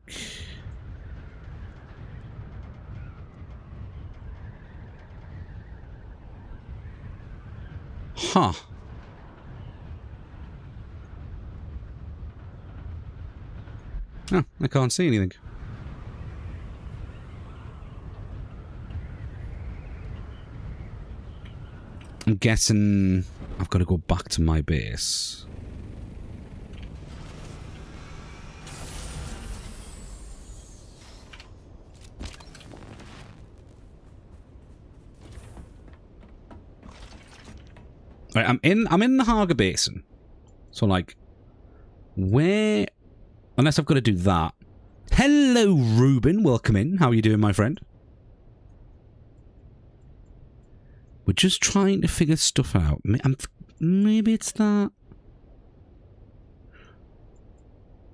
Huh. Oh, I can't see anything. I'm guessing I've got to go back to my base. Right, I'm in the Haga Basin. So like where, unless I've got to do that. Hello Ruben, welcome in. How are you doing, my friend? We're just trying to figure stuff out. Maybe it's that.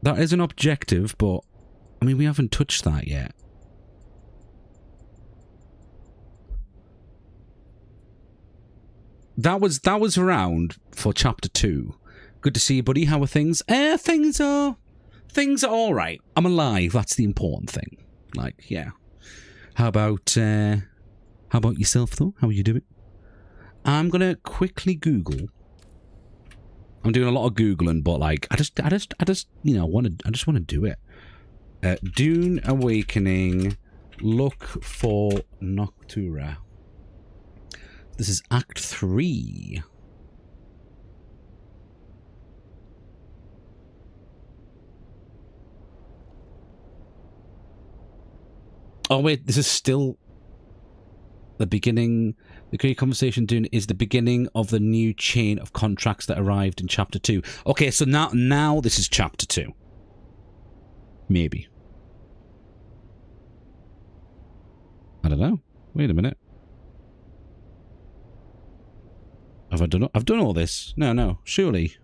That is an objective, but I mean we haven't touched that yet. That was around for chapter 2. Good to see you, buddy. How are things? Things are all right. I'm alive. That's the important thing. Like, yeah. How about yourself though? How are you doing? I'm gonna quickly Google. I'm doing a lot of Googling, but like, I just, you know, I just want to do it. Dune Awakening. Look for Noctura. This is Act 3. Oh wait, this is still the beginning. The Great Conversation Dune is the beginning of the new chain of contracts that arrived in Chapter 2. Okay, so now this is Chapter 2. Maybe. I don't know. Wait a minute. Have I done? I've done all this. No, surely.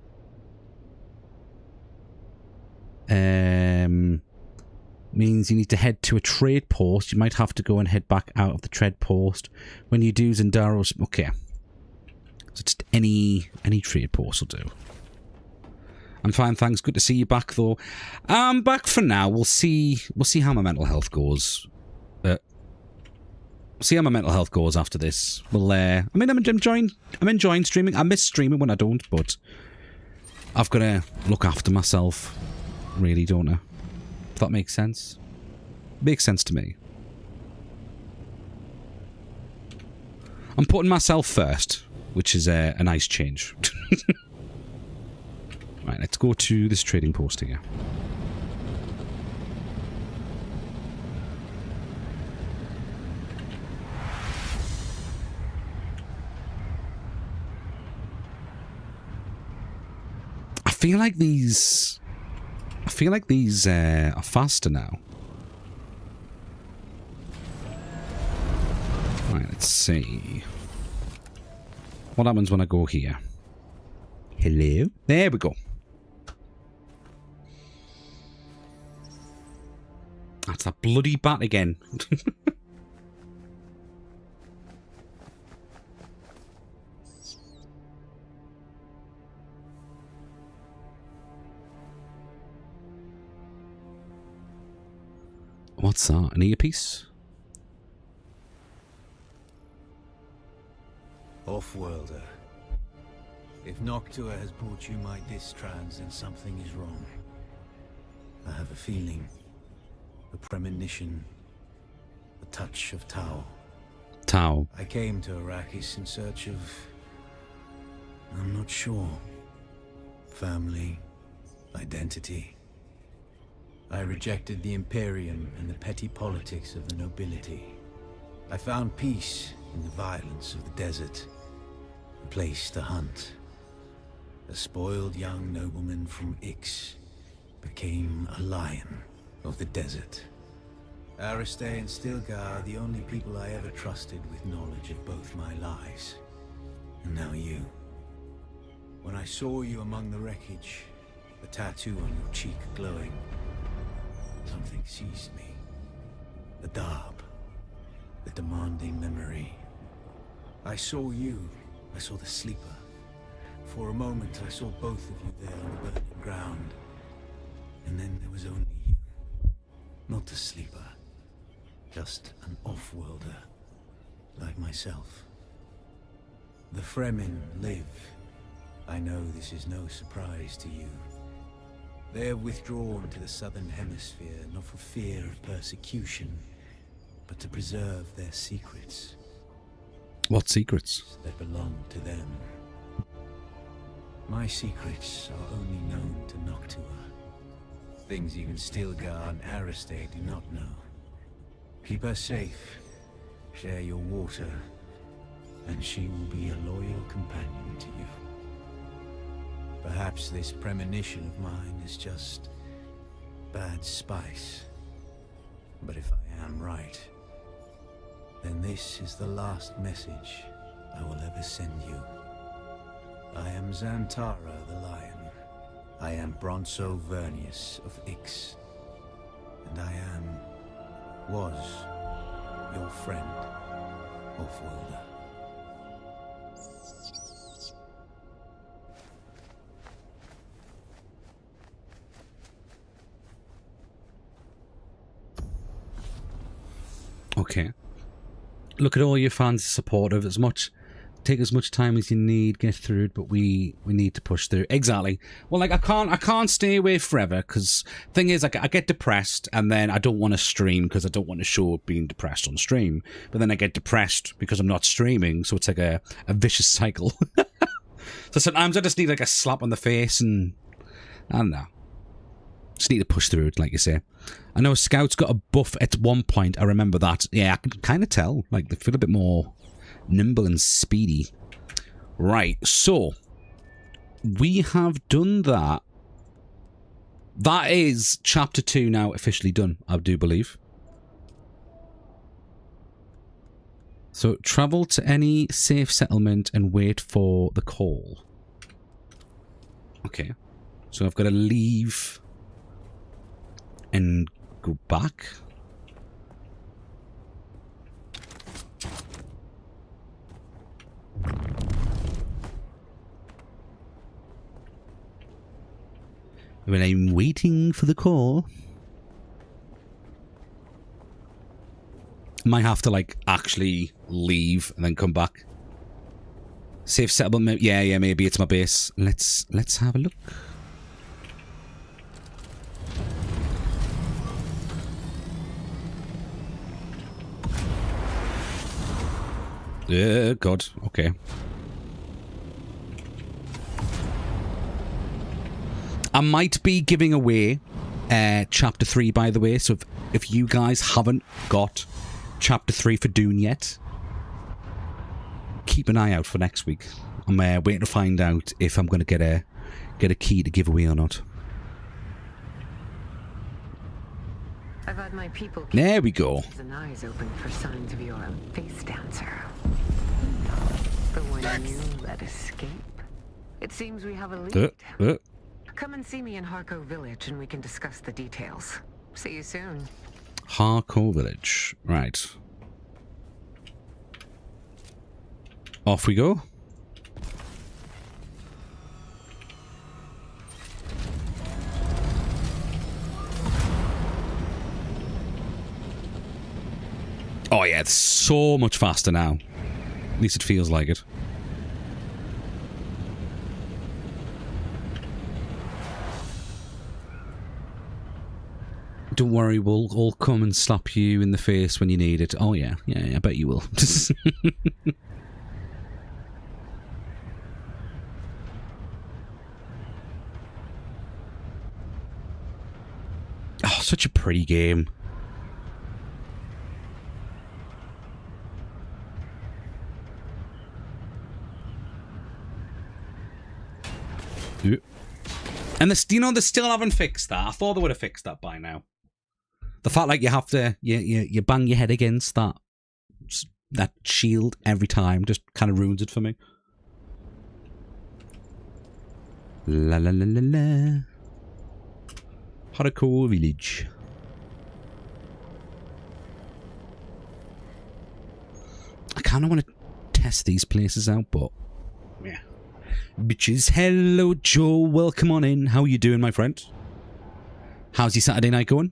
Means you need to head to a trade post. You might have to go and head back out of the trade post. When you do, Zendaro's... Okay. So just any trade post will do. I'm fine, thanks. Good to see you back, though. I'm back for now. We'll see how my mental health goes. See how my mental health goes after this. Well, I mean, I'm enjoying streaming. I miss streaming when I don't, but I've got to look after myself, really, don't I? If that makes sense. Makes sense to me. I'm putting myself first, which is a nice change. Right, let's go to this trading post here. I feel like these are faster now. Right, let's see. What happens when I go here? Hello? There we go. That's a bloody bat again. What's that? An earpiece? Off-worlder. If Noctua has brought you my distrans, then something is wrong. I have a feeling. A premonition. A touch of Tau. Tau. I came to Arrakis in search of... I'm not sure. Family. Identity. I rejected the Imperium and the petty politics of the nobility. I found peace in the violence of the desert. A place to hunt. A spoiled young nobleman from Ix became a lion of the desert. Aristay and Stilgar are the only people I ever trusted with knowledge of both my lives. And now you. When I saw you among the wreckage, the tattoo on your cheek glowing, something seized me. The Darb. The demanding memory. I saw you. I saw the Sleeper. For a moment, I saw both of you there on the burning ground. And then there was only you. Not the Sleeper. Just an off-worlder. Like myself. The Fremen live. I know this is no surprise to you. They have withdrawn to the southern hemisphere, not for fear of persecution, but to preserve their secrets. What secrets? That belong to them. My secrets are only known to Noctua. Things even Stilgar and Aristae do not know. Keep her safe, share your water, and she will be a loyal companion to you. Perhaps this premonition of mine is just bad spice. But if I am right, then this is the last message I will ever send you. I am Xantara the Lion. I am Bronso Vernius of Ix. And I was your friend, Offworlder. Okay. Look at all your fans supportive. Take as much time as you need, get through it, but we need to push through. Exactly. Well, like I can't stay away forever, because thing is, like, I get depressed and then I don't want to stream because I don't want to show being depressed on stream. But then I get depressed because I'm not streaming, so it's like a vicious cycle. So sometimes I just need like a slap on the face, and I don't know. Just need to push through it, like you say. I know Scout's got a buff at one point. I remember that. Yeah, I can kind of tell. Like, they feel a bit more nimble and speedy. Right, so we have done that. That is chapter 2 now officially done, I do believe. So travel to any safe settlement and wait for the call. Okay. So I've got to leave and go back. When I'm waiting for the call, I might have to like actually leave and then come back. Safe settlement, yeah, maybe it's my base. Let's have a look. God, okay. I might be giving away chapter 3, by the way, so if you guys haven't got chapter 3 for Dune yet, keep an eye out for next week. I'm waiting to find out if I'm going to get a key to give away or not. I've had my people keep there we go. And eyes open for signs of your face dancer. The one you let escape. It seems we have a lead. Come and see me in Harko Village and we can discuss the details. See you soon. Harko Village. Right. Off we go. Oh yeah, it's so much faster now. At least it feels like it. Don't worry, we'll all come and slap you in the face when you need it. Oh yeah, I bet you will. Oh, such a pretty game. And they still haven't fixed that. I thought they would have fixed that by now. The fact like you have to you bang your head against that shield every time just kind of ruins it for me. La la la la la. Harko Village. I kind of want to test these places out, but yeah. Bitches, hello Joe, welcome on in. How are you doing, my friend? How's your Saturday night going?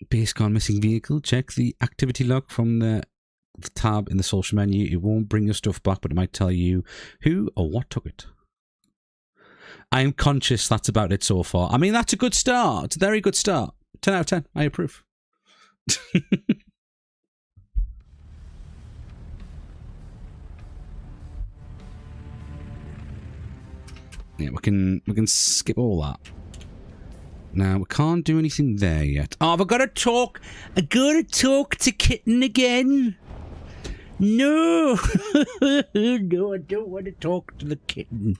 Base gone missing vehicle. Check the activity log from the tab in the social menu. It won't bring your stuff back, but it might tell you who or what took it. I am conscious that's about it so far. I mean, that's a good start. It's a very good start. 10 out of 10. I approve. Yeah, we can skip all that. Now, we can't do anything there yet. Oh, I've got to talk. I gotta talk to Kitten again. No. No, I don't want to talk to the kitten.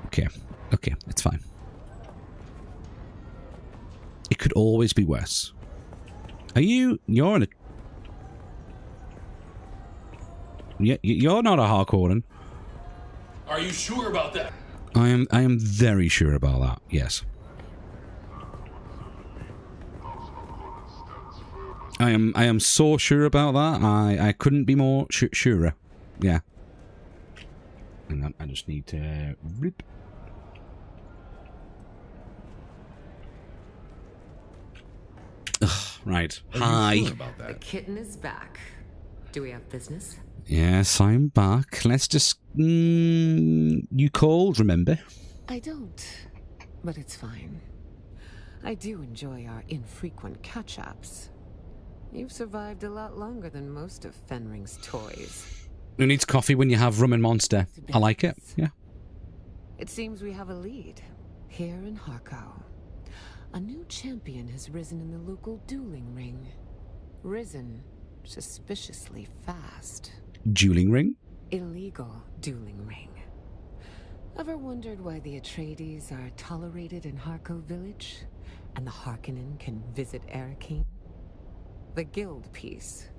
Okay. Okay, it's fine. It could always be worse. Are you... You're in a... Yeah, you're not a hardcore. Are you sure about that? I am very sure about that, yes. I am so sure about that. I couldn't be more surer. Yeah. Hang on, I just need to rip. Ugh, right. Hi. Sure about that? The kitten is back. Do we have business? Yes, I'm back. Let's just... you called, remember? I don't, but it's fine. I do enjoy our infrequent catch-ups. You've survived a lot longer than most of Fenring's toys. Who needs coffee when you have rum and Monster? I like it, yeah. It seems we have a lead here in Harko. A new champion has risen in the local dueling ring. Risen suspiciously fast. Dueling ring? Illegal dueling ring. Ever wondered why the Atreides are tolerated in Harko village, and the Harkonnen can visit Arakeen? The guild piece.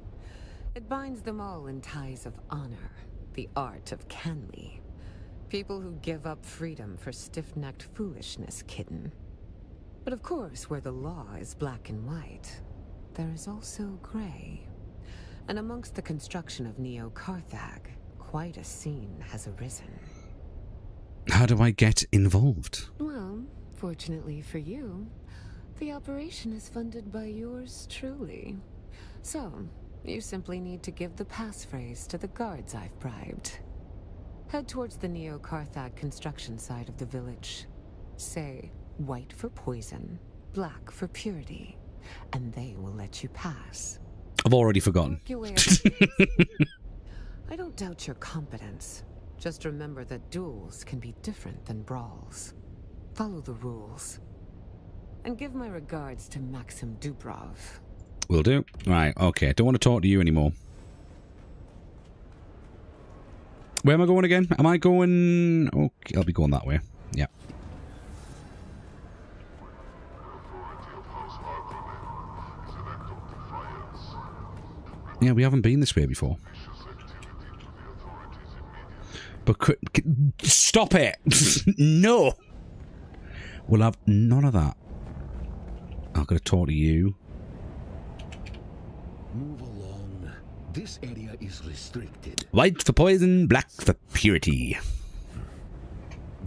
It binds them all in ties of honor, the art of Canly. People who give up freedom for stiff-necked foolishness, kitten. But of course, where the law is black and white, there is also gray. And amongst the construction of Neo-Carthag, quite a scene has arisen. How do I get involved? Well, fortunately for you, the operation is funded by yours truly. So, you simply need to give the passphrase to the guards I've bribed. Head towards the Neo-Carthag construction side of the village. Say, white for poison, black for purity, and they will let you pass. I've already forgotten. I don't doubt your competence. Just remember that duels can be different than brawls. Follow the rules. And give my regards to Maxim Dubrov. Will do. Right, okay. Don't want to talk to you anymore. Where am I going again? Am I going... Okay, I'll be going that way. Yeah. Yeah, we haven't been this way before. But stop it! No! We'll have none of that. I'm going to talk to you. Move along. This area is restricted. White for poison, black for purity.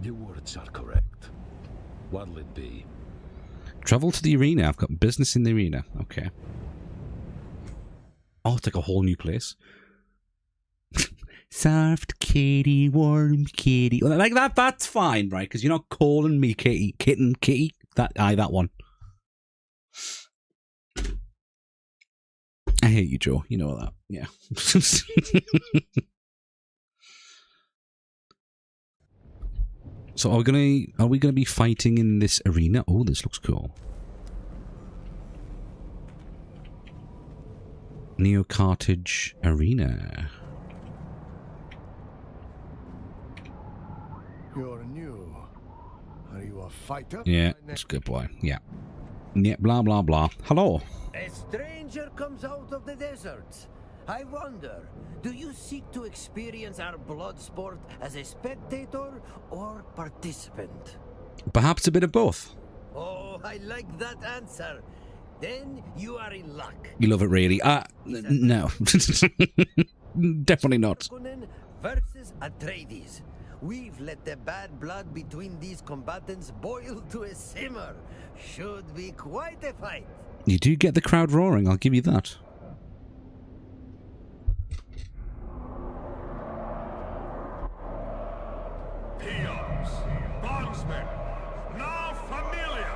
Your words are correct. What'll it be? Travel to the arena. I've got business in the arena. Okay. Oh, it's like a whole new place. Soft kitty, warm kitty. Like that, that's fine, right? Because you're not calling me kitty, kitten, kitty. That one. I hate you, Joe. You know that. Yeah. So are we gonna be fighting in this arena? Oh, this looks cool. Neo-Carthage Arena. You're new. Are you a fighter? Yeah, that's a good boy. Yeah. Yeah, blah, blah, blah. Hello. A stranger comes out of the deserts. I wonder, do you seek to experience our blood sport as a spectator or participant? Perhaps a bit of both. Oh, I like that answer. Then you are in luck. You love it, really? No. Definitely not. Versus Atreides. We've let the bad blood between these combatants boil to a simmer. Should be quite a fight. You do get the crowd roaring, I'll give you that. Peons, bondsmen, now familia.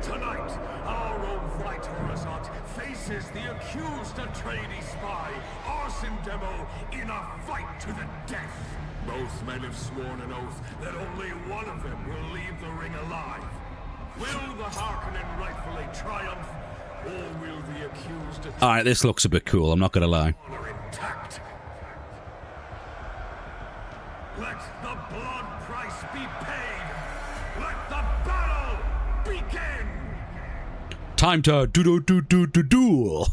Tonight, our own White Horizont faces the accused Atreides spy, Arson Demo, in a fight to the death. Both men have sworn an oath that only one of them will leave the ring alive. Will the Harkonnen rightfully triumph, or will the accused... Alright, this looks a bit cool, I'm not gonna lie. ...honor intact? Let the blood price be paid! Let the battle begin! Time to duel.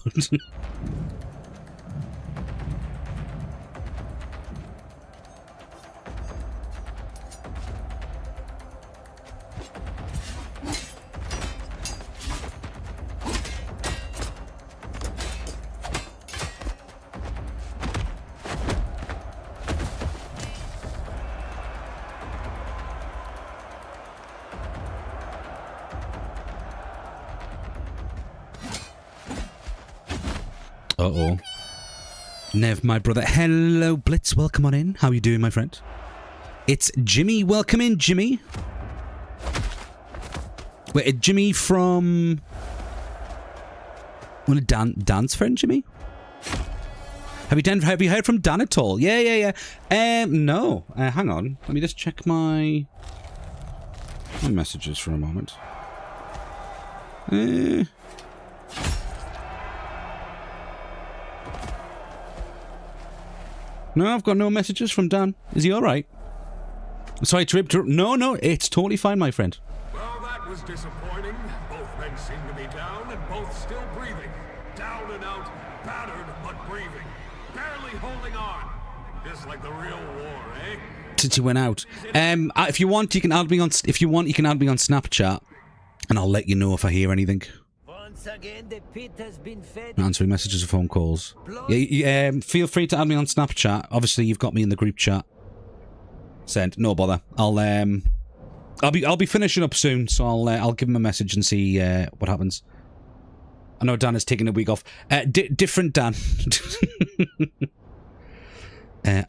Uh-oh. Nev, my brother. Hello, Blitz. Welcome on in. How are you doing, my friend? It's Jimmy. Welcome in, Jimmy. Wait, Jimmy from... Well, Dan's friend, Jimmy? Have you heard from Dan at all? Yeah. No. Hang on. Let me just check my messages for a moment. No, I've got no messages from Dan. Is he alright? Sorry, Trip. No, it's totally fine, my friend. Well, that was disappointing. Both men seem to be down and both still breathing. Down and out, battered but breathing. Barely holding on. Just like the real war, eh? Since he went out. If you want, you can add me on. If you want, you can add me on Snapchat, and I'll let you know if I hear anything. Once again, the pit has been fed. Answering messages or phone calls. Yeah, feel free to add me on Snapchat. Obviously, you've got me in the group chat. Send. No bother. I'll be finishing up soon, so I'll give him a message and see what happens. I know Dan is taking a week off. Different Dan.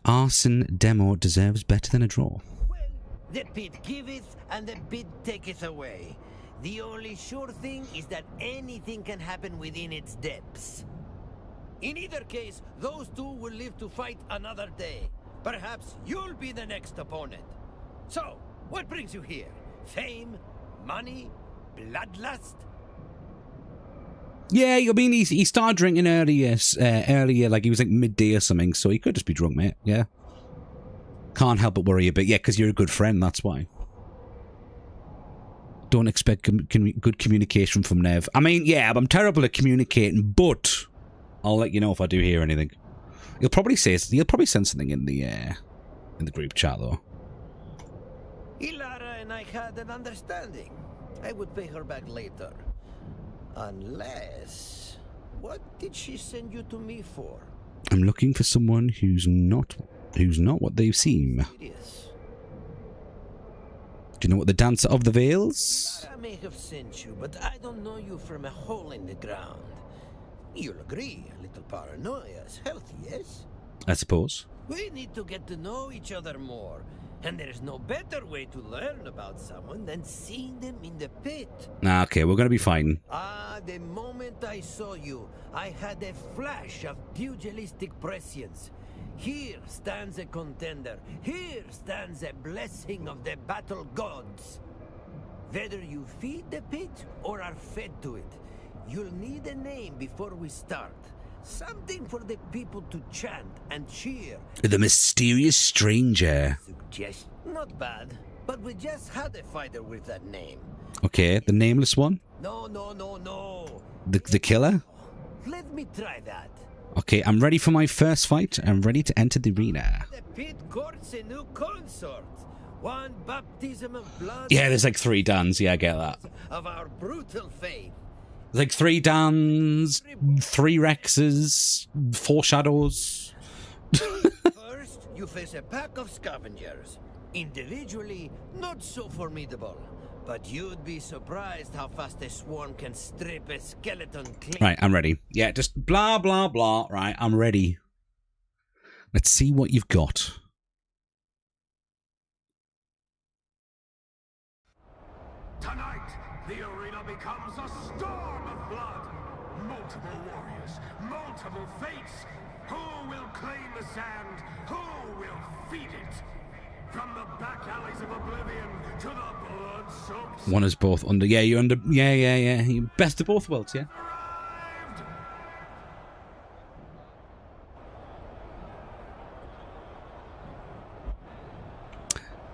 Arson Demo deserves better than a draw. Well, the pit giveth and the pit taketh away. The only sure thing is that anything can happen within its depths. In either case, those two will live to fight another day. Perhaps you'll be the next opponent. So, what brings you here? Fame? Money? Bloodlust? Yeah, I mean, he started drinking earlier, like he was like midday or something, so he could just be drunk, mate, yeah. Can't help but worry a bit, yeah, because you're a good friend, that's why. Don't expect good communication from Nev. I mean, yeah, I'm terrible at communicating, but I'll let you know if I do hear anything. He'll probably send something in the group chat, though. Ilara and I had an understanding. I would pay her back later. Unless... What did she send you to me for? I'm looking for someone who's not what they seem. Yes. Do you know what the Dancer of the Veils? I may have sent you, but I don't know you from a hole in the ground. You'll agree, a little paranoia is healthy, yes? I suppose. We need to get to know each other more. And there's no better way to learn about someone than seeing them in the pit. Okay, we're gonna be fine. The moment I saw you, I had a flash of pugilistic prescience. Here stands a contender. Here stands a blessing of the battle gods. Whether you feed the pit or are fed to it, you'll need a name before we start. Something for the people to chant and cheer. The mysterious stranger. Suggest not bad, but we just had a fighter with that name. Okay, the nameless one? No. The killer? Let me try that. Okay, I'm ready for my first fight. I'm ready to enter the arena. The pit courts a new consort. One baptism of blood. Yeah, there's like 3 Dans. Yeah, I get that. Of our brutal faith. There's like 3 Dans, 3 Rexes, 4 Shadows. First, you face a pack of scavengers. Individually, not so formidable. But you'd be surprised how fast a swarm can strip a skeleton clean. Right, I'm ready. Yeah, just blah, blah, blah. Right, I'm ready. Let's see what you've got. Tonight, the arena becomes a storm of blood. Multiple warriors, multiple fates. Who will claim the sand? Who will feed it? From the back alleys of oblivion to the blood-soaked... One is both under... Yeah, you're under... Yeah. You're best of both worlds, yeah?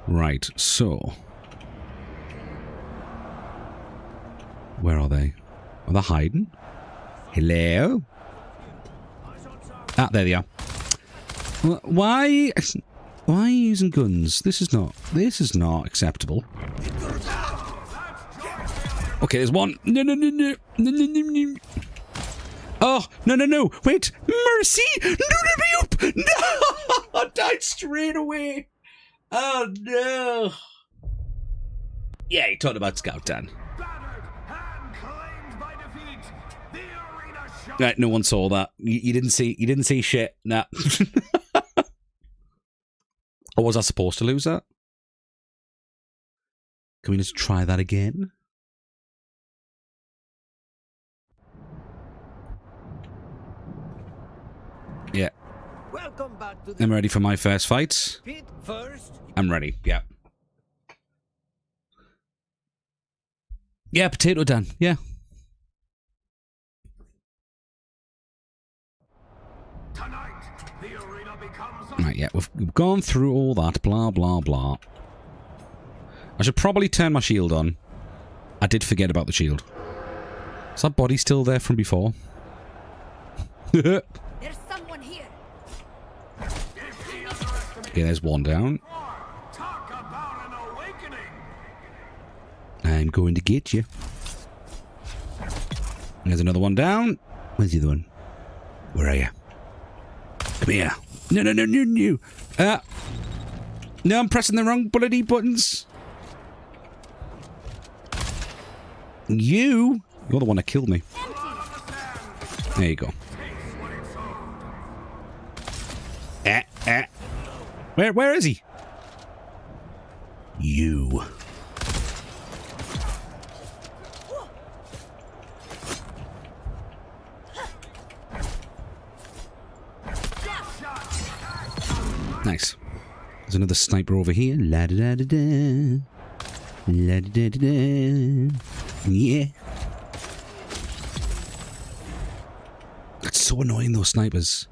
Right, so... Where are they? Are they hiding? Hello? Ah, there they are. Why are you using guns? This is not acceptable. Okay, there's one. No. Oh, no. Wait. Mercy! No. I died straight away. Oh, no. Yeah, you talked about Scout Dan. Right, no one saw that. You didn't see shit. Nah. Or was I supposed to lose that? Can we just try that again? Yeah. Welcome back to the... I'm ready for my first fight. pit first. I'm ready, yeah. Yeah, Potato Dan, yeah. Right, yeah, we've gone through all that, blah, blah, blah. I should probably turn my shield on. I did forget about the shield. Is that body still there from before? There's someone here. Okay, there's one down. I'm going to get you. There's another one down. Where's the other one? Where are you? Come here. No. No, I'm pressing the wrong bloody buttons. You're the one that killed me. There you go. Where is he? You. Nice. There's another sniper over here. La da da da. La da da da. Yeah. It's so annoying, those snipers.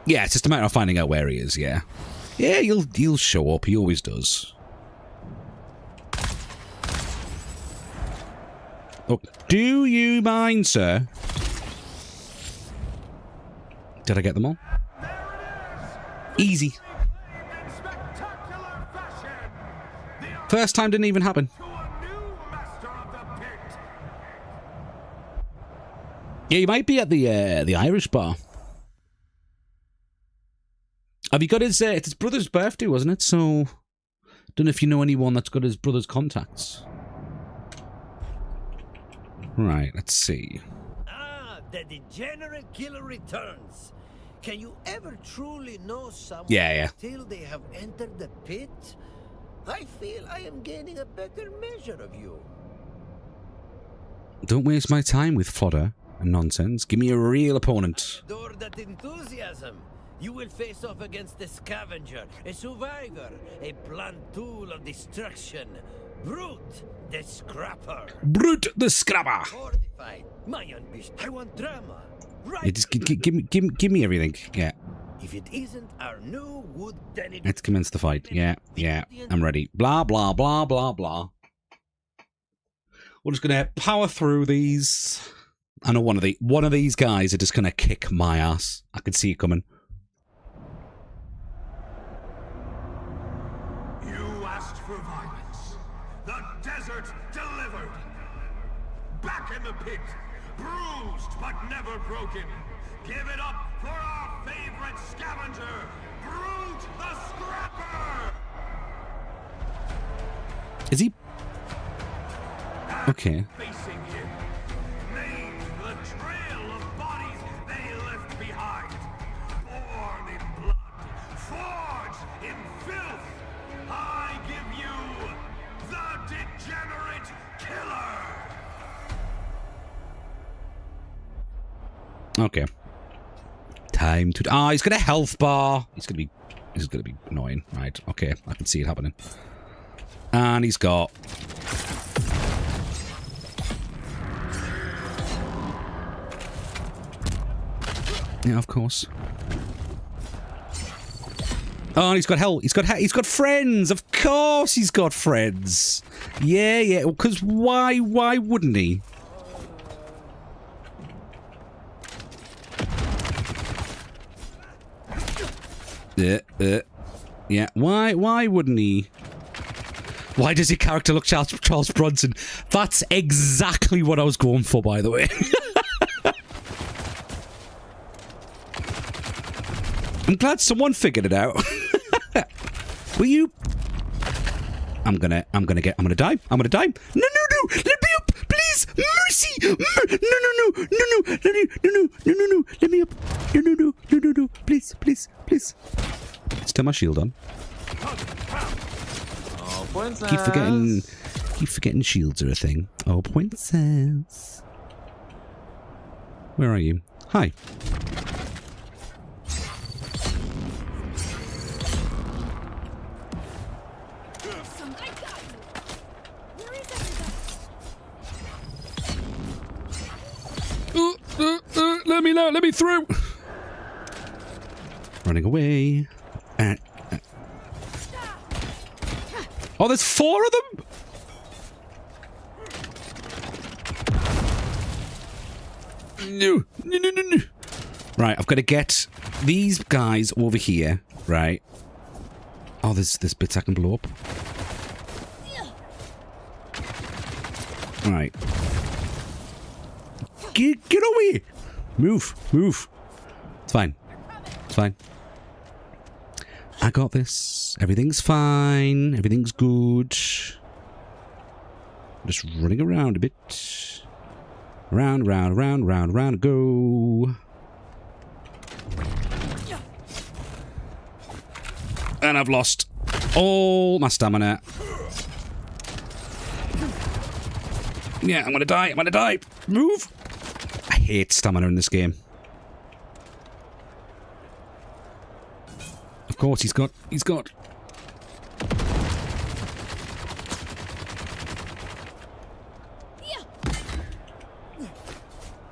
Yeah, it's just a matter of finding out where he is, yeah. Yeah, he'll show up. He always does. Oh, do you mind, sir? Did I get them all? Easy. First time didn't even happen. Yeah, you might be at the Irish bar. Have you got his? It's his brother's birthday, wasn't it? So, don't know if you know anyone that's got his brother's contacts. Right, let's see. Ah, the degenerate killer returns. Can you ever truly know someone Yeah. until they have entered the pit? I feel I am gaining a better measure of you. Don't waste my time with fodder and nonsense. Give me a real opponent. Adore that enthusiasm. You will face off against a scavenger, a survivor, a blunt tool of destruction. Brute the Scrapper. Brute the Scrapper. Fortified. My ambition. I want drama. Right. Yeah, just give me everything. Yeah. If it isn't our new wood, then it... Let's commence the fight. Yeah. I'm ready. Blah, blah, blah, blah, blah. We're just going to power through these. I know one of these guys are just going to kick my ass. I can see it coming. You asked for violence. The desert delivered. Back in the pit, bruised but never broken. Give it up for our favorite scavenger, Brute the Scrapper! Is he? Okay. Facing him, named the trail of bodies they left behind. Born in blood, forged in filth. I give you the Degenerate Killer! Okay. Time to... Ah, he's got a health bar. He's gonna be annoying. Right, okay. I can see it happening. And he's got... Yeah, of course. Oh, and he's got hell. He's got friends. Of course he's got friends. Yeah, yeah. Because why wouldn't he? Yeah. Why wouldn't he? Why does your character look Charles Bronson? That's exactly what I was going for, by the way. I'm glad someone figured it out. Will you? I'm gonna die. I'm gonna die. No! Let me up, please. Mercy. No. Let me up. No. Please. Let's turn my shield on. Oh, princess. Keep forgetting shields are a thing. Oh, princess. Where are you? Hi. Let me through. Running away. Oh, there's 4 of them? No. Right, I've got to get these guys over here. Right. Oh, there's bits I can blow up. Right. Get away! Move. It's fine. I got this. Everything's fine. Everything's good. Just running around a bit. Round, go. And I've lost all my stamina. Yeah, I'm gonna die. Move! I hate stamina in this game. Of course, he's got...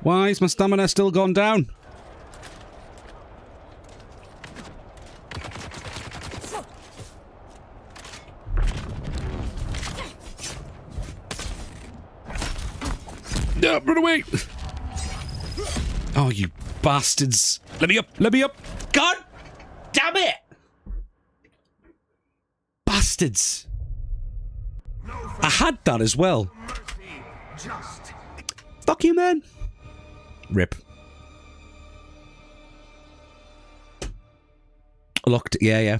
Why is my stamina still gone down? No, run away! Oh, you bastards! Let me up! God damn it! Bastards! I had that as well. Fuck you, man! Rip. Locked. Yeah.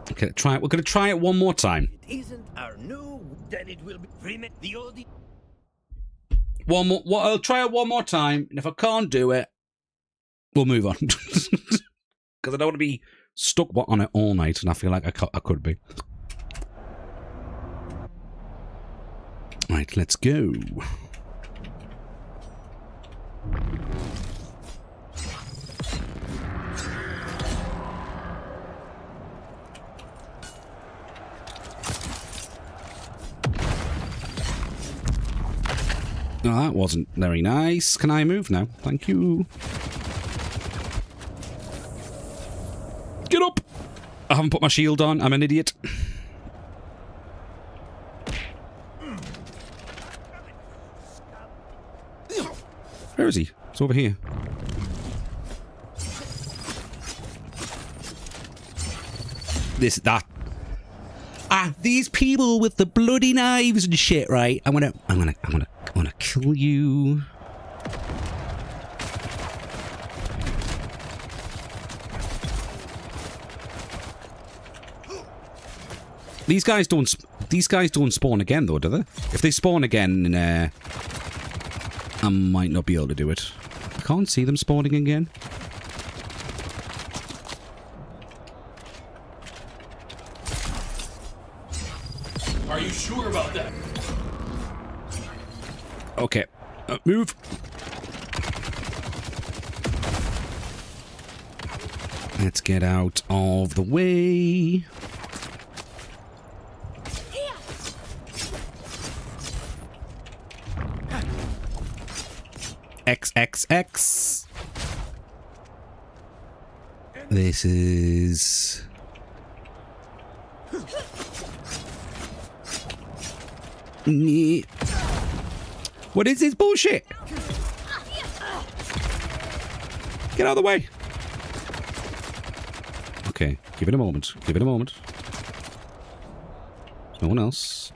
Okay, try it. We're gonna try it one more time. It isn't our new, then it will be the old. One more. Well, I'll try it one more time, and if I can't do it, we'll move on. Because I don't want to be stuck on it all night, and I feel like I could be. Right, let's go. Oh, that wasn't very nice. Can I move now? Thank you. Get up! I haven't put my shield on. I'm an idiot. Where is he? It's over here. That. These people with the bloody knives and shit, right? I'm gonna kill you. These guys don't spawn again though, do they? If they spawn again, I might not be able to do it. I can't see them spawning again. Are you sure about that? Okay, move. Let's get out of the way. XXX. This is... What is this bullshit? Get out of the way. Okay, give it a moment. Give it a moment. There's no one else.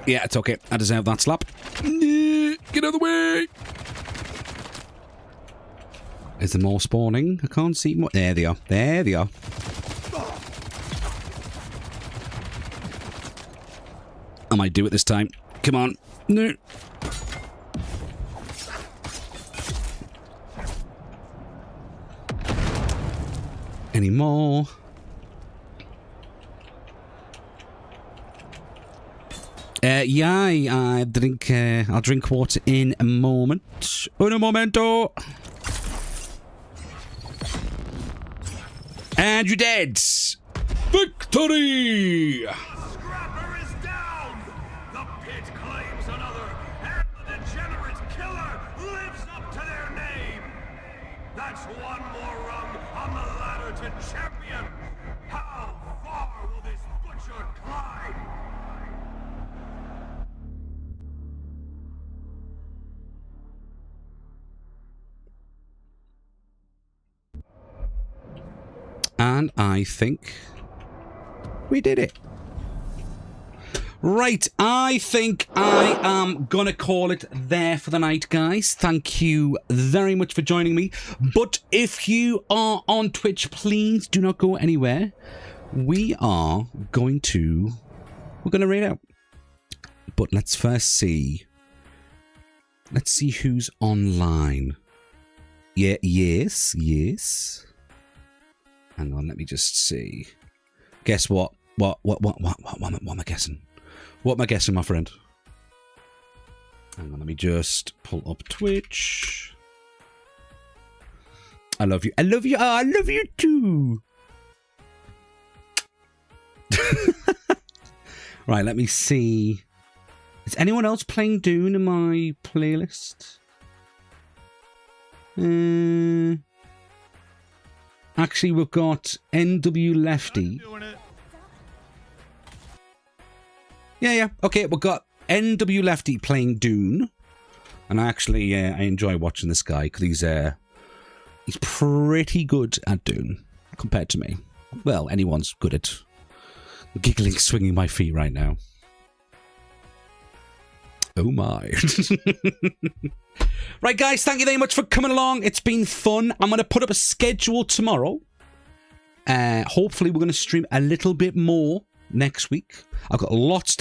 Yeah, it's okay. I deserve that slap. Get out of the way! Is there more spawning? I can't see more. There they are. There they are. I might do it this time. Come on. No. Any more? Yeah, I drink. I'll drink water in a moment. Un momento. And you're dead. Victory! Scrapper is down! The pit claims another, and the degenerate killer lives up to their name! That's one more rung on the ladder to champion! How far will this butcher climb? And I think we did it. Right, I think I am gonna call it there for the night, guys. Thank you very much for joining me. But if you are on Twitch, please do not go anywhere. We're gonna raid out. But let's first see. Let's see who's online. Yeah, yes. Hang on, let me just see. Guess what? What am I guessing? What am I guessing, my friend? Hang on, let me just pull up Twitch. I love you. I love you. Oh, I love you too. Right, let me see. Is anyone else playing Dune in my playlist? Actually, we've got NW Lefty. Yeah. Okay, we've got NW Lefty playing Dune. And I enjoy watching this guy because he's pretty good at Dune compared to me. Well, anyone's good at giggling, swinging my feet right now. Oh my. Right, guys, thank you very much for coming along. It's been fun. I'm going to put up a schedule tomorrow. Hopefully, we're going to stream a little bit more next week. I've got lots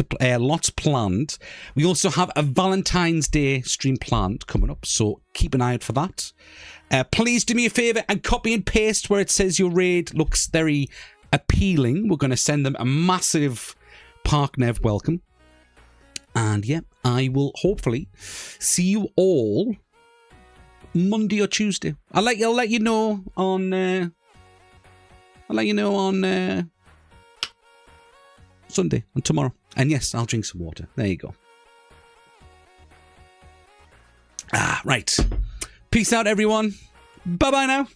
planned. We also have a Valentine's Day stream planned coming up, so keep an eye out for that. Please do me a favour and copy and paste where it says your raid looks very appealing. We're going to send them a massive Parkenev welcome. And yeah, I will hopefully see you all Monday or Tuesday. I'll let you know on Sunday and tomorrow. And yes, I'll drink some water. There you go. Right. Peace out, everyone. Bye-bye now.